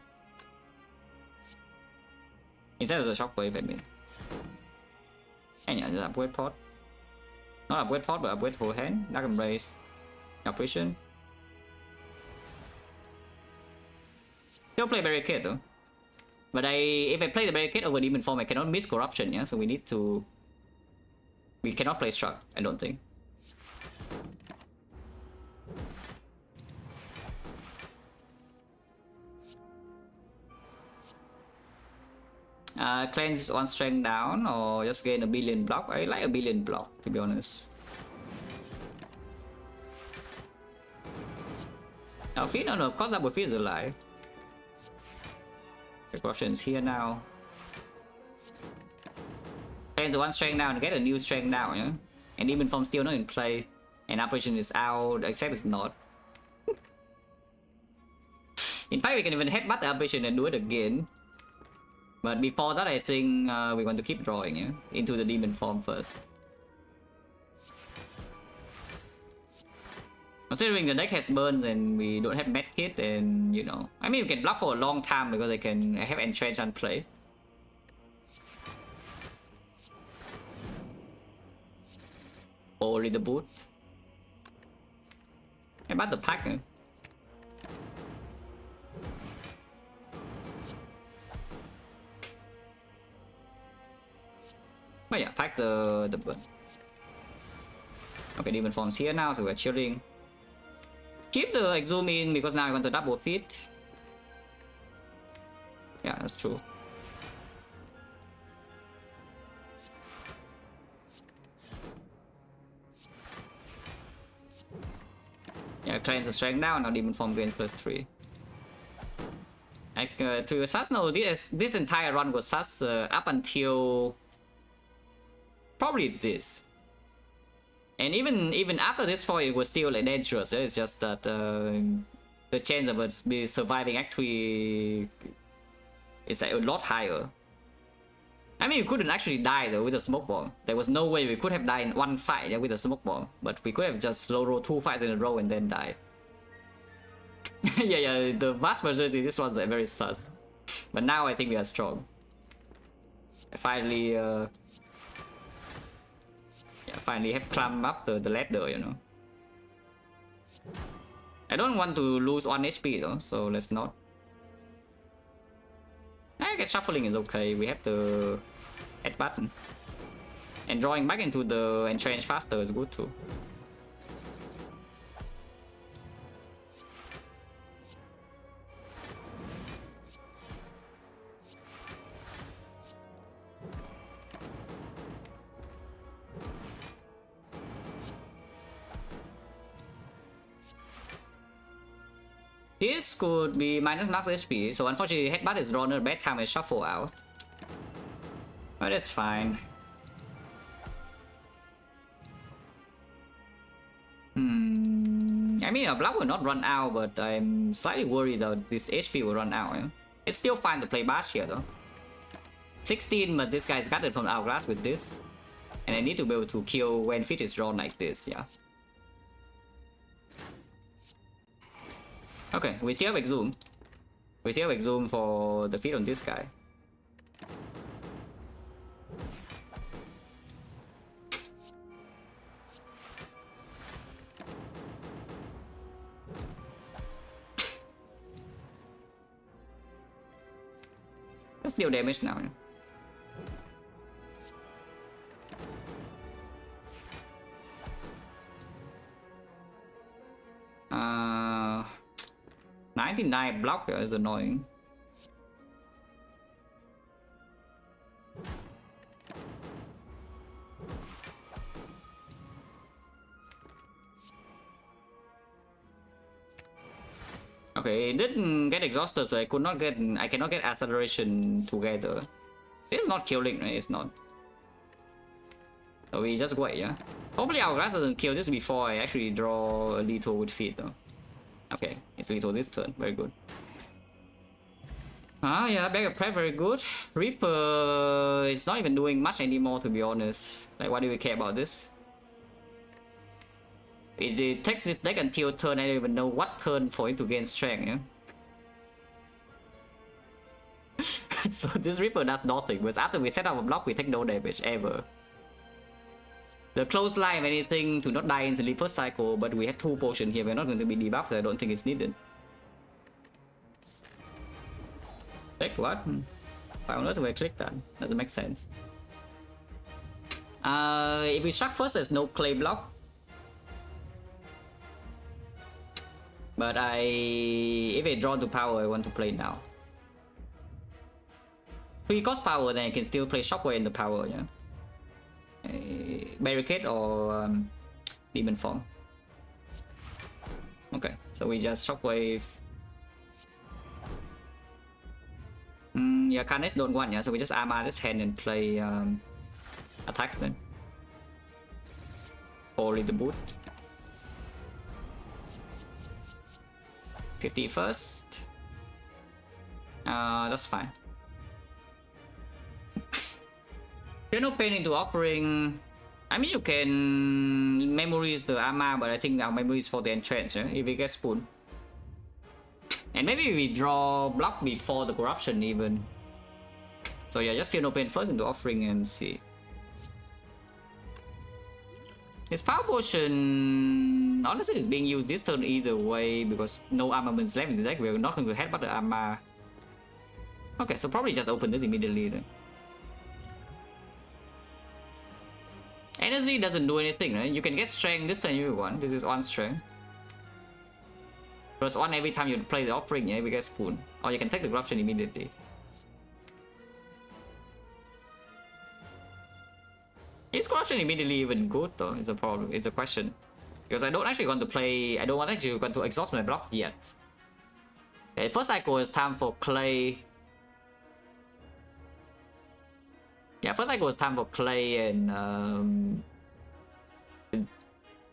Instead of the shockwave, I mean. And yeah, the upgrade pot. Not upgrade pot, but upgrade whole hand. Dragon Brace. Apparition. Still play barricade though. But if I play the barricade over demon form, I cannot miss corruption, yeah? So we need to. We cannot play struck, I don't think. Cleanse 1 strength down or just gain a billion block. I like a billion block, to be honest. Our feet, no, of course double feet is alive. The corruption is here now. Change the one strength now and get a new strength now, yeah? And even from still not in play. And operation is out, except it's not. In fact, we can even headbutt the operation and do it again. But before that, I think we want to keep drawing, yeah? Into the demon form first. Considering the deck has burns and we don't have medkit, and you know, I mean, we can block for a long time because I can have entrench and play. Or in the boot. About the pack. But yeah, pack the burn. Okay, demon form's here now, so we're chilling. Keep the exhume in because now I want to double fit. Yeah, that's true. Yeah, cleanse the strength now, now demon form gains +3. Like, to sus, no, this entire run was sus up until probably this. And even after this point, it was still like dangerous. It's just that the chance of us be surviving actually is like a lot higher. I mean, we couldn't actually die though with a smoke bomb. There was no way we could have died in one fight, yeah, with a smoke bomb. But we could have just slow roll 2 fights in a row and then died. yeah, the vast majority of this one's like very sus. But now I think we are strong. I finally finally have climbed up the ladder, you know. I don't want to lose 1 HP though, so let's not. I guess shuffling is okay. We have the head button. And drawing back into the entrench faster is good too. This could be minus max HP, so unfortunately headbutt is drawn at a bad time and shuffle out. But it's fine. I mean, our block will not run out, but I'm slightly worried that this HP will run out. Yeah? It's still fine to play Bash here though. 16, but this guy's got it from Hourglass with this. And I need to be able to kill when fit is drawn like this, yeah. Okay, we still have exhume. We still have exhume for the feed on this guy. Let's deal damage now. 99 block is annoying. Okay, it didn't get exhausted, so I cannot get acceleration together. It's not killing, right? It's not. So we just wait, yeah. Hopefully our grass doesn't kill this before I actually draw a lethal with feet though. Okay, it's lethal this turn, very good. Ah yeah, backup prep very good. Reaper is not even doing much anymore, to be honest. Like, why do we care about this? It takes this deck until turn, I don't even know what turn for it to gain strength, yeah? So this Reaper does nothing, because after we set up a block we take no damage ever. The close line, if anything, to not die instantly first cycle, but we have 2 potions here, we're not going to be debuffed, so I don't think it's needed. Click what? I don't know why I click that. Doesn't make sense. If we shock first, there's no clay block. But if I draw to power, I want to play now. If he costs power, then I can still play Shockwave in the power, yeah. Barricade or demon form. Okay. So we just shockwave. Yeah, Carnage don't want, yeah, so we just armor this hand and play attacks then. Only the boot. 50 first. That's fine. You're no pain into offering. I mean, you can memories the armor, but I think our memory is for the entrench, eh? If we get spoon. And maybe we draw block before the corruption even. So yeah, just feel no pain first into offering and see. His power potion honestly is being used this turn either way because no armaments left in the deck. We're not going to headbutt the armor. Okay, so probably just open this immediately then. Energy doesn't do anything, right? You can get strength this turn if you want. This is 1 strength. Plus 1 every time you play the offering, yeah, we get spoon. Or you can take the corruption immediately. Is corruption immediately even good though? It's a problem. It's a question. Because I don't actually want to play. I don't want actually want to exhaust my block yet. Okay, first cycle is time for clay. Yeah, first cycle is time for clay and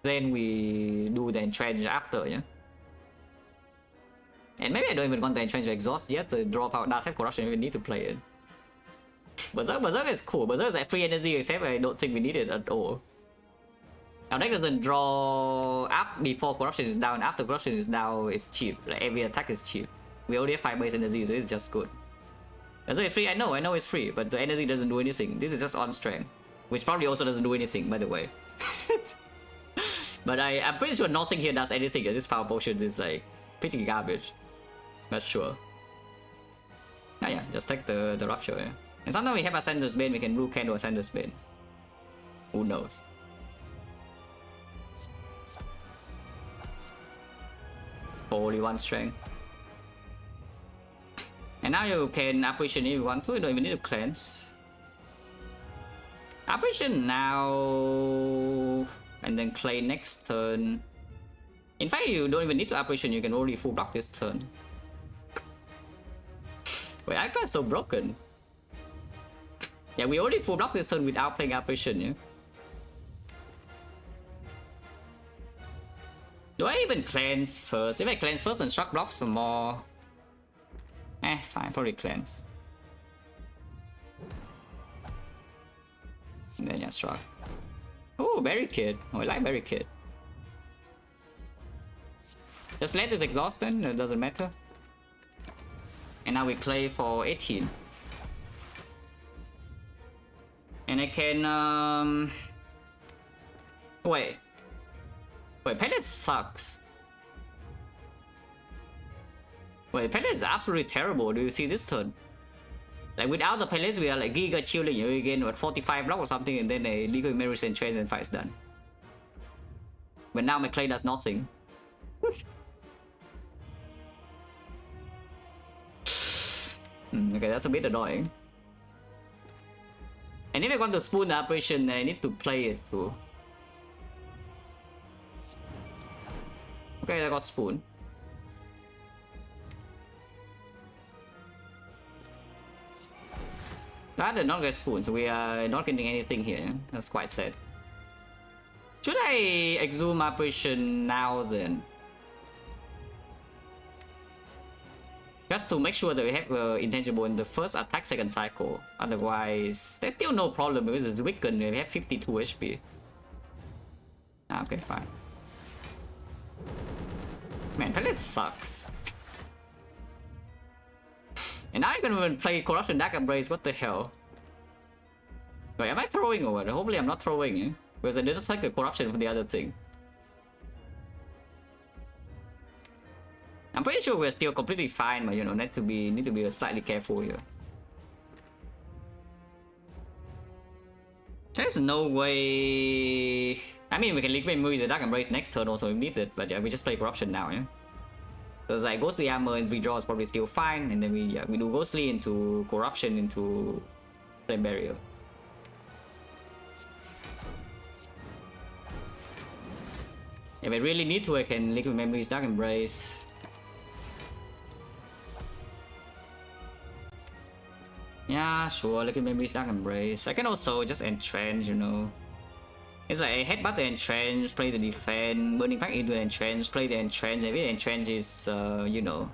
then we do the entrench after, yeah. And maybe I don't even want the entrench to exhaust yet to drop out Dark Side Corruption if we need to play it. Berserk is cool. Berserk is like free energy, except I don't think we need it at all. Our deck doesn't draw up before corruption is down. After corruption is down, it's cheap. Like every attack is cheap. We only have 5 base energy, so it's just good. Berserk is free. I know it's free, but the energy doesn't do anything. This is just on strength, which probably also doesn't do anything, by the way. But I'm pretty sure nothing here does anything. This power potion is like pretty garbage. Not sure. Ah, yeah, just take the rupture. Yeah. And sometimes we have a Sander's Bane, we can blue candle a Sander's Bane. Who knows? Only 1 strength. And now you can apparition if you want to, you don't even need to cleanse. Apparition now, and then clay next turn. In fact, you don't even need to apparition, you can only full block this turn. Wait, Ironclad's so broken. Yeah, we only full block this turn without playing apparition, yeah? Do I even cleanse first? If I cleanse first and struck blocks for more... fine, probably cleanse. And then yeah, struck. Oh, barricade. Oh, I like barricade. Just let it exhaust then, it doesn't matter. And now we play for 18. And I can Wait, pellet sucks. Wait, pellet is absolutely terrible. Do you see this turn? Like without the pellets, we are like giga chilling. You gain what 45 block or something, and then a legal memories and trades and fight's done. But now my clay does nothing. Okay, that's a bit annoying. And if I want to spoon the operation, I need to play it too. Okay, I got spoon. That did not get spoon, so we are not getting anything here. That's quite sad. Should I exhume operation now then? Just to make sure that we have intangible in the first attack second cycle. Otherwise, there's still no problem because it's weakened. We have 52 HP. Ah, okay, fine. Man, pellet sucks. And now you can even play Corruption Dark Embrace. What the hell? Wait, am I throwing or what? Hopefully I'm not throwing, eh? Because I didn't take the corruption from the other thing. I'm pretty sure we're still completely fine, but you know, need to be slightly careful here. There's no way. I mean, we can liquid move the Dark Embrace next turn also if needed, but yeah, we just play corruption now, yeah. So it's like Ghostly Armor and redraw is probably still fine, and then we do Ghostly into corruption into Flame Barrier. If I really need to, I can Liquid Memories, Dark Embrace. Yeah, sure, Liquid Memories, Dark Embrace. I can also just Entrench, you know. It's like I headbutt the Entrench, play the defense, Burning Pack into the Entrench, play the Entrench. If the Entrench is, you know,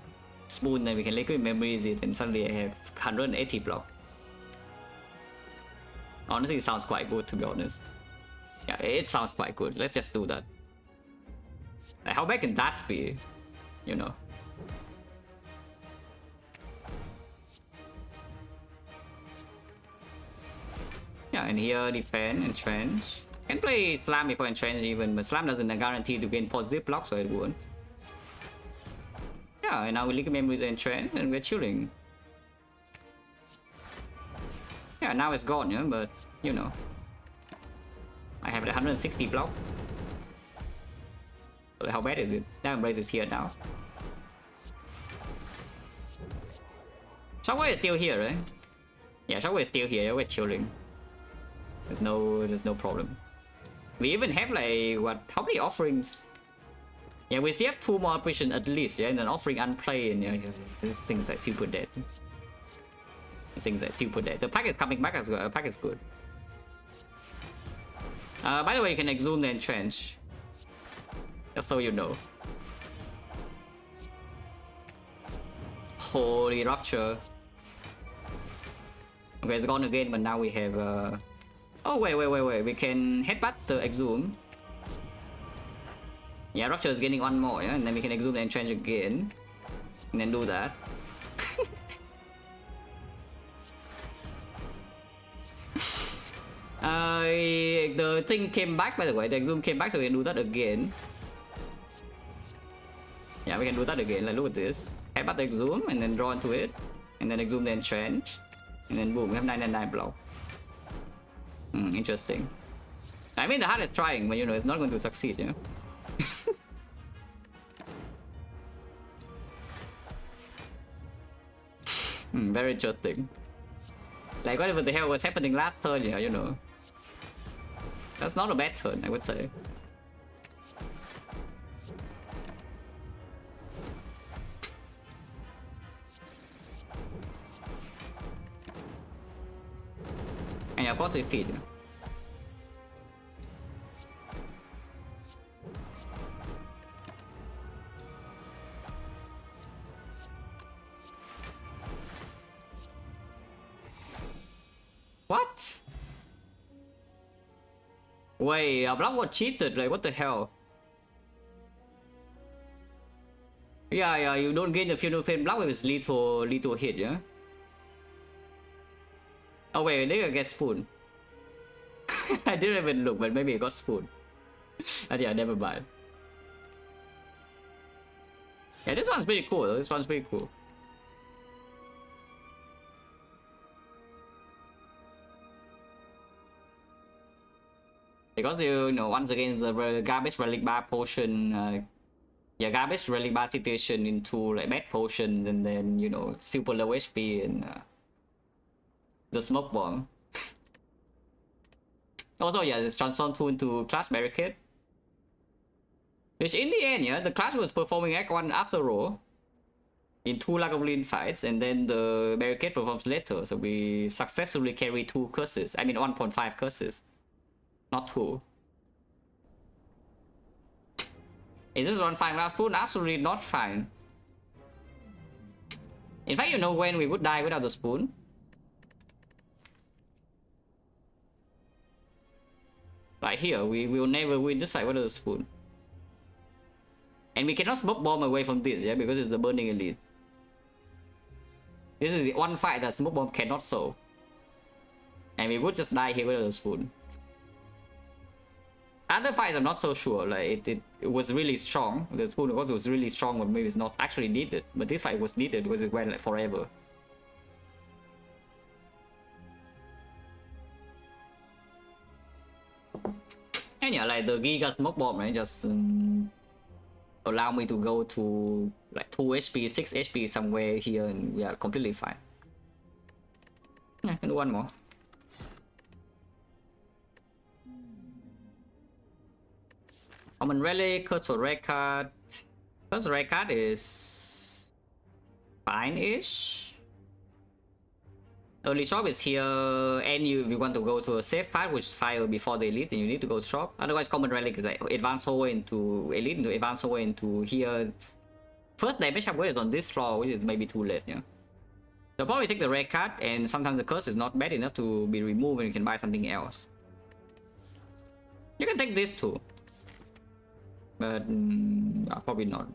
Spoon, then we can Liquid Memories it, and suddenly I have 180 block. Honestly, it sounds quite good, to be honest. Yeah, it sounds quite good. Let's just do that. Like, how bad can that be? You know. Yeah, and here defend, Entrench. Can play Slam before Entrench even, but Slam doesn't guarantee to gain positive block, so it won't. Yeah, and now we Liquid Memories Entrench, and we're chilling. Yeah, now it's gone, yeah, but, you know. I have the 160 block. So how bad is it? That Embrace is here now. Shower is still here, right? Yeah, Shower is still here, we're chilling. There's no problem. We even have like, what, how many offerings? Yeah, we still have 2 more operations at least, yeah, and an offering unplayed, yeah, this thing's like super dead. This thing's like super dead. The pack is coming back as well, the pack is good. By the way, you can exhume the Entrench. Just so you know. Holy Rupture. Okay, it's gone again, but now we have oh wait, we can headbutt the exhume. Yeah, Rupture is getting 1 more, yeah, and then we can exhume the Entrench again. And then do that. The thing came back, by the way, the exhume came back, so we can do that again. Yeah, we can do that again. Like, look at this. Headbutt the exhume and then draw into it, and then exhume the Entrench, and then boom, we have 999 block. Interesting. I mean, the heart is trying, but you know, it's not going to succeed, you know. Very interesting. Like, whatever the hell was happening last turn, yeah, you know. That's not a bad turn, I would say. And yeah, positive feed. What? Wait, our block was cheated, like what the hell? Yeah, you don't gain the funeral pain block if it's lethal hit, yeah? Oh wait, they get spoon. I didn't even look, but maybe it got spoon. And yeah, never mind. Yeah, this one's pretty cool. This one's pretty cool. Because you know, once again, the garbage relic bar potion, yeah, garbage relic bar situation into like bad potions, and then you know, super low HP and the smoke bomb. Also, yeah, this transform tool into clash barricade. Which in the end, yeah, the clash was performing Act 1 after all. In 2 Lagavulin fights, and then the barricade performs later. So we successfully carry 2 curses. I mean 1.5 curses. Not 2. Is this one fine last spoon? Absolutely not fine. In fact, you know when we would die without the spoon? Like here, we will never win this fight without the spoon. And we cannot smoke bomb away from this, yeah, because it's the burning elite. This is the one fight that smoke bomb cannot solve. And we would just die here without the spoon. Other fights I'm not so sure, like it was really strong. The spoon also was really strong, but maybe it's not actually needed. But this fight was needed because it went like forever. And yeah, like the Giga Smoke Bomb, right, just allow me to go to like 2 HP, 6 HP somewhere here, and we are completely fine. Yeah, I can do one more. Common relic, curse or red card. Curse red card is fine-ish. Early shop is here, and if you want to go to a safe path, which is fire before the elite, then you need to go shop. Otherwise, common relic is like advance over into elite, into advance over into here. First damage upgrade is on this floor, which is maybe too late, yeah. So probably take the red card, and sometimes the curse is not bad enough to be removed, and you can buy something else. You can take this too, but probably not.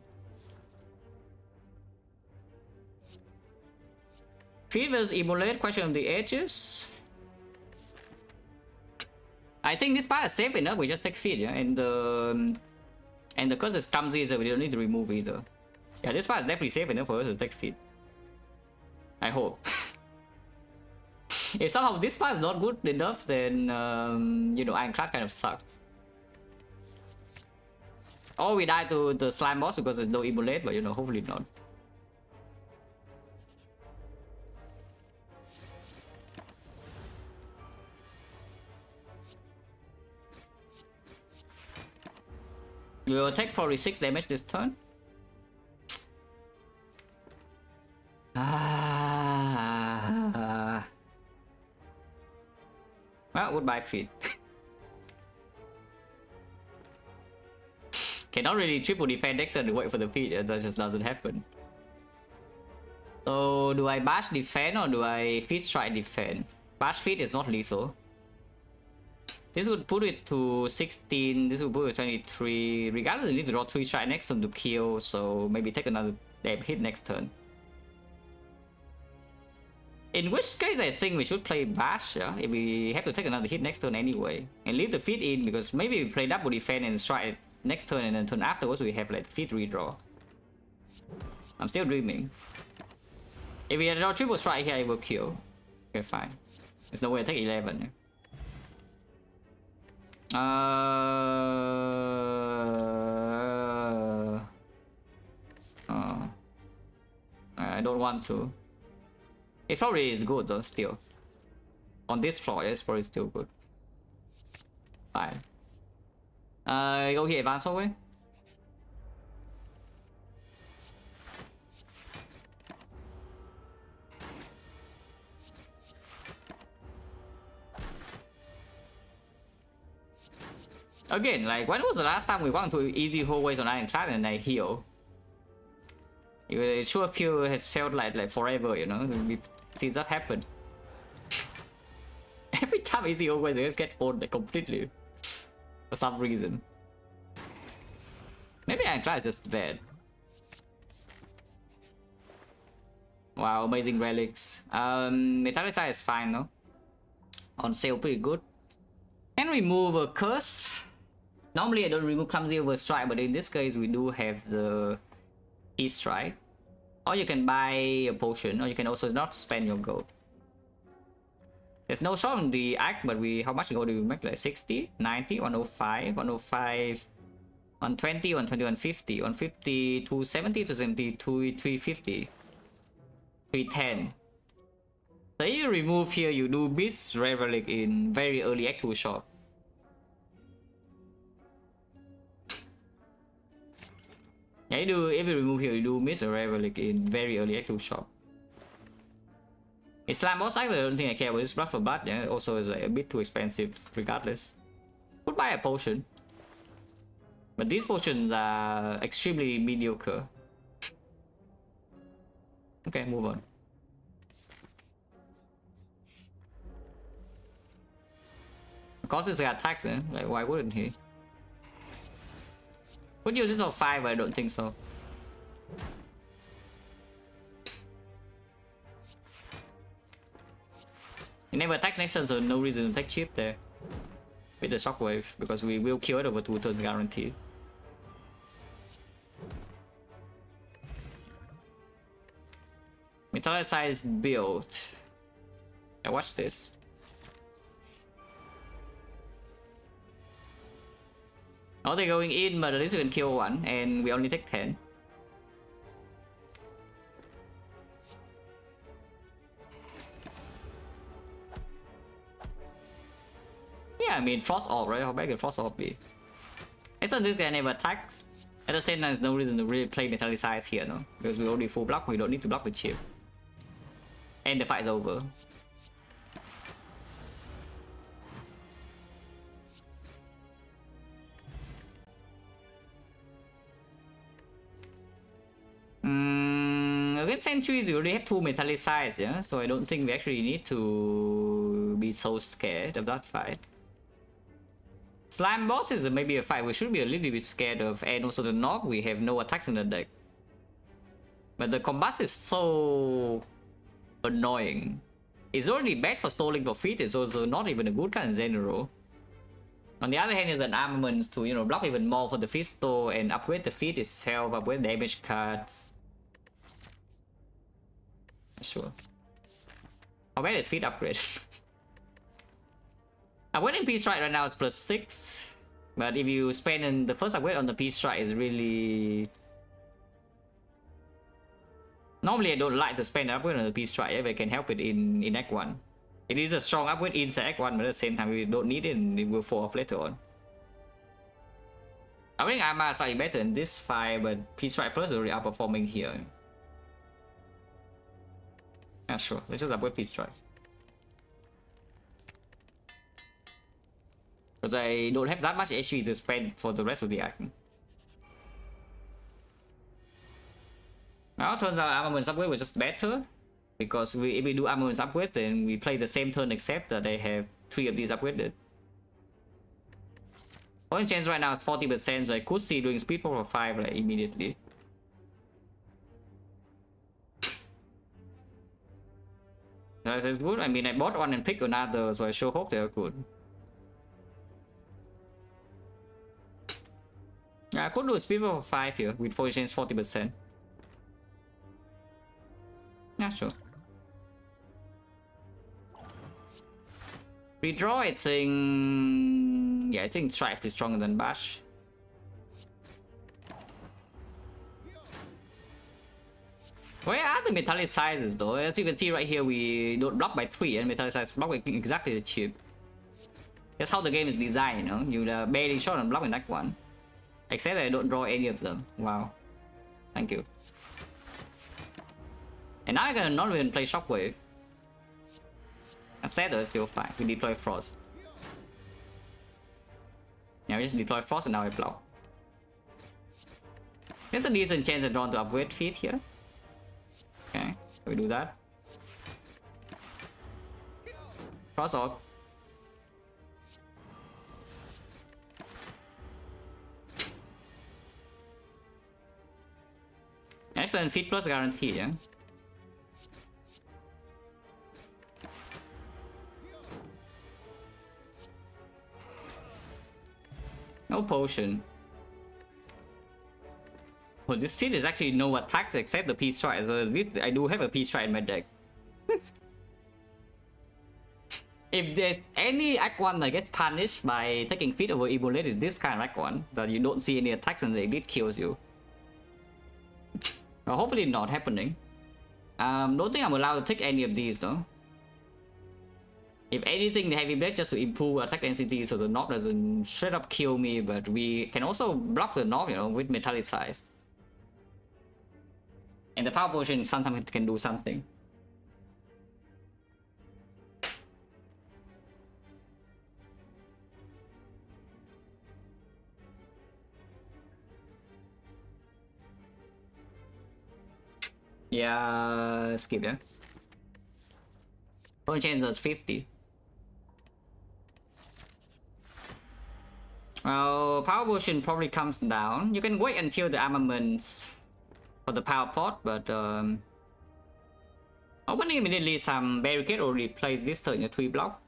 Feed versus Immolate, question on the edges. I think this part is safe enough, we just take feed, yeah, and the curse is clumsy, so we don't need to remove either. Yeah, this part is definitely safe enough for us to take feed. I hope. If somehow this part is not good enough, then you know, Ironclad kind of sucks. Or we die to the slime boss because there's no Immolate, but you know, hopefully not. We will take probably 6 damage this turn. Well, goodbye feed. Cannot really triple defend next turn to wait for the feed, that just doesn't happen. So do I bash defend or do I feed strike defend? Bash feed is not lethal. This would put it to 16, this would put it to 23. Regardless, you need to draw 3 strike next turn to kill, so maybe take another damn hit next turn. In which case, I think we should play Bash, yeah? If we have to take another hit next turn anyway. And leave the feed in, because maybe we play double defend and strike next turn, and then turn afterwards we have like feed redraw. I'm still dreaming. If we draw triple strike here, it will kill. Okay, fine. There's no way I take 11, yeah? I don't want to. It probably is good though, still. On this floor, it's probably still good. Fine. Go here, advance away. Again, like, when was the last time we went to easy hallways on Ironclad and I heal? It sure has felt like forever, you know, since that happened. Every time easy hallways, they just get old like completely. For some reason. Maybe Ironclad is just bad. Wow, amazing relics. Metallicize is fine, no? On sale, pretty good. Can remove a curse. Normally I don't remove clumsy over strike, but in this case we do have the heat strike. Or you can buy a potion, or you can also not spend your gold. There's no shot on the act, but how much gold do we make? Like 60, 90, 105, 105, 120, 120, 150, 150, 270, 270, 350, 310. So you remove here, you do miss rare relic in very early Act 2 shop. Yeah, you do, if you remove here, you do miss a rare relic in very early Act 2 shop. In Slam boss, actually, I don't think I care about this blood for blood, yeah, also is like a bit too expensive regardless. Could buy a potion. But these potions are extremely mediocre. Okay, move on. Of course, it's got attacks, eh? Like, why wouldn't he? Would use this on 5? I don't think so. He never attacks next turn, so no reason to take chip there. With the shockwave, because we will kill it over 2 turns guaranteed. Metallicize build. Yeah, watch this. Oh, they're going in, but at least we can kill 1, and we only take 10. Yeah, I mean, Frost Orb, right? How bad can Frost Orb be? It's not this guy never attacks. At the same time, there's no reason to really play Metallicize here, no? Because we already full block, we don't need to block the chip. And the fight is over. Against Centuries, we already have 2 Metallicize, yeah? So I don't think we actually need to be so scared of that fight. Slime boss is maybe a fight we should be a little bit scared of, and also the knock, we have no attacks in the deck. But the Combust is so annoying. It's already bad for stalling for feet, it's also not even a good card in general. On the other hand, is an armaments to, you know, block even more for the feet store and upgrade the feet itself, upgrade damage cards. Sure. How bad is feet upgrade? Upgrading Peace Strike right now is +6, but if you spend in the first upgrade on the Peace Strike is really... Normally I don't like to spend an upgrade on the Peace Strike if I can help it in Act 1. It is a strong upgrade inside Act 1, but at the same time we don't need it and it will fall off later on. I think Arma is slightly better in this fight, but Peace Strike Plus is already outperforming here. Yeah, sure, let's just upgrade Peace Strike. Because I don't have that much HP to spend for the rest of the act. Now turns out armaments upgrade was just better. Because if we do armaments upgrade, then we play the same turn except that they have 3 of these upgraded. Point chance right now is 40%, so I could see doing speed power 5 like immediately. That is good. I mean, I bought one and picked another, so I sure hope they are good. Yeah, I could do a speed power 5 here with point chance 40%. Yeah, sure. Redraw, I think... Yeah, I think Stripe is stronger than Bash. Where are the Metallicizes though? As you can see right here, we don't block by 3 and Metallicize block by exactly the chip. That's how the game is designed, you know? You barely shot and block in Act 1. Except that I don't draw any of them. Wow. Thank you. And now I'm gonna not even play Shockwave. Instead, it's still fine. We deploy Frost. Yeah, we just deploy Frost and now I block. There's a decent chance I draw to upgrade feet here. Okay, so we do that. Frost off. Excellent, feet plus guarantee, yeah? No potion. Well, this seed is actually no attacks except the Peace Strike, so at least I do have a Peace Strike in my deck. If there's any Act 1 that gets punished by taking feet over Immolate, it's this kind of Act 1, that you don't see any attacks and the elite kills you. Well, hopefully not happening. Don't think I'm allowed to take any of these though. If anything, the Heavy Blade just to improve attack density so the knock doesn't straight up kill me, but we can also block the knock, you know, with Metallicize. And the Power Potion sometimes can do something. Yeah, skip, yeah. Point chance that's 50. Well, Power Potion probably comes down. You can wait until the armaments for the Power Pot, but opening immediately some barricade or replace this turn in a 3 block.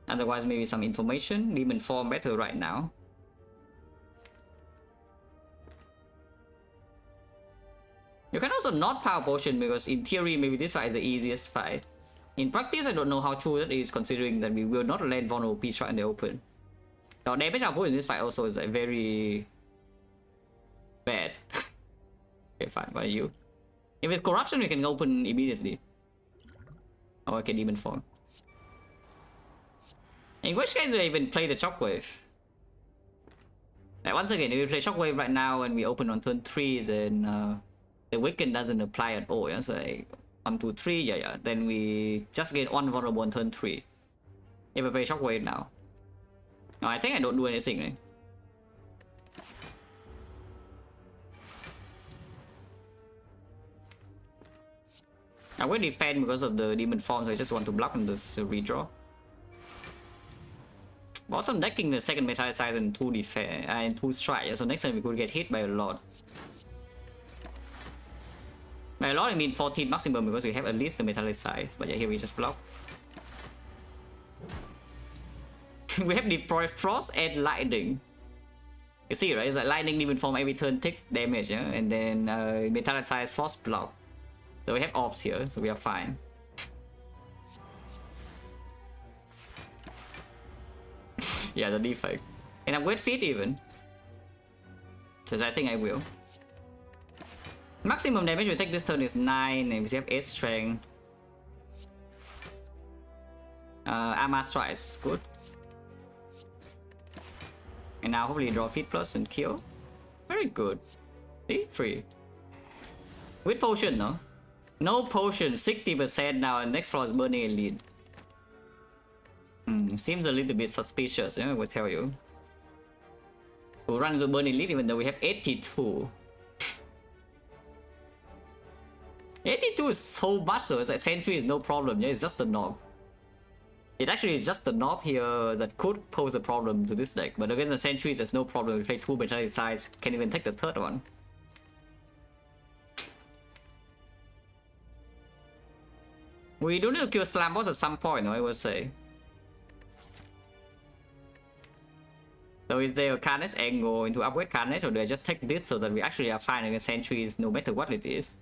Otherwise, maybe some information. Demon form better right now. You can also not Power Potion because in theory maybe this fight is the easiest fight. In practice I don't know how true that is considering that we will not land vulnerable Peace Strike in the open. Our damage output in this fight also is like very bad. Okay, fine, what are you? If it's corruption we can open immediately. Oh, okay, demon form. In which case do I even play the Shockwave? Like once again, if we play Shockwave right now and we open on turn 3, then the weaken doesn't apply at all. Yeah? So like 1, 2, 3, yeah. Then we just get one vulnerable on turn 3. If I play Shockwave now. No, I think I don't do anything, right? I will defend because of the demon form, so I just want to block on this redraw. Bottom decking the second metallicize and 2 defense and 2 strike, so next time we could get hit by a lot. By a lot I mean 14 maximum because we have at least the metallicize, but yeah, here we just block. We have deploy frost and lightning. You see, right? It's like lightning demon form every turn take damage, yeah? And then metallicize frost block. So we have orbs here, so we are fine. Yeah, the defect. And upgrade feet even. So I think I will. Maximum damage we take this turn is 9, and we have 8 strength. Armor strikes, good. And now hopefully draw feet plus and kill. Very good. See? Free. With potion, no? No potion, 60% now, and next floor is burning elite. Seems a little bit suspicious, I will tell you. We'll run into burning elite even though we have 82. 82 is so much though, it's like sentry is no problem, yeah, it's just the knob. It actually is just the knob here that could pose a problem to this deck, but against the sentries there's no problem, we play 2 metallic size, can even take the third one. We do need to kill Slam Boss at some point, I would say. So is there a Carnage angle into upgrade Carnage, or do I just take this so that we actually have sign against sentries no matter what it is?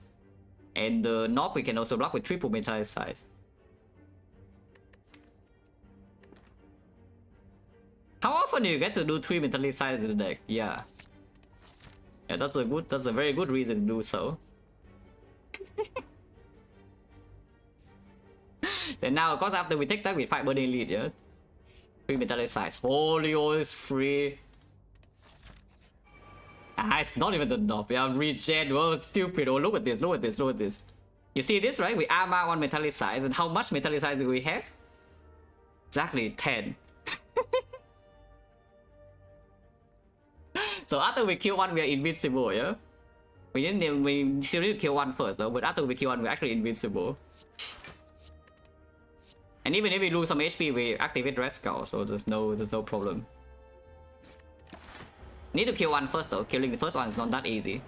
And the knob we can also block with triple metallic size. How often do you get to do 3 metallic size in the deck? Yeah. Yeah, that's a very good reason to do so. Then now, of course, after we take that, we fight Burning Elite, yeah? 3 metallic size. Holy, oh, it's free. Ah, it's not even the knob. Yeah, regen. Oh, it's stupid. Oh, look at this, look at this, look at this. You see this, right? We armor 1 metallic size, and how much metallic size do we have? Exactly 10. So after we kill 1, we are invincible, yeah? We still need to kill 1 first, though, but after we kill 1, we're actually invincible. And even if we lose some HP, we activate Red Skull, so there's no problem. Need to kill 1 first though, killing the first one is not that easy.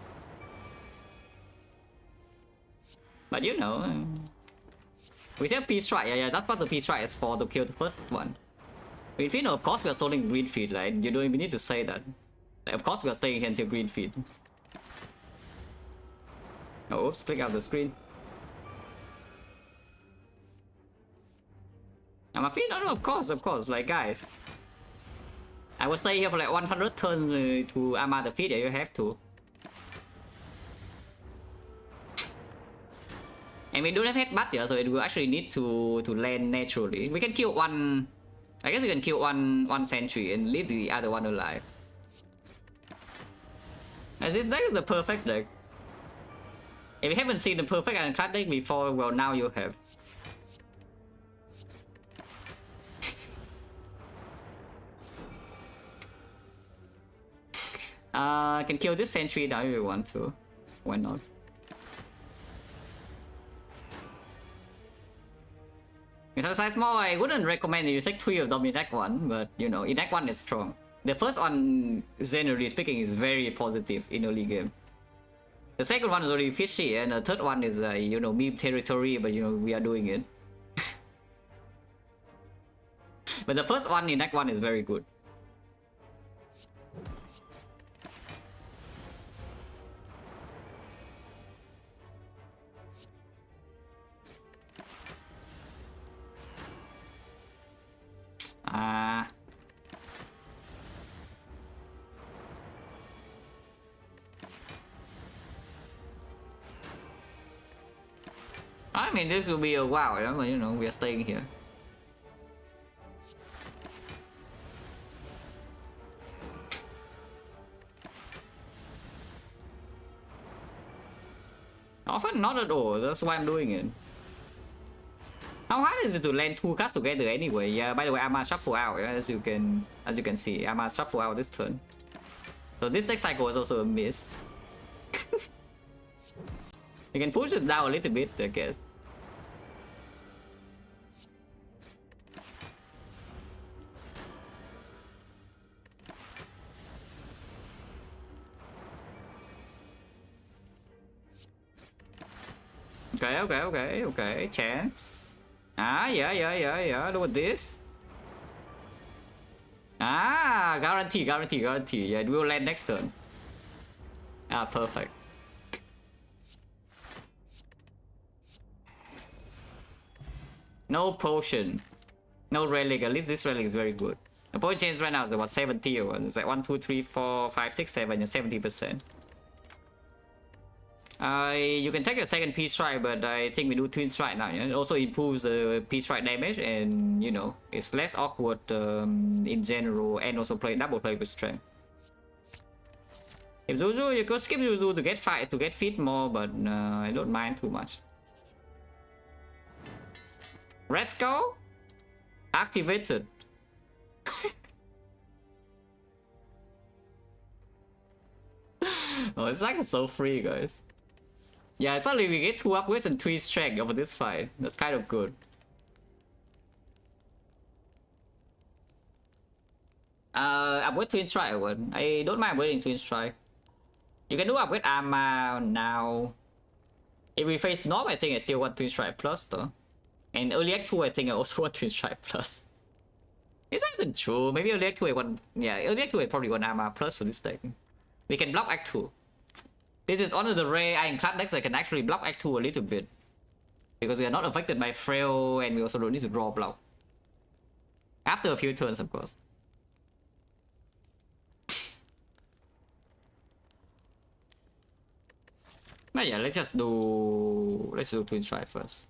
But you know... We still P-Strike, yeah, that's what the P-Strike is for, to kill the first one. Green Feet, no, of course we are stoling Green Feet, like, you don't even need to say that. Like, of course we are staying here until Green Feet. Oh, oops, click out the screen. I'm a feet? No, of course, like guys. I will stay here for like 100 turns to armor the feet, yeah, you have to. And we don't have headbutt here, so it will actually need to land naturally. We can kill 1... I guess we can kill one sentry and leave the other one alive. As this deck is the perfect deck. If you haven't seen the perfect Ironclad deck before, well now you have. I can kill this sentry now if you want to. Why not? Size more, I wouldn't recommend you take 3 of them in deck 1, but you know, in deck 1 is strong. The first one, generally speaking, is very positive in early game. The second one is already fishy, and the third one is, you know, meme territory, but you know, we are doing it. But the first one in deck 1 is very good. I mean, this will be a while, yeah? But you know, we are staying here. Often not at all. That's why I'm doing it. How hard is it to land 2 cards together anyway? Yeah. By the way, I'm gonna shuffle out. Yeah, as you can see, I'm gonna shuffle out this turn. So this deck cycle is also a miss. You can push it down a little bit, I guess. Okay. Chance. Yeah. Look at this. Ah, guarantee. Yeah, it will land next turn. Ah, perfect. No potion. No relic. At least this relic is very good. The point change right now is about 70 or it's like 1, 2, 3, 4, 5, 6, 7, and 70%. You can take a second P strike, but I think we do twin strike now. Yeah? It also improves the P strike damage, and you know it's less awkward in general, and also double play with strength. If Zuzu, you could skip Zuzu to get fight to get fit more, but I don't mind too much. Resco activated. Oh, it's like so free, guys. Yeah, suddenly we get 2 upgrades and 3 strength over this fight. That's kind of good. Upgrade twin strike one. I don't mind upgrading twin strike. You can do upgrade armor now. If we face North, I think I still want twin strike plus though. And early act 2, I think I also want twin strike plus. Is that even true? Maybe early act 2 I want. Yeah, early act 2 I probably want armor plus for this deck. We can block act 2. This is one of the rare Ironclad decks that can actually block act 2 a little bit. Because we are not affected by frail and we also don't need to draw block. After a few turns, of course. But yeah, let's do twin strike first.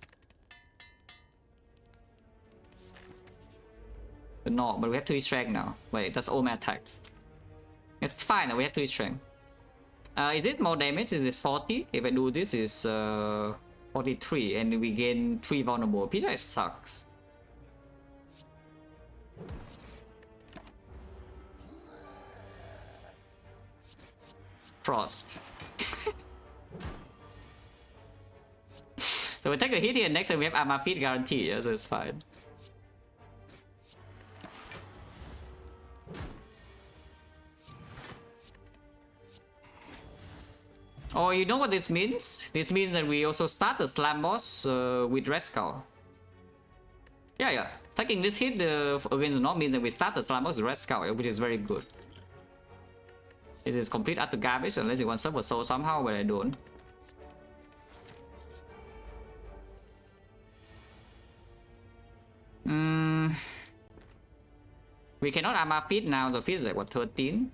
No, but we have 3 strength now. Wait, that's all my attacks. It's fine, we have 3 strength. Is this more damage? Is this 40? If I do this, is 43, and we gain 3 vulnerable. Pizza sucks. Frost. So we take a hit here, next time we have armor feet guarantee, yeah, so it's fine. Oh, you know what this means? This means that we also start the slam boss with Rescal. Yeah. Taking this hit against the North means that we start the slam boss with Rescal, which is very good. This is complete utter garbage unless you want Silver Soul somehow, but I don't. We cannot armor feed now, the feed is like what, 13?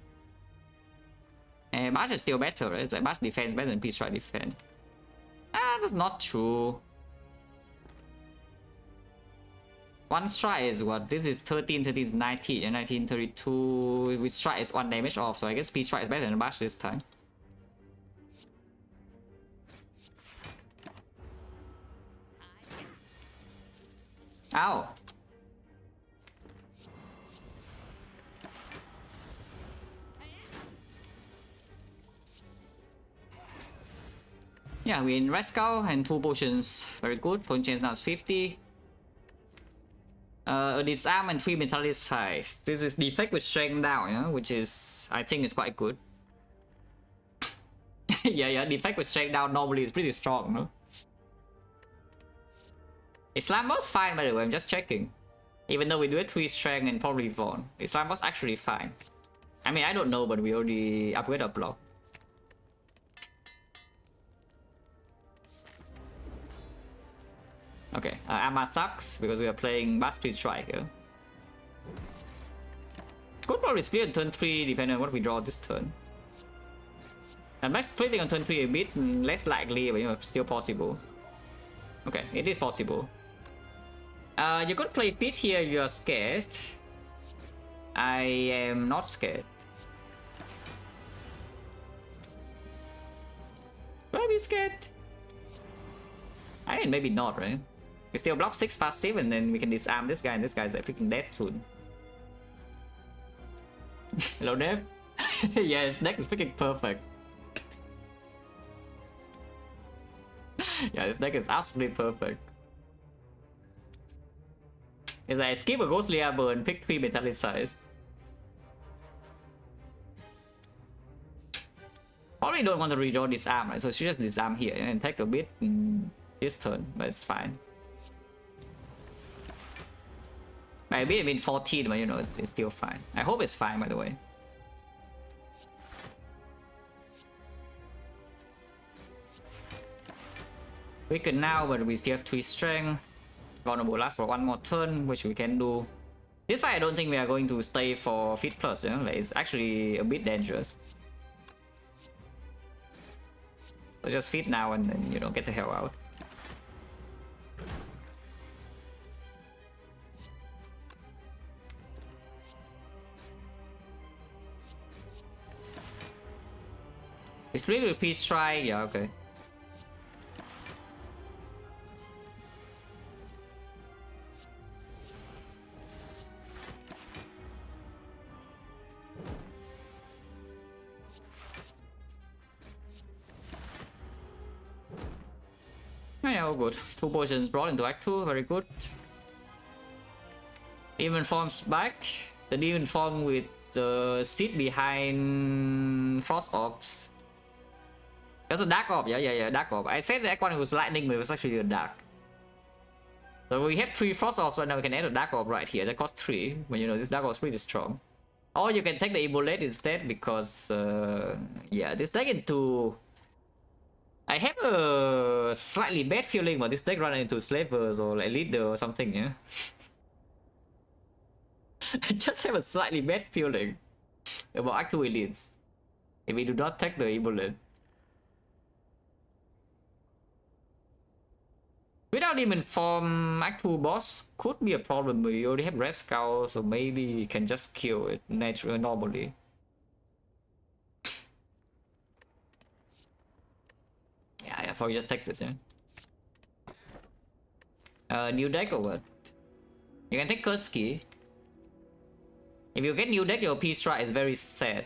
And Bash is still better, right? It's like Bash defense better than P-Strike defense. Ah, that's not true. 1 strike is what? This is 13, 13 is 19, and 19, 32. With strike is 1 damage off, so I guess P-Strike is better than Bash this time. Ow! Yeah, we in Rescal and 2 potions. Very good. Point change now is 50. Disarm and 3 Mentalist size. This is defect with strength down, yeah? Which is, I think, is quite good. yeah, defect with strength down normally is pretty strong, no? Islam was fine, by the way, I'm just checking. Even though we do it 3 strength and probably Vaughn. Islam was actually fine. I mean, I don't know, but we already upgrade our block. Okay, Amma sucks because we are playing Bastard Strike here. Could probably split on turn 3 depending on what we draw this turn. And by splitting on turn 3 a bit less likely, but you know, still possible. Okay, it is possible. You could play Pit here if you are scared. I am not scared. Why are we scared? I mean, maybe not, right? We still block 6 passive and then we can disarm this guy and this guy's like freaking dead soon. Hello, Dev? Yeah, his deck is freaking perfect. Yeah, this deck is absolutely perfect. It's like skip a Ghostly Arbor and pick 3 Metallicize. Probably don't want to redraw disarm, right? So she just disarm here and take a bit this turn, but it's fine. Maybe I mean 14, but you know, it's still fine. I hope it's fine, by the way. We can now, but we still have 3 strength. Vulnerable lasts for 1 more turn, which we can do. This fight, I don't think we are going to stay for Fit Plus, you know? Like, it's actually a bit dangerous. So just Fit now and then, you know, get the hell out. We split with Peace Strike, yeah, okay. Yeah, all good. 2 potions brought into Act 2, very good. Demon Form's back. The Demon Form with the seat behind Frost Orbs. That's a Dark Orb, yeah, Dark Orb. I said that one was Lightning, but it was actually a Dark. So we have 3 Frost Orbs right now, we can add a Dark Orb right here. That costs 3, but you know, this Dark Orb is pretty strong. Or you can take the Ebolate instead because, yeah, this deck into... I have a slightly bad feeling about this deck running into Slavers or like Leader or something, yeah? I just have a slightly bad feeling about Act 2 Elites if we do not take the Ebolate. Without Demon Form, Act 2 boss could be a problem, but we already have Red Skull, so maybe we can just kill it normally. Yeah, I probably just take this, yeah. New deck or what? You can take Kurski. If you get new deck, your Peace Strike is very sad.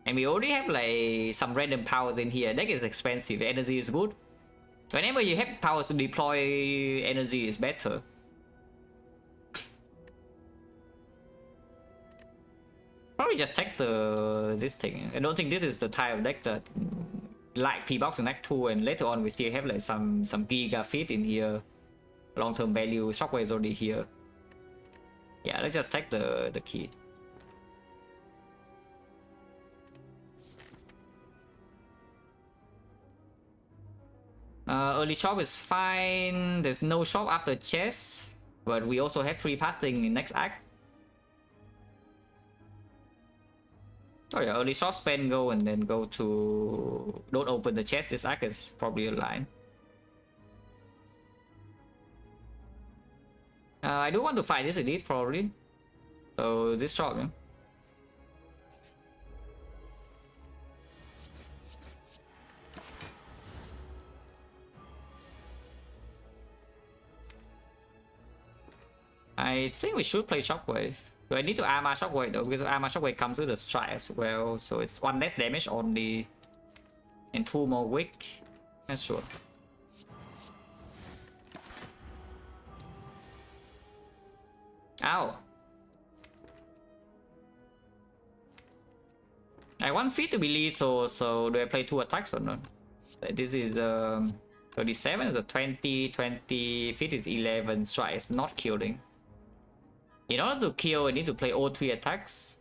And we already have like some random powers in here. Deck is expensive, energy is good. Whenever you have powers to deploy, energy is better. Probably just take this thing. I don't think this is the type of deck that like P-Box in Act 2, and later on we still have like some Giga Fit in here. Long-term value, Shockwave is already here. Yeah, let's just take the key. Early shop is fine. There's no shop after chess, but we also have free pathing in next act. Oh yeah, early shop, spend go, and then go to... Don't open the chest. This act is probably a line. I do want to fight this elite probably. So this shop, yeah. I think we should play Shockwave. Do I need to armor Shockwave though? Because armor Shockwave comes with a strike as well, so it's 1 less damage only. And 2 more weak. That's sure. Ow. I want Feet to be lethal, so do I play 2 attacks or not? This is 37 is a 20, 20, Feet is 11, strike is not killing. In order to kill, I need to play all 3 attacks.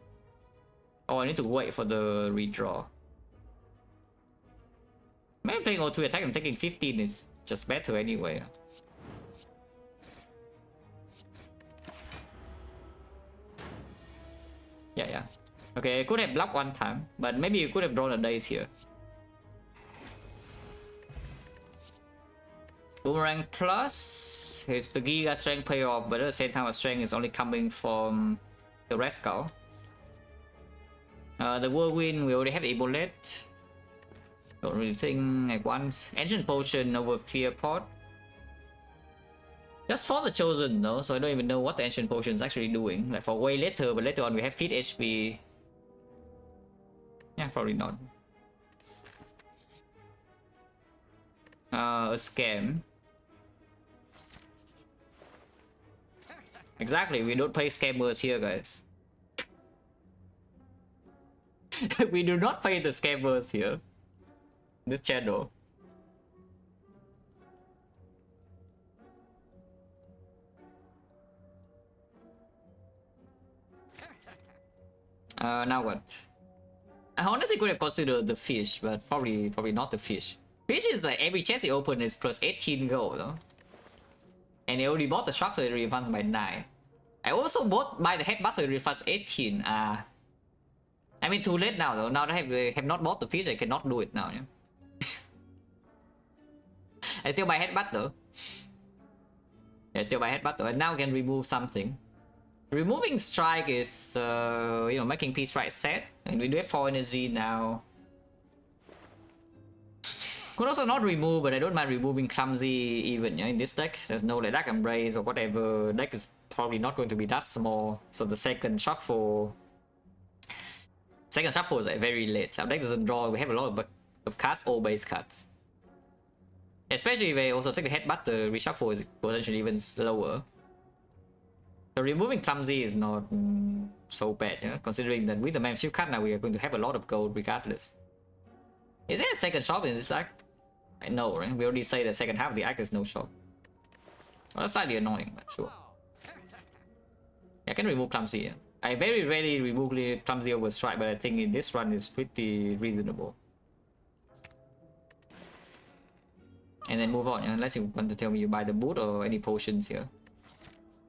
Or I need to wait for the redraw. Maybe playing all 3 attacks and taking 15 is just better anyway. Yeah. Okay, I could have blocked 1 time, but maybe you could have drawn a dice here. Boomerang Plus is the Giga Strength payoff, but at the same time, our strength is only coming from the Red Skull. The Whirlwind, we already have Ebolate. Don't really think I want Ancient Potion over Fear Pot. Just for the Chosen though, so I don't even know what the Ancient Potion is actually doing. Like for way later, but later on we have Feed HP. Yeah, probably not. A scam. Exactly, we don't play scammers here, guys. We do not play the scammers here. This channel. Now what? I honestly could have considered the fish, but probably not the fish. Fish is like every chest you open is plus 18 gold, though. And I already bought the shock, so it refunds by 9. I also bought by the headbutt, so it refunds 18. I mean, too late now though. Now that I have not bought the fish, I cannot do it now. Yeah? I still buy headbutt though. Yeah, still buy headbutt though. And now I can remove something. Removing strike is, you know, making P strike set. And we do have 4 energy now. Could also not remove, but I don't mind removing clumsy even, yeah, in this deck. There's no like Dark Embrace or whatever. Deck is probably not going to be that small. So the second shuffle is like very late. Our deck doesn't draw. We have a lot of cards, all base cards. Especially if I also take the headbutt, the reshuffle is potentially even slower. So removing clumsy is not so bad, yeah? Considering that with the membership card now we are going to have a lot of gold regardless. Is there a second shop in this act? I know, right? We already say the second half of the act is no shop. Well, that's slightly annoying, but sure. Yeah, I can remove clumsy. Yeah. I very rarely remove clumsy over strike, but I think in this run it's pretty reasonable. And then move on, yeah? Unless you want to tell me you buy the boot or any potions here.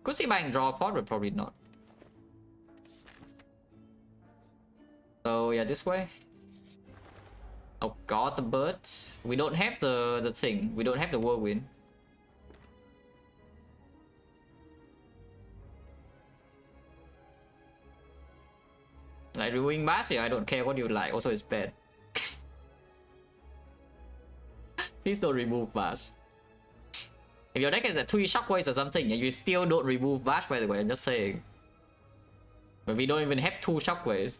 Could see buying draw pot, but probably not. So yeah, this way. Oh god, the birds. We don't have the thing. We don't have the whirlwind. Like removing bash, yeah, I don't care what you like. Also, it's bad. Please don't remove bash. If your deck has a 3 shockwaves or something, and you still don't remove bash, by the way, I'm just saying. But we don't even have 2 shockwaves.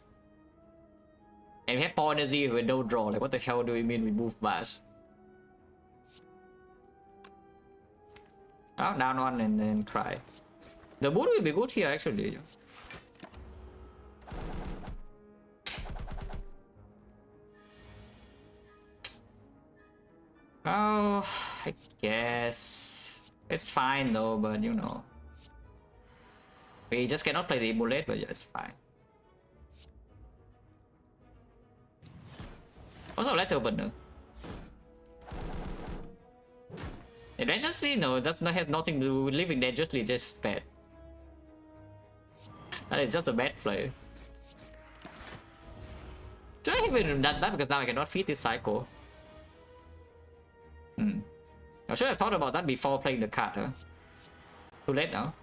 And we have 4 energy with no draw. Like, what the hell do we mean remove bash? Oh, down one and then cry. The boot will be good here, actually. Oh, I guess it's fine though, but you know, we just cannot play the emulate, but yeah, it's fine. Also, letter opener. Dangerously, no, that has nothing to do with living dangerously, just bad. That is just a bad play. Should I have even done that because now I cannot feed this cycle? I should have thought about that before playing the card, huh? Too late now.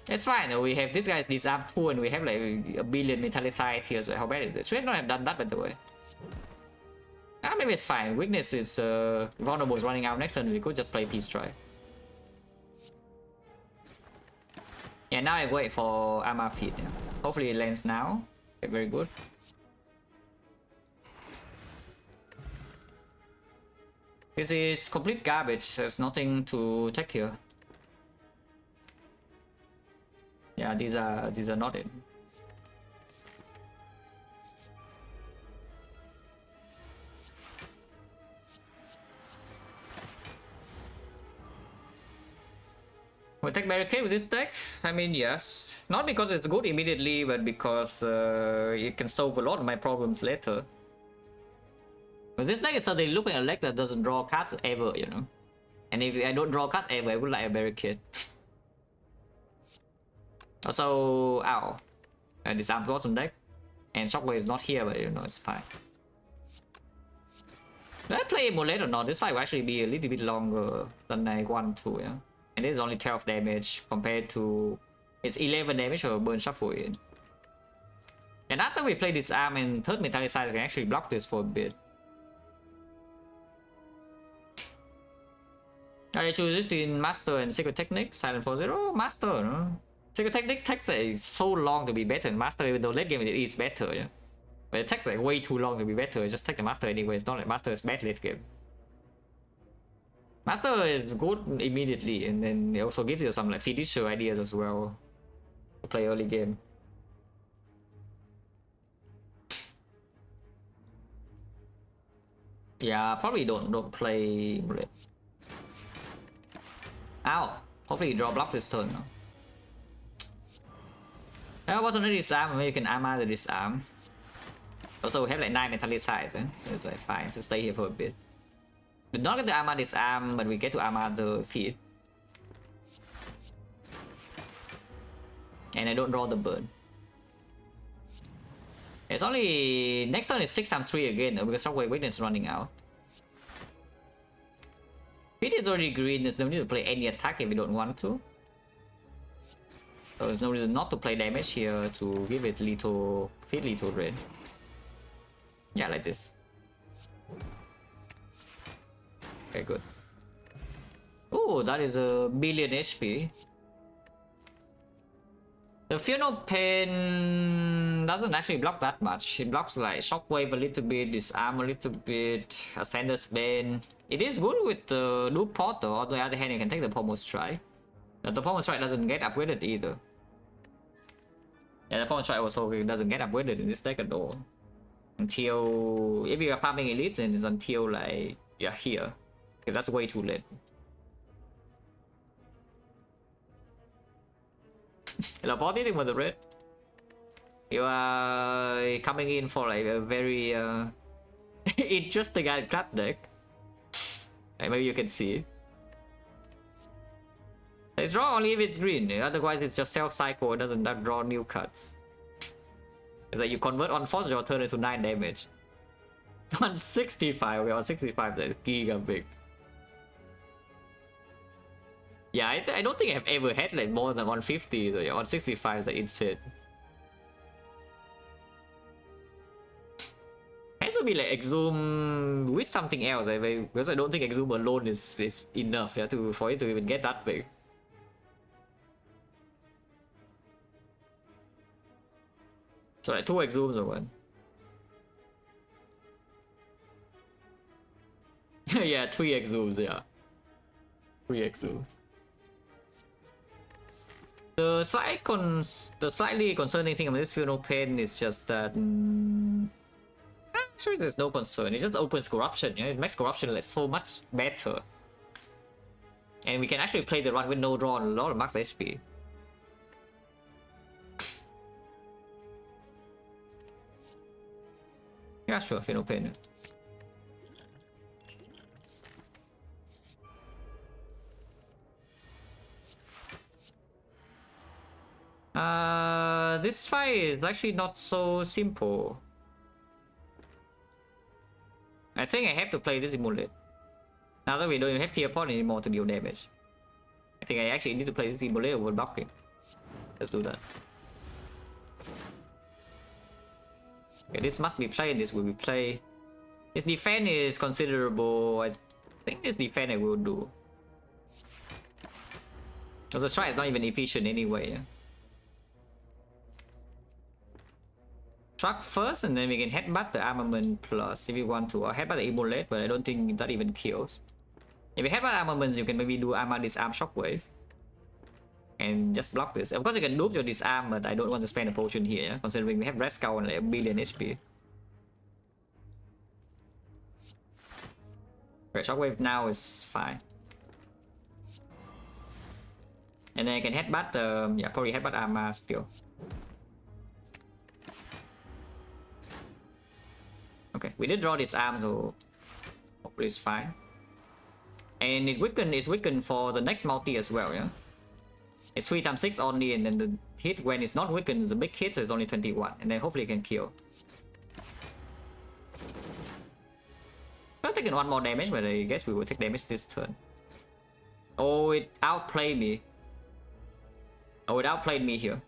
It's fine though, we have this guy's disarm 2 and we have like a billion metallicize here, so how bad is it? Should I not have done that, by the way? Ah, maybe it's fine. Weakness is vulnerable is running out next turn, we could just play Peace Try. Yeah, now I wait for Armor Feed. Yeah. Hopefully it lands now. Okay, very good. This is complete garbage, there's nothing to take here. Yeah, these are not it. We take barricade with this deck? I mean, yes. Not because it's good immediately, but because it can solve a lot of my problems later. But this deck is suddenly looking at a deck that doesn't draw cards ever, you know. And if I don't draw cards ever, I would like a barricade. Also, ow. I disarmed bottom deck. And Shockwave is not here, but you know, it's fine. Did I play Emulate or not? This fight will actually be a little bit longer than I want to, yeah. And this is only 12 damage compared to... It's 11 damage or burn shuffle in. And after we play this arm and third metallic side, I can actually block this for a bit. I choose between Master and Secret Technique. Silent 4-0. Master, no? Secret Technique takes so long to be better than Master, even though late game it is better, yeah. But it takes like way too long to be better. Just take the Master anyway. It's not like Master is bad late game. Master is good immediately, and then it also gives you some like finisher ideas as well to play early game. Yeah, probably don't play bullet. Ow! Hopefully you draw block this turn. No? I wasn't really disarm, maybe you can armor the disarm. Also we have like 9 metallic sides, so it's like fine to stay here for a bit. We're not going to armor disarm, but we get to armor the feet. And I don't draw the burn. It's only next turn is 6x3 again because Shockwave Weakness is running out. Feet is already green, there's no need to play any attack if we don't want to. So there's no reason not to play damage here to give it lethal, feed lethal drain. Yeah, like this. Okay, good. Oh, that is a billion HP. The Fear No Pain doesn't actually block that much. It blocks like Shockwave a little bit, Disarm a little bit, Ascender's Bane. It is good with the Duke Portal. On the other hand, you can take the Pommel Strike. But the Pommel Strike doesn't get upgraded either. Yeah, the Pommel Strike also doesn't get upgraded in this deck at all. Until... if you are farming elites, then it's until like... you're here. Okay, that's way too late. Teleporting with the red. You are coming in for like a very interesting cut deck. Like maybe you can see. It's draw only if it's green. Otherwise, it's just self-cycle. It doesn't draw new cuts. It's like you convert on force your turn into 9 damage. On 65, we're on 65. That's giga big. Yeah, I don't think I've ever had like more than 150. So yeah, on 65 is like insane. Has to be like Exhume with something else, because I don't think Exhume alone is enough, yeah, for it to even get that big. So like 2 Exhumes or one. Yeah, 3 Exhumes, yeah. 3 Exhumes. The slightly concerning thing about this Fear No Pain is just that actually there's no concern. It just opens corruption. Yeah? It makes corruption like so much better, and we can actually play the run with no draw and a lot of max HP. Yeah, sure, Fear No Pain. This fight is actually not so simple. I think I have to play this Immolate. Now that we don't even have Tear Pot anymore to deal damage. I think I actually need to play this Immolate over blocking. Let's do that. Okay, this must be played, this will be played. His defense is considerable. I think this defense I will do. Because the strike is not even efficient anyway. Yeah? Truck first, and then we can headbutt the armament plus if you want to, or headbutt the Immolate, but I don't think that even kills. If you headbutt armaments, you can maybe do armor disarm shockwave and just block this. Of course, you can loop your disarm, but I don't want to spend a potion here, yeah? Considering we have Red Skull and like a billion HP. Okay, shockwave now is fine. And then I can headbutt, yeah, probably headbutt armor still. Okay, we did draw this arm, so hopefully it's fine. And it's weakened for the next multi as well, yeah? It's 3x6 only, and then the hit when it's not weakened is a big hit, so it's only 21. And then hopefully it can kill. I've taken 1 more damage, but I guess we will take damage this turn. Oh, it outplayed me. Oh, it outplayed me here.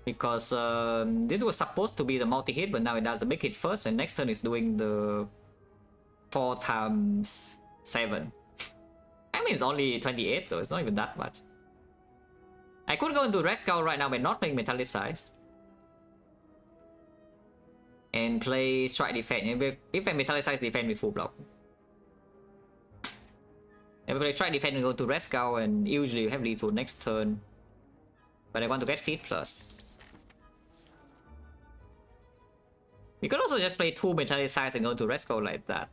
because this was supposed to be the multi-hit, but now it does the big hit first, and next turn is doing the 4 times 7. I mean, it's only 28 though, it's not even that much. I could go into Red Skull right now by not playing Metallicize and play Strike Defense. If I Metallicize defend with full block. If I play Strike Defense and go to Red Skull, and usually you have lethal next turn. But I want to get Feed Plus. You could also just play 2 Metallicize and go to Red Skull like that.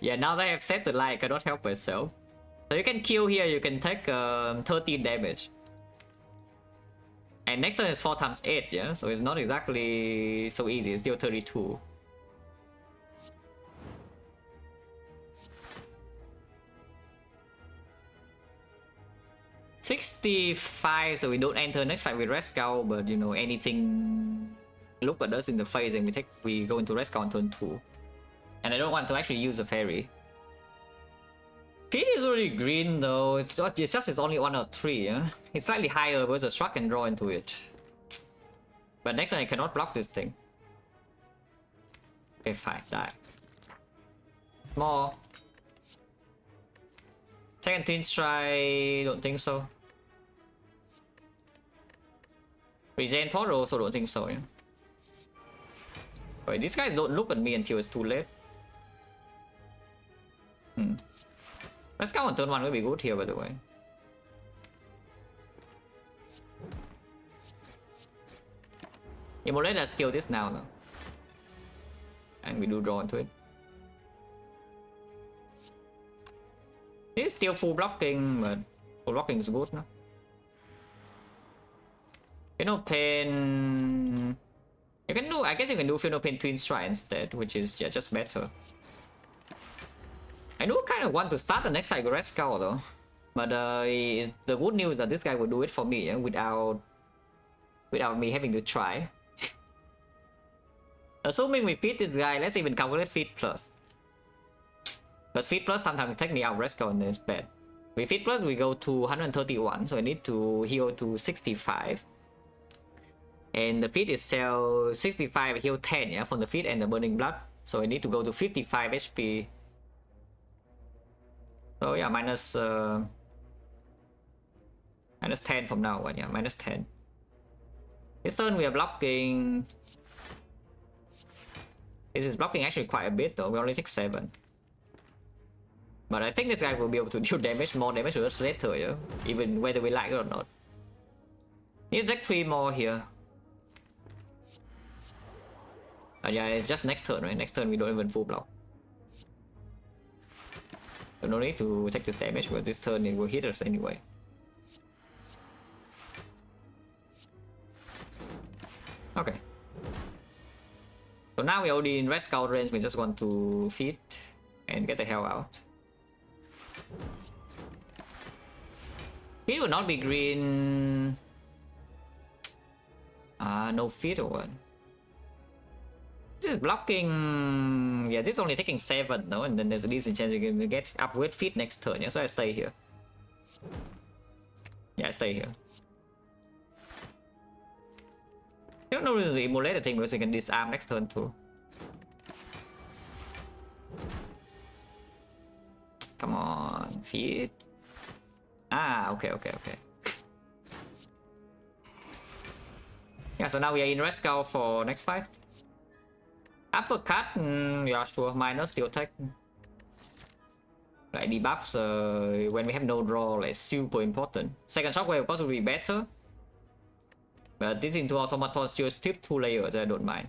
Yeah, now that I have set the light, I cannot help myself. So you can kill here, you can take 13 damage. And next turn is 4 times 8, yeah? So it's not exactly so easy, it's still 32. $65, so we don't enter next fight with Red Skull, but you know, anything look at us in the face and we go into Red Skull on turn 2. And I don't want to actually use a fairy. Feed is already green though, it's only 1 or 3, yeah? It's slightly higher because the struck can draw into it. But next time I cannot block this thing. Okay, fine, die. More. Second Twin Strike, don't think so. Regen Portal, also don't think so, yeah? Wait, these guys don't look at me until it's too late. Let's go on turn 1 will be good here, by the way. Immolate has skill this now though. And we do draw into it. It's still full blocking, but full blocking is good now. Pain. You can do, I guess you can do Pain Twin Strike instead, which is just better. I do kind of want to start the next cycle Red Skull though. But the good news is that this guy will do it for me, yeah, without me having to try. Assuming we feed this guy, let's even calculate Feed Plus. But Feed Plus sometimes take me out Red Skull and it's bad. With Feed Plus we go to 131, so I need to heal to 65. And the feed is 65, heal 10, yeah, from the feed and the burning blood. So I need to go to 55 HP. So yeah, minus 10 from now on, yeah, minus 10. This turn we are blocking. This is blocking actually quite a bit though, we only take 7. But I think this guy will be able to do more damage to us later, yeah? Even whether we like it or not. Need to take 3 more here. Yeah, it's just next turn, right? Next turn we don't even full block. So no need to take this damage, because this turn it will hit us anyway. Okay. So now we're already in Red Skull range, we just want to feed and get the hell out. Feed will not be green. No feed or what? This is blocking. Yeah, this is only taking 7 though, and then there's a decent chance you can get up with feed next turn, yeah, so I stay here. Yeah, I stay here. I don't know really the immolated thing because you can disarm next turn too. Come on, feed. Okay. Yeah, so now we are in Red Skull for next fight. Uppercut, yeah, sure, minus the attack. Like debuffs when we have no draw, like super important. Second shockwave of course will be better. But this into automatons just tip 2 layers, I don't mind.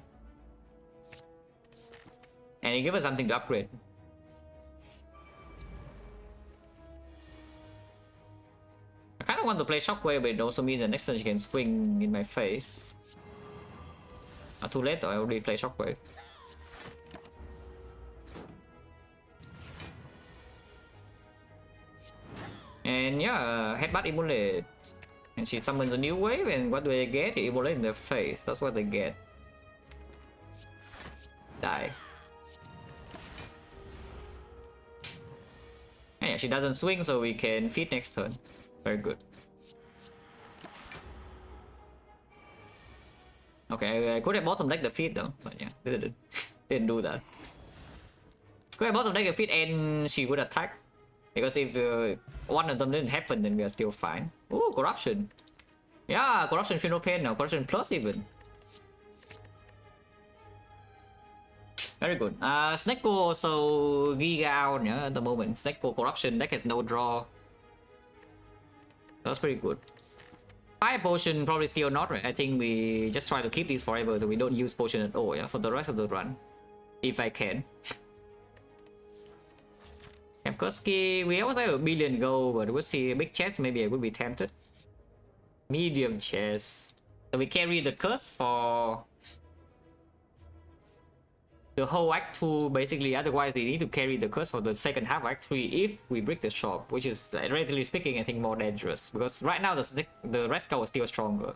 And it gives us something to upgrade. I kinda want to play shockwave, but it also means that next turn she can swing in my face. Too late though, I already play shockwave. And yeah, headbutt immolate. And she summons a new wave, and what do they get? They immolate in their face. That's what they get. Die. Yeah, Yeah, she doesn't swing, so we can feed next turn. Very good. Okay, I could have bottom deck the feed though, but yeah, didn't do that. Could have bottom deck the feed and she would attack. Because if one of them didn't happen, then we are still fine. Ooh, corruption. Yeah, corruption feel no pain now. Corruption plus even. Very good. Snecko also giga out at the moment. Snecko corruption deck has no draw. That's pretty good. Fire potion probably still not, right? I think we just try to keep these forever so we don't use potion at all, yeah, for the rest of the run. If I can. Kevkoski, we also have a billion gold, but we'll see. A big chest, maybe I would be tempted. Medium chest. So we carry the curse for the whole Act 2, basically. Otherwise, we need to carry the curse for the second half of Act 3 if we break the shop, which is, relatively speaking, I think more dangerous. Because right now, the rest card is still stronger.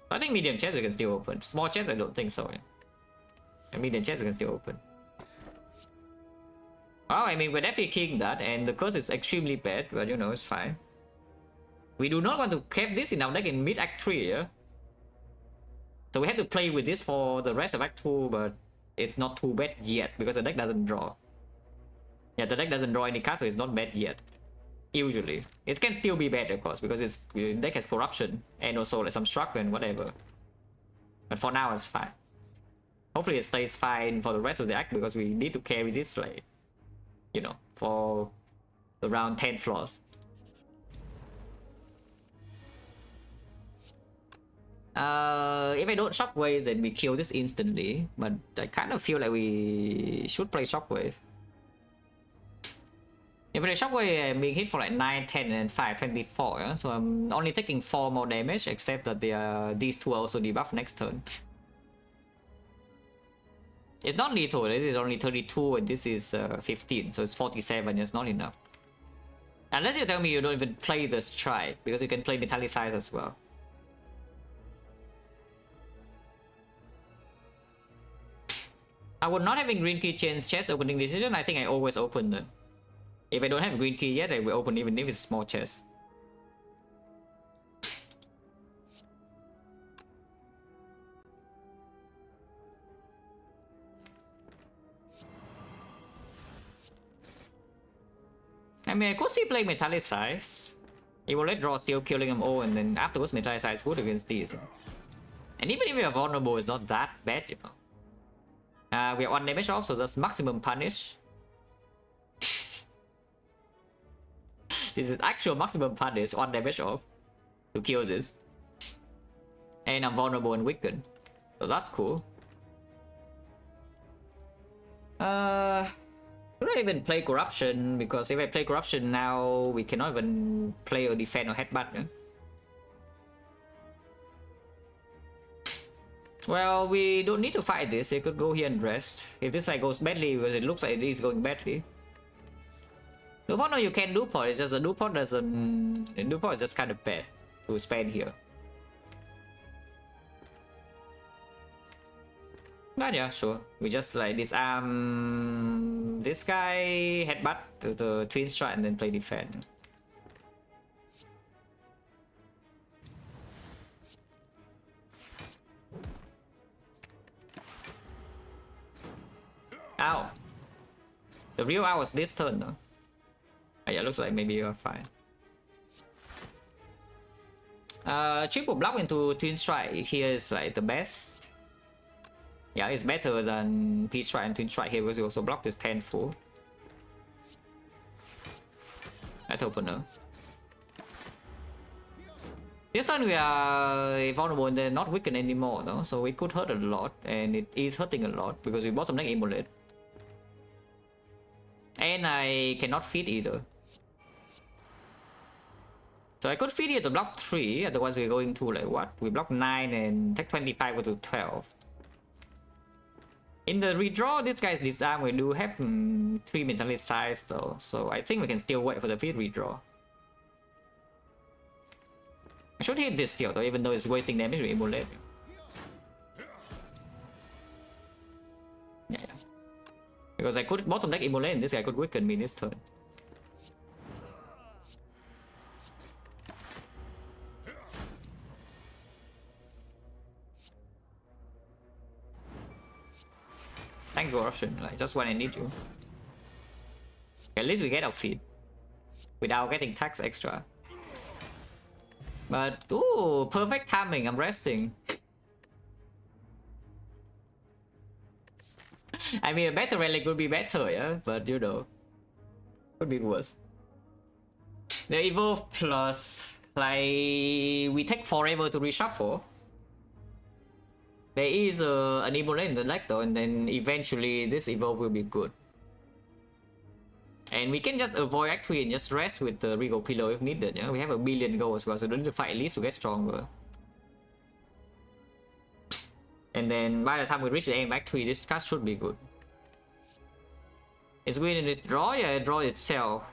I think medium chest we can still open. Small chest, I don't think so. Yeah. And medium chest we can still open. Well, I mean, we're definitely king that, and the curse is extremely bad, but you know, it's fine. We do not want to keep this in our deck in mid Act 3, yeah? So we have to play with this for the rest of Act 2, but it's not too bad yet, because the deck doesn't draw. Yeah, the deck doesn't draw any cards, so it's not bad yet. Usually. It can still be bad, of course, because the deck has corruption, and also like some struck and whatever. But for now, it's fine. Hopefully it stays fine for the rest of the act, because we need to carry this, like, you know, for around 10 floors. If I don't shockwave, then we kill this instantly. But I kind of feel like we should play shockwave. If I play shockwave, I'm being hit for like 9, 10, and 5, 24. Yeah? So I'm only taking 4 more damage, except that these two are also debuffed next turn. It's not lethal. This is only 32, and this is 15, so it's 47. It's not enough. Unless you tell me you don't even play the strike, because you can play metallicize as well. I would not having green key change chest opening decision. I think I always open them. If I don't have green key yet, I will open even if it's small chest. I mean, I could see playing metallicize. It will let draw still killing them all, and then afterwards metallicize good against these. And even if we are vulnerable, it's not that bad, you know. We are 1 damage off, so that's maximum punish. This is actual maximum punish, 1 damage off to kill this. And I'm vulnerable and weakened, so that's cool. Should I even play corruption? Because if I play corruption now, we cannot even play or defend or headbutt. Yeah? Well, we don't need to fight this. We could go here and rest. If this side goes badly, because it looks like it is going badly. Dupont, no, you can Dupont. It's just a Dupont doesn't. Dupont is just kind of bad to spend here. But yeah, sure. We just like disarm this guy, headbutt to the twin strike, and then play defend. Ow. The real owl was this turn though. Oh, yeah, looks like maybe you're fine. Triple block into twin strike here is like the best. Yeah, it's better than P strike and twin strike here because you also block this 10 full. That opener. This one we are vulnerable and they're not weakened anymore though, so it could hurt a lot, and it is hurting a lot because we bottom deck Immolate. And I cannot feed either. So I could feed here to block 3, otherwise we're going to like what? We block 9 and take 25 go to 12. In the redraw, this guy's disarm, we do have 3 metallicize though, so I think we can still wait for the feed redraw. I should hit this still though, even though it's wasting damage with Immolate. Yeah. Because I could bottom deck Immolate and this guy could weaken me this turn. Thank you, Corruption. Like, just when I need you. At least we get our feed. Without getting tax extra. But, ooh, perfect timing. I'm resting. I mean, a better relic would be better, yeah? But, you know. Could be worse. The Evolve plus, like, we take forever to reshuffle. There is an Immolate in the deck though, and then eventually this Evolve will be good. And we can just avoid Act 3 and just rest with the Regal Pillow if needed. Yeah? We have a billion gold as well, so we don't need to fight at least to get stronger. And then by the time we reach the end of Act 3, this card should be good. It's good in its draw, yeah, it draw itself.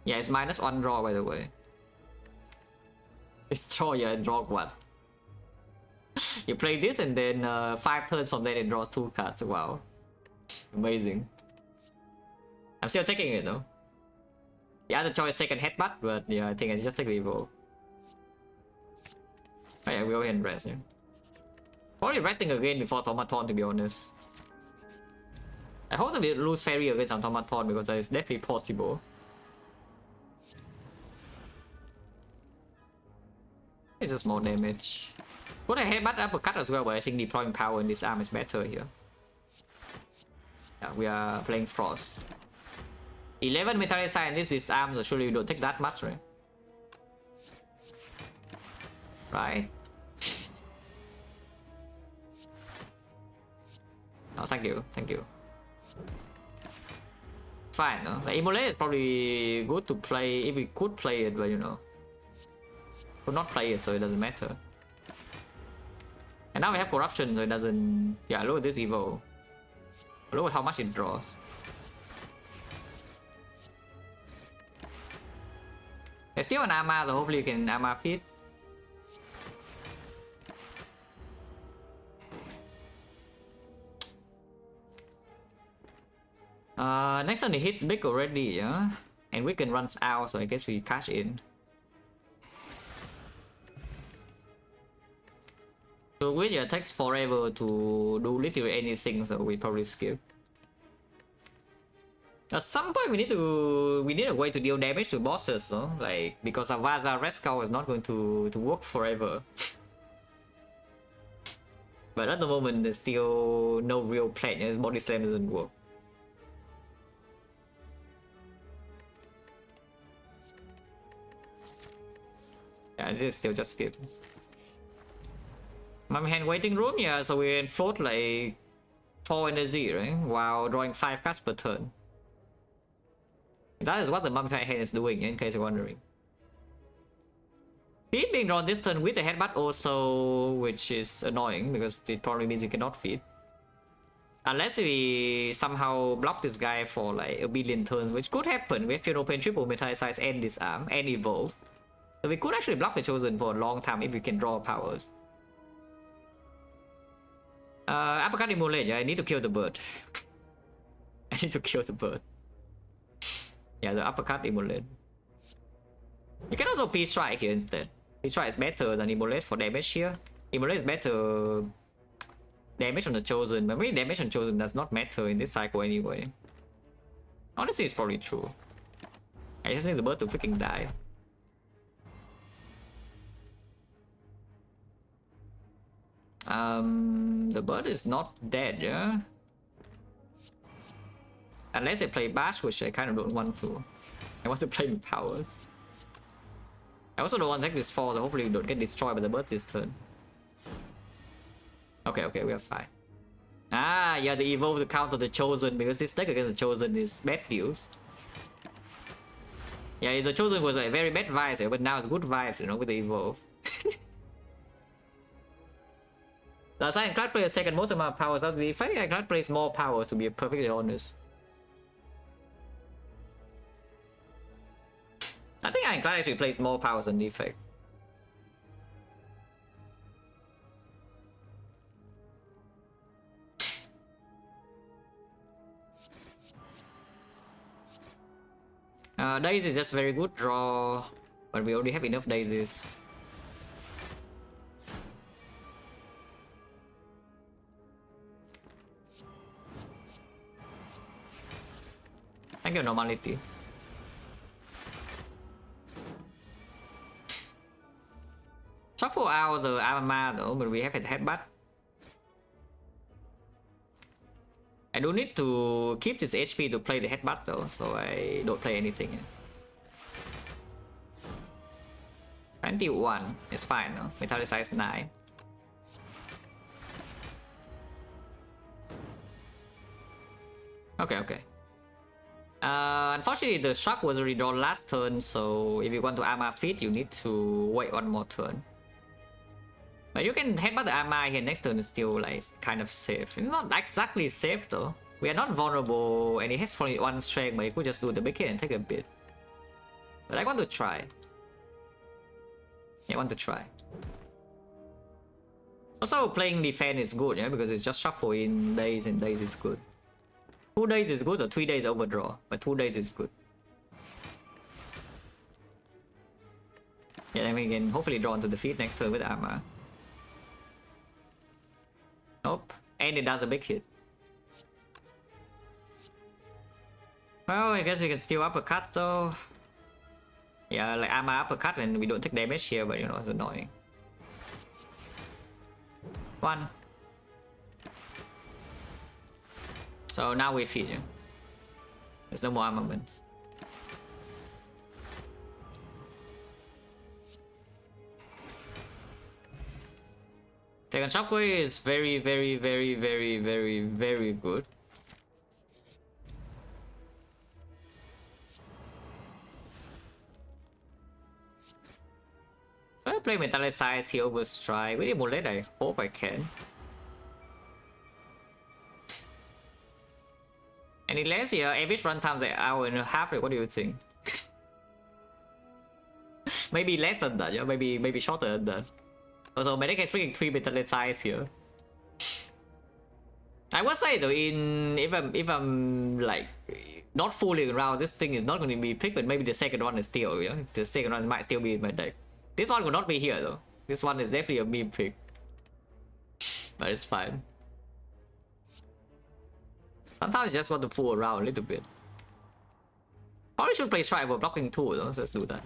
Yeah, it's -1 draw by the way. It's draw, yeah, draw 1. You play this and then 5 turns from then it draws 2 cards. Wow. Amazing. I'm still taking it though. The other choice second headbutt, but yeah, I think I just take the Evolve. Oh yeah, we'll go ahead and rest, yeah. Probably resting again before Automaton, to be honest. I hope that we lose Fairy against Automaton because that is definitely possible. It's a small damage. Could I headbutt uppercut as well, but I think deploying power in this arm is better here. Yeah, we are playing Frost. 11 Metallic Scientist this arm, so surely you don't take that much, right? Right? Oh, thank you, thank you. It's fine, no? The Immolate is probably good to play if we could play it, but you know. Could not play it, so it doesn't matter. And now we have Corruption, so it doesn't... Yeah, look at this Evo. Look at how much it draws. There's still an Arma, so hopefully you can Arma feed. Next turn it hits big already, yeah? And we can run out, so I guess we cash in. So which takes forever to do literally anything, so we probably skip. At some point we need a way to deal damage to bosses, no? Like because Avaza Rescue is not going to work forever. But at the moment there's still no real plan, his body slam doesn't work. Yeah, this is still just skip. Mummy Hand waiting room, yeah, so we float like 4 energy, right? While drawing 5 cards per turn. That is what the Mummy Hand is doing, in case you're wondering. Feed being drawn this turn with the headbutt also, which is annoying because it probably means you cannot feed. Unless we somehow block this guy for like a billion turns, which could happen. We have to open triple Metallicize and this arm and evolve. So we could actually block the Chosen for a long time if we can draw powers. Avocado Immolate, yeah, I need to kill the bird. I need to kill the bird. Yeah, the uppercut Immolate. You can also Peace Strike here instead. Peace Strike is better than Immolate for damage here. Immolate is better damage on the Chosen, but maybe damage on Chosen does not matter in this cycle anyway. Honestly, it's probably true. I just need the bird to freaking die. The bird is not dead, yeah? Unless I play Bash, which I kind of don't want to. I want to play with powers. I also don't want to take this fall, so hopefully we don't get destroyed by the bird this turn. Okay, okay, we are fine. Ah, yeah, the evolve to counter the Chosen, because this deck against the Chosen is bad deals. Yeah, the Chosen was like very bad vibes, but now it's good vibes, you know, with the evolve. Last time Ironclad plays second most amount of powers out of the effect. Ironclad plays more powers, to be perfectly honest. I think Ironclad actually plays more powers than the effect. Days is just very good draw, but we already have enough daisies. Thank you, normality. Shuffle out the Avocado, but we have a headbutt. I do need to keep this HP to play the headbutt though, so I don't play anything. 21 is fine, no? Metallicize 9. Okay. Unfortunately, the shock was already drawn last turn, so if you want to Arma feed, you need to wait one more turn. But you can headbutt the Arma here next turn, is still like kind of safe. It's not exactly safe though. We are not vulnerable, and it has only 1 strength, but you could just do the big hit and take a bit. But I want to try. Yeah, I want to try. Also, playing defense is good, yeah, because it's just shuffle in days, and days is good. 2 days is good, or 3 days overdraw, but 2 days is good. Yeah, then we can hopefully draw into the feed next turn with Arma. Nope, and it does a big hit. Well, I guess we can still uppercut though. Yeah, like Arma uppercut and we don't take damage here, but you know, it's annoying. 1. So now we feed you. There's no more armaments. Second shockwave is very good. I play Metallicize here over Strike. With Immolate, I hope I can. Any less here? Average run times an hour and a half. What do you think? Maybe less than that, yeah. Maybe shorter than that. Also, Medic is freaking 3 Metallicize here. I would say though, if I'm like not fooling around, this thing is not going to be picked, but maybe the second one is still, yeah. The second one might still be in my deck. This one will not be here though. This one is definitely a meme pick, but it's fine. Sometimes you just want to fool around a little bit. Probably should play Strike for blocking too though, so let's do that.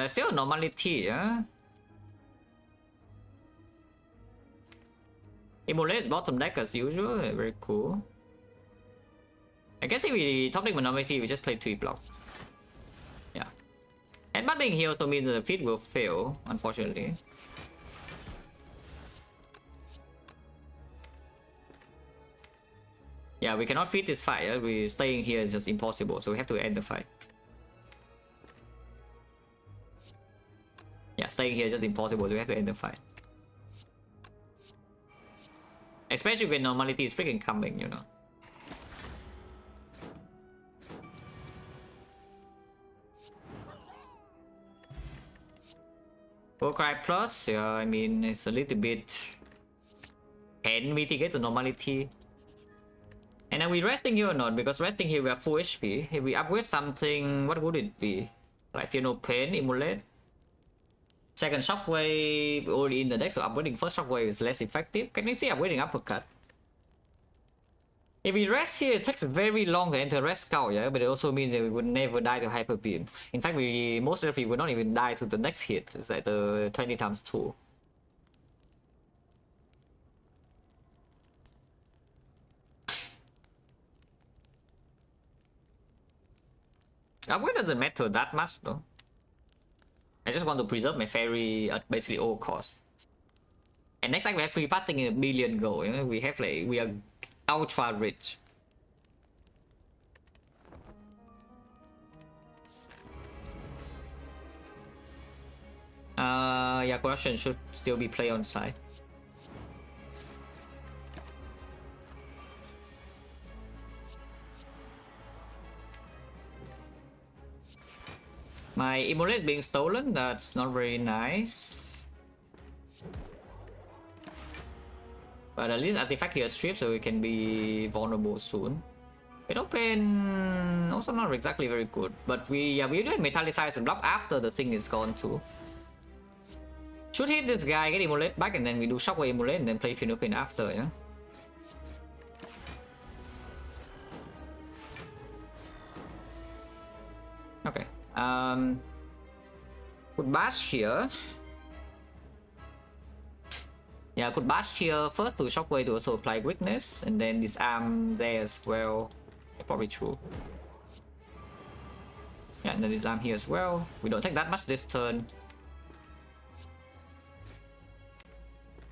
Still normality, yeah. Immolate bottom deck as usual, very cool. I guess if we top deck normality, we just play 3 blocks. Yeah. Headbutt being here also means the feed will fail, unfortunately. Yeah, we cannot feed this fight, yeah? We staying here is just impossible, so we have to end the fight. Yeah, staying here is just impossible, so we have to end the fight. Especially when normality is freaking coming, you know. Warcry plus, yeah, I mean, it's a little bit... Can mitigate the normality. And are we resting here or not? Because resting here we have full HP. If we upgrade something, what would it be? Like Feel No Pain, Immolate? Second shockwave already in the deck, so upgrading first shockwave is less effective. Can you see upgrading uppercut? If we rest here, it takes very long to enter rest scout, yeah, but it also means that we would never die to hyper beam. In fact, we most likely would not even die to the next hit. It's like the 20 times 2. Upgrade doesn't matter that much though. I just want to preserve my fairy at basically all costs. And next time we have free parting in 1 billion gold, you know, we have like, we are ultra rich. Yeah, corruption should still be played on side. My immolate is being stolen. That's not very nice. But at least artifact here stripped, so we can be vulnerable soon. Mid open also not exactly very good, but we do metallicize and block after the thing is gone too. Should hit this guy, get immolate back, and then we do shockwave immolate and then play Finopin after, yeah. Okay. Could bash here. Yeah, could bash here first to shockwave to also apply weakness, and then disarm there as well. Probably true. Yeah, and then disarm here as well. We don't take that much this turn.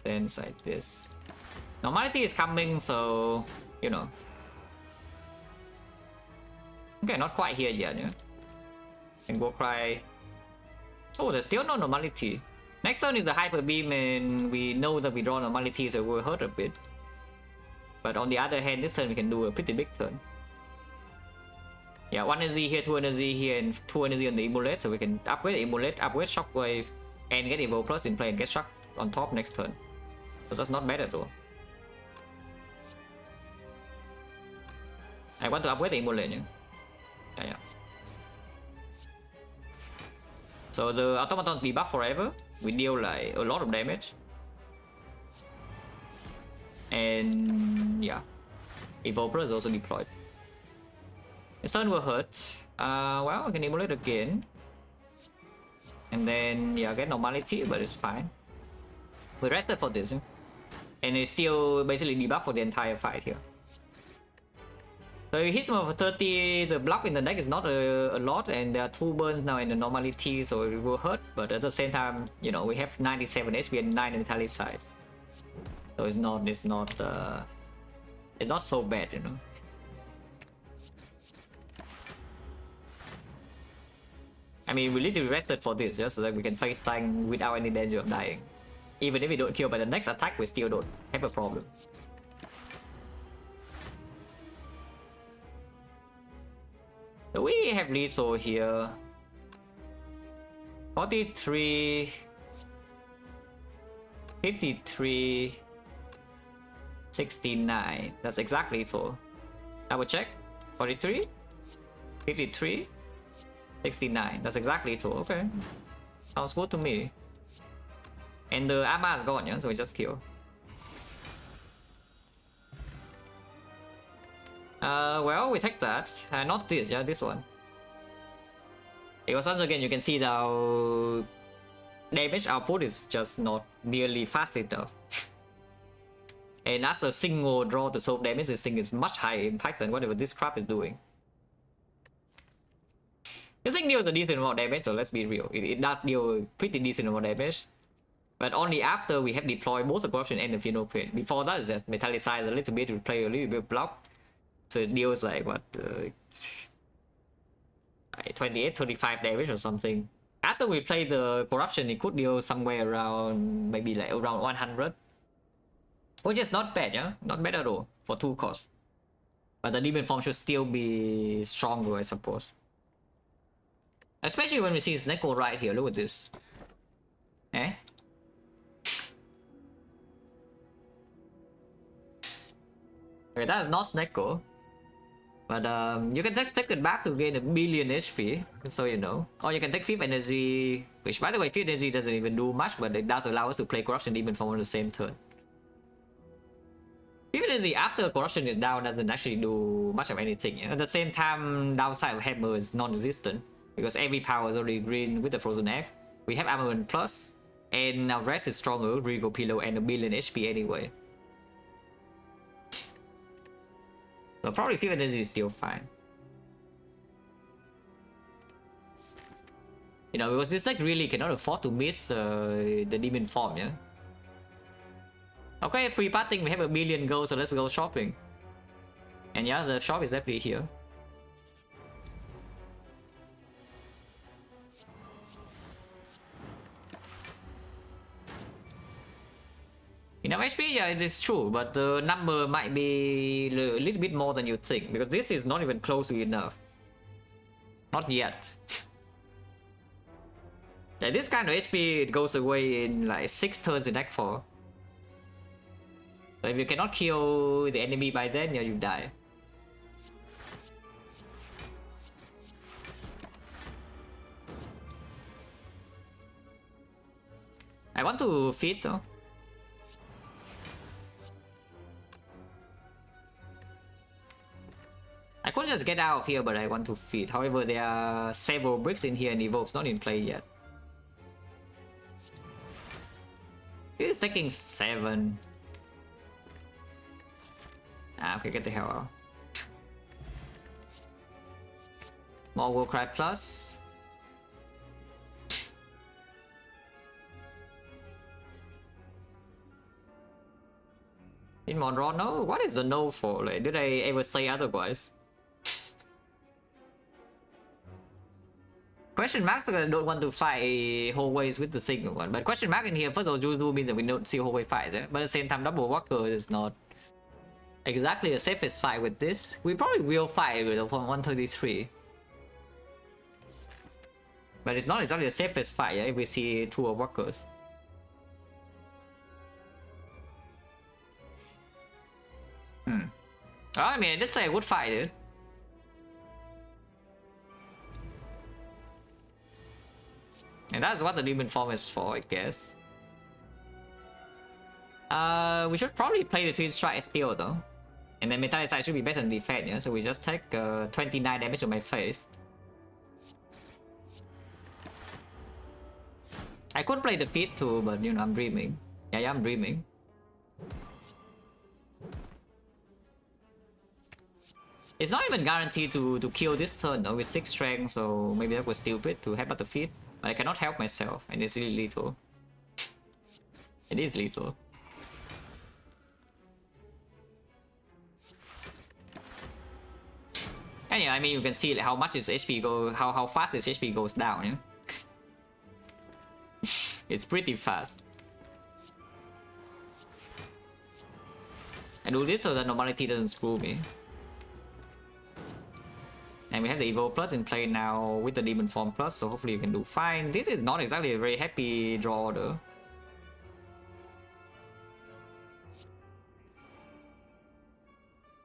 Then like this. Normality is coming, so you know. Okay, not quite here yet, yeah. And go cry. Oh, there's still no normality. Next turn is the hyper beam, and we know that we draw normality, so we'll hurt a bit. But on the other hand, this turn we can do a pretty big turn. Yeah, 1 energy here, 2 energy here, and 2 energy on the immolate, so we can upgrade the immolate, upgrade shockwave, and get evo plus in play and get shock on top next turn. So that's not bad at all. I want to upgrade the immolate, yeah. Yeah. So the automatons debuff forever. We deal like a lot of damage. And yeah, Evolver is also deployed. The sun will hurt. Well, I can immolate again. And then yeah, get normality, but it's fine. We rested for this, and it's still basically debuff for the entire fight here. So if it hits more for 30, the block in the deck is not a lot, and there are 2 burns now in the normality, so it will hurt. But at the same time, you know, we have 97 HP and 9 metallic size, so it's not so bad, you know. I mean, we literally rested for this, just so that we can face tank without any danger of dying. Even if we don't kill by the next attack, we still don't have a problem. So we have lethal here. 43, 53, 69. That's exactly lethal. Double check. 43, 53, 69. That's exactly lethal. Okay. Sounds good to me. And the armor is gone, yeah? So we just kill. Well, we take that. Not this, yeah, this one. Because once again, you can see the damage output is just not nearly fast enough. And as a single draw to solve damage, this thing is much higher impact than whatever this crap is doing. This thing deals a decent amount of damage, so let's be real. It does deal pretty decent amount of damage. But only after we have deployed both the corruption and the Finopin. Before that, it's just metallicize a little bit to play a little bit of block. So it deals like what, 28, 35 damage or something. After we play the corruption, it could deal somewhere around, maybe like around 100. Which is not bad, yeah? Not bad at all for 2 costs. But the demon form should still be stronger, I suppose. Especially when we see XecnaR right here, look at this. Eh? Okay, that is not XecnaR. But you can take it back to gain 1 billion HP, so you know. Or you can take 5th energy, which by the way 5th energy doesn't even do much, but it does allow us to play corruption demon form on the same turn. 5th energy after corruption is down doesn't actually do much of anything. At the same time, downside of hammer is non-existent, because every power is already green with the frozen egg. We have armament plus, and our rest is stronger, Regal Pillow and 1 billion HP anyway. So probably 5th energy is still fine. You know, because this deck really cannot afford to miss the demon form, yeah? Okay, free parting, we have 1 billion gold, so let's go shopping. And yeah, the shop is definitely here. Enough HP, yeah, it is true, but the number might be a little bit more than you think, because this is not even close to enough. Not yet. Yeah, this kind of HP it goes away in like 6 turns in Act 4. So if you cannot kill the enemy by then, yeah, you die. I want to feed though. I could just get out of here, but I want to feed. However, there are several bricks in here and Evolve's not in play yet. It's taking 7. Ah, okay, get the hell out. More Warcry Plus. In Monroe, no? What is the no for? Like, did I ever say otherwise? Question mark because I don't want to fight hallways with the single one. But question mark in here, first of all, Juju means that we don't see hallway fights. But at the same time, double walker is not exactly the safest fight with this. We probably will fight with 133. But it's not exactly the safest fight, yeah, if we see 2 walkers. Well, I mean, let's say I would fight it. And that's what the demon form is for, I guess. We should probably play the Twin Strike Steel though. And then Metallic Side should be better than defense, yeah? So we just take 29 damage on my face. I could play the feet too, but you know, I'm dreaming. Yeah, I'm dreaming. It's not even guaranteed to kill this turn though with 6 strength, so maybe that was stupid to help out the feet. But I cannot help myself, and it's really lethal. It is lethal. Anyway, I mean, you can see how much his HP go, how fast his HP goes down. Yeah? It's pretty fast. I do this so that normality doesn't screw me. And we have the Evo Plus in play now with the Demon Form Plus, so hopefully you can do fine. This is not exactly a very happy draw though.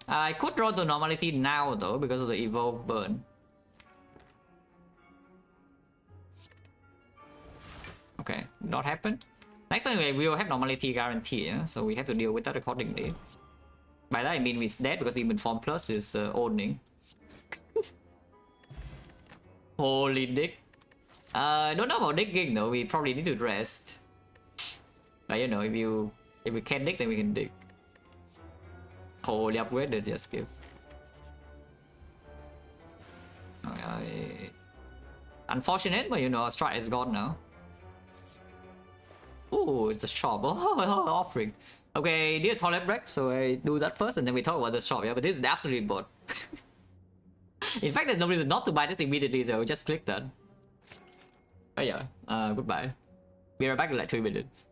I could draw the Normality now though, because of the Evolve burn. Okay, not happen. Next time we will have Normality guarantee, yeah? So we have to deal with that accordingly. By that I mean it's dead because Demon Form Plus is owning. Holy dick. Don't know about digging though, we probably need to rest. But you know, if we can't dig, then we can dig. Holy upgraded, just skip. Unfortunate, but you know, Strike is gone now. Ooh, it's the shop. Oh, offering. Okay, did a toilet break, so I do that first and then we talk about the shop, yeah, but this is the absolute bot. In fact, there's no reason not to buy this immediately, so just click that. Oh yeah, goodbye. Be right back in like 3 minutes.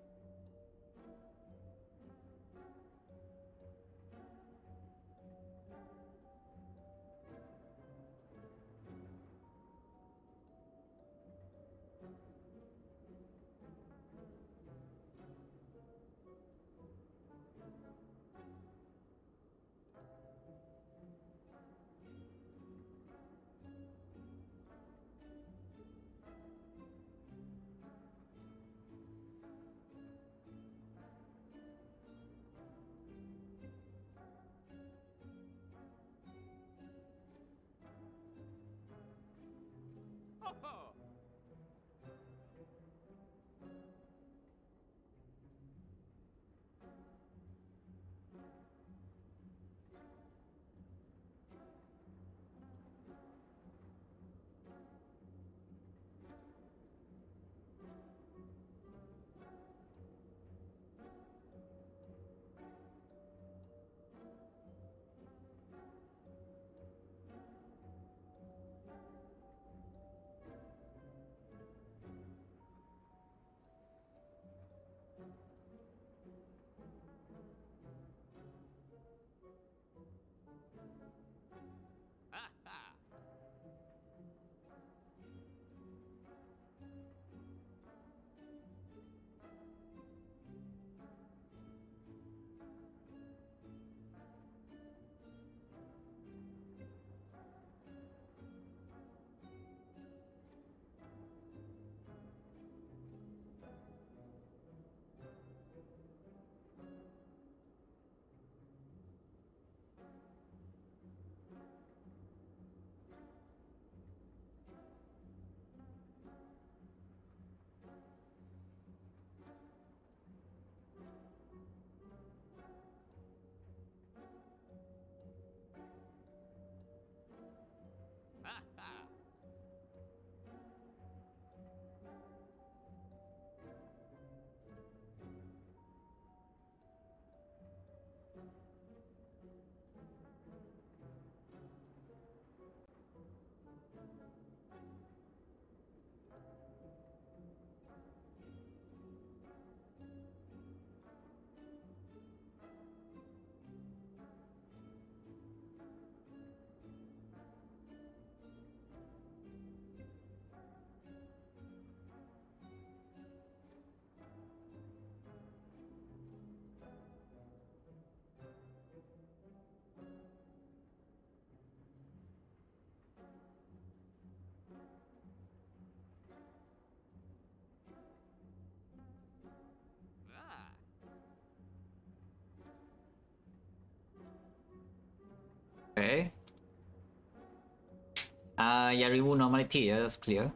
Yeah, remove normality, yeah, that's clear.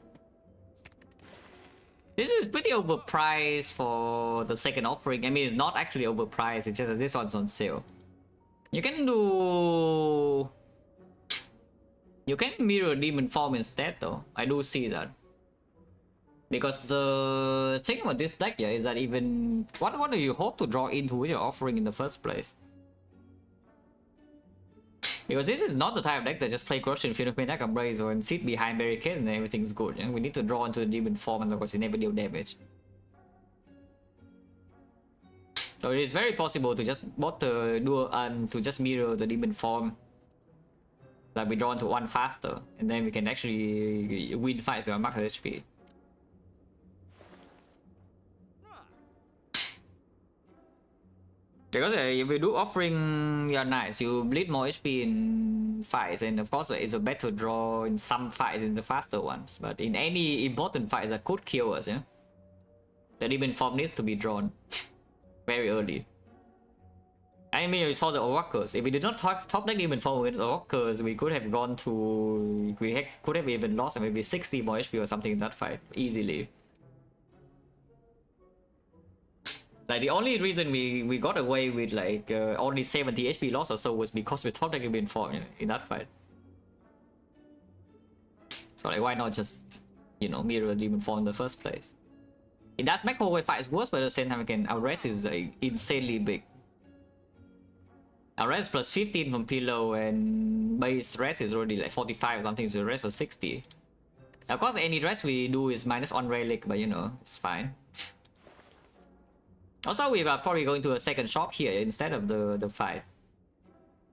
This is pretty overpriced for the second offering. I mean, it's not actually overpriced, it's just that this one's on sale. You can do... You can mirror demon form instead though. I do see that. Because the thing about this deck, yeah, is that even... What do you hope to draw into with your offering in the first place? Because this is not the type of deck that just play Corruption, Finalizing, deck Embrace and sit behind barricade and everything's good. Yeah? We need to draw into the demon form and of course it never deal damage. So it is very possible to just bot the dual to just mirror the demon form. Like we draw into one faster and then we can actually win fights with our max HP. Because if you do offering, you're nice, you bleed more HP in fights, and of course it's a better draw in some fights in the faster ones. But in any important fights that could kill us, yeah, the demon form needs to be drawn very early. I mean, you saw the Oracles. If we did not top deck demon form with Oracles, we could have gone to... could have even lost maybe 60 more HP or something in that fight, easily. Like, the only reason we got away with like only 70 HP loss or so was because we top deck demon form in that fight. So like, why not just, you know, mirror demon form in the first place? It does make whole fights worse, but at the same time, again, our rest is insanely big. Our rest plus 15 from pillow and base rest is already like 45 or something, so the rest was 60. Of course, any rest we do is minus on relic, but you know, it's fine. Also, we are probably going to a second shop here instead of the fight.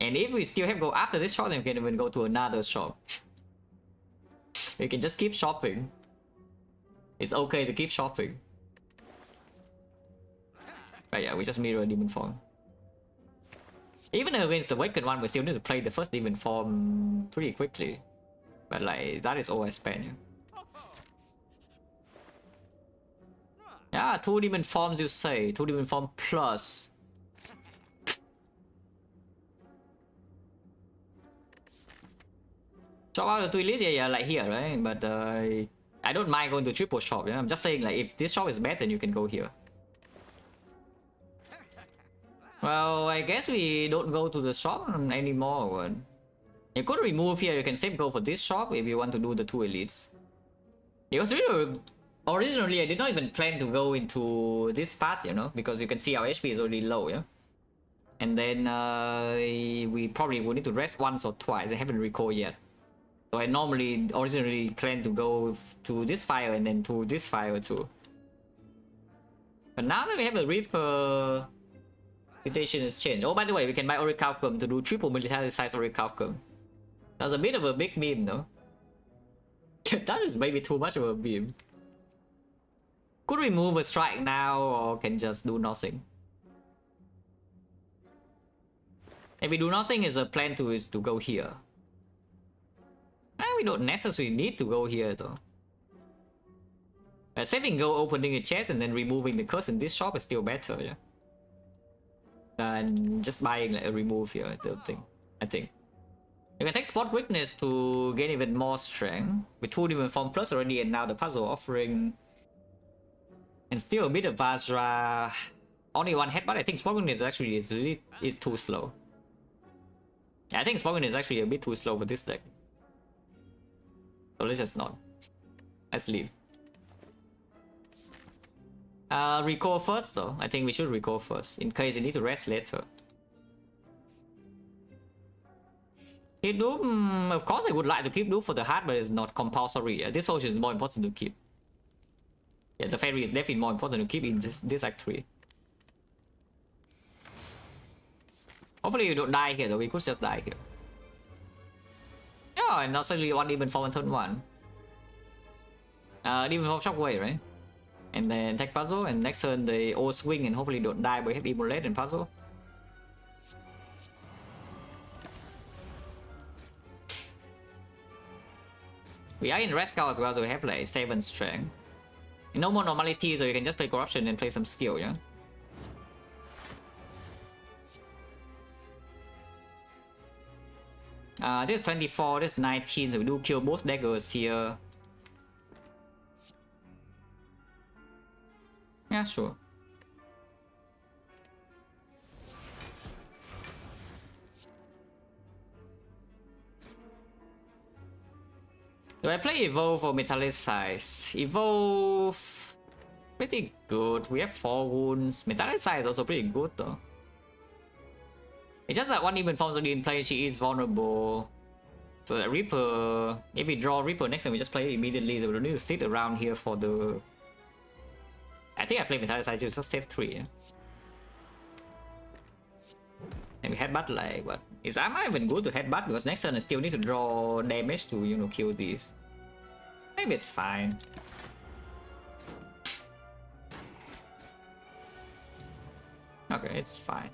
And if we still have to go after this shop, then we can even go to another shop. We can just keep shopping. It's okay to keep shopping. But yeah, we just mirror demon form. Even when it's awakened one, we still need to play the first demon form pretty quickly. But like, that is all I spend. Yeah. Yeah, 2 demon forms you say. 2 demon form plus. Shop out the 2 elites, yeah, like here, right? But I don't mind going to triple shop, yeah? I'm just saying, like, if this shop is bad, then you can go here. Well, I guess we don't go to the shop anymore. You could remove here, you can save go for this shop if you want to do the 2 elites. Because really, originally I did not even plan to go into this path, you know, because you can see our HP is already low, yeah? And then we probably will need to rest once or twice, I haven't recalled yet. So I originally planned to go to this fire and then to this fire too. But now that we have a Reaper, situation has changed. Oh, by the way, we can buy Orichalcum to do triple military size Orichalcum. That's a bit of a big meme though. That is maybe too much of a meme. Could we move a strike now or can just do nothing? If we do nothing, is a plan is to go here. We don't necessarily need to go here though. Saving go opening a chest and then removing the curse in this shop is still better, yeah. Than just buying like a remove here, I think. You can take spot weakness to gain even more strength with 2 demon form plus already, and now the puzzle offering. And still a bit of Vajra. Only 1 headbutt. I think spot weakness actually is too slow. Yeah, I think spot weakness is actually a bit too slow for this deck. So let's just not. Let's leave. Recall first though. I think we should recall first, in case you need to rest later. Keep loop, of course I would like to keep loop for the heart, but it's not compulsory. This soldier is more important to keep. Yeah, the fairy is definitely more important to keep in this act 3. Hopefully you don't die here though, we could just die here. Yeah, and not suddenly 1 demon form on turn 1. Demon form shockwave, right? And then take puzzle, and next turn they all swing and hopefully don't die, but we have immolate and puzzle. We are in Rescue as well, so we have like 7 strength. No more normality, so you can just play corruption and play some skill, yeah? This is 24, this is 19, so we do kill both daggers here. Yeah, sure. Do I play Evolve or Metallicize? Evolve... pretty good. We have 4 wounds. Metallicize is also pretty good though. It's just that one even forms already in play, she is vulnerable. So that Reaper... if we draw Reaper next time, we just play it immediately. So we don't need to sit around here for the... I think I play Metallicize just save 3. Yeah? And we headbutt like what? Is Arma even good to headbutt? Because next turn I still need to draw damage to, you know, kill these. Maybe it's fine. Okay, it's fine.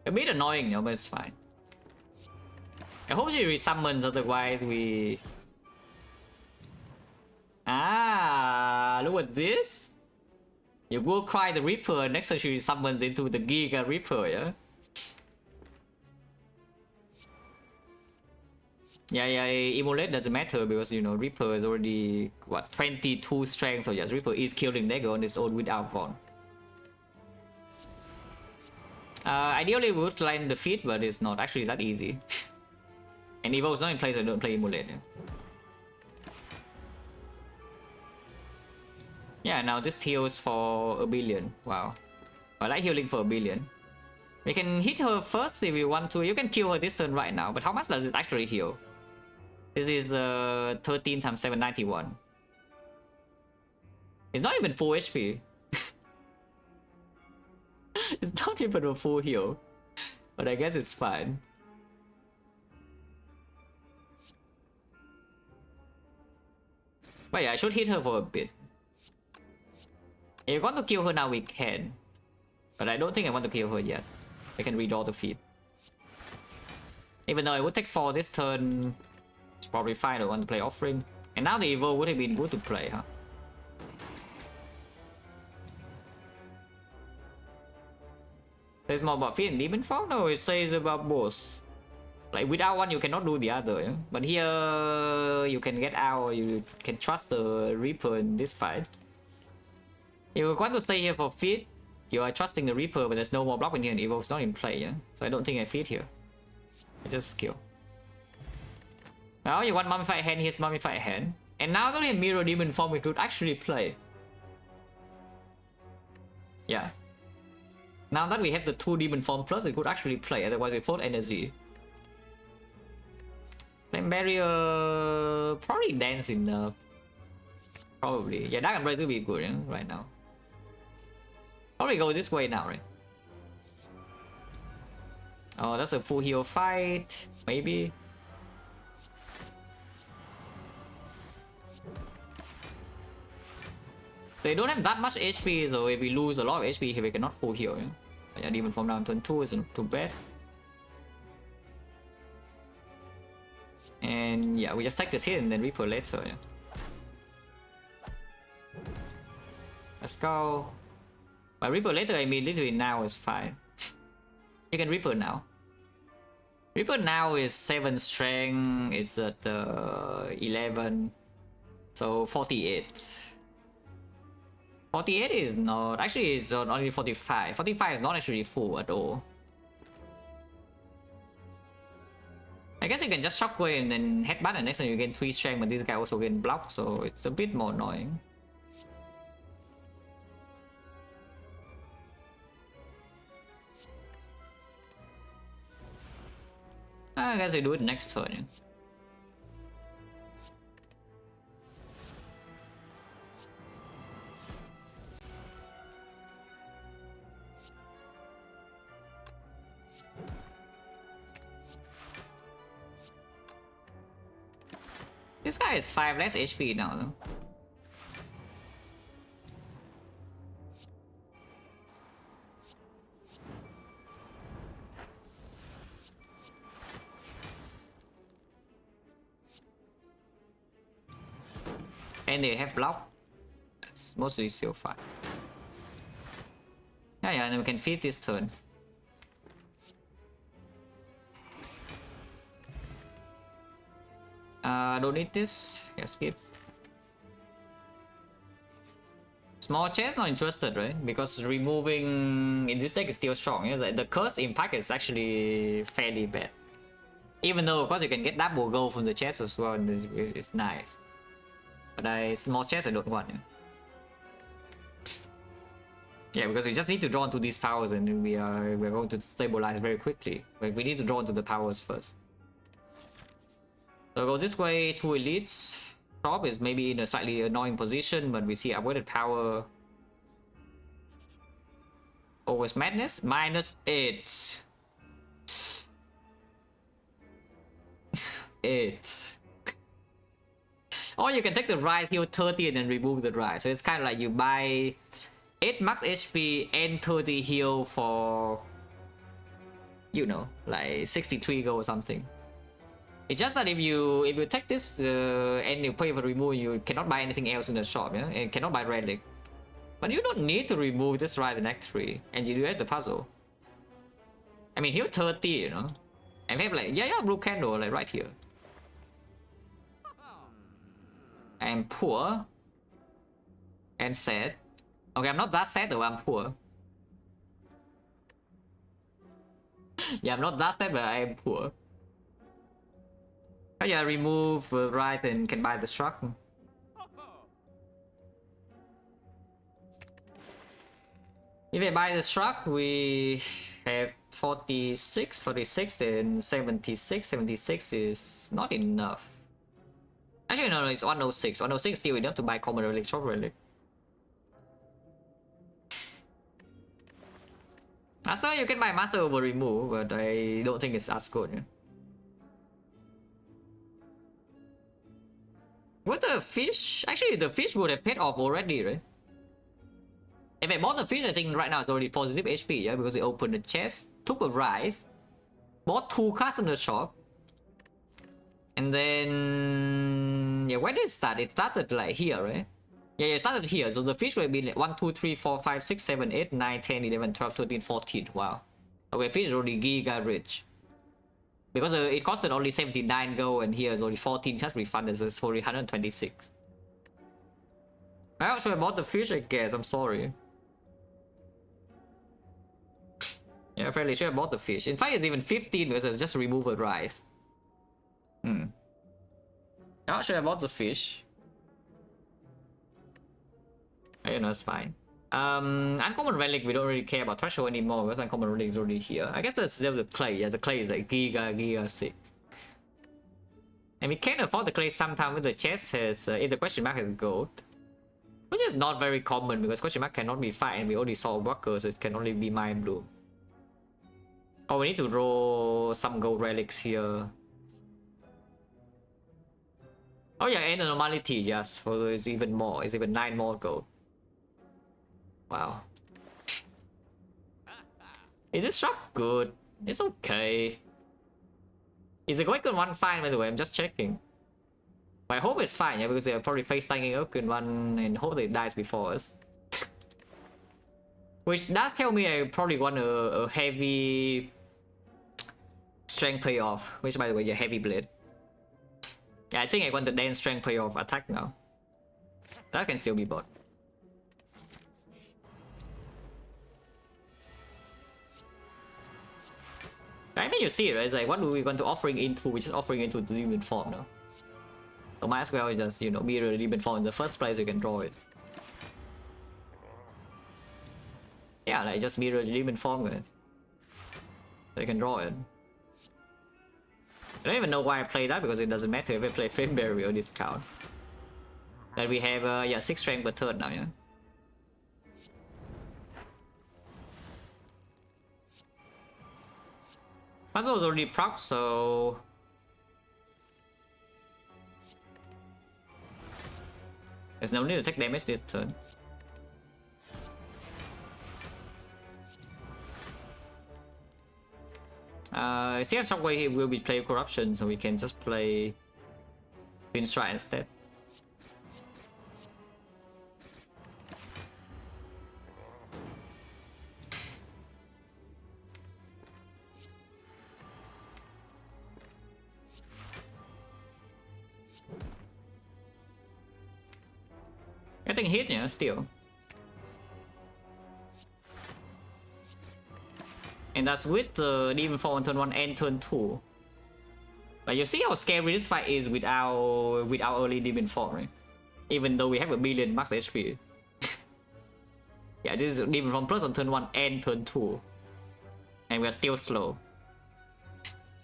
A bit annoying, you know, but it's fine. I hope she resummons, otherwise we... Ah, look at this. You go cry the Reaper, next time she summons into the Giga Reaper, yeah? Yeah, Immolate doesn't matter because, you know, Reaper is already, what, 22 strength, so yes, Reaper is killing Dagger on its own without Von. Ideally we would line the feet, but it's not actually that easy. And Evo is not in place, so I don't play Immolate. Yeah, now this heals for 1 billion. Wow. I like healing for 1 billion. We can hit her first if we want to. You can kill her this turn right now, but how much does it actually heal? This is 13 times 791. It's not even full HP. It's not even a full heal. But I guess it's fine. But yeah, I should hit her for a bit. If you want to kill her now, we can. But I don't think I want to kill her yet. I can redraw the feed. Even though it would take 4 this turn, it's probably fine. I want to play Offering. And now the Evo would have been good to play, huh? Says more about feed and Demon Form? No, it says about both. Like without one, you cannot do the other. Yeah? But here, you can get out, or you can trust the Reaper in this fight. If you want to stay here for feed, you are trusting the Reaper, but there's no more block in here and Evo's not in play, yeah? So I don't think I feed here. I just kill. Now you want Mummified Hand, here's Mummified Hand. And now that we have Mirror Demon Form, we could actually play. Yeah. Now that we have the 2 Demon Form plus, we could actually play, otherwise we fold energy. Flame Barrier... probably dance enough. Probably. Yeah, Dark Embrace will be good, yeah, right now. Probably go this way now, right? Oh, that's a full heal fight. Maybe. They don't have that much HP, so if we lose a lot of HP here, we cannot full heal. Yeah, Demon Form down turn 2 isn't too bad. And yeah, we just take this hit and then Reaper later. Yeah. Let's go. But Reaper later, I mean literally now is fine. You can Reaper now. Reaper now is 7 strength, it's at 11. So 48. 48 is not, actually it's only 45. 45 is not actually full at all. I guess you can just Shockwave and then headbutt and next time you get 3 strength, but this guy also get blocked, so it's a bit more annoying. I guess I do it next turn. Yeah. This guy is 5 less HP now though. And they have block. It's mostly still fine. Yeah, and then we can feed this turn. Don't need this. Yeah, skip. Small chest not interested, right? Because removing in this deck is still strong. It's like the curse impact is actually fairly bad. Even though of course you can get double gold from the chest as well, and it's nice. But small chest I don't want. Yeah, because we just need to draw into these powers, and we're going to stabilize very quickly. Like we need to draw into the powers first. So go this way, 2 elites. Top is maybe in a slightly annoying position, but we see avoided power. Always madness. -8. 8. Or you can take the right, heal 30 and then remove the right. So it's kind of like you buy 8 max HP and 30 heal for, you know, like 63 gold or something. It's just that if you take this and you pay for remove, you cannot buy anything else in the shop, yeah, and cannot buy relic. But you don't need to remove this right in Act 3, and you do have the puzzle. I mean, heal 30, you know, and we have like yeah blue candle like right here. I'm poor and sad. Okay, I'm not that sad though. I'm poor. Yeah, I'm not that sad, but I am poor. Oh yeah, remove right and can buy the struck. If I buy the struck, we have 46, 46 and 76. 76 is not enough. Actually, no, it's 106. 106 still enough to buy common relic, short relic. Master, you can buy master over remove, but I don't think it's as good. Yeah? With the fish, actually the fish would have paid off already, right? If I bought the fish, I think right now it's already positive HP, yeah, because they opened the chest, took a rise, bought 2 cards in the shop, and then yeah, when did it start? It started like here, right? Yeah, it started here. So the fish will be like 1, 2, 3, 4, 5, 6, 7, 8, 9, 10, 11, 12, 13, 14. Wow. Okay, fish is already giga rich. Because it costed only 79 gold, and here is only 14 cash refunded, so it's only 126. I'm not sure about the fish, I guess. I'm sorry. Yeah, I'm fairly sure about the fish. In fact, it's even 15 because it's just remove a rice. I'm not sure about the fish. You know, it's fine. Uncommon relic, we don't really care about threshold anymore because uncommon relic is already here. I guess that's still the clay. Yeah, the clay is like giga 6. And we can afford the clay sometime when the chest has, if the question mark has gold. Which is not very common because question mark cannot be fight and we only saw workers, so it can only be mind blue. Oh, we need to roll some gold relics here. Oh yeah, and the normality, yes, so it's even more. It's even 9 more gold. Wow. Is this shock good? It's okay. Is the Awakened one fine, by the way? I'm just checking. But I hope it's fine, yeah, because they're probably face tanking Awakened one and hope it dies before us. Which does tell me I probably want a heavy strength payoff. Which, by the way, is a heavy blade. Yeah, I think I want the dance strength payoff attack now. That can still be bought. I mean, you see it, right? It's like, what do we want to offering into? We're just offering into the demon form now. So might as well just, you know, mirror the demon form in the first place, you can draw it. Yeah, like just mirror the demon form, guys. So you can draw it. I don't even know why I play that, because it doesn't matter if I play Flame Barrier or discount. But we have, yeah, 6 strength per turn now, yeah? Puzzle is already proc, so... there's no need to take damage this turn. See if Shockwave here will be play Corruption, so we can just play Twin Strike instead. Getting hit, yeah, still. And that's with Demon Fall on turn 1 and turn 2. But you see how scary this fight is with our early Demon Fall, right? Even though we have a billion max HP. Yeah, this is Demon Fall plus on turn 1 and turn 2. And we're still slow.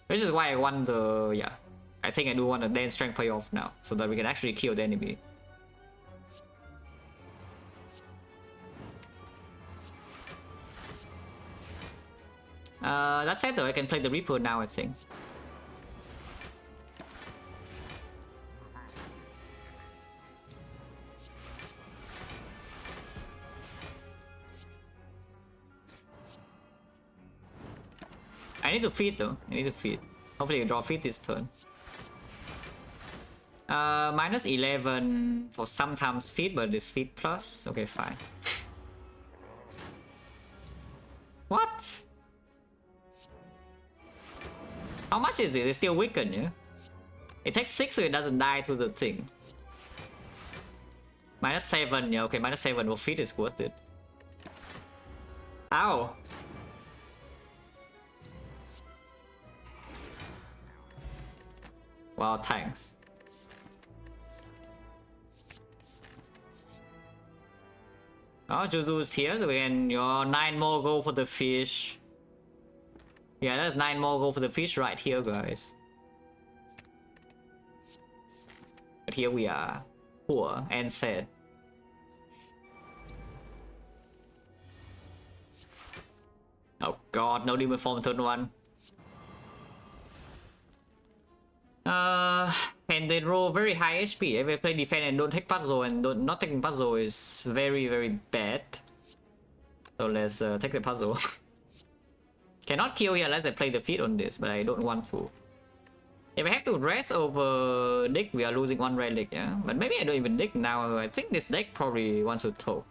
Which is why I want the... yeah. I think I do want the dance strength payoff now, so that we can actually kill the enemy. That said though, I can play the Reaper now, I think. I need to feed though, I need to feed. Hopefully I draw feed this turn. Minus 11 for sometimes feed, but it's feed plus. Okay, fine. What? How much is it? It's still weakened, yeah? It takes 6 so it doesn't die to the thing. Minus 7, yeah, okay, minus 7 for feed is worth it. Ow! Wow, thanks. Oh, Juzu's here, so we can... your 9 more go for the fish. Yeah, that's 9 more go for the fish right here, guys. But here we are. Poor and sad. Oh god, no Demon Form turn 1. And they roll very high HP. If they play defense and don't take puzzle, and not taking puzzle is very, very bad. So let's take the puzzle. Cannot kill here unless I play the feed on this, but I don't want to. If I have to rest over Dick, we are losing 1 relic, yeah? But maybe I don't even Dick now. I think this deck probably wants to talk.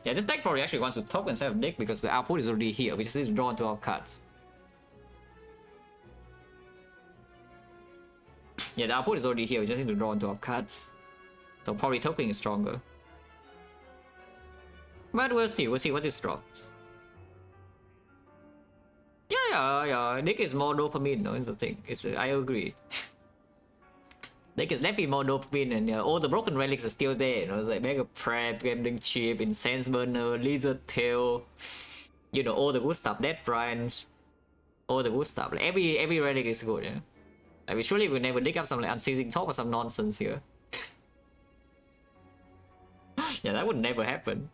Yeah, this deck probably actually wants to talk instead of Dick because the output is already here. We just need to draw into our cards. Yeah, the output is already here. We just need to draw into our cards. So probably token is stronger. But we'll see. We'll see what this drops. Yeah. Dick is more dopamine though, is the thing. I agree. Dick is definitely more dopamine, and all the broken relics are still there. You know, it's like Mega Prep, Gambling Chip, Incense Burner, Lizard Tail. You know, all the good stuff. Death Branch. All the good stuff. Like, every relic is good, yeah. Like, we surely will never dig up some like Unceasing Talk or some nonsense here. Yeah, that would never happen.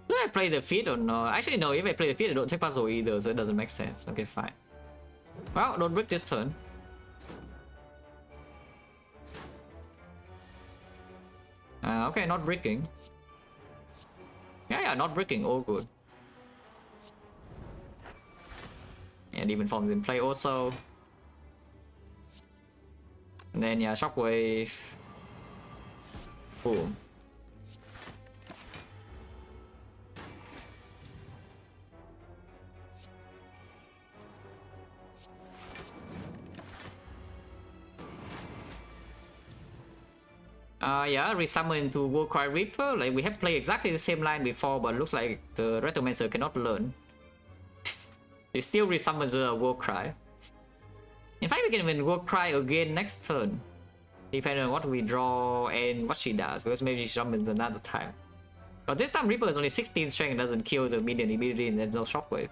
Do I play the feed or no? Actually, no, if I play the feed, I don't take puzzle either, so it doesn't make sense. Okay, fine. Well, don't brick this turn. Okay, not bricking. Yeah, not bricking, all good. Yeah, Demon Form's in play also. And then, yeah, Shockwave. Boom. Yeah, resummon into Warcry Reaper. Like, we have played exactly the same line before, but looks like the Retromancer cannot learn. It still resummons a Warcry. In fact, we can even Warcry again next turn. Depending on what we draw and what she does, because maybe she summons another time. But this time Reaper is only 16 strength and doesn't kill the minion immediately, and there's no Shockwave.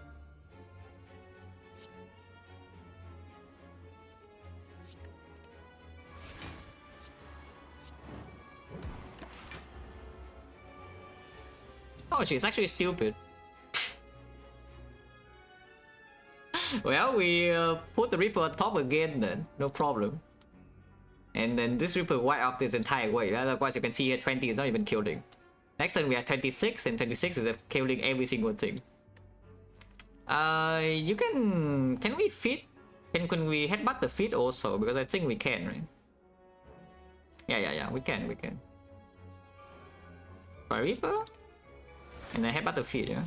Oh, she's actually stupid. Well, we put the Reaper on top again then, no problem. And then this Reaper wipe out this entire wave. Otherwise, you can see here 20 is not even killing. Next turn we have 26, and 26 is killing every single thing. You can we feed? Can we headbutt the feed also? Because I think we can, right? Yeah, we can. By Reaper? And then headbutt the feed, yeah?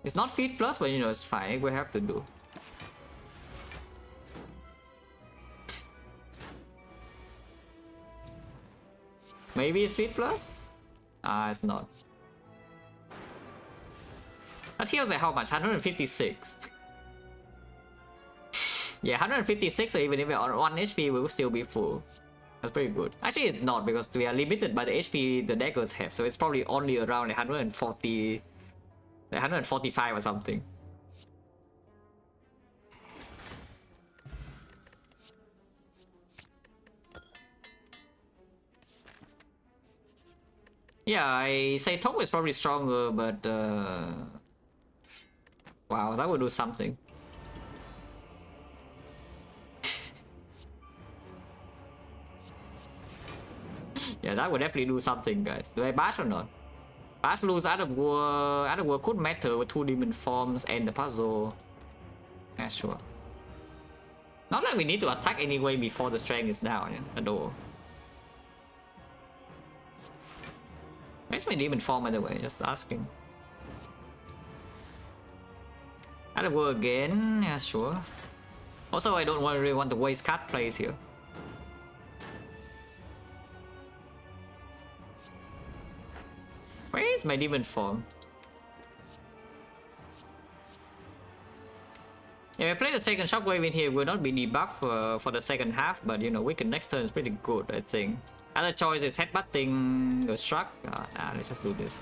It's not feed plus, but you know, it's fine. We have to do. Maybe Speed Plus? Ah, it's not. That heals like how much? 156. Yeah, 156, so even if we're on 1 HP, we will still be full. That's pretty good. Actually, it's not, because we are limited by the HP the daggers have, so it's probably only around 140, 145 or something. Yeah, I say Tomo is probably stronger, but wow, that would do something. Yeah, that would definitely do something, guys. Do I bash or not? Bash lose out of war could matter with 2 demon forms and the puzzle. Yeah, sure. Not that we need to attack anyway before the strength is down, yeah, at all. Where's my demon form, by the way? Just asking. Out of war again, yeah, sure. Also, I don't really want to waste card plays here. Where is my demon form? If I play the second shockwave in here, will not be debuffed for the second half, but you know, Wicked next turn is pretty good, I think. Other choice is headbutting or struck. Let's just do this.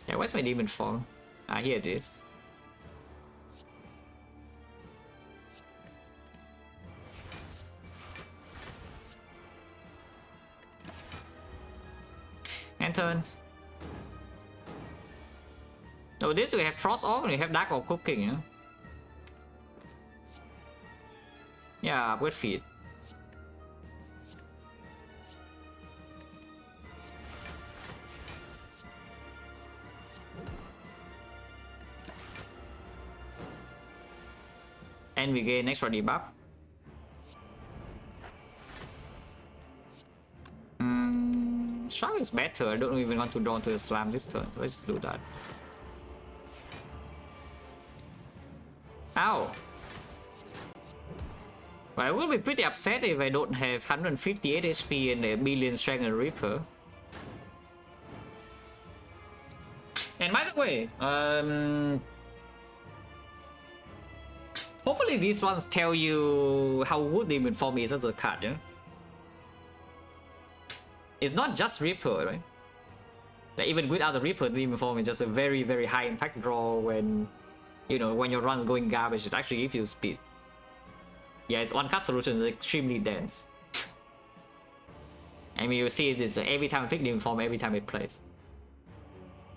Yeah, where's my demon form? Here it is. End turn. Oh, this we have Frost Off and we have Dark Orb Cooking, yeah? Yeah, with feet. And we gain extra debuff. Shock is better. I don't even want to draw to the slam this turn. So let's do that. Ow! Well, I will be pretty upset if I don't have 158 HP and a billion strength and Reaper. And by the way, hopefully these ones tell you how good Demon Form is as a card, yeah? It's not just Reaper, right? Like even without the Reaper, Demon Form is just a very, very high impact draw when, you know, when your run's going garbage, it actually gives you speed. Yeah, it's one card solution, it's extremely dense. I mean, you see this every time I pick Demon Form, every time it plays.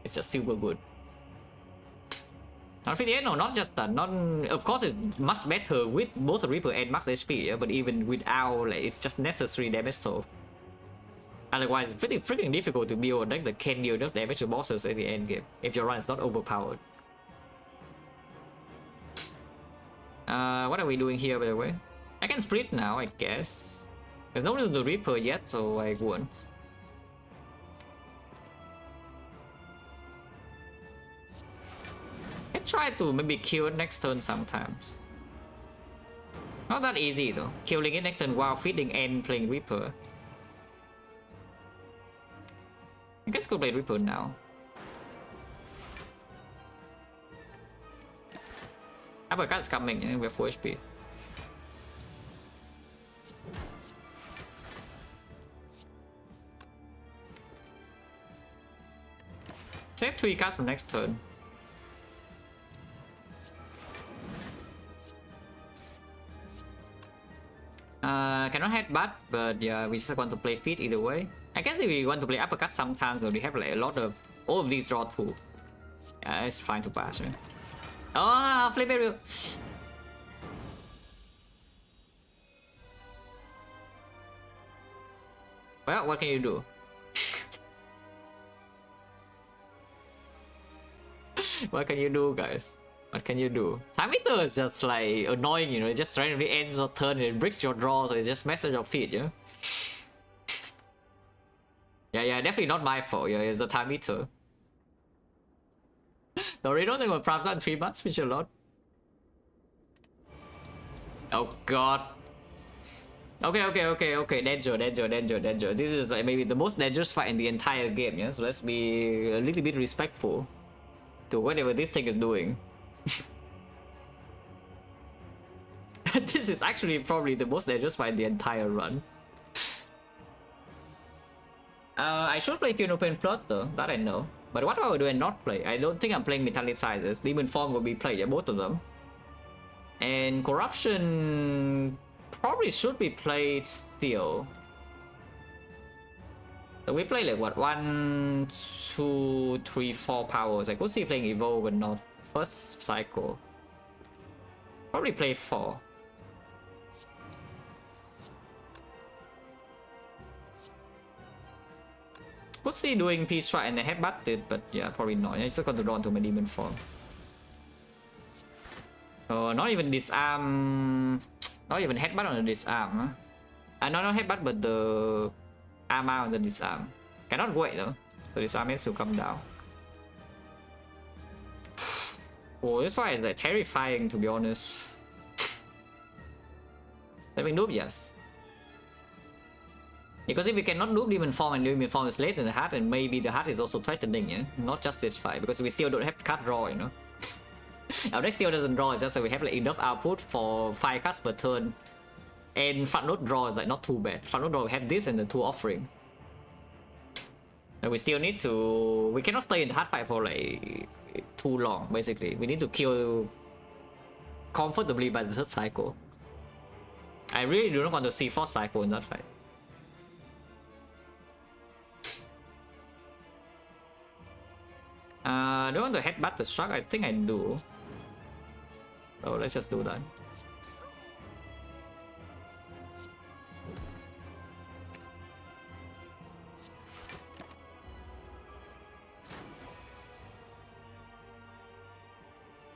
It's just super good. Not 58, no, not just that. Not, of course, it's much better with both the Reaper and max HP, yeah? But even without, like, it's just necessary damage solve. Otherwise, it's pretty freaking difficult to build a deck that can deal enough damage to bosses at the end game if your run is not overpowered. What are we doing here, by the way? I can split now, I guess. There's no reason to Reaper yet, so I won't. I try to maybe kill it next turn sometimes. Not that easy though. Killing it next turn while feeding and playing Reaper. I guess go play Reaper now. Avocado is coming, and we're 4 HP. Save 3 cards for next turn. Cannot headbutt, but yeah, we just want to play feet either way. I guess if we want to play uppercut sometimes, but we have like a lot of all of these draw too. Yeah, it's fine to pass. Right? Oh, flip aerial. Well, what can you do? What can you do, guys? What can you do? Time Eater is just like annoying, you know, it just randomly ends your turn and it breaks your draw, so it just messes your feet, you know? Yeah, definitely not my fault, yeah, it's the Time Eater. Dorito, they were props on 3 months, which a lot. Oh god. Okay. Danger. This is like maybe the most dangerous fight in the entire game, yeah? So let's be a little bit respectful to whatever this thing is doing. This is actually probably the most dangerous fight in the entire run. I should play Finalizing Plus though, that I know. But what do I not play? I don't think I'm playing Metallicizers. Demon Form will be played, yeah, both of them. And Corruption probably should be played still. So we play like what, 1, 2, 3, 4 powers. I could see playing Evolve but not first cycle. Probably play 4. Could see doing Peace Strike and then headbutt it, but yeah, probably not. I'm just going to draw into my demon form. Oh, not even disarm. Not even headbutt on the disarm, huh? No, not headbutt, but the armor on the disarm. Cannot wait though. So disarm has to come down. Oh, this fight is like terrifying to be honest. Having noob, yes. Because if we cannot noob demon form and demon form is late in the heart, and maybe the heart is also threatening, yeah? Not just this fight, because we still don't have card draw, you know? Our deck still doesn't draw, it's just that we have like enough output for 5 cards per turn. And front load draw is like not too bad. Front load draw, we have this and the 2 offerings. And we still need to... We cannot stay in the hard fight for like too long, basically. We need to kill comfortably by the 3rd cycle. I really do not want to see 4th cycle in that fight. Do I want to headbutt the struck? I think I do. So let's just do that.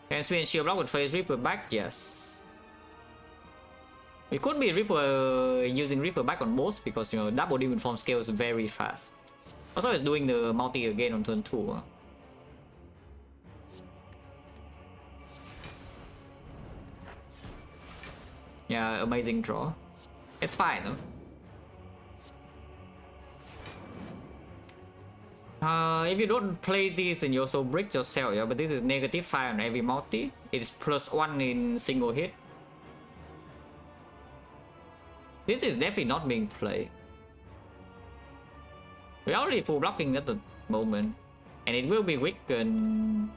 Can swing shield block with face Reaper back? Yes. We could be Reaper using Reaper back on both because you know double demon form scales very fast. Also, it's doing the multi again on turn 2. Yeah, amazing draw. It's fine though. If you don't play this, then you also brick yourself, yeah. But this is -5 on every multi. It is +1 in single hit. This is definitely not being played. We're already full blocking at the moment, and it will be weakened.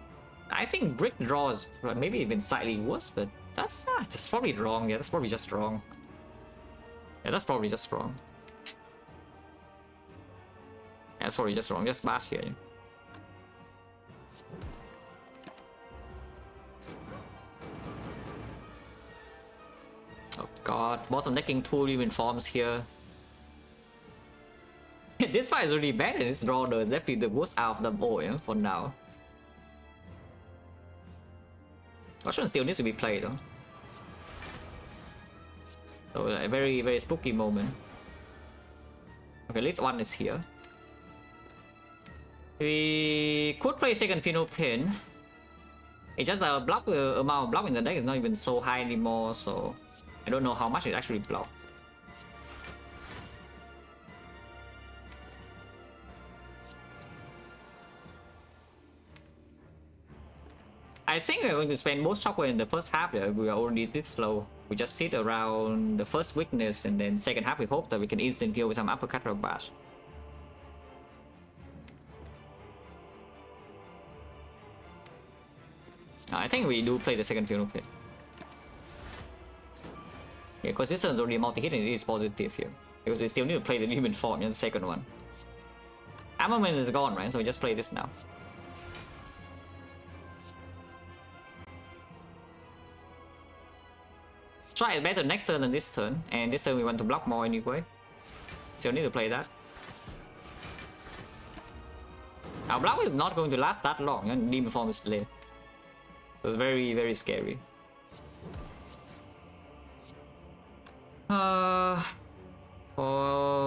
I think brick draws maybe even slightly worse, but that's probably wrong. Yeah, that's probably just wrong. Yeah, that's probably just wrong. Yeah, that's probably just wrong. Just bash here. Oh god, bottom decking 2 demon forms here. This fight is really bad, and this draw is definitely the worst out of them all, yeah, for now. Caution still needs to be played though. So a very, very spooky moment. Okay, at least 1 is here. We could play second Final Pin. It's just the block amount of block in the deck is not even so high anymore, so I don't know how much it actually blocks. I think we're going to spend most shockwave in the first half. Yeah, we are already this slow. We just sit around the first weakness, and then second half we hope that we can instant kill with some uppercut or bash. I think we do play the second Final Pit. Yeah, because this turn's already multi-hit and it is positive here. Because we still need to play the demon form in the second one. Armament is gone, right? So we just play this now. Try it better next turn than this turn, and this turn we want to block more anyway. Still need to play that. Our block is not going to last that long, and demon form is delayed. It was very, very scary. Oh,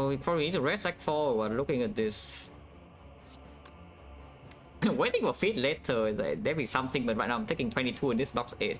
we probably need to rest like 4 while looking at this. Waiting for feed later is like, there be something, but right now I'm taking 22 and this box 8.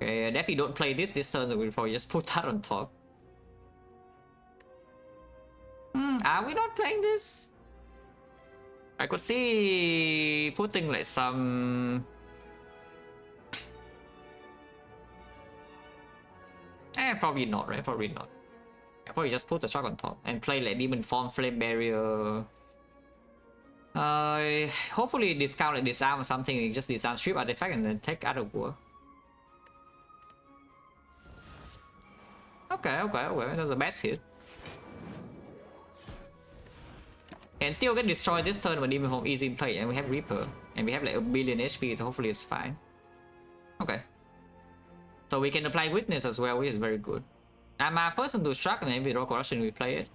Okay, definitely don't play this turn, so we'll probably just put that on top. Are we not playing this? I could see putting like some... probably not, right? Probably not. I'll probably just put the shock on top and play like Demon Form, Flame Barrier. Hopefully discount like disarm or something, just disarm strip artifact and then take out of war. Okay, that's a best hit. And still get destroyed this turn when Demon Form is in play, and we have Reaper. And we have like a billion HP, so hopefully it's fine. Okay. So we can apply Witness as well, which is very good. I'm first into Struck, and then with Raw Corruption we play it.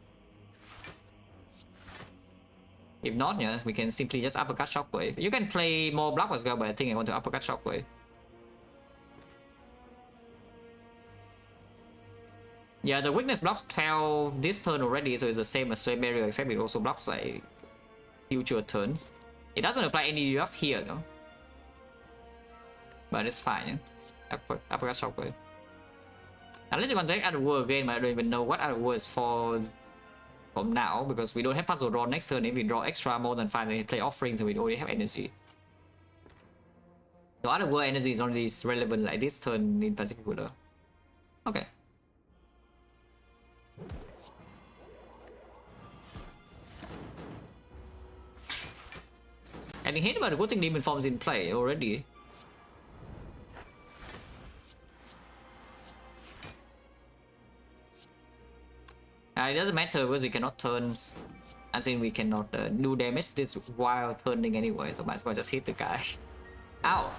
If not, yeah, we can simply just Uppercut Shockwave. You can play more block as well, but I think I want to Uppercut Shockwave. Yeah, the weakness blocks 12 this turn already, so it's the same as Flame Barrier, except it also blocks like future turns. It doesn't apply any debuff here though. But it's fine, yeah. Uppercut Shockwave. Unless you want to take Other World again, but I don't even know what Other World is for from now, because we don't have Puzzle Draw next turn. If we draw extra more than 5, then we play Offerings and we already have energy. So Other World energy is only relevant like this turn in particular. Okay. And hate about the good thing Demon Form's in play already. It doesn't matter because we cannot turn, as in we cannot do damage this while turning anyway, so might as well just hit the guy. Ow!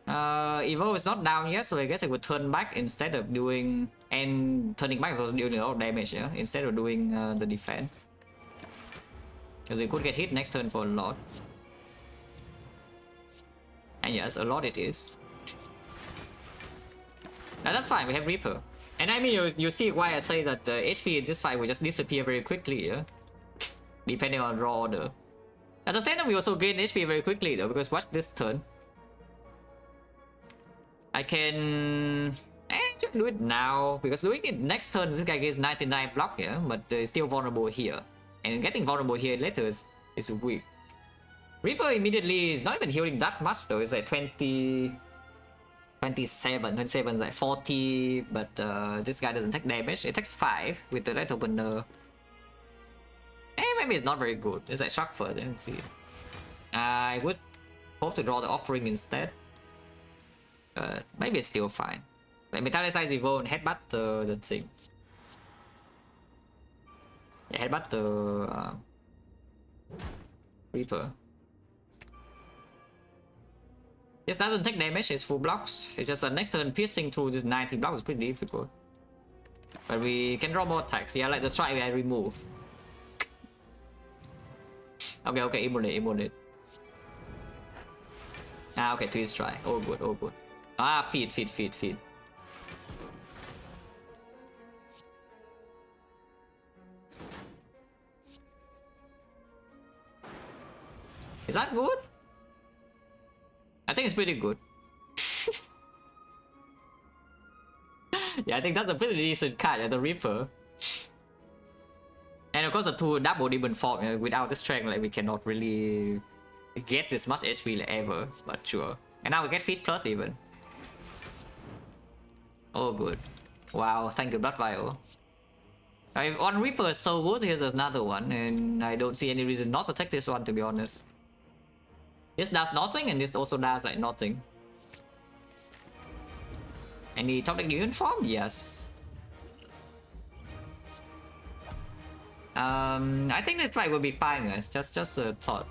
Evo is not down yet, so I guess I would turn back instead of doing... And turning back is also doing a lot of damage, yeah? Instead of doing the defense. Because we could get hit next turn for a lot. And yes, a lot it is. Now that's fine, we have Reaper. And I mean, you see why I say that HP in this fight will just disappear very quickly, yeah? Depending on draw order. At the same time, we also gain HP very quickly though, because watch this turn. I can do it now, because doing it next turn, this guy gets 99 block here, but it's still vulnerable here. And getting vulnerable here later is weak. Reaper immediately is not even healing that much though, it's like 27 is like 40, but this guy doesn't take damage, it takes 5 with the Red Opener. Maybe it's not very good, it's like shock first, let's see. I would hope to draw the Offering instead. Maybe it's still fine. Like Metallicize Evo and headbutt the thing. Yeah, headbutt the Reaper. This doesn't take damage, it's full blocks. It's just next turn piercing through this 90 blocks is pretty difficult. But we can draw more attacks. Yeah, like the strike I remove. Okay, immolate. Okay, twist try. All good. Feed. Is that good? I think it's pretty good. Yeah, I think that's a pretty decent card, yeah, the Reaper. And of course the 2 double Demon Form, yeah, without the strength, like we cannot really get this much HP like, ever, but sure. And now we get Feed Plus even. Oh good. Wow, thank you Blood Vial. If one Reaper is so good, here's another one, and I don't see any reason not to take this one, to be honest. This does nothing, and this also does like nothing. Any top deck uniform? Yes. I think this fight will be fine, guys. Just a thought.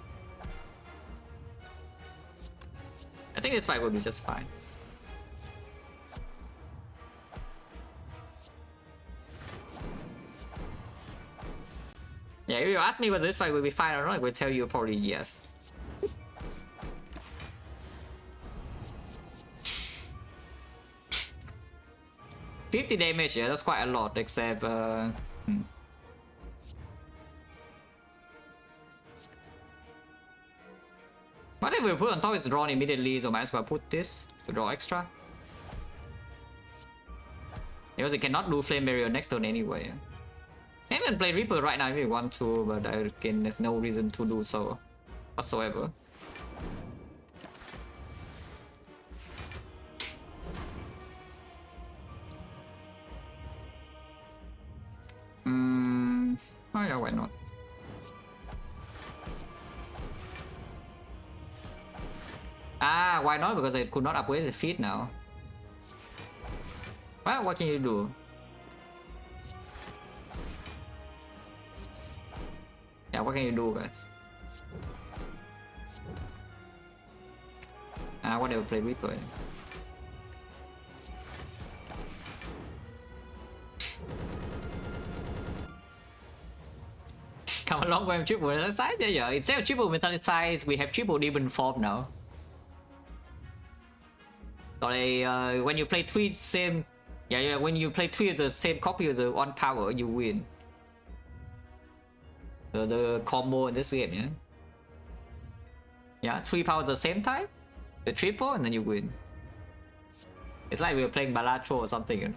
I think this fight will be just fine. Yeah, if you ask me whether this fight will be fine or not, I will tell you probably yes. $50 damage, yeah, that's quite a lot, except if we put on top, it's drawn immediately, so might as well put this to draw extra. Because it cannot do Flame Barrier next turn anyway. I even play Reaper right now if we want to, but again, there's no reason to do so whatsoever. Oh yeah, why not? Ah, why not? Because I could not upgrade the feed now. Well, what can you do? Yeah, what can you do, guys? Ah, whatever, play Reaper. Come along with triple metallicize. Yeah, instead of triple metallicize, we have triple demon form now. So when you play three same, when you play three of the same copy of the one power, you win. The combo in this game, yeah. Yeah, 3 power at the same time, the triple, and then you win. It's like we were playing Balatro or something, you know.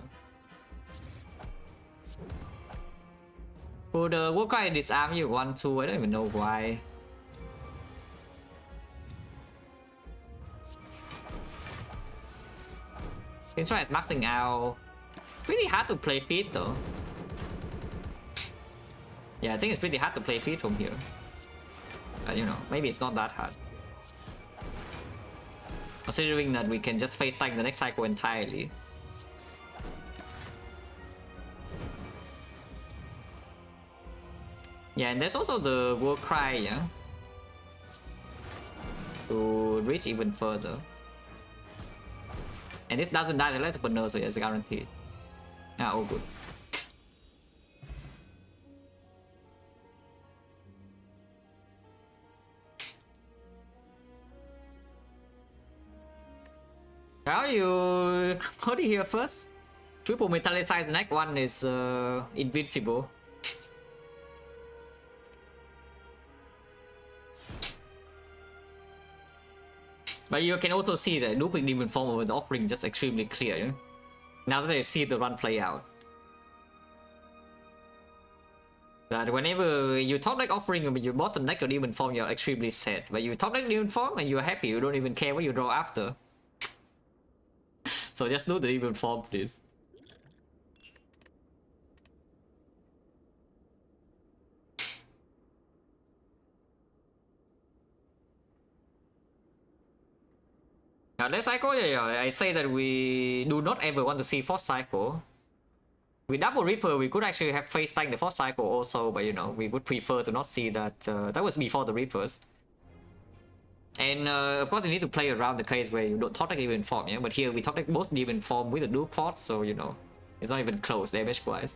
For the War Cry disarm you 1-2, I don't even know why. This one is maxing out. Pretty hard to play feed though. Yeah, I think it's pretty hard to play feed from here. But you know, maybe it's not that hard. Considering that we can just face tank the next cycle entirely. Yeah, and there's also the War Cry, yeah? To reach even further. And this doesn't die the electrical, so it's guaranteed. Yeah, all good. Well, you got it here first. Triple metallicize, the next one is invincible. But you can also see that looping demon form over the offering just extremely clear, yeah? Now that you see the run play out. That whenever you top deck offering and you bottom deck your demon form, you're extremely sad. But you top deck demon form and you're happy, you don't even care what you draw after. So just do the demon form, please. Now next cycle, I say that we do not ever want to see fourth cycle. With double Reaper, we could actually have face tank the fourth cycle also, but you know, we would prefer to not see that. That was before the Reapers. And of course, you need to play around the case where you don't top deck demon form, yeah. But here we top deck both demon form with a dual pot, so you know, it's not even close damage wise.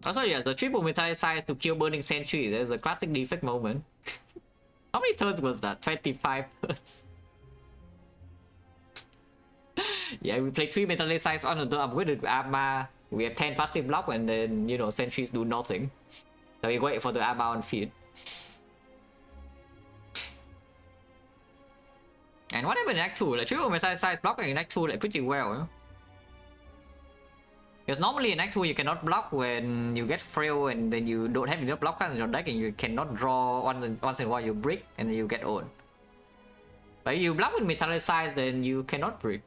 Also, yeah, the triple metallicize to kill Burning Sentry. There's a classic defect moment. How many turns was that? 25 turns. Yeah, we play 3 metallicize on the turn with the Arma. We have 10 passive block, and then you know sentries do nothing. So we wait for the Arma on feed. And what happened in Act 2? Like triple metallicize blocking in Act 2 like pretty well, huh? Because normally in Act 2 you cannot block when you get frail and then you don't have enough block cards in your deck and you cannot draw once in a while you brick and then you get owned. But if you block with metallicize, then you cannot brick.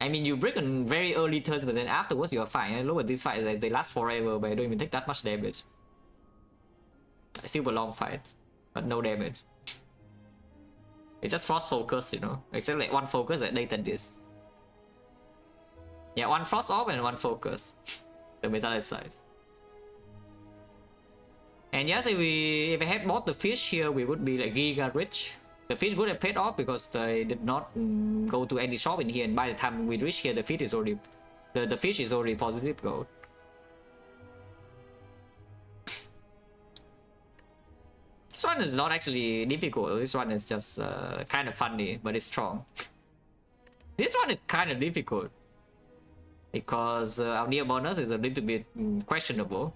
I mean, you brick on very early turns, but then afterwards you're fine. And look at these fights, they last forever, but I don't even take that much damage. Super long fights, but no damage. It's just frost focus, you know. Except like one focus at later this. Yeah, one frost off and one focus. The metallicize. And yes, if we had bought the fish here, we would be like giga rich. The fish would have paid off because they did not go to any shop in here, and by the time we reach here, the fish is already the fish is already positive gold. This one is not actually difficult. This one is just kind of funny, but it's strong. This one is kind of difficult because our near bonus is a little bit questionable.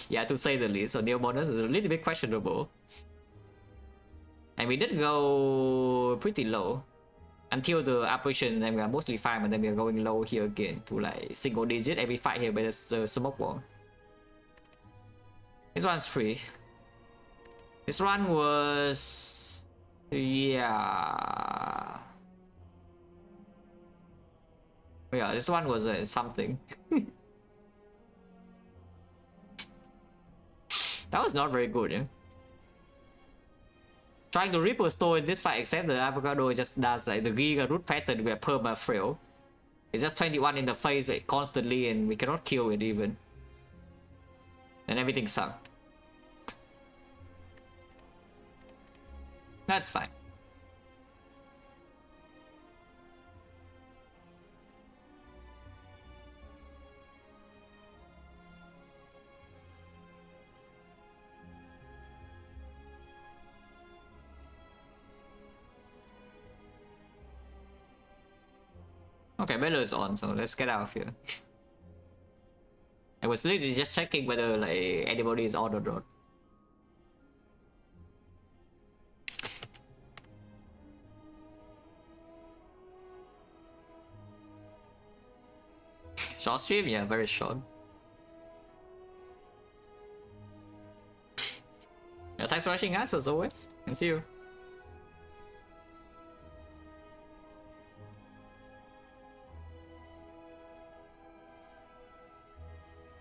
Yeah, to say the least. So neo bonus is a little bit questionable. And we did go pretty low until the apparition, then we are mostly fine, but then we are going low here again to like single digit every fight here by the smoke wall. This one's free. This one was... yeah... yeah, this one was something. That was not very good, yeah? Trying to Ripple Store in this fight, except the Avocado just does like the Giga Root pattern where perma frail. It's just 21 in the face like, constantly, and we cannot kill it even. And everything sucked. That's fine. Okay, Bello is on, so let's get out of here. I was literally just checking whether like anybody is on or not. Short stream? Yeah, very short. Yeah, thanks for watching guys as always, and see you.